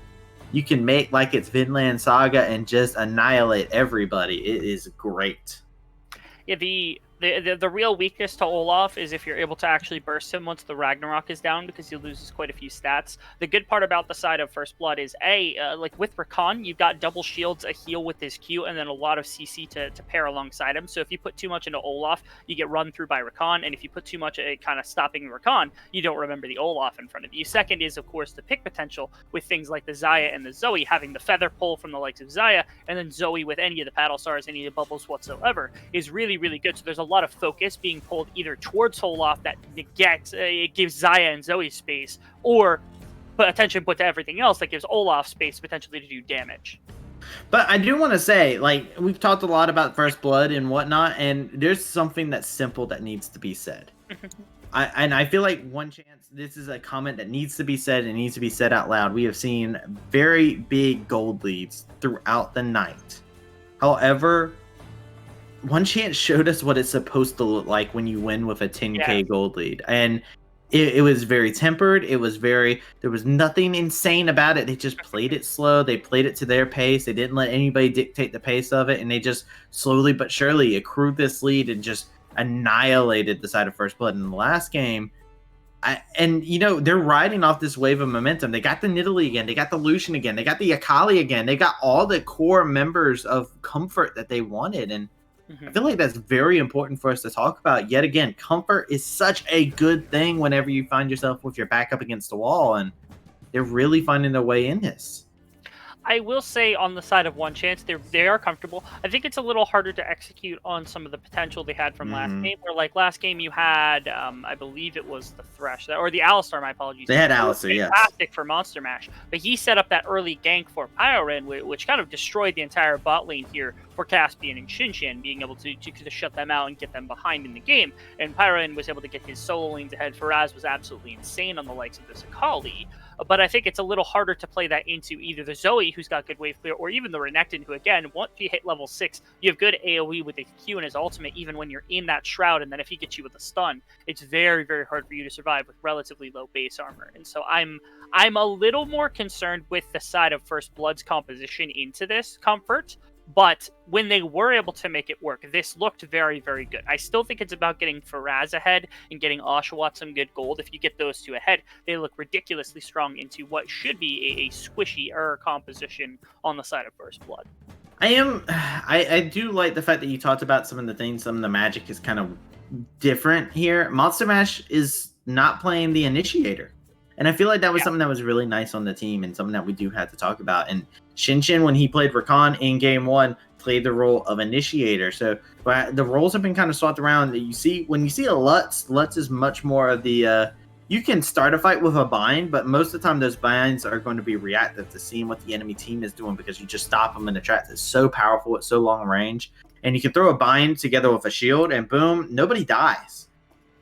you can make like it's Vinland Saga and just annihilate everybody. It is great. Yeah, the real weakness to Olaf is if you're able to actually burst him once the Ragnarok is down, because he loses quite a few stats. The good part about the side of First Blood is, like with Rakan, you've got double shields, a heal with his Q, and then a lot of CC to pair alongside him. So if you put too much into Olaf, you get run through by Rakan, and if you put too much kind of stopping Rakan, you don't remember the Olaf in front of you. Second is, of course, the pick potential with things like the Xayah and the Zoe, having the feather pull from the likes of Xayah, and then Zoe with any of the Paddle Stars, any of the bubbles whatsoever, is really, really good. So there's a lot of focus being pulled either towards Olaf that neglects, it gives Xayah and Zoe space, or attention put to everything else that gives Olaf space potentially to do damage. But I do want to say, like, we've talked a lot about First Blood and whatnot, and there's something that's simple that needs to be said. I feel like One Chance, this is a comment that needs to be said and needs to be said out loud. We have seen very big gold leads throughout the night. However, One Chance showed us what it's supposed to look like when you win with a 10k gold lead. And it was very tempered. There was nothing insane about it. They just played it slow. They played it to their pace. They didn't let anybody dictate the pace of it. And they just slowly but surely accrued this lead and just annihilated the side of First Blood in the last game. And, you know, they're riding off this wave of momentum. They got the Nidalee again. They got the Lucian again. They got the Akali again. They got all the core members of Comfort that they wanted. And I feel like that's very important for us to talk about. Yet again, comfort is such a good thing whenever you find yourself with your back up against the wall, and they're really finding their way in this. I will say on the side of One Chance, they are comfortable. I think it's a little harder to execute on some of the potential they had from last game. Where like last game you had, I believe it was the Thresh or the Alistar. My apologies. They had Alistar, yes. Fantastic for Monster Mash, but he set up that early gank for Pyrorin, which kind of destroyed the entire bot lane here for Caspian and Shinshin, being able to shut them out and get them behind in the game. And Pyrorin was able to get his solo lanes ahead. Faraz was absolutely insane on the likes of this Akali. But I think it's a little harder to play that into either the Zoe, who's got good wave clear, or even the Renekton, who, again, once you hit level 6, you have good AoE with the Q and his ultimate, even when you're in that shroud, and then if he gets you with a stun, it's very, very hard for you to survive with relatively low base armor. And so I'm a little more concerned with the side of First Blood's composition into this comfort. But when they were able to make it work, this looked very, very good. I still think it's about getting Faraz ahead and getting Oshawott some good gold. If you get those two ahead, they look ridiculously strong into what should be a squishy composition on the side of First Blood. I am. I do like the fact that you talked about some of the things. Some of the magic is kind of different here. Monster Mash is not playing the initiator, and I feel like that was something that was really nice on the team and something that we do have to talk about. And Shinshin, when he played Rakan in game one, played the role of initiator. So but the roles have been kind of swapped around. You see, when you see a Lutz is much more of the. You can start a fight with a bind, but most of the time those binds are going to be reactive to seeing what the enemy team is doing because you just stop them in the trap. It's so powerful, it's so long range, and you can throw a bind together with a shield, and boom, nobody dies.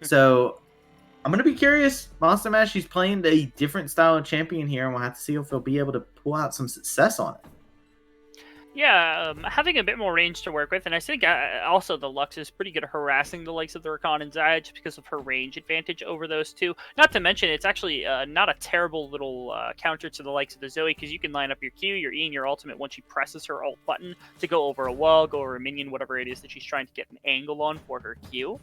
So I'm gonna be curious. Monster Mash, he's playing a different style of champion here, and we'll have to see if he'll be able to pull out some success on it. Yeah, having a bit more range to work with, and I think also the Lux is pretty good at harassing the likes of the Rakan and Zaya just because of her range advantage over those two. Not to mention, it's actually not a terrible little counter to the likes of the Zoe, because you can line up your Q, your E, and your ultimate when she presses her ult button to go over a wall, go over a minion, whatever it is that she's trying to get an angle on for her Q.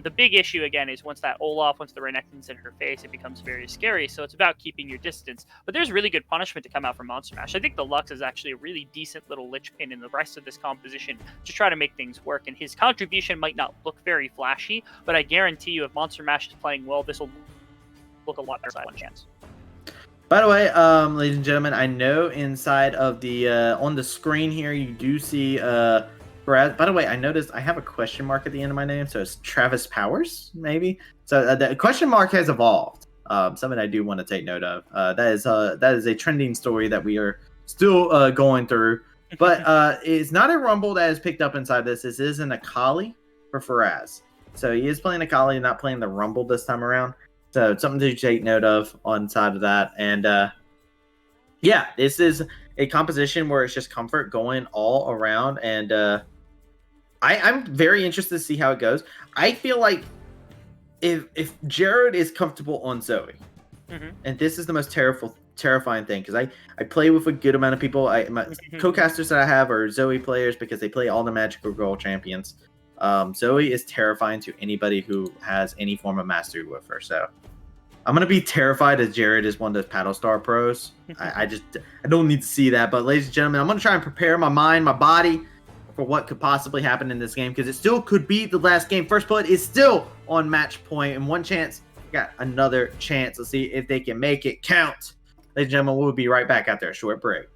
The big issue, again, is once that Olaf, once the Renekton's in her face, it becomes very scary, so it's about keeping your distance. But there's really good punishment to come out from Monster Mash. I think the Lux is actually a really decent little linchpin in the rest of this composition to try to make things work, and his contribution might not look very flashy, but I guarantee you if Monster Mash is playing well, this will look a lot better by ONECHANCE. By the way, ladies and gentlemen, I know inside of the on the screen here you do see Brad. By the way, I noticed I have a question mark at the end of my name, so it's Travis Powers, maybe. So the question mark has evolved. Something I do want to take note of. That is a trending story that we are still going through. But it's not a Rumble that is picked up inside this. This is an Akali for Faraz. So he is playing Akali, not playing the Rumble this time around. So it's something to take note of on side of that. And yeah, this is a composition where it's just comfort going all around. And I'm very interested to see how it goes. I feel like if Jared is comfortable on Zoe, and this is the most terrifying thing because I play with a good amount of people. My co-casters that I have are Zoe players because they play all the Magical Girl champions. Zoe is terrifying to anybody who has any form of mastery with her. So I'm gonna be terrified as Jared is one of those Paddle Star pros. I don't need to see that. But ladies and gentlemen, I'm gonna try and prepare my mind, my body for what could possibly happen in this game because it still could be the last game. First Blood is still on match point, and one chance got another chance. Let's see if they can make it count. Ladies and gentlemen, we'll be right back after a short break.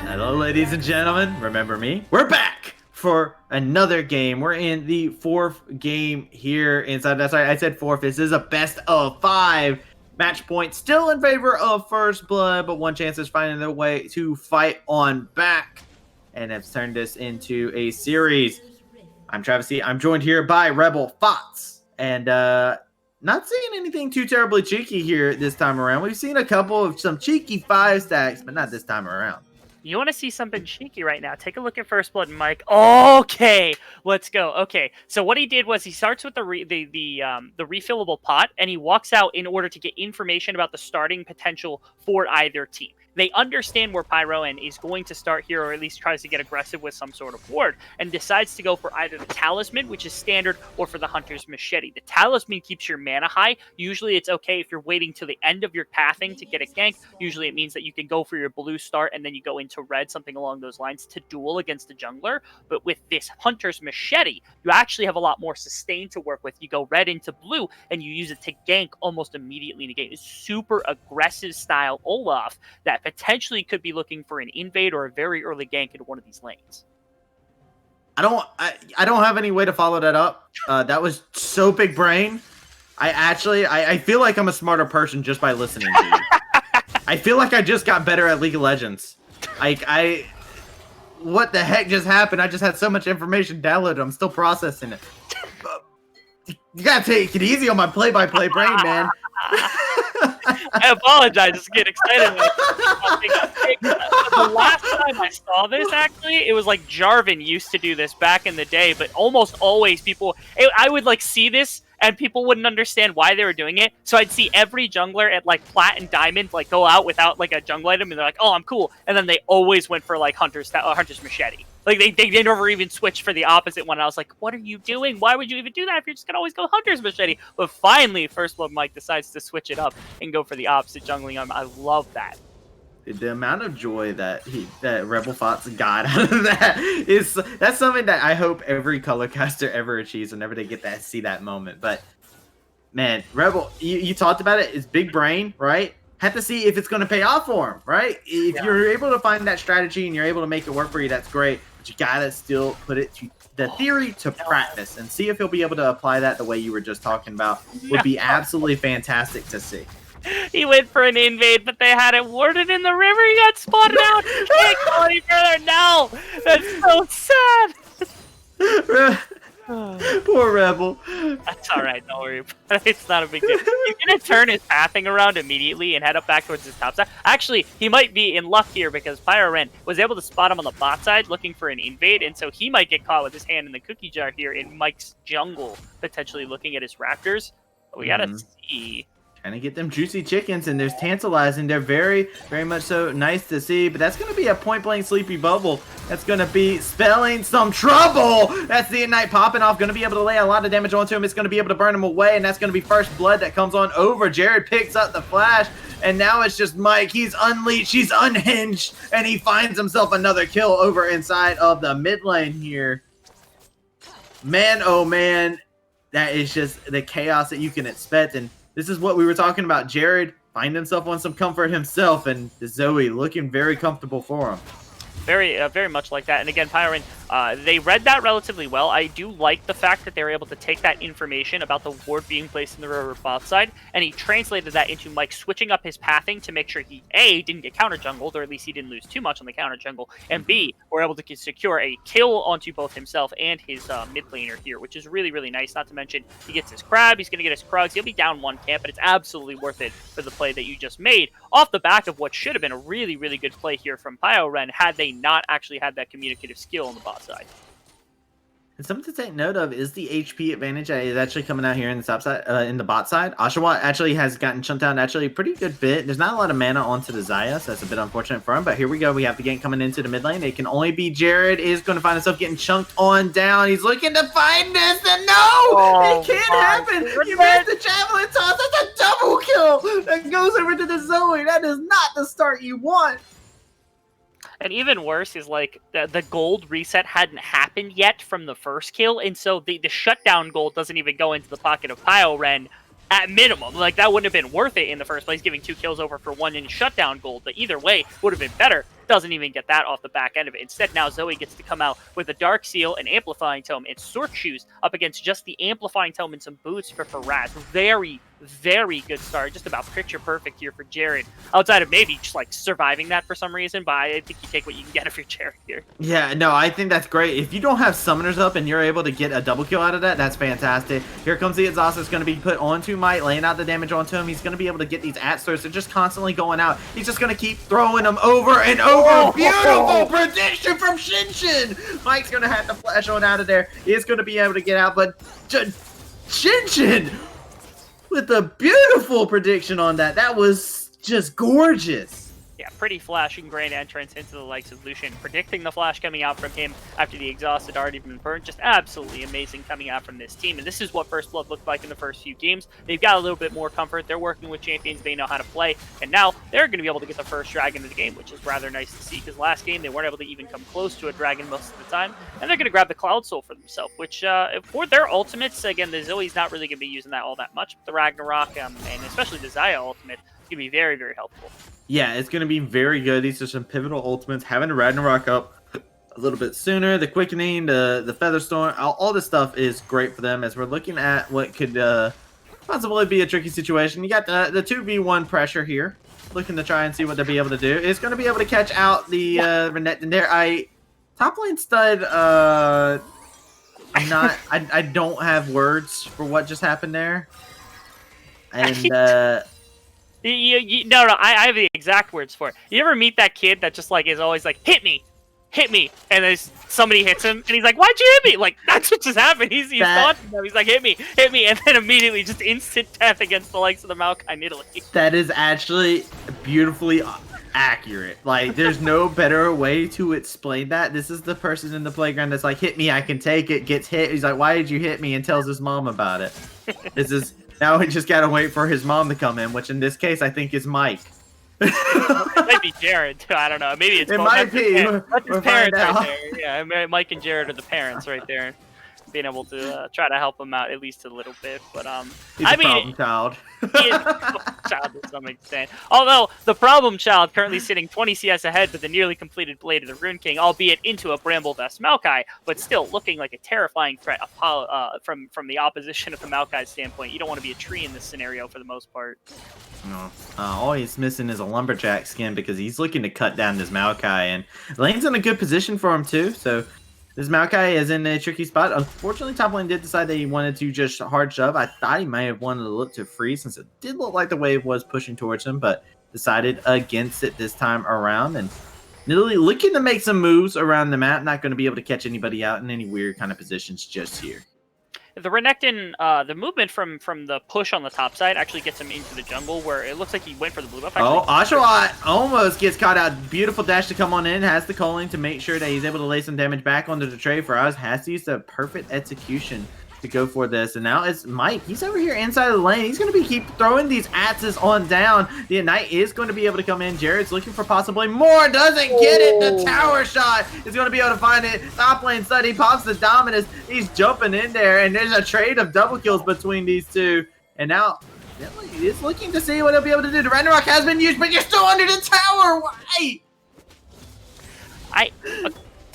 Hello, ladies and gentlemen. Remember me? We're back for another game. We're in the 4th game here inside. That's right, I said 4th. This is a best of 5. Match point still in favor of First Blood, but One Chance is finding their way to fight on back, and have turned this into a series. I'm Travis C. I'm joined here by Rebel Fox, and not seeing anything too terribly cheeky here this time around. We've seen a couple of some cheeky 5 stacks, but not this time around. You want to see something cheeky right now? Take a look at First Blood and Mike. Okay, let's go. Okay, so what he did was he starts with the refillable pot, and he walks out in order to get information about the starting potential for either team. They understand where Pyroen is going to start here, or at least tries to get aggressive with some sort of ward, and decides to go for either the Talisman, which is standard, or for the Hunter's Machete. The Talisman keeps your mana high. Usually it's okay if you're waiting till the end of your pathing to get a gank. Usually it means that you can go for your blue start, and then you go into red, something along those lines, to duel against a jungler. But with this Hunter's Machete, you actually have a lot more sustain to work with. You go red into blue, and you use it to gank almost immediately in the game. It's super aggressive style Olaf that potentially could be looking for an invade or a very early gank into one of these lanes. I don't have any way to follow that up. That was so big brain. I feel like I'm a smarter person just by listening to you. I feel like I just got better at League of Legends. What the heck just happened? I just had so much information downloaded. I'm still processing it. You gotta take it easy on my play-by-play brain, man. I apologize. Just get excited. The last time I saw this, actually, it was like Jarvan used to do this back in the day, but almost always I would like see this and people wouldn't understand why they were doing it. So I'd see every jungler at like Plat and Diamond like go out without like a jungle item, and they're like, "Oh, I'm cool," and then they always went for like Hunter's Machete. Like they never even switched for the opposite one. I was like, what are you doing? Why would you even do that if you're just gonna always go Hunter's Machete? But finally, First Blood Mike decides to switch it up and go for the opposite jungling arm. I love that. The amount of joy that Rebel Fox got out of that's something that I hope every color caster ever achieves whenever they get that see that moment. But man, Rebel, you talked about it. It's big brain, right? Have to see if it's going to pay off for him, right? If you're able to find that strategy and you're able to make it work for you, that's great. But you gotta still put it to the theory to practice and see if he'll be able to apply that the way you were just talking about. Would be absolutely fantastic to see. He went for an invade, but they had it warded in the river. He got spotted out. He can't go any further. No, that's so sad. Poor Rebel. That's all right. Don't worry. It's not a big deal. He's gonna turn his pathing around immediately and head up back towards his top side. Actually, he might be in luck here because Pyroen was able to spot him on the bot side looking for an invade, and so he might get caught with his hand in the cookie jar here in Mike's jungle, potentially looking at his raptors. But we gotta see. Trying to get them juicy chickens, and there's tantalizing. They're very, very much so nice to see, but that's going to be a point-blank sleepy bubble. That's going to be spelling some trouble. That's the Ignite popping off. Going to be able to lay a lot of damage onto him. It's going to be able to burn him away, and that's going to be First Blood that comes on over. Jared picks up the flash, and now it's just Mike. He's unleashed. He's unhinged, and he finds himself another kill over inside of the mid lane here. Man, oh man, that is just the chaos that you can expect, and this is what we were talking about. Jared find himself on some comfort himself, and Zoe looking very comfortable for him. Very much like that. And again, Pyroen, they read that relatively well. I do like the fact that they were able to take that information about the ward being placed in the river bot side, and he translated that into Mike switching up his pathing to make sure he, A, didn't get counter jungled, or at least he didn't lose too much on the counter jungle, and B, were able to secure a kill onto both himself and his mid laner here, which is really, really nice. Not to mention, he gets his crab, he's going to get his krugs, he'll be down one camp, but it's absolutely worth it for the play that you just made off the back of what should have been a really, really good play here from Pyroen had they not actually had that communicative skill on the bot side. And something to take note of is the HP advantage that is actually coming out here in the top side, in the bot side. Oshawott actually has gotten chunked down actually a pretty good bit. There's not a lot of mana onto the Xayah, so that's a bit unfortunate for him. But here we go. We have the gank coming into the mid lane. It can only be Jared is going to find himself getting chunked on down. He's looking to find this, and no! It can't happen! You missed the javelin toss. That's a double kill! That goes over to the Zoe. That is not the start you want. And even worse is like the gold reset hadn't happened yet from the first kill, and so the shutdown gold doesn't even go into the pocket of Pyroen at minimum. Like, that wouldn't have been worth it in the first place, giving 2 kills over for 1 in shutdown gold, but either way would have been better. doesn't even get that off the back end of it. Instead, now Zoe gets to come out with a Dark Seal, an Amplifying Tome, and Sword Shoes up against just the Amplifying Tome and some boots for Faraz. Very, very good start. Just about picture perfect here for Jared. Outside of maybe just like surviving that for some reason, but I think you take what you can get if you're Jared here. Yeah, no, I think that's great. If you don't have summoners up and you're able to get a double kill out of that, that's fantastic. Here comes the exhaust that's going to be put onto Mike, laying out the damage onto him. He's going to be able to get these at-stars. They're just constantly going out. He's just going to keep throwing them over and over. Beautiful prediction from Shinshin. Mike's going to have to flash on out of there. He is going to be able to get out, but Shinshin with a beautiful prediction on that. That was just gorgeous. Yeah, pretty flashing grand entrance into the likes of Lucian. Predicting the flash coming out from him after the exhaust had already been burned. Just absolutely amazing coming out from this team. And this is what First Blood looked like in the first few games. They've got a little bit more comfort. They're working with champions they know how to play. And now they're going to be able to get the first dragon of the game, which is rather nice to see. Because last game, they weren't able to even come close to a dragon most of the time. And they're going to grab the Cloud Soul for themselves, which for their ultimates, again, the Zoe's not really going to be using that all that much. But the Ragnarok, and especially the Xayah ultimate, is going to be very, very helpful. Yeah, it's going to be very good. These are some pivotal ultimates. Having Ragnarok up a little bit sooner, the Quickening, the Featherstorm, all this stuff is great for them as we're looking at what could possibly be a tricky situation. You got the 2v1 pressure here, looking to try and see what they'll be able to do. It's going to be able to catch out the Renekton there. Top lane stud, I don't have words for what just happened there. And No, I have the exact words for it. You ever meet that kid that just like is always like, hit me, and then somebody hits him, and he's like, why'd you hit me? Like, that's what just happened. He's taunting them. He's like, hit me, and then immediately just instant death against the likes of the Maokai in Italy. That is actually beautifully accurate. Like, there's no better way to explain that. This is the person in the playground that's like, hit me, I can take it, gets hit. He's like, why did you hit me? And tells his mom about it. This is... Now we just gotta wait for his mom to come in, which in this case I think is Mike. It might be Jared too. I don't know. Maybe it's it both. might be. That's his parents right there. Yeah, Mike and Jared are the parents right there, being able to try to help him out at least a little bit. But he's a problem child. He is a problem child to some extent. Although the problem child currently sitting 20 CS ahead with the nearly completed Blade of the Rune King, albeit into a Bramble Vest Maokai, but still looking like a terrifying threat from the opposition of the Maokai's standpoint. You don't want to be a tree in this scenario for the most part. No. All he's missing is a lumberjack skin because he's looking to cut down this Maokai, and lane's in a good position for him too. So this Maokai is in a tricky spot. Unfortunately, top lane did decide that he wanted to just hard shove. I thought he may have wanted to look to freeze since it did look like the wave was pushing towards him, but decided against it this time around. And Italy looking to make some moves around the map. Not going to be able to catch anybody out in any weird kind of positions just here. The Renekton, the movement from the push on the top side actually gets him into the jungle, where it looks like he went for the blue buff. Oh, Oshawott almost gets caught out. Beautiful dash to come on in. Has the calling to make sure that he's able to lay some damage back onto the trade. Faraz has to use the perfect execution to go for this. And now it's Mike. He's over here inside of the lane. He's going to be keep throwing these axes on down. The Ignite is going to be able to come in. Jared's looking for possibly more. Doesn't get it. The tower shot is going to be able to find it. Top lane stud. He pops the Dominus. He's jumping in there. And there's a trade of double kills between these two. And now he's looking to see what he'll be able to do. The Ragnarok has been used, but you're still under the tower. Why? A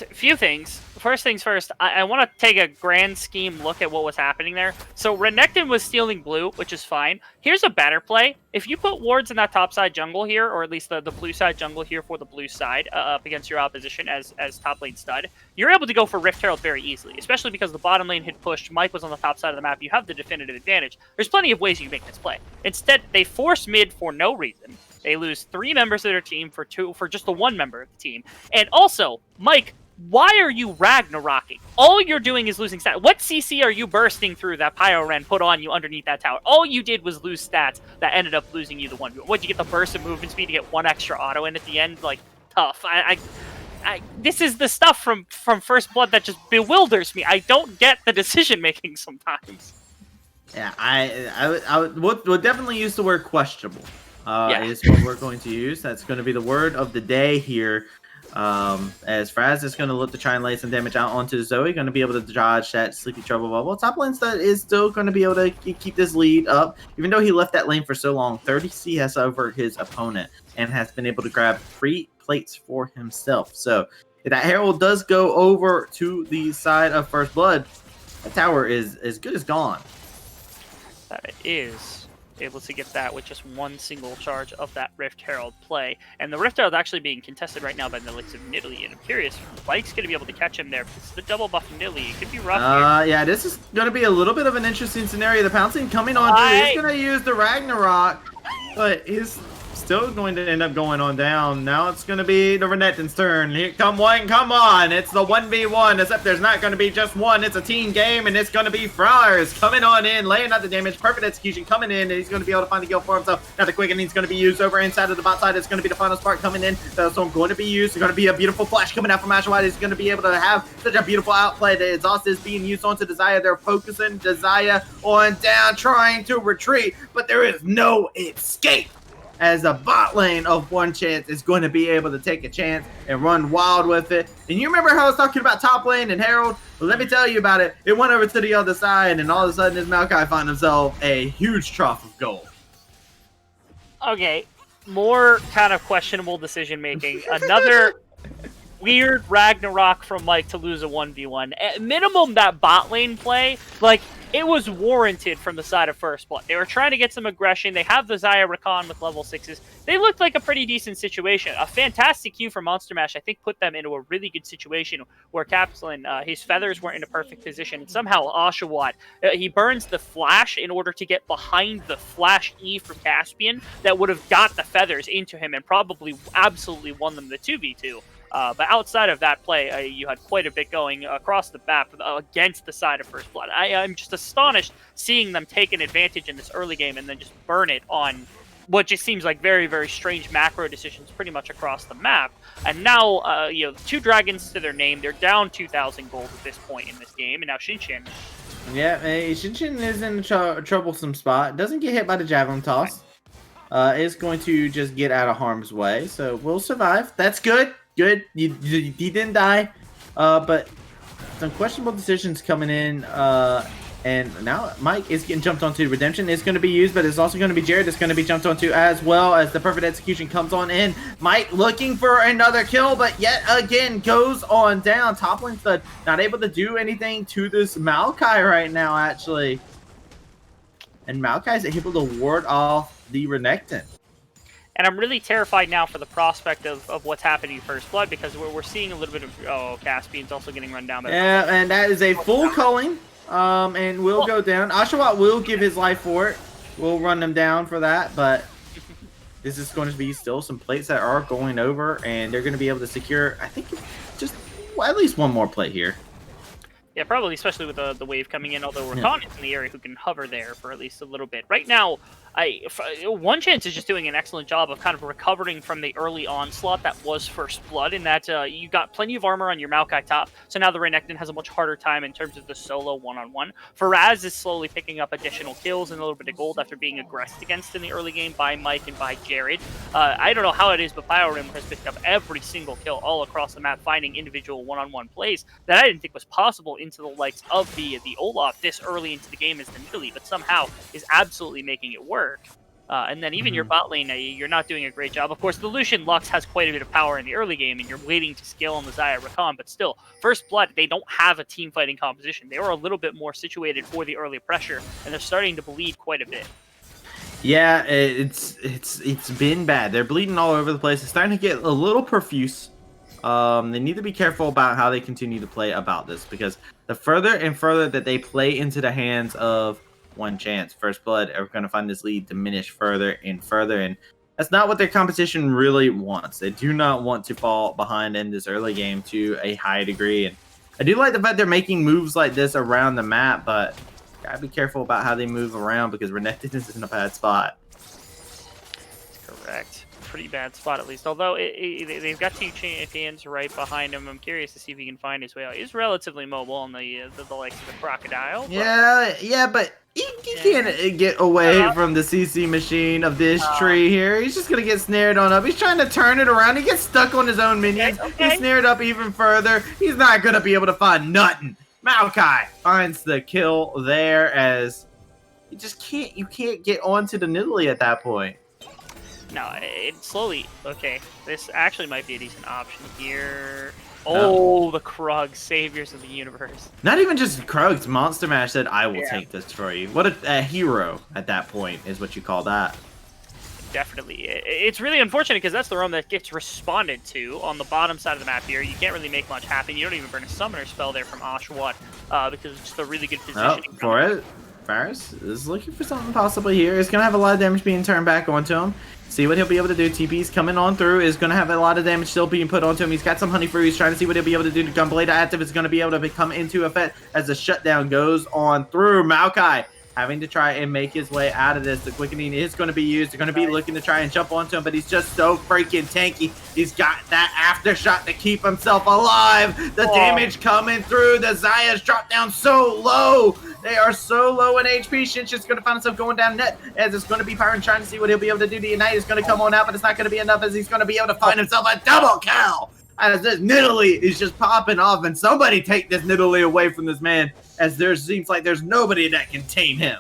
few things. First things first, I want to take a grand scheme look at what was happening there. So Renekton was stealing blue, which is fine. Here's a better play. If you put wards in that top side jungle here, or at least the blue side jungle here for the blue side up against your opposition as top lane stud, you're able to go for Rift Herald very easily, especially because the bottom lane had pushed. Mike was on the top side of the map. You have the definitive advantage. There's plenty of ways you can make this play. Instead, they force mid for no reason. They lose 3 members of their team for just the 1 member of the team. And also, Mike, why are you Ragnarocking? All you're doing is losing stats. What CC are you bursting through that Pyro Ren put on you underneath that tower? All you did was lose stats that ended up losing you the 1. What'd you get, the burst of movement speed to get 1 extra auto in at the end? Like, tough. This is the stuff from First Blood that just bewilders me. I don't get the decision making sometimes. Yeah, I would definitely use the word questionable. Is what we're going to use. That's going to be the word of the day here. As Faraz is going to look to try and lay some damage out onto Zoe, going to be able to dodge that Sleepy Trouble bubble. Top lane stud is still going to be able to keep this lead up, even though he left that lane for so long. 30 CS over his opponent and has been able to grab 3 plates for himself. So if that Herald does go over to the side of First Blood, that tower is as good as gone. That is able to get that with just one single charge of that Rift Herald play. And the Rift Herald actually being contested right now by the likes of Nidalee. And I'm curious, Mike's going to be able to catch him there. It's the double buff of Nidalee. It could be rough here. Yeah, this is going to be a little bit of an interesting scenario. The pouncing coming on through. He's going to use the Ragnarok, but he's still going to end up going on down. Now it's going to be the Renekton's turn. Here come one, come on. It's the 1v1, except there's not going to be just one. It's a team game, and it's going to be Friars coming on in, laying out the damage. Perfect execution coming in, and he's going to be able to find the kill for himself. Now the quickening's going to be used over inside of the bot side. It's going to be the final spark coming in. That's going to be used. It's going to be a beautiful flash coming out from Ashwad. He's going to be able to have such a beautiful outplay. The exhaust is being used onto Desire. They're focusing Desire on down, trying to retreat, but there is no escape, as the bot lane of ONECHANCE is going to be able to take a chance and run wild with it. And you remember how I was talking about top lane and Herald? Well, let me tell you about it. It went over to the other side, and all of a sudden this Maokai finds himself a huge trough of gold. Okay, more kind of questionable decision making. Another weird Ragnarok from Mike to lose a 1v1. At minimum, that bot lane play, like, it was warranted from the side of First Blood. They were trying to get some aggression. They have the Xayah Rakan with level 6s. They looked like a pretty decent situation. A fantastic Q from Monster Mash, I think, put them into a really good situation where Kaplan, his feathers weren't in a perfect position. And somehow Oshawott, he burns the flash in order to get behind the flash E from Caspian that would have got the feathers into him and probably absolutely won them the 2v2. But outside of that play, you had quite a bit going across the map against the side of First Blood. I'm just astonished seeing them take an advantage in this early game and then just burn it on what just seems like very, very strange macro decisions pretty much across the map. And now, 2 dragons to their name. They're down 2,000 gold at this point in this game. And now Shinshin. Yeah, Shinshin is in a troublesome spot. Doesn't get hit by the Javelin Toss. Is going to just get out of harm's way. So we'll survive. That's good. Good. He didn't die. But some questionable decisions coming in. And now Mike is getting jumped onto. Redemption is going to be used, but it's also going to be Jared that's going to be jumped onto as well as the perfect execution comes on in. Mike looking for another kill, but yet again goes on down. Top lane stud not able to do anything to this Maokai right now, actually. And Maokai is able to ward off the Renekton. And I'm really terrified now for the prospect of what's happening in First Blood because we're seeing a little bit of... Oh, Caspian's also getting run down. Yeah, and that is a full culling. And will go down. Oshawott will give his life for it. We'll run them down for that, but this is going to be still some plates that are going over, and they're going to be able to secure, I think, just at least one more plate here. Yeah, probably, especially with the wave coming in, although Rakan is in the area who can hover there for at least a little bit. Right now, ONECHANCE is just doing an excellent job of kind of recovering from the early onslaught that was First Blood, in that you got plenty of armor on your Maokai top, so now the Renekton has a much harder time in terms of the solo one-on-one. Faraz is slowly picking up additional kills and a little bit of gold after being aggressed against in the early game by Mike and by Jared. I don't know how it is, but BioRim has picked up every single kill all across the map, finding individual one-on-one plays that I didn't think was possible into the likes of the Olaf this early into the game as the Nidalee, but somehow is absolutely making it work. And then even your bot lane, you're not doing a great job. Of course, the Lucian Lux has quite a bit of power in the early game, and you're waiting to scale on the Xayah Rakan, but still, First Blood, they don't have a team fighting composition. They were a little bit more situated for the early pressure, and they're starting to bleed quite a bit. Yeah, it's been bad. They're bleeding all over the place. It's starting to get a little profuse. They need to be careful about how they continue to play about this, because the further and further that they play into the hands of ONECHANCE, First Blood are going to find this lead diminish further and further, and that's not what their competition really wants. They do not want to fall behind in this early game to a high degree, and I do like the fact they're making moves like this around the map, but gotta be careful about how they move around because Renekton is in a bad spot. Correct. Pretty bad spot at least, although they've got 2 champions right behind him. I'm curious to see if he can find his way out. He's relatively mobile on the likes of the Crocodile. Yeah, but he can't get away from the CC machine of this tree here. He's just gonna get snared on up. He's trying to turn it around. He gets stuck on his own minions. Okay. He's snared up even further. He's not gonna be able to find nothing. Maokai finds the kill there, as you just can't get onto the Nidalee at that point. No, it slowly. Okay, this actually might be a decent option here. Oh, the Krug, saviors of the universe. Not even just Krugs. Monster Mash said, "I will Yeah. take this for you." What a hero at that point is what you call that. Definitely. It's really unfortunate because that's the roam that gets responded to on the bottom side of the map here. You can't really make much happen. You don't even burn a summoner spell there from Oshawott because it's just a really good Oh, positioning. for it, Varus is looking for something possibly here. He's gonna have a lot of damage being turned back onto him. See what he'll be able to do. TP's coming on through. Is going to have a lot of damage still being put onto him. He's got some honey fruit. He's trying to see what he'll be able to do to come. Blade active is going to be able to come into effect as the shutdown goes on through. Maokai having to try and make his way out of this. The quickening is going to be used. They're going to be looking to try and jump onto him, but he's just so freaking tanky. He's got that aftershock to keep himself alive. The damage coming through. The Zaya's dropped down so low. They are so low in HP. Shinshin's going to find himself going down net as it's going to be Pyron trying to see what he'll be able to do. The Ignite is going to come on out, but it's not going to be enough as he's going to be able to find himself a double kill. As this Nidalee is just popping off, and somebody take this Nidalee away from this man, as there seems like there's nobody that can tame him.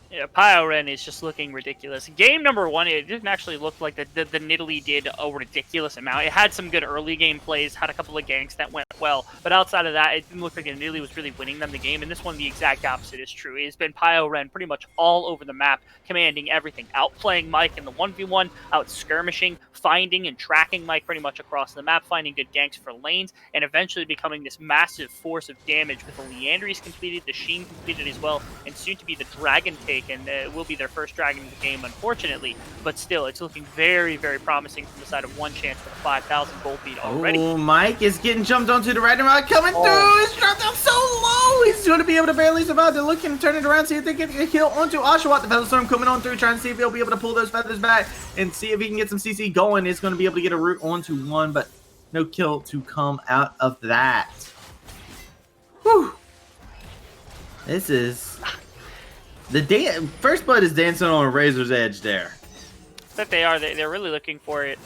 Yeah, Pyren is just looking ridiculous. Game number 1, it didn't actually look like the Nidalee did a ridiculous amount. It had some good early game plays, had a couple of ganks that went well, but outside of that, it didn't look like Nidalee was really winning them the game, and this one, the exact opposite is true. It's been Pyren pretty much all over the map, commanding everything, outplaying Mike in the 1v1, out skirmishing, finding and tracking Mike pretty much across the map, finding good ganks for lanes, and eventually becoming this massive force of damage with the Leandries completed, the Sheen completed as well, and soon to be the Dragon take, and it will be their first Dragon in the game, unfortunately, but still, it's looking very, very promising from the side of ONECHANCE with a 5,000 gold lead already. Oh, Mike is getting jumped onto the Ragnarok coming through. He's dropped down so low. He's going to be able to barely survive. They're looking to turn it around, see if they can get a kill onto Oshawott. The Featherstorm coming on through, trying to see if he'll be able to pull those feathers back and see if he can get some CC going. He's going to be able to get a root onto one, but no kill to come out of that. Whew. This is... First Blood is dancing on a razor's edge there. That they are. They're really looking for it.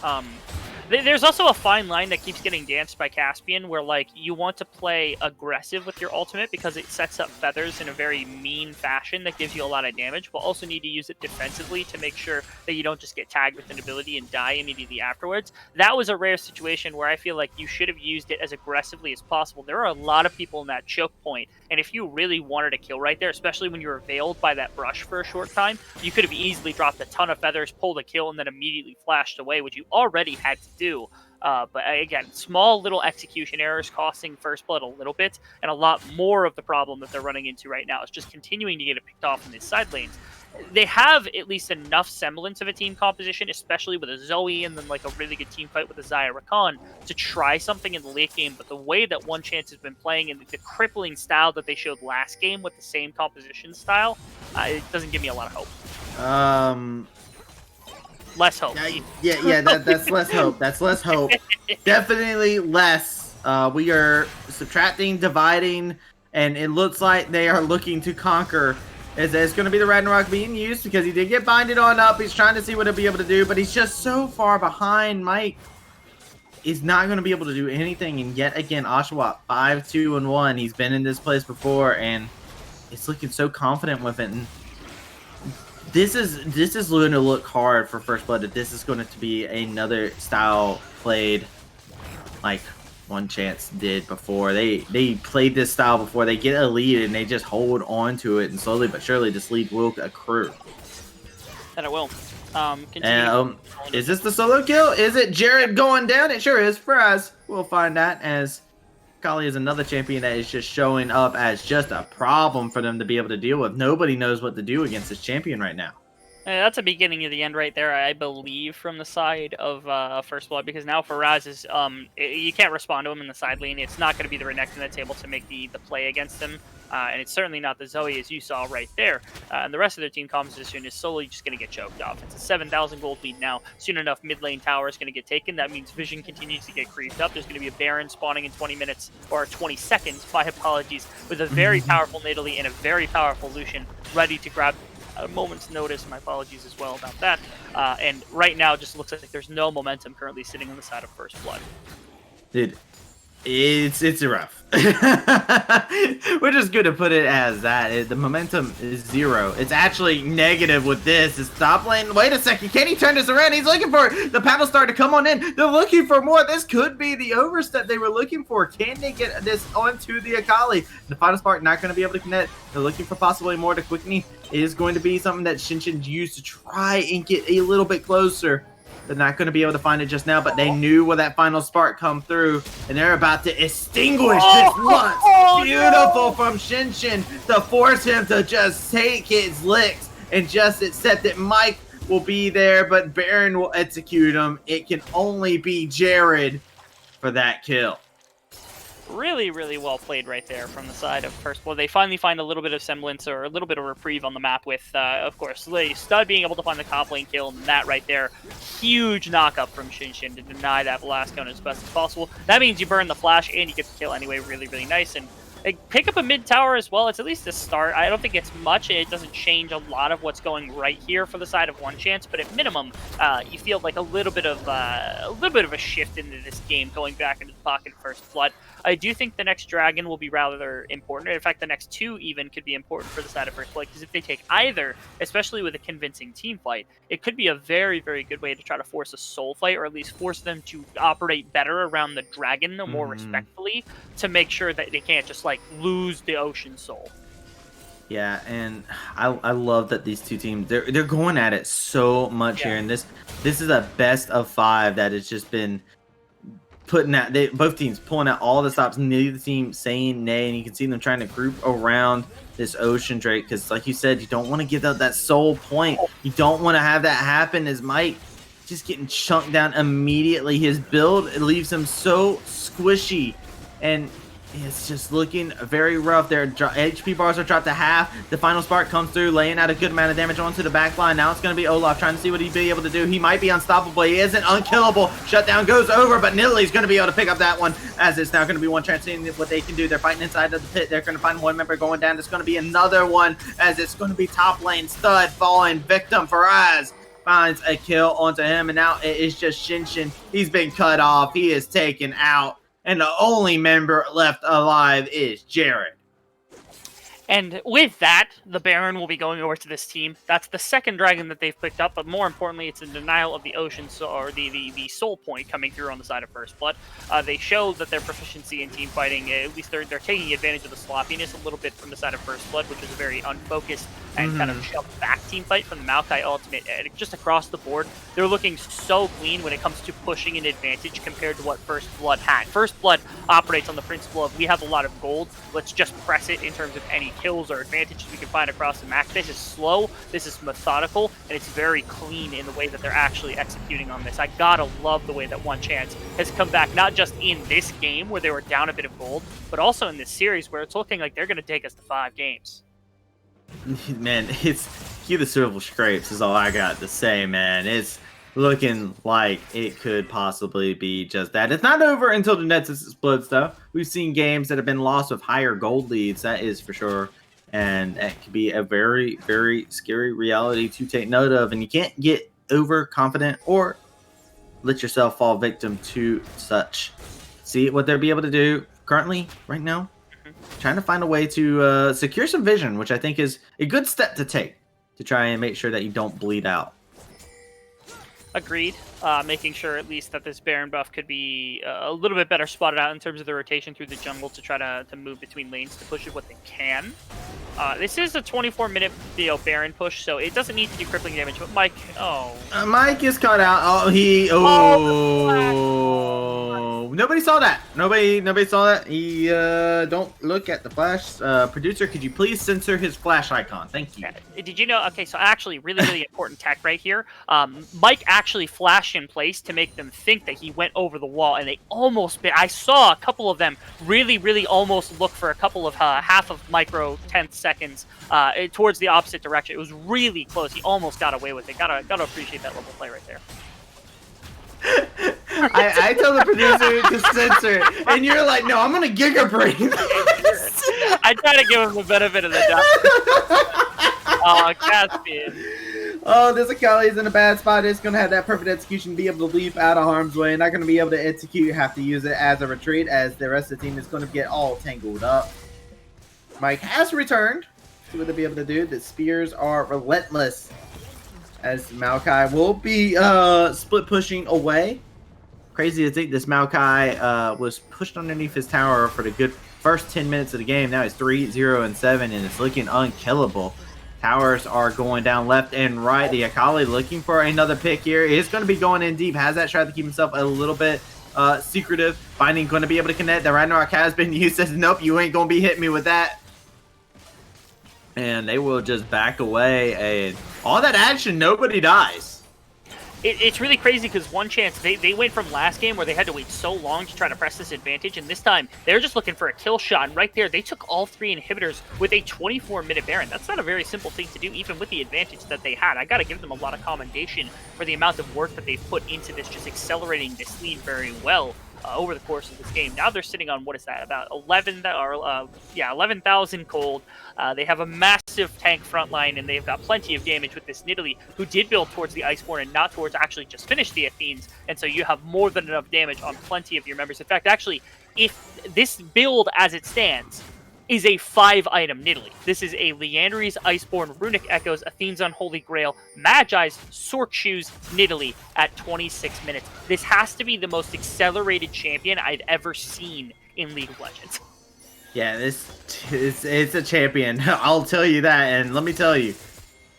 There's also a fine line that keeps getting danced by Caspian where, like, you want to play aggressive with your ultimate because it sets up feathers in a very mean fashion that gives you a lot of damage, but also need to use it defensively to make sure that you don't just get tagged with an ability and die immediately afterwards. That was a rare situation where I feel like you should have used it as aggressively as possible. There are a lot of people in that choke point, and if you really wanted a kill right there, especially when you were veiled by that brush for a short time, you could have easily dropped a ton of feathers, pulled a kill, and then immediately flashed away, which you already had to do. But again, small little execution errors costing First Blood a little bit, and a lot more of the problem that they're running into right now is just continuing to get it picked off in these side lanes. They have at least enough semblance of a team composition, especially with a Zoe and then like a really good team fight with a Xayah Rakan, to try something in the late game. But the way that ONECHANCE has been playing and the crippling style that they showed last game with the same composition style, it doesn't give me a lot of hope. Less hope. That's less hope. That's less hope. Definitely less. We are subtracting, dividing, and it looks like they are looking to conquer. As it's going to be the Ragnarok being used because he did get binded on up. He's trying to see what he'll be able to do, but he's just so far behind. Mike is not going to be able to do anything. And yet again, Oshawott 5-2-1. He's been in this place before, and it's looking so confident with it. And this is going to look hard for First Blood. That this is going to be another style played like ONECHANCE did before. They played this style before. They get a lead and they just hold on to it, and slowly but surely this lead will accrue. And it will. Is this the solo kill? Is it Jared going down? It sure is for us. We'll find that, as Kali is another champion that is just showing up as just a problem for them to be able to deal with. Nobody knows what to do against this champion right now. That's a beginning of the end right there, I believe, from the side of First Blood, because now Faraz is, you can't respond to him in the side lane. It's not going to be the Renekton that's able to make the play against him, and it's certainly not the Zoe, as you saw right there. And the rest of their team composition is slowly just going to get choked off. It's a 7,000 gold lead now. Soon enough, mid lane tower is going to get taken. That means Vision continues to get creeped up. There's going to be a Baron spawning in 20 minutes, or 20 seconds, my apologies, with a very powerful Nidalee and a very powerful Lucian ready to grab a moment's notice. My apologies as well about that. And right now, just looks like there's no momentum currently sitting on the side of First Blood. Dude, It's rough. We're just going to put it as that. The momentum is 0. It's actually negative with this. It's top lane. Wait a second. Can he turn this around? He's looking for the paddle star to come on in. They're looking for more. This could be the overstep they were looking for. Can they get this onto the Akali? The final spark not going to be able to connect. They're looking for possibly more to Quickening. It is going to be something that Shinshin used to try and get a little bit closer. They're not going to be able to find it just now, but they knew where that final spark come through, and they're about to extinguish this once. Beautiful from Shinshin to force him to just take his licks and just accept that Mike will be there, but Baron will execute him. It can only be Jared for that kill. Really, really well played right there from the side of First Blood. They finally find a little bit of semblance or a little bit of reprieve on the map with, of course, Stud being able to find the top lane kill, and that right there, huge knock-up from Shinshin to deny that Velasco as best as possible. That means you burn the flash and you get the kill anyway, really, really nice. And they pick up a mid tower as well. It's at least a start. I don't think it's much. It doesn't change a lot of what's going right here for the side of ONECHANCE, but at minimum, you feel like a little bit of a shift into this game, going back into the pocket of First Blood. I do think the next dragon will be rather important. In fact, the next 2 even could be important for the side of First Blood, because if they take either, especially with a convincing team fight, it could be a very, very good way to try to force a soul fight, or at least force them to operate better around the dragon more respectfully, to make sure that they can't just like lose the Ocean Soul. Yeah, and I love that these two teams, they're going at it so much here, and this is a best of 5 that has just been putting out, both teams pulling out all the stops, neither team saying nay, and you can see them trying to group around this Ocean Drake, because like you said, you don't want to give up that soul point. You don't want to have that happen as Mike just getting chunked down immediately. His build, it leaves him so squishy, and it's just looking very rough. Their HP bars are dropped to half. The final spark comes through, laying out a good amount of damage onto the back line. Now it's going to be Olaf trying to see what he'd be able to do. He might be unstoppable. He isn't unkillable. Shutdown goes over, but Nidalee going to be able to pick up that one, as it's now going to be one chance seeing what they can do. They're fighting inside of the pit. They're going to find one member going down. There's going to be another one, as it's going to be top lane Stud falling victim. Faraz finds a kill onto him, and now it is just Shinshin. He's been cut off. He is taken out. And the only member left alive is Jared. And with that, the Baron will be going over to this team. That's the second dragon that they've picked up, but more importantly, it's a denial of the Ocean Soul, or the Soul Point coming through on the side of First Blood. They show that their proficiency in team fighting, at least they're taking advantage of the sloppiness a little bit from the side of First Blood, which is a very unfocused and kind of shoved back team fight from the Maokai ultimate. And just across the board, they're looking so clean when it comes to pushing an advantage compared to what First Blood had. First Blood operates on the principle of, we have a lot of gold, let's just press it in terms of any kills or advantages we can find across the map. This is slow, this is methodical, and it's very clean in the way that they're actually executing on this. I gotta love the way that ONECHANCE has come back, not just in this game where they were down a bit of gold, but also in this series where it's looking like they're going to take us to 5 games. Man, it's cue the silver scrapes is all I got to say, man. It's looking like it could possibly be just that. It's not over until the Nexus explodes, though. We've seen games that have been lost with higher gold leads, that is for sure. And that could be a very, very scary reality to take note of. And you can't get overconfident or let yourself fall victim to such. See what they'll be able to do currently, right now. Trying to find a way to secure some vision, which I think is a good step to take to try and make sure that you don't bleed out. Agreed. Making sure at least that this Baron buff could be a little bit better spotted out in terms of the rotation through the jungle to try to move between lanes to push it what they can. This is a 24-minute Baron push, so it doesn't need to do crippling damage. But Mike, Mike is caught out. Nobody saw that. Nobody saw that. He don't look at the flash. Producer, could you please censor his flash icon? Thank you. Did you know? Okay, so actually, really important tech right here. Mike actually flashed in place to make them think that he went over the wall, and they almost bit. I saw a couple of them really almost look for a couple of half of micro tenth seconds towards the opposite direction. It was really close. He almost got away with it. Gotta appreciate that level play right there. I tell the producer to censor it, and you're like, no, I'm gonna giga brain. I try to give him the benefit of the doubt. Oh, Caspian. Oh, this Akali is in a bad spot. It's going to have that perfect execution, be able to leap out of harm's way. Not going to be able to execute. Have to use it as a retreat, as the rest of the team is going to get all tangled up. Mike has returned. See what they'll be able to do. The spears are relentless, as Maokai will be split pushing away. Crazy to think this Maokai was pushed underneath his tower for the good first 10 minutes of the game. Now he's 3-0-7, and it's looking unkillable. Towers are going down left and right. The Akali looking for another pick here. Is going to be going in deep. Has that tried to keep himself a little bit secretive. Finding going to be able to connect. The Ragnarok has been used. Says, nope, you ain't going to be hitting me with that. And they will just back away. And all that action, nobody dies. It's really crazy because ONECHANCE, they went from last game where they had to wait so long to try to press this advantage, and this time they're just looking for a kill shot, and right there they took all 3 inhibitors with a 24-minute Baron. That's not a very simple thing to do, even with the advantage that they had. I gotta give them a lot of commendation for the amount of work that they've put into this, just accelerating this lead very well over the course of this game. Now they're sitting on, what is that, about 11,000 cold. They have a massive tank front line, and they've got plenty of damage with this Nidalee, who did build towards the Iceborne and not towards actually just finish the Athenes, and so you have more than enough damage on plenty of your members. In fact, actually, if this build as it stands is a 5-item Nidalee. This is a Liandry's Iceborne, Runic Echoes, Athene's Unholy Grail, Magi's Sork Shoes Nidalee at 26 minutes. This has to be the most accelerated champion I've ever seen in League of Legends. Yeah, it's a champion. I'll tell you that, and let me tell you,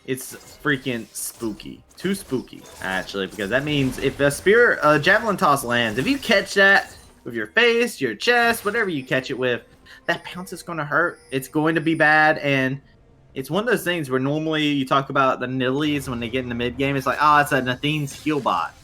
it's freaking spooky. Too spooky, actually, because that means if a javelin toss lands, if you catch that with your face, your chest, whatever you catch it with, that bounce is going to hurt. It's going to be bad, and it's one of those things where normally you talk about the Nidalees when they get in the mid game. It's like, oh, it's an Athene's heal bot.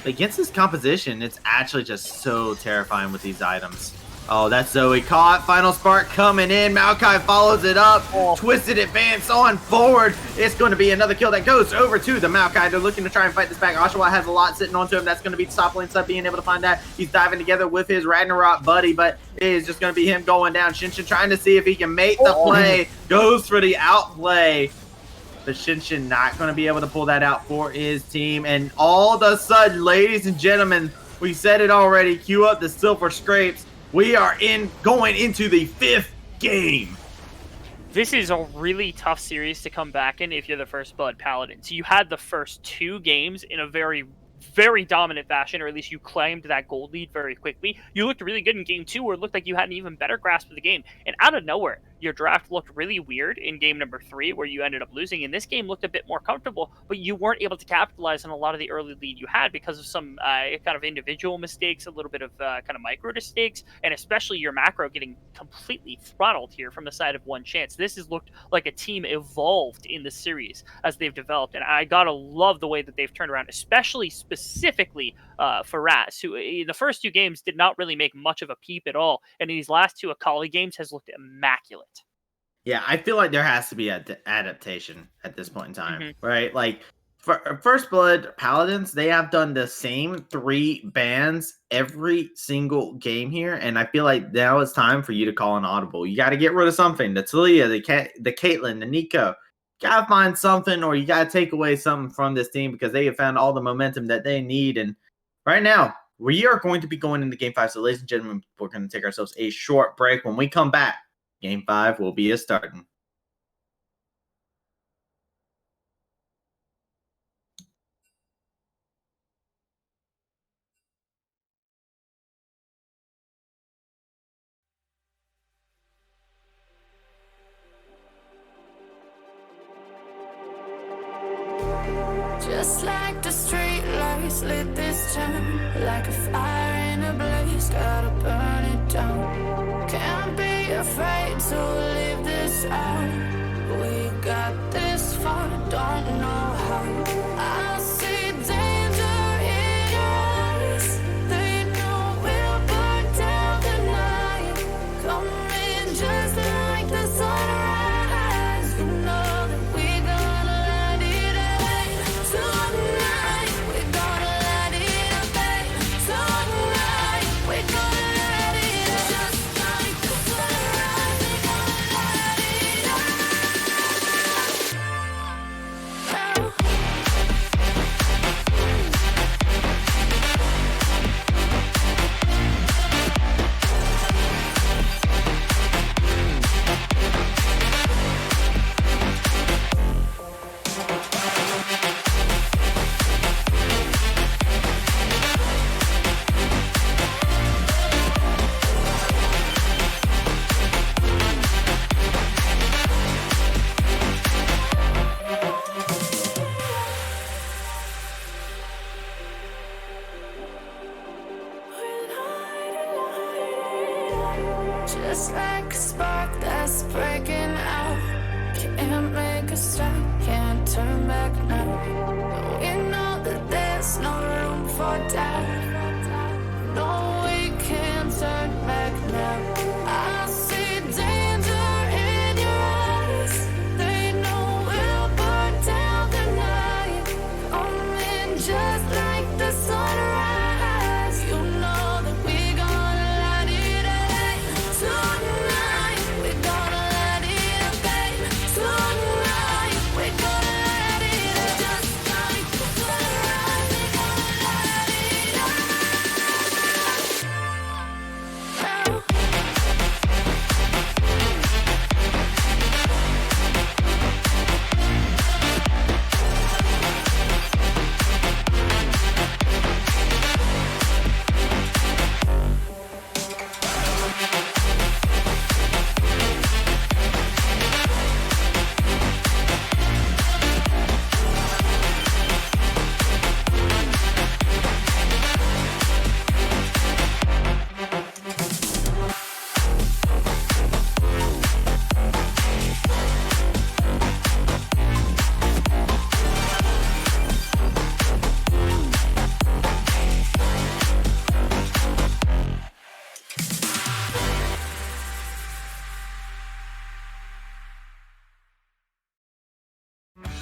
Against this composition, it's actually just so terrifying with these items. Oh, that's Zoe caught. Final spark coming in. Maokai follows it up. Twisted advance on forward. It's going to be another kill that goes over to the Maokai. They're looking to try and fight this back. Oshawa has a lot sitting onto him. That's going to be the top lane sub being able to find that. He's diving together with his Ragnarok buddy, but it is just going to be him going down. Shinshin trying to see if he can make the play. Goes for the outplay. But Shinshin not going to be able to pull that out for his team. And all of a sudden, ladies and gentlemen, we said it already. Cue up the Silver Scrapes. We are going into the 5th game. This is a really tough series to come back in if you're the First Blood Paladins. You had the first 2 games in a very dominant fashion, or at least you claimed that gold lead very quickly. You looked really good in game 2, where it looked like you had an even better grasp of the game. And out of nowhere, your draft looked really weird in game number 3, where you ended up losing. And this game looked a bit more comfortable, but you weren't able to capitalize on a lot of the early lead you had because of some kind of individual mistakes, a little bit of kind of micro mistakes, and especially your macro getting completely throttled here from the side of ONECHANCE. This has looked like a team evolved in the series as they've developed, and I gotta love the way that they've turned around, especially specifically for Raz, who in the first 2 games did not really make much of a peep at all, and in these last 2 Akali games has looked immaculate. Yeah, I feel like there has to be an adaptation at this point in time, right? Like, for First Blood Paladins, they have done the same 3 bans every single game here, and I feel like now it's time for you to call an audible. You got to get rid of something. The Talia, the Caitlyn, the Nico. Got to find something, or you got to take away something from this team because they have found all the momentum that they need. And right now, we are going to be going into Game 5. So, ladies and gentlemen, we're going to take ourselves a short break. When we come back, Game 5 will be starting. Just like the street lights lit this town, like a fire in a blaze, gotta burn it down. Can't be afraid to leave this out. We got this far, don't know how. I see danger in your eyes. They know we'll burn down the night. Coming just like the sunrise. You know that we gonna light it up tonight. We gonna light it up, babe. Tonight we gonna light it up just like the sunrise. We gonna light it up.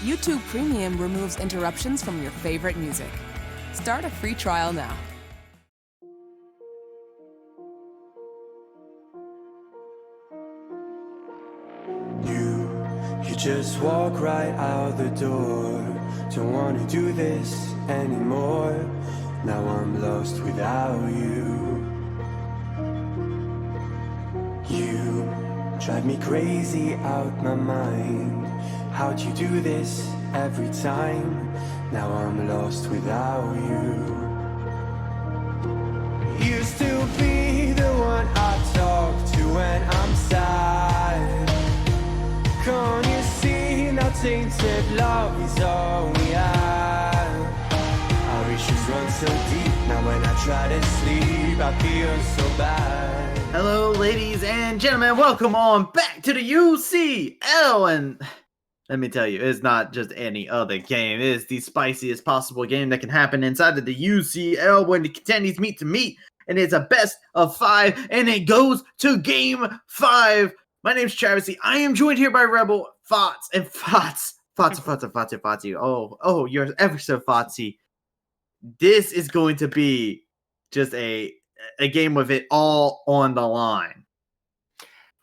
YouTube Premium removes interruptions from your favorite music. Start a free trial now. You just walk right out the door. Don't wanna do this anymore. Now I'm lost without you. You drive me crazy out my mind. How'd you do this every time? Now I'm lost without you. Used to be the one I talk to when I'm sad. Can't you see now tainted love is all we have? Our issues run so deep. Now when I try to sleep I feel so bad. Hello, ladies and gentlemen. Welcome on back to the UCL. And let me tell you, it's not just any other game. It is the spiciest possible game that can happen inside of the UCL when the contenders meet to meet. And it's a best of 5. And it goes to game 5. My name's Travisy. I am joined here by Rebel, Fots, and Fots. Fots. Oh, you're ever so Fotsy. This is going to be just a game with it all on the line.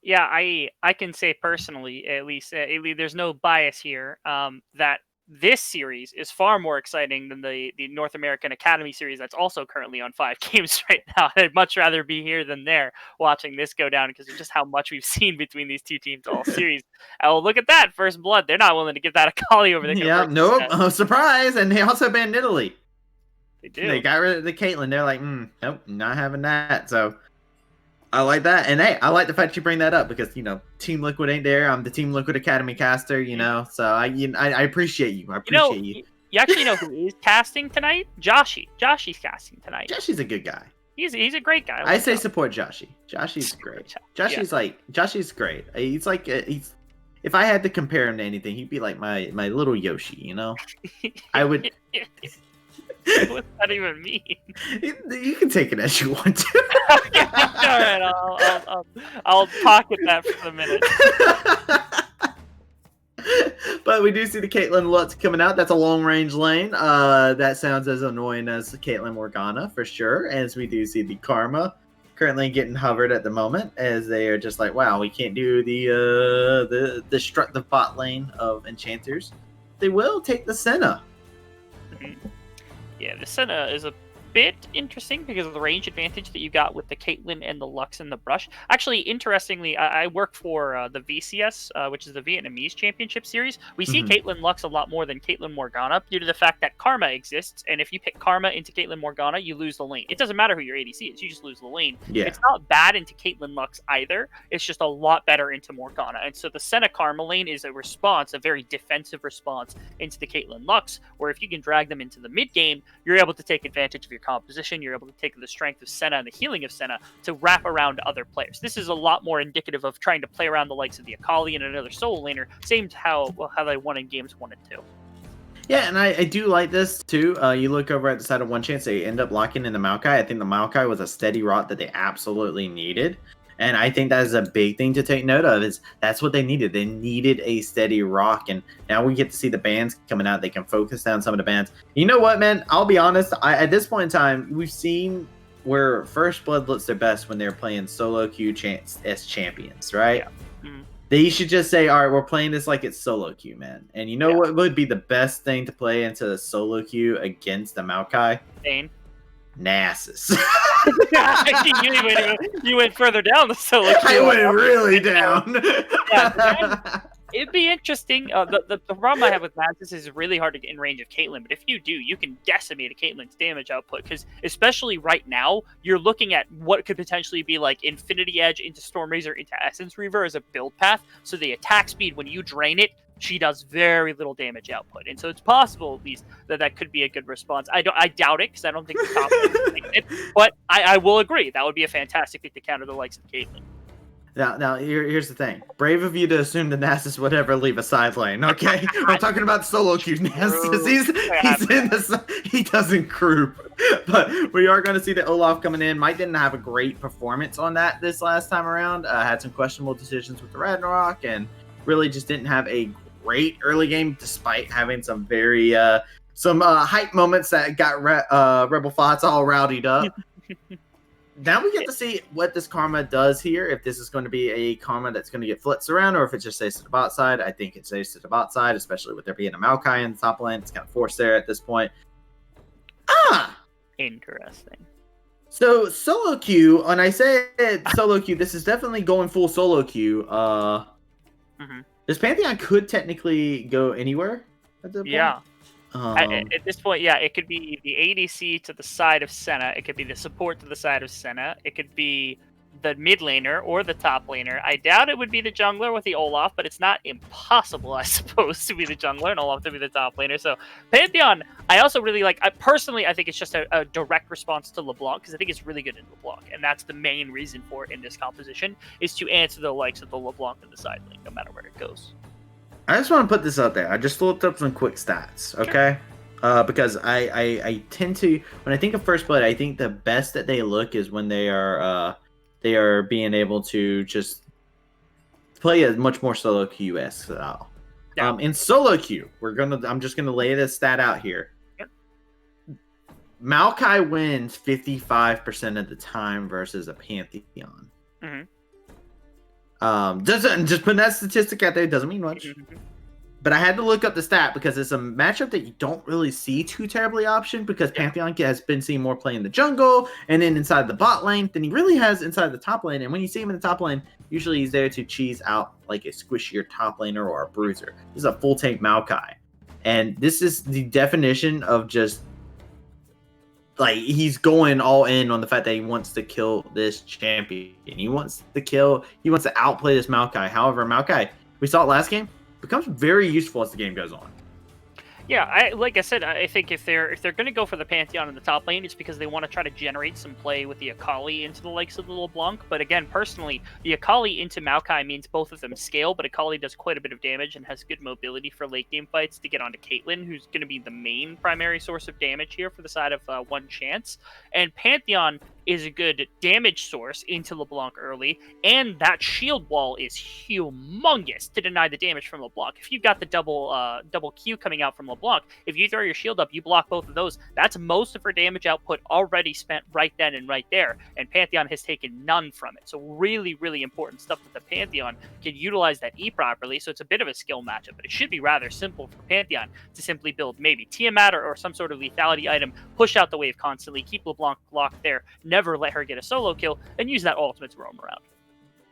Yeah, I can say personally, at least there's no bias here, that this series is far more exciting than the North American Academy series that's also currently on 5 games right now. I'd much rather be here than there watching this go down because of just how much we've seen between these two teams all series. Oh, look at that, first blood. They're not willing to give that a collie over there. Yeah, nope. Oh, surprise. And they also banned Italy. They do. They got rid of the Caitlyn. They're like, nope, not having that. So I like that. And hey, I like the fact you bring that up because, Team Liquid ain't there. I'm the Team Liquid Academy caster, so I appreciate you. I appreciate you. You actually know who is casting tonight? Joshy. Joshy's casting tonight. Joshy's a good guy. He's a great guy. I say support Joshy. Joshy's great. Joshy's great. He's like, if I had to compare him to anything, he'd be like my little Yoshi, I would... What does that even mean? You can take it as you want to. Okay, all right, I'll pocket that for the minute. But we do see the Caitlyn Lutz coming out. That's a long-range lane. That sounds as annoying as the Caitlyn Morgana for sure. As we do see the Karma currently getting hovered at the moment, as they are just like, wow, we can't do the destructive bot lane of enchanters. They will take the Senna. Mm-hmm. Yeah, the Senna is a bit interesting because of the range advantage that you got with the Caitlyn and the Lux and the Brush. Actually, interestingly, I work for the VCS, which is the Vietnamese Championship Series. We see Caitlyn Lux a lot more than Caitlyn Morgana due to the fact that Karma exists, and if you pick Karma into Caitlyn Morgana, you lose the lane. It doesn't matter who your ADC is, you just lose the lane. Yeah. It's not bad into Caitlyn Lux either, it's just a lot better into Morgana. And so the Senna Karma lane is a response, a very defensive response into the Caitlyn Lux, where if you can drag them into the mid game, you're able to take advantage of your composition. You're able to take the strength of Senna and the healing of Senna to wrap around other players. This is a lot more indicative of trying to play around the likes of the Akali and another solo laner, same to how they won in games 1 and 2. Yeah, and I do like this too. You look over at the side of ONECHANCE, they end up locking in the Maokai. I think the Maokai was a steady rot that they absolutely needed. And I think that is a big thing to take note of, is that's what they needed. They needed a steady rock, and now we get to see the bans coming out. They can focus down some of the bans. You know what, man? I'll be honest. At this point in time, we've seen where First Blood looks their best when they're playing solo queue as champions, right? Yeah. Mm-hmm. They should just say, all right, we're playing this like it's solo queue, man. And you know what would be the best thing to play into the solo queue against the Maokai? Bane. Nasus. you went further down the solo queue. I went really down. Yeah, it'd be interesting. The problem I have with Nasus is it's really hard to get in range of Caitlyn, but if you do, you can decimate a Caitlyn's damage output, because especially right now, you're looking at what could potentially be like Infinity Edge into Storm Razor into Essence Reaver as a build path, so the attack speed, when you drain it, she does very little damage output, and so it's possible at least that could be a good response. I doubt it, because I don't think the top it, but I will agree that would be a fantastic thing to counter the likes of Caitlyn. Now here's the thing. Brave of you to assume the Nasus would ever leave a side lane, okay? We're talking about solo queue Nasus. He doesn't group. But we are going to see the Olaf coming in. Mike didn't have a great performance on that this last time around. Had some questionable decisions with the Ragnarok, and really just didn't have a great early game, despite having some very hype moments that got Rebel Thoughts all rowdied up. Now we get to see what this Karma does here. If this is going to be a Karma that's going to get flitzed around, or if it just stays to the bot side. I think it stays to the bot side, especially with there being a Maokai in the top lane. It's kind of forced there at this point. Interesting. So solo queue, when I said solo queue, this is definitely going full solo queue. This Pantheon could technically go anywhere at this point. Yeah. At this point, yeah, it could be the ADC to the side of Senna. It could be the support to the side of Senna. It could be the mid laner or the top laner. I doubt it would be the jungler with the Olaf, but it's not impossible, I suppose, to be the jungler and Olaf to be the top laner. So Pantheon, I also really like. I think it's just a direct response to LeBlanc, because I think it's really good in LeBlanc, and that's the main reason for it in this composition, is to answer the likes of the LeBlanc and the side lane, no matter where it goes. I just want to put this out there. I just looked up some quick stats, okay? Because I tend to, when I think of First Blood, I think the best that they look is when they are being able to just play a much more solo queue-esque style. Yeah. In solo queue, I'm just gonna lay this stat out here. Yep. Maokai wins 55% of the time versus a Pantheon. Doesn't just putting that statistic out there doesn't mean much. But I had to look up the stat because it's a matchup that you don't really see too terribly often, because Pantheon has been seen more play in the jungle and then inside the bot lane than he really has inside the top lane. And when you see him in the top lane, usually he's there to cheese out like a squishier top laner or a bruiser. This is a full tank Maokai. And this is the definition of just like he's going all in on the fact that he wants to kill this champion. He wants to outplay this Maokai. However, Maokai, we saw it last game, becomes very useful as the game goes on. Yeah, like I said, I think if they're going to go for the Pantheon in the top lane, it's because they want to try to generate some play with the Akali into the likes of the LeBlanc. But again, personally, the Akali into Maokai means both of them scale, but Akali does quite a bit of damage and has good mobility for late game fights to get onto Caitlyn, who's going to be the main primary source of damage here for the side of ONECHANCE. And Pantheon is a good damage source into LeBlanc early, and that shield wall is humongous to deny the damage from LeBlanc. If you've got the double Q coming out from LeBlanc, if you throw your shield up, you block both of those, that's most of her damage output already spent right then and right there, and Pantheon has taken none from it. So really, really important stuff that the Pantheon can utilize that E properly, so it's a bit of a skill matchup, but it should be rather simple for Pantheon to simply build maybe Tiamat or some sort of lethality item, push out the wave constantly, keep LeBlanc locked there, never let her get a solo kill, and use that ultimate to roam around.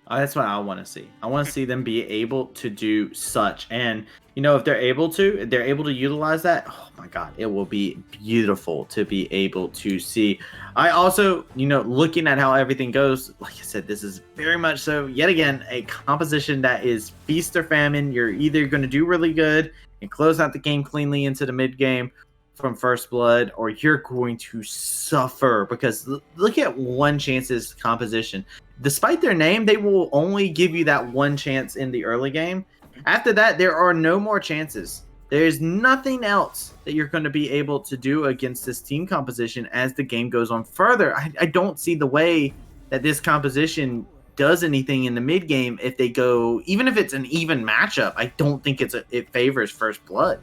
That's what I want to see. I want to see them be able to do such. And, if they're able to utilize that, oh my God, it will be beautiful to be able to see. I also, looking at how everything goes, like I said, this is very much so, yet again, a composition that is feast or famine. You're either going to do really good and close out the game cleanly into the mid game from First Blood, or you're going to suffer, because look at ONECHANCE's composition. Despite their name, they will only give you that one chance in the early game. After that, there are no more chances. There's nothing else that you're going to be able to do against this team composition as the game goes on further. I don't see the way that this composition does anything in the mid game if they go, even if it's an even matchup. I don't think it favors First Blood.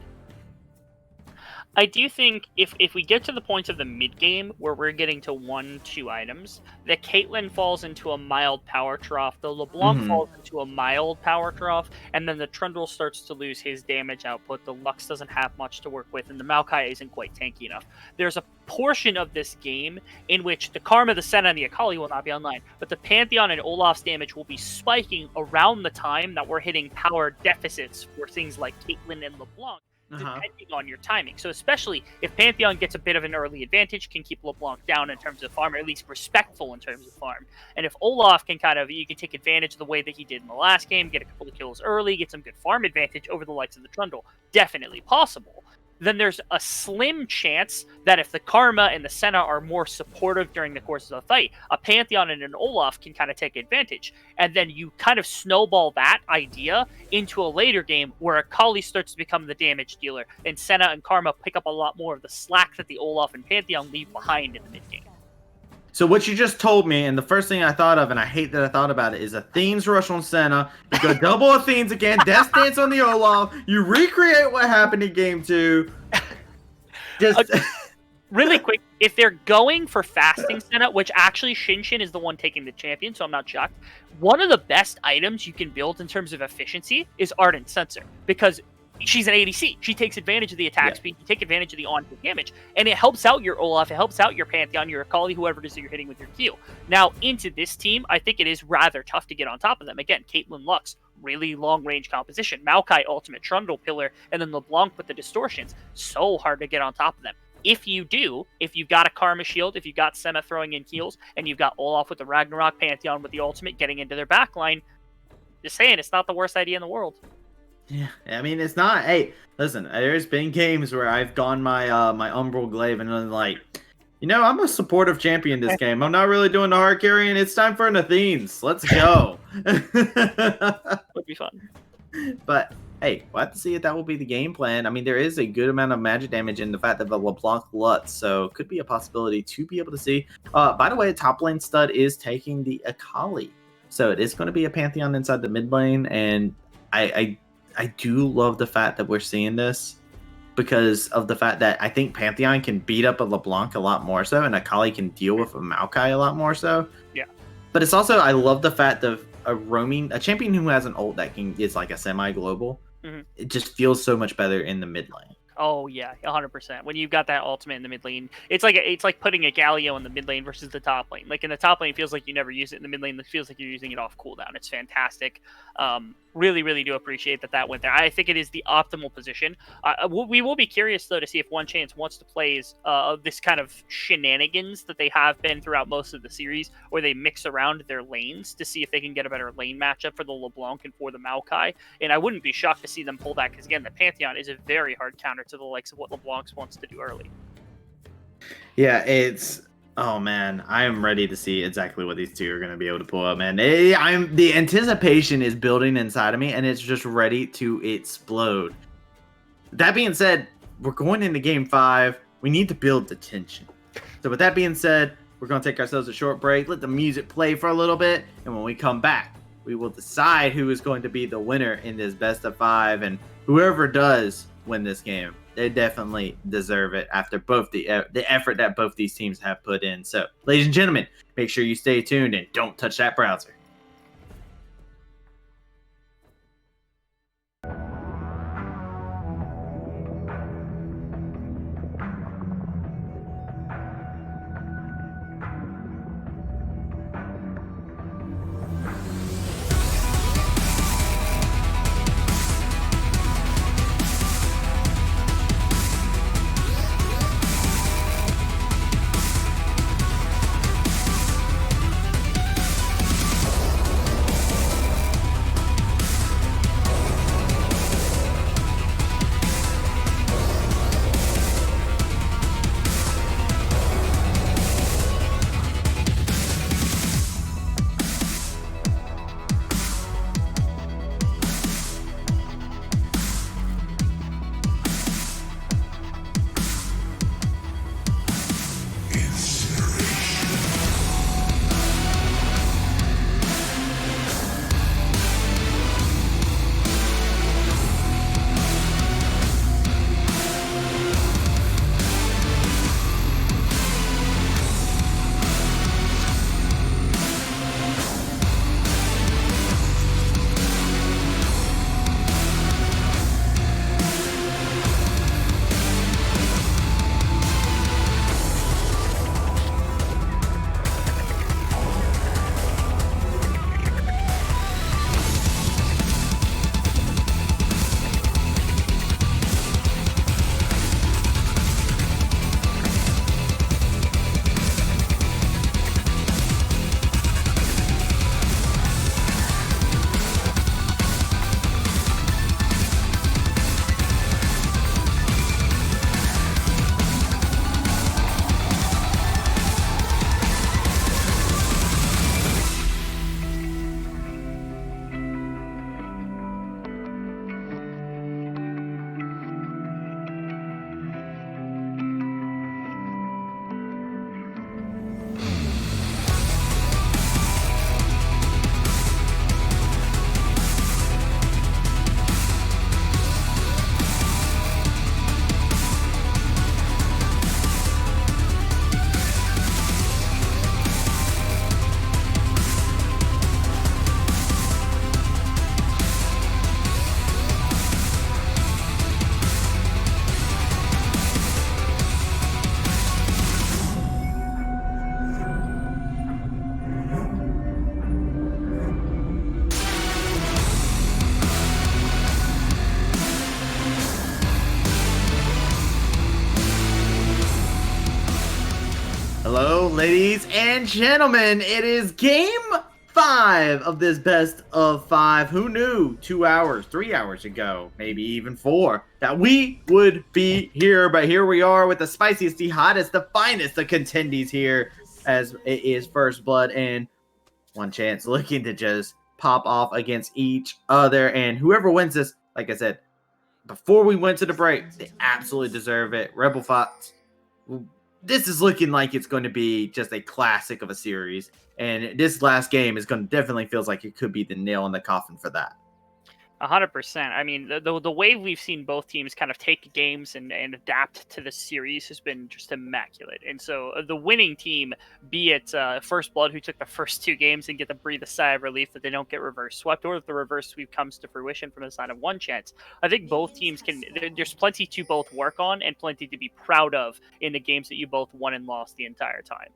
I do think if we get to the point of the mid-game where we're getting to 1-2 items, the Caitlyn falls into a mild power trough, the LeBlanc falls into a mild power trough, and then the Trundle starts to lose his damage output, the Lux doesn't have much to work with, and the Maokai isn't quite tanky enough. There's a portion of this game in which the Karma, the Senna, and the Akali will not be online, but the Pantheon and Olaf's damage will be spiking around the time that we're hitting power deficits for things like Caitlyn and LeBlanc, depending on your timing. So especially if Pantheon gets a bit of an early advantage, can keep LeBlanc down in terms of farm, or at least respectful in terms of farm. And if Olaf can you can take advantage of the way that he did in the last game, get a couple of kills early, get some good farm advantage over the likes of the Trundle, definitely possible. Then there's a slim chance that if the Karma and the Senna are more supportive during the course of the fight, a Pantheon and an Olaf can kind of take advantage. And then you kind of snowball that idea into a later game where Akali starts to become the damage dealer, and Senna and Karma pick up a lot more of the slack that the Olaf and Pantheon leave behind in the mid game. So what you just told me, and the first thing I thought of, and I hate that I thought about it, is Athene's rush on Senna. You go double Athene's again, Death Dance on the Olaf. You recreate what happened in game 2. Just really quick, if they're going for fasting Senna, which actually Shinshin is the one taking the champion, so I'm not shocked. One of the best items you can build in terms of efficiency is Ardent Sensor, because she's an ADC. She takes advantage of the attack speed. You take advantage of the on-hit damage, and it helps out your Olaf. It helps out your Pantheon, your Akali, whoever it is that you're hitting with your Q. Now, into this team, I think it is rather tough to get on top of them. Again, Caitlyn Lux, really long-range composition. Maokai, ultimate Trundle pillar, and then LeBlanc with the distortions. So hard to get on top of them. If you've got a Karma Shield, if you've got Senna throwing in heals, and you've got Olaf with the Ragnarok, Pantheon with the ultimate getting into their backline, just saying, it's not the worst idea in the world. Yeah, I mean, it's not. Hey, listen, there's been games where I've gone my my Umbral Glaive and I'm like, I'm a supportive champion this game. I'm not really doing the hard carry, and it's time for an Athenes. Let's go. Would be fun. But hey, we'll have to see if that will be the game plan. I mean, there is a good amount of magic damage in the fact that the LeBlanc Lutz, so could be a possibility to be able to see. By the way, top lane stud is taking the Akali, so it is going to be a Pantheon inside the mid lane, and I do love the fact that we're seeing this because of the fact that I think Pantheon can beat up a LeBlanc a lot more so, and Akali can deal with a Maokai a lot more so. Yeah. But it's also, I love the fact of a champion who has an ult that is like a semi-global. Mm-hmm. It just feels so much better in the mid lane. Oh yeah, 100%. When you've got that ultimate in the mid lane, it's like putting a Galio in the mid lane versus the top lane. Like in the top lane, it feels like you never use it. In the mid lane, it feels like you're using it off cooldown. It's fantastic. Really, really do appreciate that went there. I think it is the optimal position. We will be curious though to see if ONECHANCE wants to play this kind of shenanigans that they have been throughout most of the series, where they mix around their lanes to see if they can get a better lane matchup for the LeBlanc and for the Maokai. And I wouldn't be shocked to see them pull that, because again, the Pantheon is a very hard counter to the likes of what LeBlanc wants to do early. Yeah, oh man, I am ready to see exactly what these two are going to be able to pull up, man. The anticipation is building inside of me, and it's just ready to explode. That being said, we're going into game 5. We need to build the tension. So with that being said, we're going to take ourselves a short break, let the music play for a little bit, and when we come back, we will decide who is going to be the winner in this best of 5, and whoever does win this game, they definitely deserve it after both the effort that both these teams have put in. So, ladies and gentlemen, make sure you stay tuned and don't touch that browser. ladies and gentlemen, it is game 5 of this best of 5. Who knew 2 hours, 3 hours ago, maybe even 4, that we would be here? But here we are with the spiciest, the hottest, the finest, the Contenders here, as it is First Blood and One Chance looking to just pop off against each other. And whoever wins this, like I said, before we went to the break, they absolutely deserve it. Rebel Fox, this is looking like it's going to be just a classic of a series. And this last game is going to definitely feels like it could be the nail in the coffin for that. 100%. I mean, the way we've seen both teams kind of take games and adapt to the series has been just immaculate. And so the winning team, be it First Blood, who took the first 2 games and get to breathe a sigh of relief that they don't get reverse swept, or if the reverse sweep comes to fruition from the side of One Chance, I think both teams can. There's plenty to both work on and plenty to be proud of in the games that you both won and lost the entire time.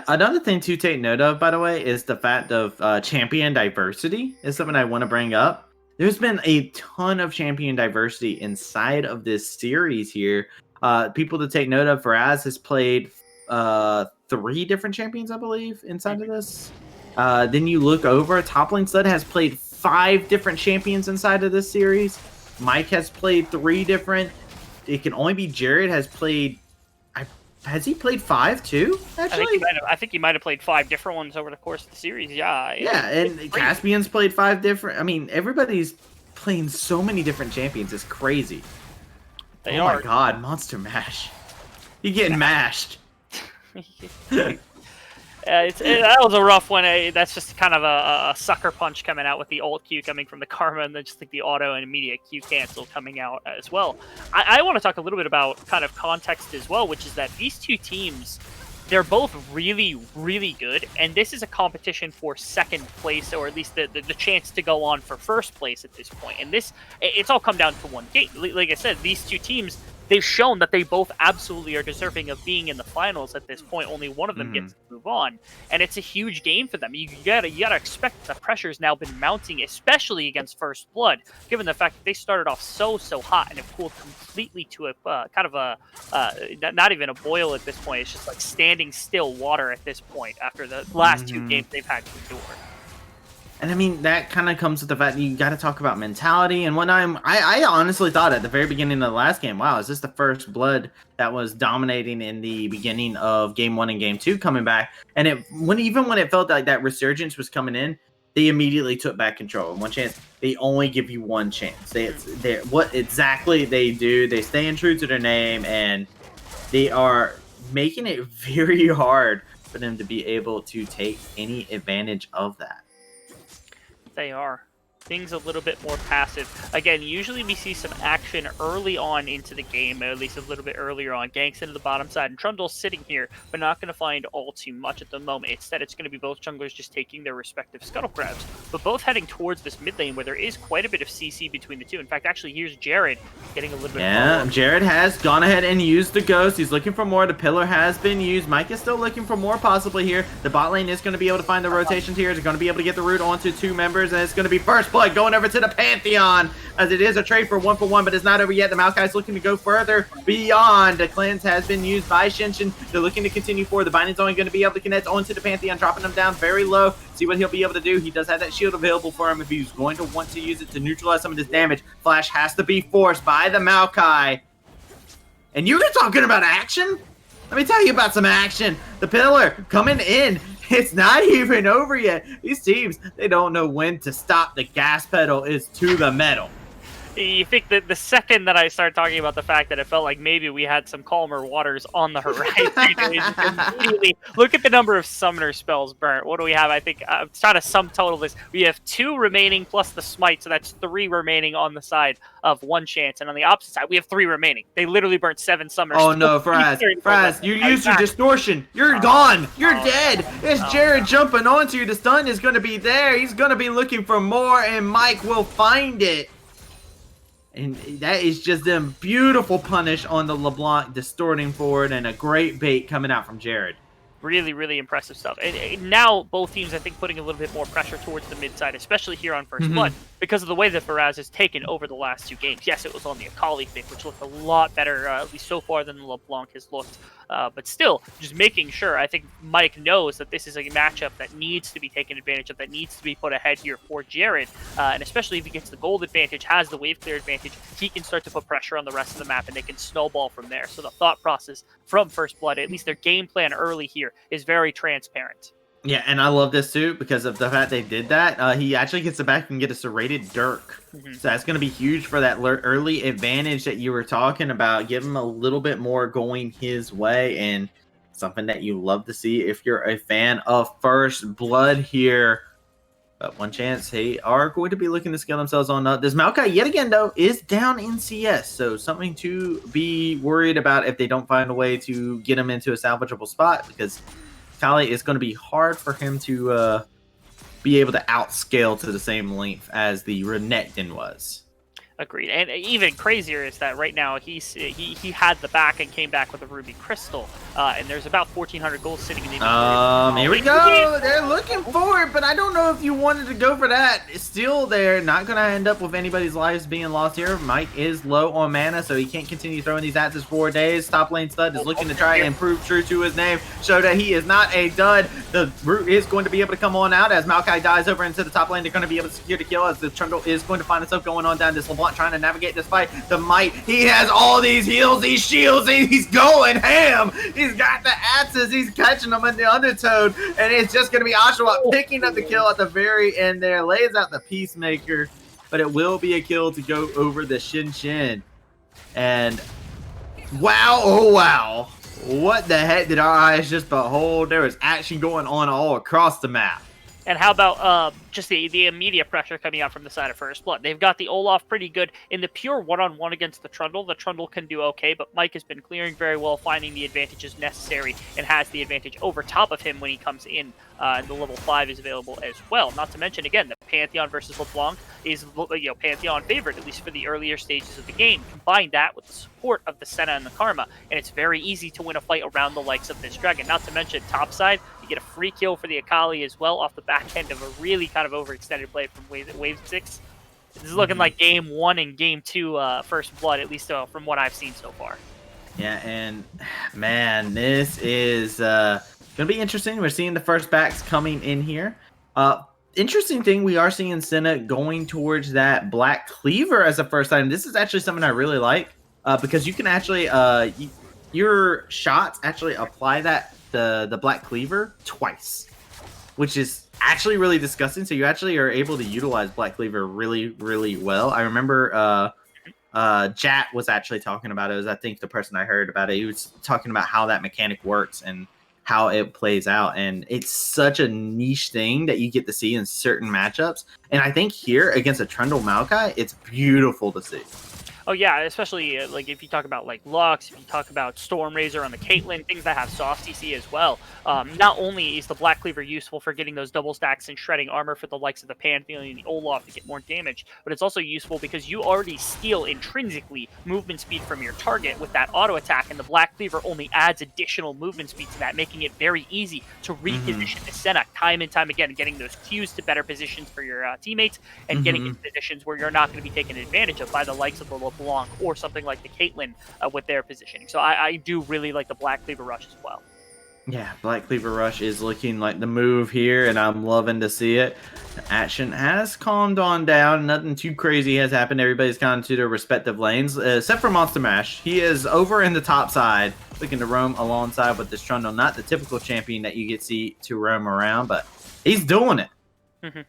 Another thing to take note of, by the way, is the fact of champion diversity is something I want to bring up. There's been a ton of champion diversity inside of this series here. People to take note of, Faraz has played 3 different champions, I believe, inside of this. Then you look over, Top Lane Sled has played 5 different champions inside of this series. Mike has played 3 different. It can only be Jared has played... Has he played 5 too? Actually, I think he might have played 5 different ones over the course of the series. Yeah. Yeah, and Caspian's played 5 different. I mean, everybody's playing so many different champions. It's crazy. They oh are. My God, Monster Mash! You getting mashed? That was a rough one. That's just kind of a sucker punch coming out with the ult Q coming from the Karma, and then just like the auto and immediate Q cancel coming out as well. I want to talk a little bit about kind of context as well, which is that these 2 teams, they're both really, really good, and this is a competition for second place, or at least the chance to go on for first place at this point. And it's all come down to one game. Like I said, these 2 teams, they've shown that they both absolutely are deserving of being in the finals at this point. Only one of them gets to move on, and it's a huge game for them. You gotta expect that the pressure's now been mounting, especially against First Blood, given the fact that they started off so hot and have cooled completely to a kind of a not even a boil at this point. It's just like standing still water at this point after the last 2 games they've had to endure. And I mean, that kind of comes with the fact that you got to talk about mentality. And when I honestly thought at the very beginning of the last game, wow, is this the First Blood that was dominating in the beginning of game 1 and game 2 coming back? And even when it felt like that resurgence was coming in, they immediately took back control. And One Chance, they only give you one chance. What exactly they do, they stay true to their name, and they are making it very hard for them to be able to take any advantage of that. They are. Things a little bit more passive. Again, usually we see some action early on into the game, or at least a little bit earlier on. Ganks into the bottom side, and Trundle's sitting here, but not going to find all too much at the moment. Instead, it's going to be both junglers just taking their respective scuttle grabs, but both heading towards this mid lane where there is quite a bit of CC between the 2. In fact, actually, here's Jared getting a little bit. Yeah, Jared has gone ahead and used the ghost. He's looking for more. The pillar has been used. Mike is still looking for more possibly here. The bot lane is going to be able to find the rotations here. They're going to be able to get the root onto 2 members, and it's going to be First Blood going over to the Pantheon, as it is a trade for 1-for-1, but it's not over yet. The Maokai's looking to go further beyond. The cleanse has been used by Shinshin. They're looking to continue forward. The binding's only going to be able to connect onto the Pantheon, dropping him down very low. See what he'll be able to do. He does have that shield available for him if he's going to want to use it to neutralize some of this damage. Flash has to be forced by the Maokai. And you're talking about action? Let me tell you about some action. The pillar coming in. It's not even over yet. These teams, they don't know when to stop. The gas pedal is to the metal. You think that the second that I started talking about the fact that it felt like maybe we had some calmer waters on the horizon, immediately look at the number of summoner spells burnt. What do we have? I think I'm trying to sum total this. We have 2 remaining plus the smite, so that's 3 remaining on the side of One Chance, and on the opposite side we have 3 remaining. They literally burnt 7 summoners. Oh no, Fraz, you used your distortion. You're gone. You're dead. It's Jared jumping onto you. The stun is going to be there. He's going to be looking for more, and Mike will find it. And that is just them beautiful punish on the LeBlanc, distorting forward, and a great bait coming out from Jared. Really, really impressive stuff. And now both teams, I think, putting a little bit more pressure towards the mid side, especially here on First Blood, because of the way that Faraz has taken over the last 2 games. Yes, it was on the Akali pick, which looked a lot better, at least so far, than LeBlanc has looked. But still, just making sure, I think Mike knows that this is a matchup that needs to be taken advantage of, that needs to be put ahead here for Jared. And especially if he gets the gold advantage, has the wave clear advantage, he can start to put pressure on the rest of the map, and they can snowball from there. So the thought process from First Blood, at least their game plan early here, is very transparent. Yeah, and I love this too because of the fact they did that. He actually gets it back and get a serrated Dirk. So that's going to be huge for that early advantage that you were talking about. Give him a little bit more going his way, and something that you love to see if you're a fan of First Blood here. But ONECHANCE, they are going to be looking to scale themselves on up. This Maokai, yet again, though, is down in CS. So something to be worried about if they don't find a way to get him into a salvageable spot, because Kali is going to be hard for him to be able to outscale to the same length as the Renekton was. Agreed. And even crazier is that right now he had the back and came back with a Ruby Crystal. And there's about 1,400 gold sitting in the inventory. Here we go. They're looking for it, but I don't know if you wanted to go for that. It's still there. Not going to end up with anybody's lives being lost here. Mike is low on mana, so he can't continue throwing these axes 4 days. Top lane stud is looking to try and prove true to his name, show that he is not a dud. The root is going to be able to come on out as Maokai dies over into the top lane. They're going to be able to secure the kill as the Trundle is going to find itself going on down this LeBlanc, trying to navigate this fight. The Might, he has all these heals, these shields, and he's going ham. He's got the axes, he's catching them in the undertone, and it's just going to be Oshawa picking up the kill at the very end there, lays out the Peacemaker, but it will be a kill to go over the Shin. And wow, oh wow, what the heck did our eyes just behold? There was action going on all across the map. And how about just the immediate pressure coming out from the side of First Blood? They've got the Olaf pretty good in the pure one-on-one against the Trundle. The Trundle can do okay, but Mike has been clearing very well, finding the advantages necessary, and has the advantage over top of him when he comes in. And the level 5 is available as well. Not to mention, again, the Pantheon versus LeBlanc is, Pantheon favorite, at least for the earlier stages of the game. Combine that with the support of the Senna and the Karma, and it's very easy to win a fight around the likes of this Dragon. Not to mention, topside, you get a free kill for the Akali as well off the back end of a really kind of overextended play from Wave 6. This is looking like Game 1 and Game 2 First Blood, at least from what I've seen so far. Yeah, and man, this is going to be interesting. We're seeing the first backs coming in here. Interesting thing, we are seeing Senna going towards that Black Cleaver as a first item. This is actually something I really like because you can actually, your shots actually apply the Black Cleaver twice, which is actually really disgusting. So you actually are able to utilize Black Cleaver really, really well. I remember Jat was actually talking about it. It was, I think, the person I heard about it. He was talking about how that mechanic works and how it plays out, and it's such a niche thing that you get to see in certain matchups. And I think here against a Trundle Maokai, it's beautiful to see. Oh yeah, especially like if you talk about like Lux, if you talk about Storm Razor on the Caitlyn, things that have soft CC as well. Not only is the Black Cleaver useful for getting those double stacks and shredding armor for the likes of the Pantheon and the Olaf to get more damage, but it's also useful because you already steal intrinsically movement speed from your target with that auto attack, and the Black Cleaver only adds additional movement speed to that, making it very easy to reposition the Senna time and time again, getting those cues to better positions for your teammates, and getting in positions where you're not going to be taken advantage of by the likes of the LeBlanc or something like the Caitlyn with their positioning. So I do really like the Black Cleaver Rush as well. Yeah, Black Cleaver Rush is looking like the move here, and I'm loving to see it. The action has calmed on down. Nothing too crazy has happened. Everybody's gone to their respective lanes, except for Monster Mash. He is over in the top side, looking to roam alongside with this Trundle. Not the typical champion that you get to see to roam around, but he's doing it.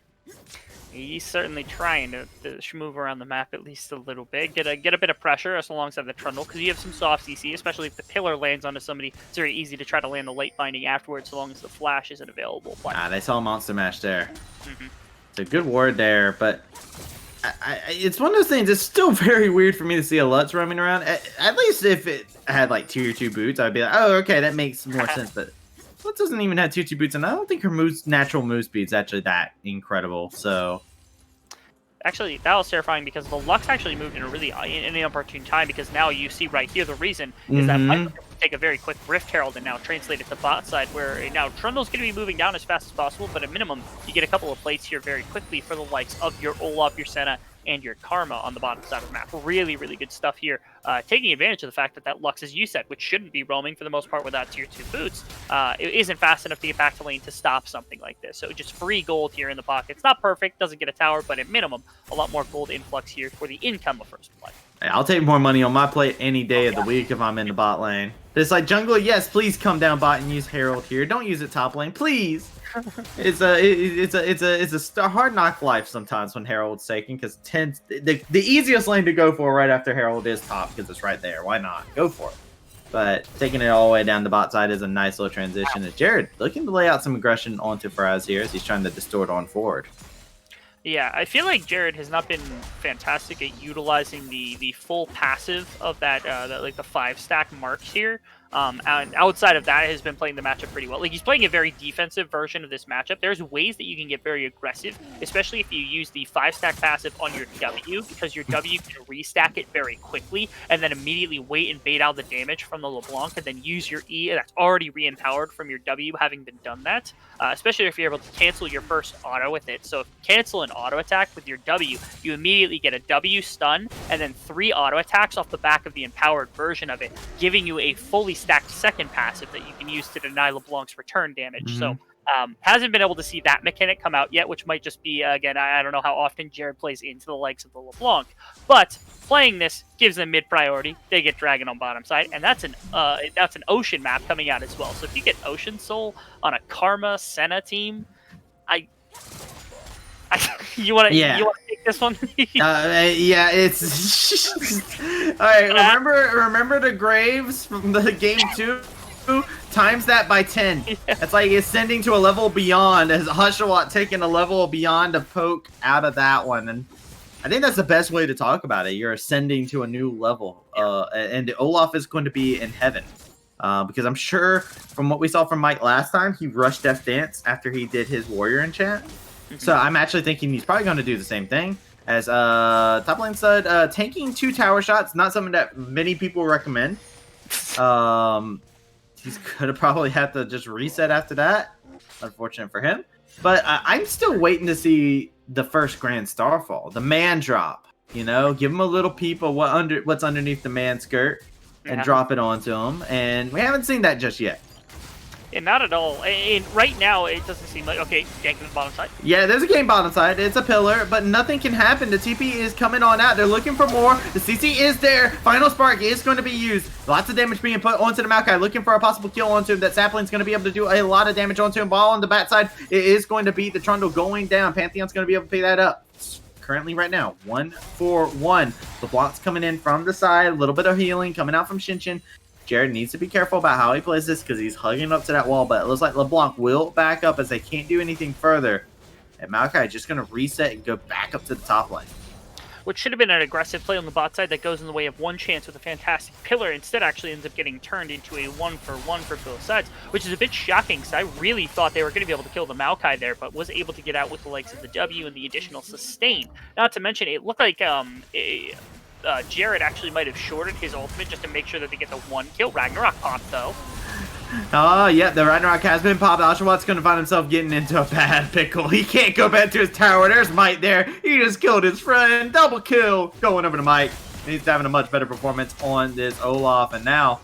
He's certainly trying to move around the map at least a little bit, get a bit of pressure alongside the Trundle, because you have some soft CC, especially if the pillar lands onto somebody. It's very easy to try to land the late binding afterwards, so long as the flash isn't available. They saw Monster Mash there. It's a good ward there, but it's one of those things. It's still very weird for me to see a Lutz roaming around. At least if it had like tier 2 boots, I'd be like, oh, okay, that makes more sense. But Lutz doesn't even have tier 2 boots, and I don't think her natural move speed is actually that incredible. So actually, that was terrifying because the Lux actually moved in a really inopportune time, because now you see right here the reason is that Mike take a very quick Rift Herald and now translate it to bot side, where now Trundle's going to be moving down as fast as possible, but at minimum, you get a couple of plates here very quickly for the likes of your Olaf, your Senna, and your Karma on the bottom side of the map. Really, really good stuff here. Taking advantage of the fact that Lux, as you said, which shouldn't be roaming for the most part without tier 2 boots, it isn't fast enough to get back to lane to stop something like this. So just free gold here in the pocket. It's not perfect, doesn't get a tower, but at minimum, a lot more gold influx here for the income of first play. Hey, I'll take more money on my plate any day of the week if I'm in the bot lane. It's like, jungler, yes, please come down bot and use Herald here. Don't use it top lane, please. It's a hard knock life sometimes when Herald's taken, because the easiest lane to go for right after Herald is top, because it's right there. Why not? Go for it. But taking it all the way down the bot side is a nice little transition. As Jared looking to lay out some aggression onto Faraz here as he's trying to distort on forward. Yeah, I feel like Jared has not been fantastic at utilizing the full passive of that, like the 5-stack marks here. And outside of that, has been playing the matchup pretty well. Like, he's playing a very defensive version of this matchup. There's ways that you can get very aggressive, especially if you use the 5-stack passive on your W, because your W can restack it very quickly, and then immediately wait and bait out the damage from the LeBlanc, and then use your E that's already re-empowered from your W, having been done that. Especially if you're able to cancel your first auto with it. So if you cancel an auto attack with your W, you immediately get a W stun, and then 3 auto attacks off the back of the empowered version of it, giving you a fully stacked second passive that you can use to deny LeBlanc's return damage. So hasn't been able to see that mechanic come out yet, which might just be, again, I don't know how often Jared plays into the likes of the LeBlanc, but playing this gives them mid priority. They get Dragon on bottom side, and that's an Ocean map coming out as well. So if you get Ocean Soul on a Karma Senna team, you want to take this one? Yeah, it's all right. Remember the Graves from the game 2? Times that by 10. Yeah. It's like ascending to a level beyond, as Hushawat taking a level beyond to poke out of that one. And I think that's the best way to talk about it. You're ascending to a new level, and Olaf is going to be in heaven. Because I'm sure from what we saw from Mike last time, he rushed Death Dance after he did his Warrior enchant. So I'm actually thinking he's probably going to do the same thing. As top lane said, tanking 2 tower shots, not something that many people recommend. He's going to probably have to just reset after that. Unfortunate for him. But I'm still waiting to see the first Grand Starfall, the man drop. You know, give him a little peep of what's underneath the man skirt and drop it onto him. And we haven't seen that just yet. And not at all. And right now, it doesn't seem like... Okay, gank to the bottom side. Yeah, there's a game bottom side. It's a pillar, but nothing can happen. The TP is coming on out. They're looking for more. The CC is there. Final Spark is going to be used. Lots of damage being put onto the Maokai. Looking for a possible kill onto him. That Sapling's going to be able to do a lot of damage onto him. Ball on the back side. It is going to beat the Trundle going down. Pantheon's going to be able to pay that up. Currently right now, 1-4-1. LeBlanc's coming in from the side. A little bit of healing coming out from Shinshin. Jared needs to be careful about how he plays this because he's hugging up to that wall, but it looks like LeBlanc will back up as they can't do anything further. And Maokai just going to reset and go back up to the top lane. Which should have been an aggressive play on the bot side that goes in the way of ONECHANCE with a fantastic pillar. Instead, actually ends up getting turned into a 1-for-1 for both sides, which is a bit shocking because I really thought they were going to be able to kill the Maokai there, but was able to get out with the likes of the W and the additional sustain. Not to mention, it looked like Jared actually might have shorted his ultimate just to make sure that they get the 1 kill. Ragnarok popped, though. Oh, yeah, the Ragnarok has been popped. Oshawat's going to find himself getting into a bad pickle. He can't go back to his tower. There's Mike there. He just killed his friend. Double kill. Going over to Mike. He's having a much better performance on this Olaf. And now,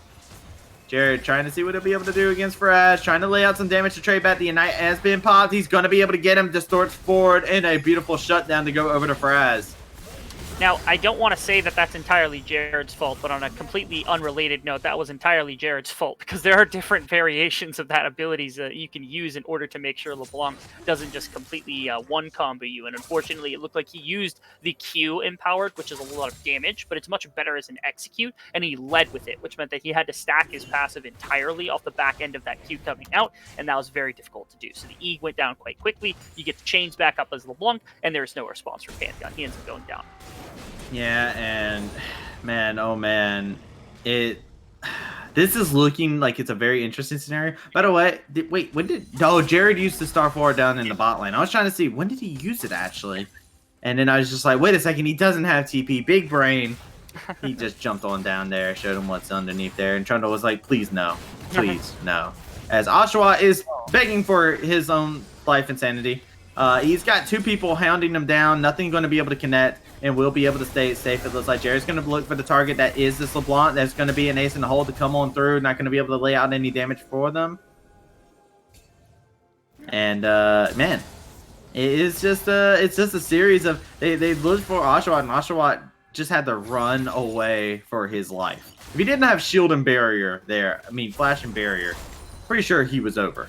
Jared trying to see what he'll be able to do against Faraz. Trying to lay out some damage to trade back. The Ignite has been popped. He's going to be able to get him. Distorts forward and a beautiful shutdown to go over to Faraz. Now, I don't want to say that that's entirely Jared's fault, but on a completely unrelated note, that was entirely Jared's fault because there are different variations of that abilities that you can use in order to make sure LeBlanc doesn't just completely one-combo you. And unfortunately, it looked like he used the Q empowered, which is a lot of damage, but it's much better as an execute, and he led with it, which meant that he had to stack his passive entirely off the back end of that Q coming out, and that was very difficult to do. So the E went down quite quickly. You get the chains back up as LeBlanc, and there's no response from Pantheon. He ends up going down. Yeah, and man, oh man, this is looking like it's a very interesting scenario. By the way, Jared used the Star 4 down in the bot lane. I was trying to see, when did he use it actually? And then I was just like, wait a second, he doesn't have TP. Big brain. He just jumped on down there, showed him what's underneath there, and Trundle was like, please no. Please no. As Oshawa is begging for his own life and sanity. He's got 2 people hounding him down. Nothing going to be able to connect, and will be able to stay safe. It looks like Jared's going to look for the target that is this LeBlanc. There's going to be an ace in the hole to come on through. Not going to be able to lay out any damage for them. And man, it's just a series of they looked for Oshawa, and Oshawa just had to run away for his life. If he didn't have shield and barrier there, I mean flash and barrier, pretty sure he was over.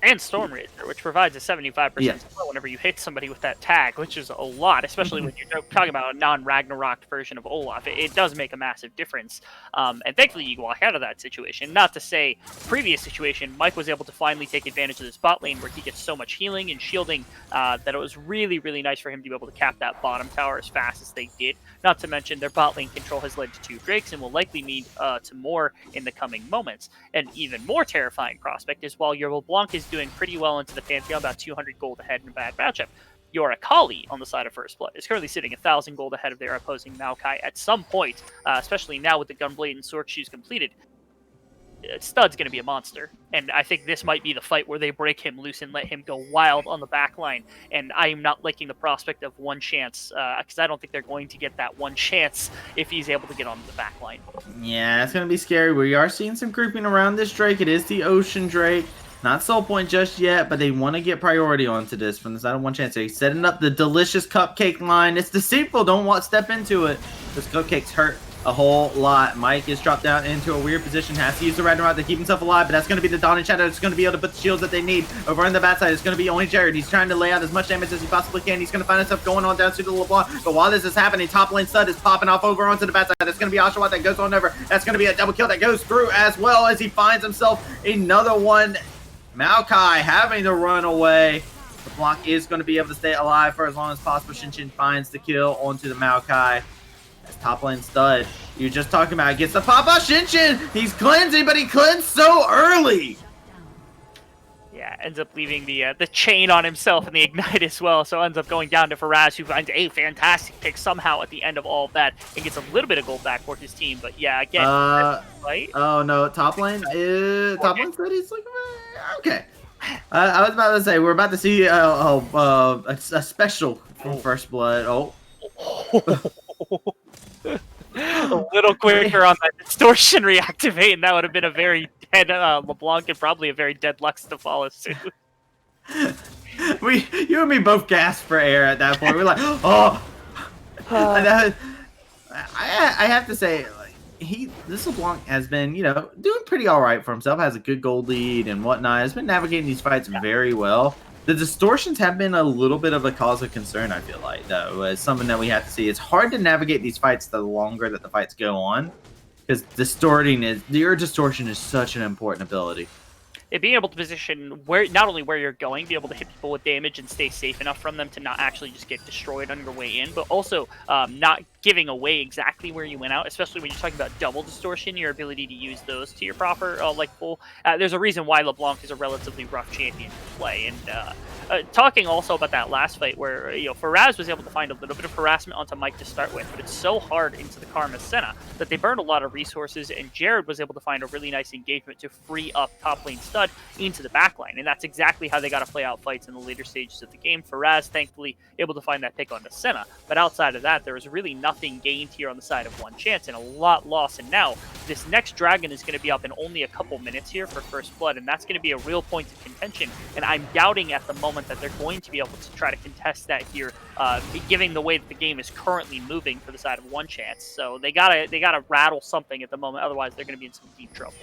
And Storm Ranger, which provides a 75% Yeah. spell whenever you hit somebody with that tag, which is a lot, especially when you're talking about a non-Ragnarok version of Olaf. It does make a massive difference. And thankfully, you walk out of that situation. Not to say, previous situation, Mike was able to finally take advantage of this bot lane where he gets so much healing and shielding that it was really, really nice for him to be able to cap that bottom tower as fast as they did. Not to mention, their bot lane control has led to 2 Drakes and will likely lead to more in the coming moments. An even more terrifying prospect is while your LeBlanc is doing pretty well into the Pantheon, about 200 gold ahead in a bad matchup, your Akali on the side of First Blood is currently sitting 1,000 gold ahead of their opposing Maokai. At some point, especially now with the Gunblade and Sword Shoes completed, Stud's going to be a monster. And I think this might be the fight where they break him loose and let him go wild on the back line. And I am not liking the prospect of one chance, because I don't think they're going to get that one chance if he's able to get onto the back line. Yeah, it's going to be scary. We are seeing some grouping around this Drake. It is the Ocean Drake. Not Soul Point just yet, but they want to get priority onto this from the side of One Chance. They're setting up the delicious cupcake line. It's deceitful. Don't step into it. This cupcakes hurt a whole lot. Mike is dropped down into a weird position. Has to use the Ragnarok to keep himself alive, but that's going to be the Dawn and Shadow that's going to be able to put the shields that they need. Over on the backside, it's going to be only Jared. He's trying to lay out as much damage as he possibly can. He's going to find himself going on down to the LeBlanc. But while this is happening, top lane Stud is popping off over onto the backside. That's going to be Oshawa that goes on over. That's going to be a double kill that goes through as well as he finds himself another one. Maokai having to run away. LeBlanc is going to be able to stay alive for as long as possible. Shinshin finds the kill onto the Maokai. That's top lane Stud. You're just talking about gets the pop out. Shinshin, he's cleansing, but he cleansed so early. Yeah, ends up leaving the chain on himself and the ignite as well, so ends up going down to Faraz, who finds a fantastic pick somehow at the end of all of that and gets a little bit of gold back for his team. But yeah, again, right? Oh no, top lane is top lane Stud. He's looking okay. I was about to say we're about to see a special from First Blood. Oh. A little quicker on that distortion reactivate, and that would have been a very dead LeBlanc and probably a very dead Lux to follow suit. You and me both gasped for air at that point. We're like, oh. I have to say, this LeBlanc has been, doing pretty all right for himself. Has a good gold lead and whatnot. Has been navigating these fights very well. The distortions have been a little bit of a cause of concern, I feel like, though. It's something that we have to see. It's hard to navigate these fights the longer that the fights go on, because your distortion is such an important ability. Being able to position not only where you're going, be able to hit people with damage and stay safe enough from them to not actually just get destroyed on your way in, but also not giving away exactly where you went out, especially when you're talking about double distortion, your ability to use those to your proper full. There's a reason why LeBlanc is a relatively rough champion to play, and talking also about that last fight where Faraz was able to find a little bit of harassment onto Mike to start with, but it's so hard into the Karma Senna that they burned a lot of resources, and Jared was able to find a really nice engagement to free up top lane Stud into the backline, and that's exactly how they got to play out fights in the later stages of the game. Faraz thankfully able to find that pick onto Senna, but outside of that, there was really nothing gained here on the side of One Chance and a lot lost. And now this next dragon is going to be up in only a couple minutes here for First Blood, and that's going to be a real point of contention, and I'm doubting at the moment that they're going to be able to try to contest that here, given the way that the game is currently moving for the side of One Chance. So they gotta rattle something at the moment, otherwise they're going to be in some deep trouble.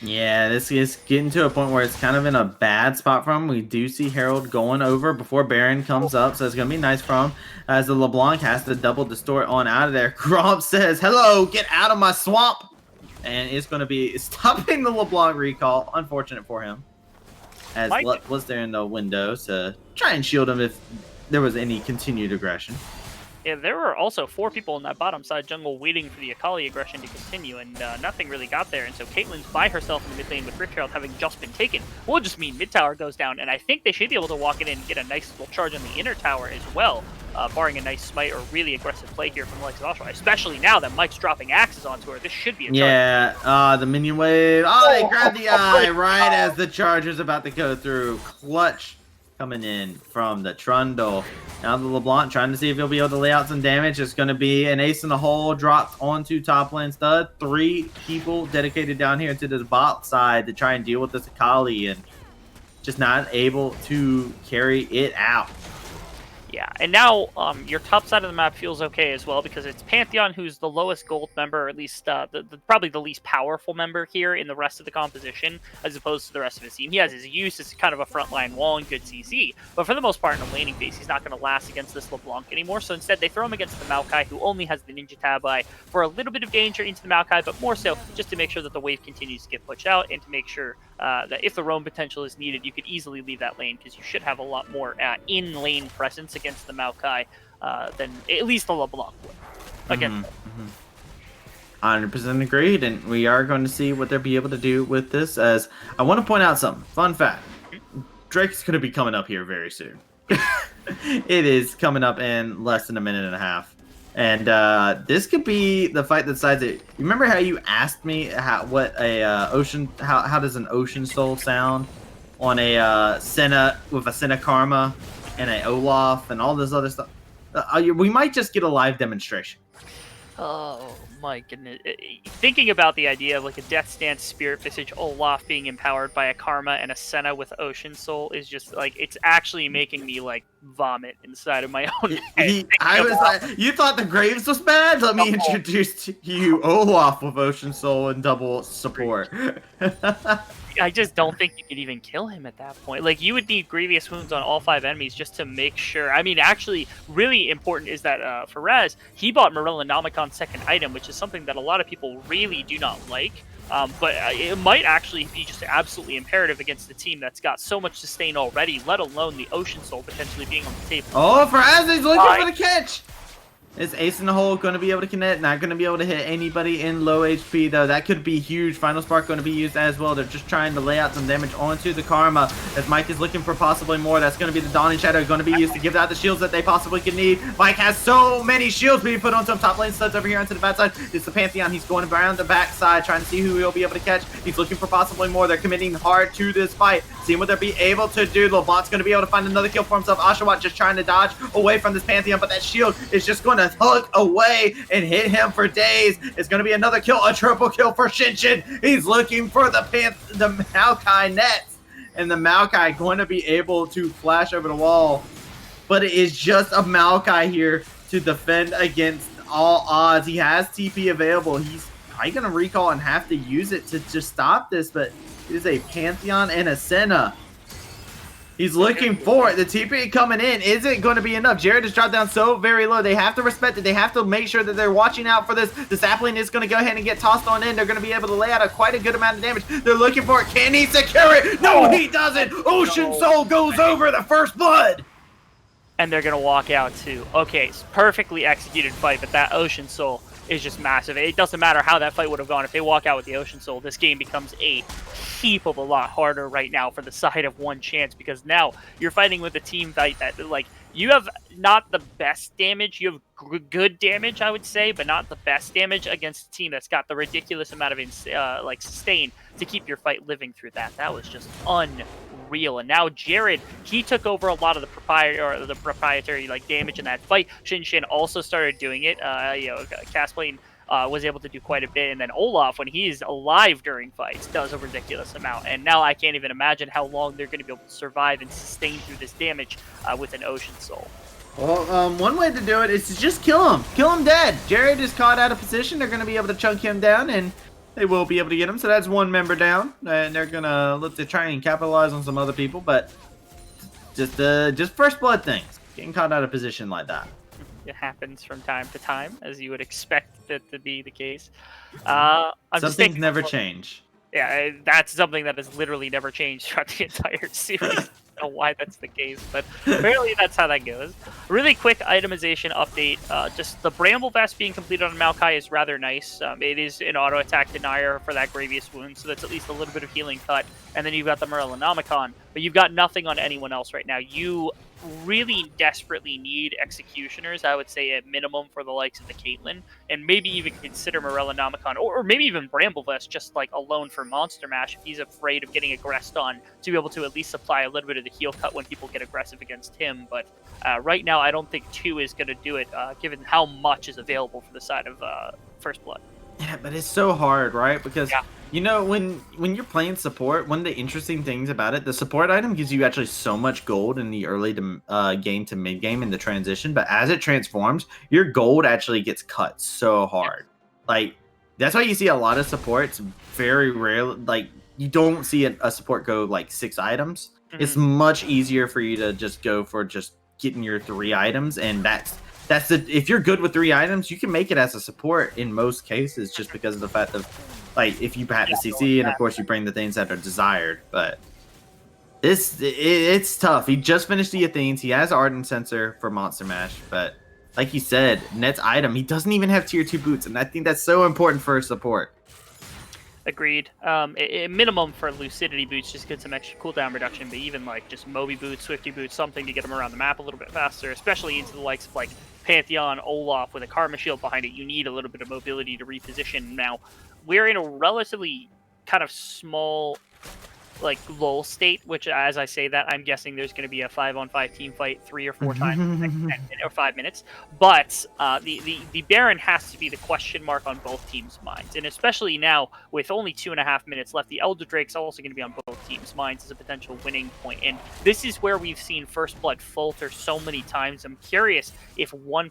Yeah, this is getting to a point where it's kind of in a bad spot for him. We do see Herald going over before Baron comes up, so it's going to be nice for him. As the LeBlanc has to double distort on out of there. Gromp says, hello, get out of my swamp. And it's going to be stopping the LeBlanc recall. Unfortunate for him. As was there in the window to try and shield him if there was any continued aggression. Yeah, there were also 4 people in that bottom side jungle waiting for the Akali aggression to continue, and nothing really got there. And so Caitlyn's by herself in the mid lane with Riftchild having just been taken. Will just mean mid tower goes down, and I think they should be able to walk in and get a nice little charge on the inner tower as well, barring a nice smite or really aggressive play here from the likes of Oshawott. Especially now that Mike's dropping axes onto her, this should be a charge. Yeah, the minion wave. Oh, they grabbed the eye right as the charger's about to go through. Clutch coming in from the Trundle. Now the LeBlanc trying to see if he'll be able to lay out some damage. It's going to be an ace in the hole dropped onto top lane stud. 3 people dedicated down here to the bot side to try and deal with this Akali, and just not able to carry it out. Yeah, and now your top side of the map feels okay as well because it's Pantheon who's the lowest gold member, or at least probably the least powerful member here in the rest of the composition, as opposed to the rest of his team. He has his use as kind of a frontline wall and good CC, but for the most part in a laning phase, he's not going to last against this LeBlanc anymore, so instead they throw him against the Maokai, who only has the Ninja Tabi for a little bit of danger into the Maokai, but more so just to make sure that the wave continues to get pushed out and to make sure that if the roam potential is needed, you could easily leave that lane because you should have a lot more in-lane presence against the Maokai than at least the LeBlanc would. Again, 100% agreed, and we are going to see what they'll be able to do with this. As I want to point out something, fun fact: Drake's going to be coming up here very soon. It is coming up in less than a minute and a half. And this could be the fight that decides it. You remember how you asked me how does an ocean soul sound on a Senna with a Senna Karma and a Olaf and all this other stuff? We might just get a live demonstration. oh my goodness. Thinking about the idea of like a Death Stance Spirit Visage Olaf being empowered by a Karma and a Senna with Ocean Soul is just like, it's actually making me like vomit inside of my own head. I was like, you thought the Graves was bad? Let me introduce to you Olaf with Ocean Soul and double support. I just don't think you could even kill him at that point. Like, you would need grievous wounds on all 5 enemies just to make sure. I mean, actually, really important is that for Raz, he bought Morella Namakon's second item, which is something that a lot of people really do not like. But it might actually be just absolutely imperative against a team that's got so much sustain already, let alone the Ocean Soul potentially being on the table. Oh, Raz is looking for the catch! Is ace in the hole going to be able to connect? Not going to be able to hit anybody in low HP, though. That could be huge. Final Spark going to be used as well. They're just trying to lay out some damage onto the Karma, as Mike is looking for possibly more. That's going to be the Dawning Shadow going to be used to give out the shields that they possibly could need. Mike has so many shields being put onto him. Top lane studs over here onto the bad side. It's the Pantheon. He's going around the back side, trying to see who he'll be able to catch. He's looking for possibly more. They're committing hard to this fight, seeing what they'll be able to do. LeBlanc's going to be able to find another kill for himself. Oshawott just trying to dodge away from this Pantheon, but that shield is just going to hook away and hit him for days. It's going to be another kill, a triple kill for Shinshin. He's looking for the Maokai nets, and the Maokai going to be able to flash over the wall. But it is just a Maokai here to defend against all odds. He has TP available. He's probably going to recall and have to use it to just stop this, but it is a Pantheon and a Senna. He's looking for it. The TP coming in isn't going to be enough. Jared has dropped down so very low. They have to respect it. They have to make sure that they're watching out for this. The sapling is going to go ahead and get tossed on in. They're going to be able to lay out quite a good amount of damage. They're looking for it. Can he secure it? No, he doesn't. Ocean Soul goes over the first blood. And they're going to walk out too. Okay, it's perfectly executed fight, but that Ocean Soul is just massive. It doesn't matter how that fight would have gone. If they walk out with the Ocean Soul, this game becomes a heap of a lot harder right now for the side of ONECHANCE, because now you're fighting with a team fight that, like, you have not the best damage. You have good damage, I would say, but not the best damage against a team that's got the ridiculous amount of sustain to keep your fight living through that. That was just unreal. And now Jared, he took over a lot of the proprietary like damage in that fight. Shinshin also started doing it. Castplane was able to do quite a bit, and then Olaf, when he's alive during fights, does a ridiculous amount. And now I can't even imagine how long they're going to be able to survive and sustain through this damage with an Ocean Soul. Well, one way to do it is to just kill him. Kill him dead. Jared is caught out of position. They're going to be able to chunk him down, and they will be able to get him. So that's one member down, and they're going to look to try and capitalize on some other people. But just first blood things, getting caught out of position like that. It happens from time to time, as you would expect that to be the case. Some things never change. Yeah, that's something that has literally never changed throughout the entire series. know why that's the case, but apparently that's how that goes. Really quick itemization update. Just the Bramble Vest being completed on Maokai is rather nice. It is an auto attack denier for that Gravious Wound, so that's at least a little bit of healing cut. And then you've got the Morellonomicon, but you've got nothing on anyone else right now. You really desperately need Executioners, I would say, at minimum for the likes of the Caitlyn, and maybe even consider Morellonomicon, or maybe even Bramblevest just like alone for Monster Mash if he's afraid of getting aggressed on, to be able to at least supply a little bit of the heal cut when people get aggressive against him. But right now I don't think 2 is going to do it, given how much is available for the side of First Blood. Yeah, but it's so hard, right? Because Yeah. you know, when you're playing support, one of the interesting things about it, the support item gives you actually so much gold in the early to game to mid game in the transition, but as it transforms, your gold actually gets cut so hard. Like that's why you see a lot of supports very rarely. Like you don't see a support go like 6 items. It's much easier for you to just go for just getting your 3 items, and that's the if you're good with 3 items, you can make it as a support in most cases, just because of the fact of like if you pat the CC and of course you bring the things that are desired. But it's tough. He just finished the Athenes. He has Ardent Sensor for Monster Mash, but like you said, Net's item, he doesn't even have tier 2 boots, and I think that's so important for a support. Agreed. Minimum for Lucidity boots, just get some extra cooldown reduction, but even like just Moby boots, Swifty boots, something to get them around the map a little bit faster, especially into the likes of like Pantheon, Olaf with a Karma Shield behind it. You need a little bit of mobility to reposition. Now, we're in a relatively kind of small like lull state, which as I say that, I'm guessing there's going to be a 5-on-5 team fight 3 or 4 times in the next 10 minutes or 5 minutes. But the Baron has to be the question mark on both teams' minds, and especially now with only 2.5 minutes left, the Elder Drake's also going to be on both teams' minds as a potential winning point. And this is where we've seen First Blood falter so many times. I'm curious if One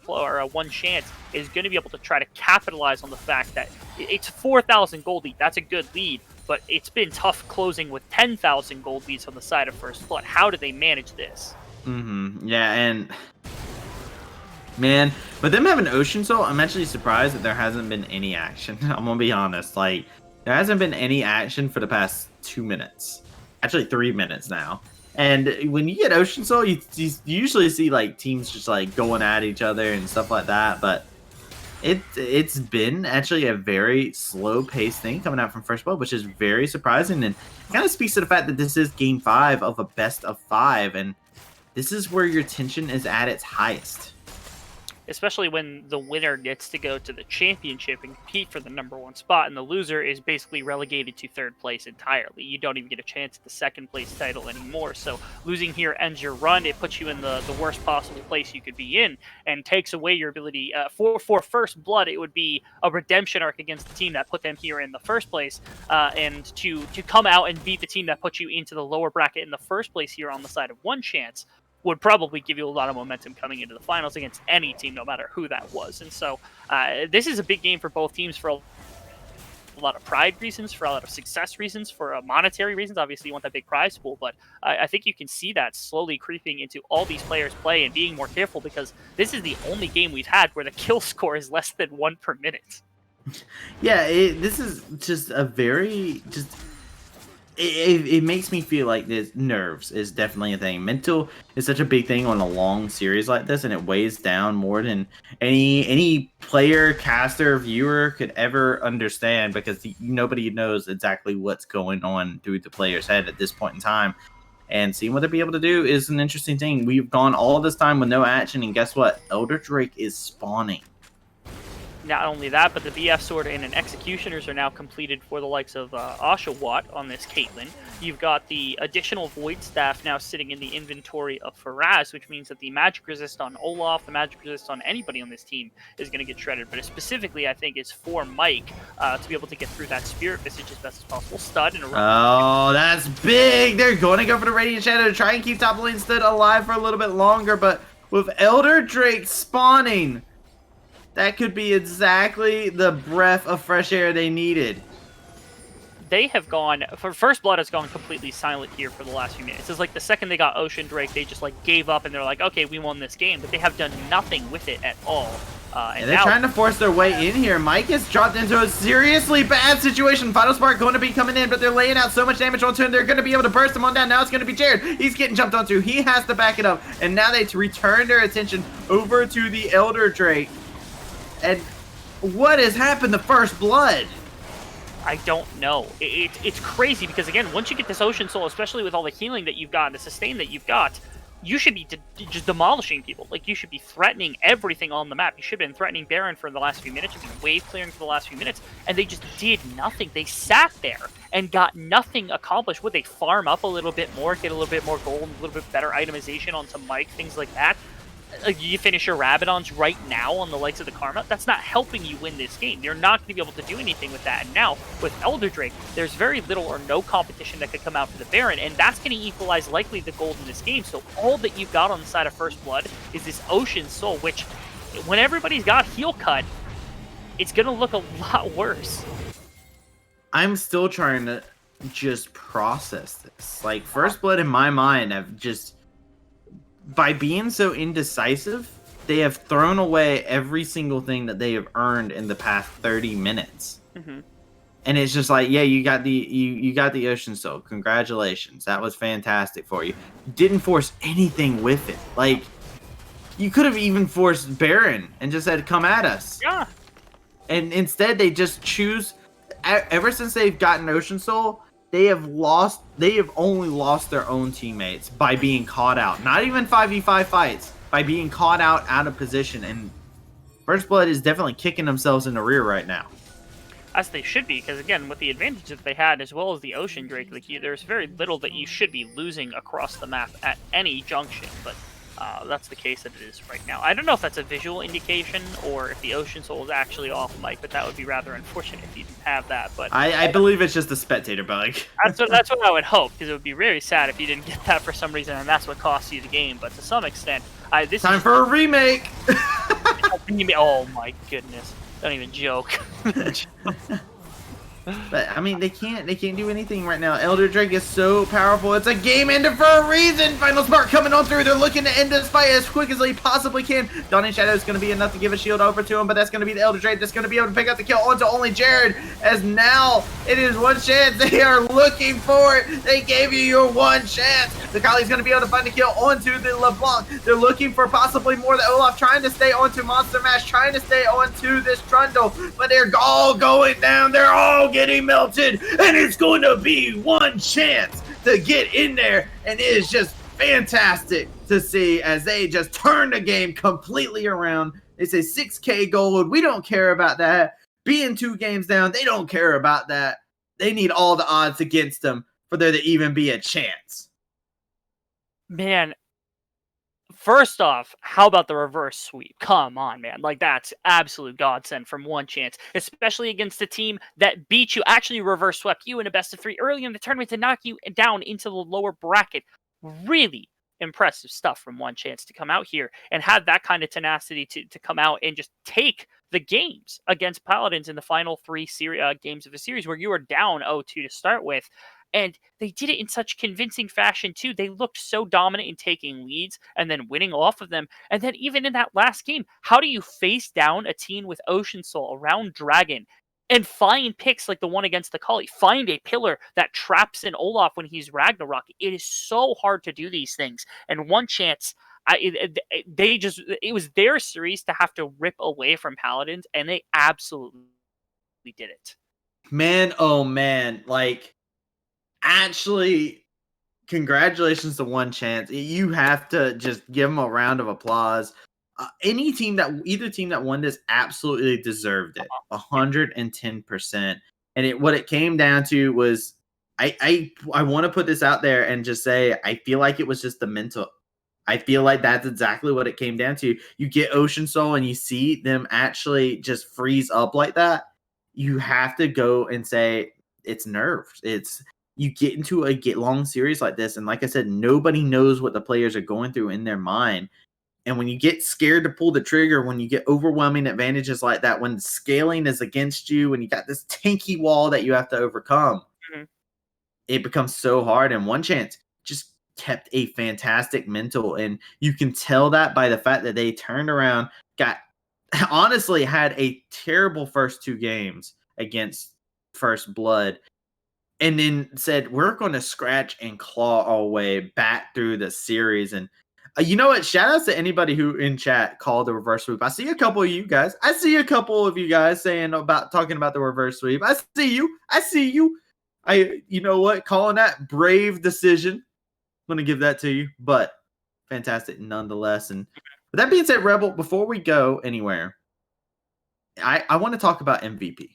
Chance is going to be able to try to capitalize on the fact that it's 4,000 gold lead. That's a good lead, but it's been tough closing with 10,000 gold leads on the side of First Blood. How do they manage this? Yeah, and man, but them having Ocean Soul, I'm actually surprised that there hasn't been any action. I'm gonna be honest, like there hasn't been any action for the past 2 minutes, actually 3 minutes now. And when you get Ocean Soul, you usually see like teams just like going at each other and stuff like that, but it's been actually a very slow-paced thing coming out from First Blood, which is very surprising, and kind of speaks to the fact that this is game 5 of a best of 5, and this is where your tension is at its highest. Especially when the winner gets to go to the championship and compete for the #1 spot, and the loser is basically relegated to 3rd place entirely. You don't even get a chance at the 2nd place title anymore. So losing here ends your run. It puts you in the worst possible place you could be in, and takes away your ability. For First Blood, it would be a redemption arc against the team that put them here in the first place, and to come out and beat the team that put you into the lower bracket in the first place here on the side of One Chance would probably give you a lot of momentum coming into the finals against any team, no matter who that was. And so this is a big game for both teams for a lot of pride reasons, for a lot of success reasons, for monetary reasons. Obviously, you want that big prize pool, but I think you can see that slowly creeping into all these players' play and being more careful, because this is the only game we've had where the kill score is less than 1 per minute. Yeah, this is just a very it makes me feel like this nerves is definitely a thing. Mental is such a big thing on a long series like this, and it weighs down more than any player, caster, viewer could ever understand, because nobody knows exactly what's going on through the player's head at this point in time. And seeing what they'll be able to do is an interesting thing. We've gone all this time with no action, and guess what? Elder Drake is spawning. Not only that, but the BF Sword and an Executioners are now completed for the likes of Oshawott on this Caitlyn. You've got the additional Void Staff now sitting in the inventory of Faraz, which means that the Magic Resist on Olaf, the Magic Resist on anybody on this team is going to get shredded. But specifically, I think, is for Mike to be able to get through that Spirit Visage as best as possible. Stud and a Oh, that's big! They're going to go for the Radiant Shadow to try and keep top lane Stud alive for a little bit longer, but with Elder Drake spawning, that could be exactly the breath of fresh air they needed. They have gone, for First Blood has gone completely silent here for the last few minutes. It's like the second they got Ocean Drake, they just like gave up and they're like, okay, we won this game, but they have done nothing with it at all. And they're trying to force their way in here. Mike is dropped into a seriously bad situation. Final Spark going to be coming in, but they're laying out so much damage onto him. They're going to be able to burst him on down. Now it's going to be Jared. He's getting jumped onto. He has to back it up. And now they return their attention over to the Elder Drake. And what has happened to First Blood? I don't know. It's crazy because, again, once you get this Ocean Soul, especially with all the healing that you've got and the sustain that you've got, you should be just demolishing people. Like, you should be threatening everything on the map. You should have been threatening Baron for the last few minutes. You've been wave clearing for the last few minutes, and they just did nothing. They sat there and got nothing accomplished. Would they farm up a little bit more, get a little bit more gold, a little bit better itemization onto Mike, things like that? You finish your Rabadons right now on the likes of the Karma, that's not helping you win this game. You're not going to be able to do anything with that. And now, with Elder Drake, there's very little or no competition that could come out for the Baron, and that's going to equalize likely the gold in this game. So all that you've got on the side of First Blood is this Ocean Soul, which, when everybody's got Heal Cut, it's going to look a lot worse. I'm still trying to just process this. Like, First Blood in my mind have just... by being so indecisive, they have thrown away every single thing that they have earned in the past 30 minutes. Mm-hmm. And it's just like, yeah, you got the Ocean Soul. Congratulations. That was fantastic for you. Didn't force anything with it. Like, you could have even forced Baron and just said, come at us. Yeah. And instead, they just choose... ever since they've gotten Ocean Soul... They have only lost their own teammates by being caught out. Not even 5v5 fights, by being caught out of position. And First Blood is definitely kicking themselves in the rear right now. As they should be, because again, with the advantage that they had, as well as the Ocean Drake, like, there's very little that you should be losing across the map at any junction, but that's the case that it is right now. I don't know if that's a visual indication or if the Ocean Soul is actually off Mike, but that would be rather unfortunate if you didn't have that. But I believe it's just a spectator bug. That's what I would hope, because it would be very sad if you didn't get that for some reason, and that's what cost you the game. But to some extent, this time for a remake. Oh my goodness! Don't even joke. But I mean, they can't do anything right now. Elder Drake is so powerful. It's a game ender for a reason. Final Spark coming on through. They're looking to end this fight as quick as they possibly can. Dawning Shadow is going to be enough to give a shield over to him, but that's going to be the Elder Drake that's going to be able to pick up the kill onto only Jared. As now it is one chance. They are looking for it. They gave you your one chance. The Kali's going to be able to find a kill onto the LeBlanc. They're looking for possibly more. The Olaf trying to stay onto Monster Mash, trying to stay onto this Trundle, but they're all going down. They're all getting melted, and it's going to be one chance to get in there, and it is just fantastic to see as they just turn the game completely around. They say 6k gold, we don't care about that. Being 2 games down, they don't care about that. They need all the odds against them for there to even be a chance. Man, first off, how about the reverse sweep? Come on, man. Like, that's absolute godsend from one chance, especially against a team that beat you, actually reverse swept you in a best of 3 early in the tournament to knock you down into the lower bracket. Really impressive stuff from one chance to come out here and have that kind of tenacity to come out and just take the games against Paladins in the final 3 games of a series where you were down 0-2 to start with. And they did it in such convincing fashion, too. They looked so dominant in taking leads and then winning off of them. And then even in that last game, how do you face down a team with Ocean Soul around Dragon and find picks like the one against the Kali? Find a pillar that traps in Olaf when he's Ragnarok. It is so hard to do these things. And one chance, it was their series to have to rip away from Paladins, and they absolutely did it. Man, oh man, like... actually, congratulations to one chance. You have to just give them a round of applause. Either team that won this absolutely deserved it, 110%. And what it came down to was, I want to put this out there and just say, I feel like it was just the mental. I feel like that's exactly what it came down to. You get Ocean Soul and you see them actually just freeze up like that. You have to go and say it's nerves. You get into a long series like this, and like I said, nobody knows what the players are going through in their mind. And when you get scared to pull the trigger, when you get overwhelming advantages like that, when scaling is against you, when you got this tanky wall that you have to overcome, it becomes so hard. And one chance just kept a fantastic mental, and you can tell that by the fact that they turned around, got honestly had a terrible first 2 games against First Blood, and then said we're going to scratch and claw our way back through the series. And you know what? Shout outs to anybody who in chat called the reverse sweep. I see a couple of you guys. I see a couple of you guys talking about the reverse sweep. I see you. You know what? Calling that brave decision. I'm going to give that to you, but fantastic nonetheless. And with that being said, Rebel, before we go anywhere, I want to talk about MVP.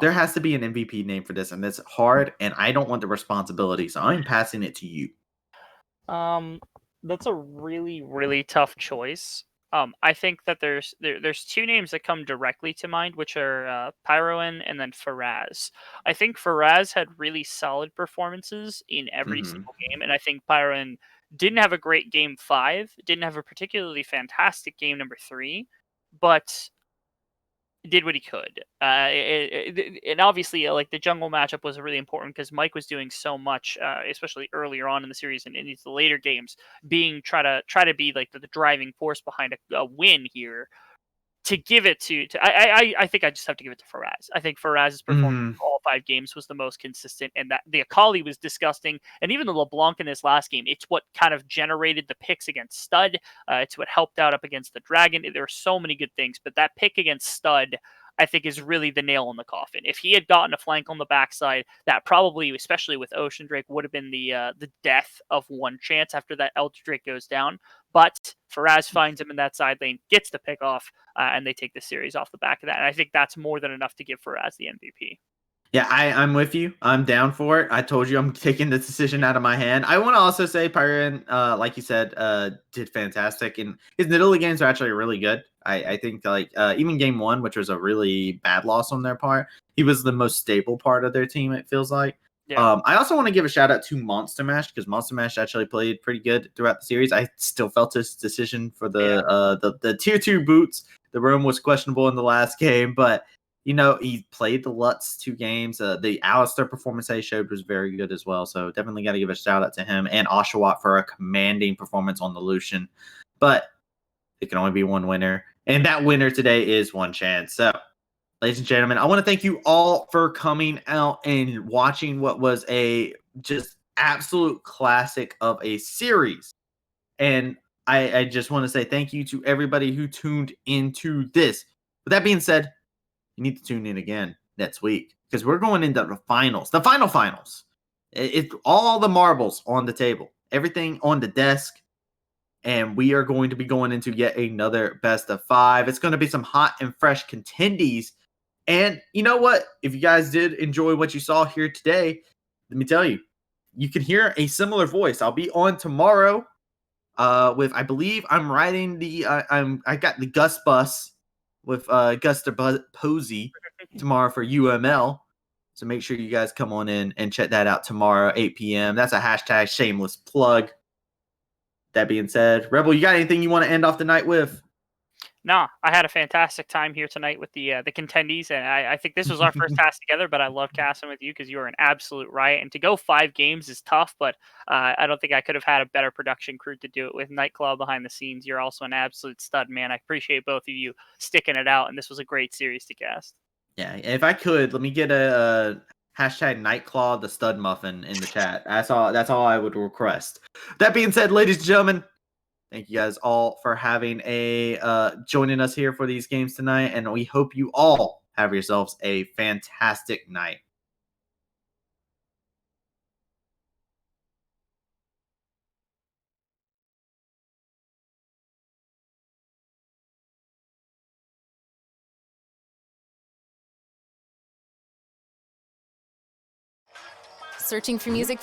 There has to be an MVP name for this, and it's hard, and I don't want the responsibility, so I'm passing it to you. That's a really, really tough choice. I think that there's 2 names that come directly to mind, which are Pyroan and then Faraz. I think Faraz had really solid performances in every single game, and I think Pyroan didn't have a great game 5, didn't have a particularly fantastic game number 3, but did what he could. And obviously, like the jungle matchup was really important because Mike was doing so much, especially earlier on in the series and in these later games, try to be like the driving force behind a win here. To give it to I think I just have to give it to Faraz. I think Faraz's performance for all 5 games was the most consistent, and that the Akali was disgusting, and even the LeBlanc in this last game, it's what kind of generated the picks against Stud. It's what helped out up against the Dragon. There are so many good things, but that pick against Stud, I think, is really the nail in the coffin. If he had gotten a flank on the backside, that probably, especially with Ocean Drake, would have been the death of ONECHANCE after that Elder Drake goes down. But Faraz finds him in that side lane, gets the pick off, and they take the series off the back of that. And I think that's more than enough to give Faraz the MVP. Yeah, I'm with you. I'm down for it. I told you I'm taking the decision out of my hand. I want to also say Pyron, like you said, did fantastic. And his Nidalee games are actually really good. I think even game 1, which was a really bad loss on their part, he was the most stable part of their team, it feels like. Yeah. I also want to give a shout out to Monster Mash because Monster Mash actually played pretty good throughout the series. I still felt his decision for the tier 2 boots. The room was questionable in the last game, but you know, he played the Lutz 2 games. The Alistair performance he showed was very good as well. So definitely got to give a shout out to him and Oshawott for a commanding performance on the Lucian. But it can only be one winner. And that winner today is ONECHANCE. So, ladies and gentlemen, I want to thank you all for coming out and watching what was a just absolute classic of a series. And I just want to say thank you to everybody who tuned into this. With that being said, you need to tune in again next week because we're going into the finals, the finals. It's all the marbles on the table, everything on the desk. And we are going to be going into yet another best of 5. It's going to be some hot and fresh contendies. And you know what? If you guys did enjoy what you saw here today, let me tell you, you can hear a similar voice. I'll be on tomorrow with, I believe I'm riding I got the Gus bus with Guster Posey tomorrow for UML. So make sure you guys come on in and check that out tomorrow, 8 p.m. That's a hashtag shameless plug. That being said, Rebel, you got anything you want to end off the night with? No, I had a fantastic time here tonight with the contendees, and I think this was our first task together, but I love casting with you because you are an absolute riot. And to go 5 games is tough, but I don't think I could have had a better production crew to do it with. Nightclaw behind the scenes, you're also an absolute stud, man. I appreciate both of you sticking it out, and this was a great series to cast. Yeah, if I could, let me get a hashtag Nightclaw the stud muffin in the chat. That's all I would request. That being said, ladies and gentlemen, thank you guys all for having joining us here for these games tonight, and we hope you all have yourselves a fantastic night. Searching for music?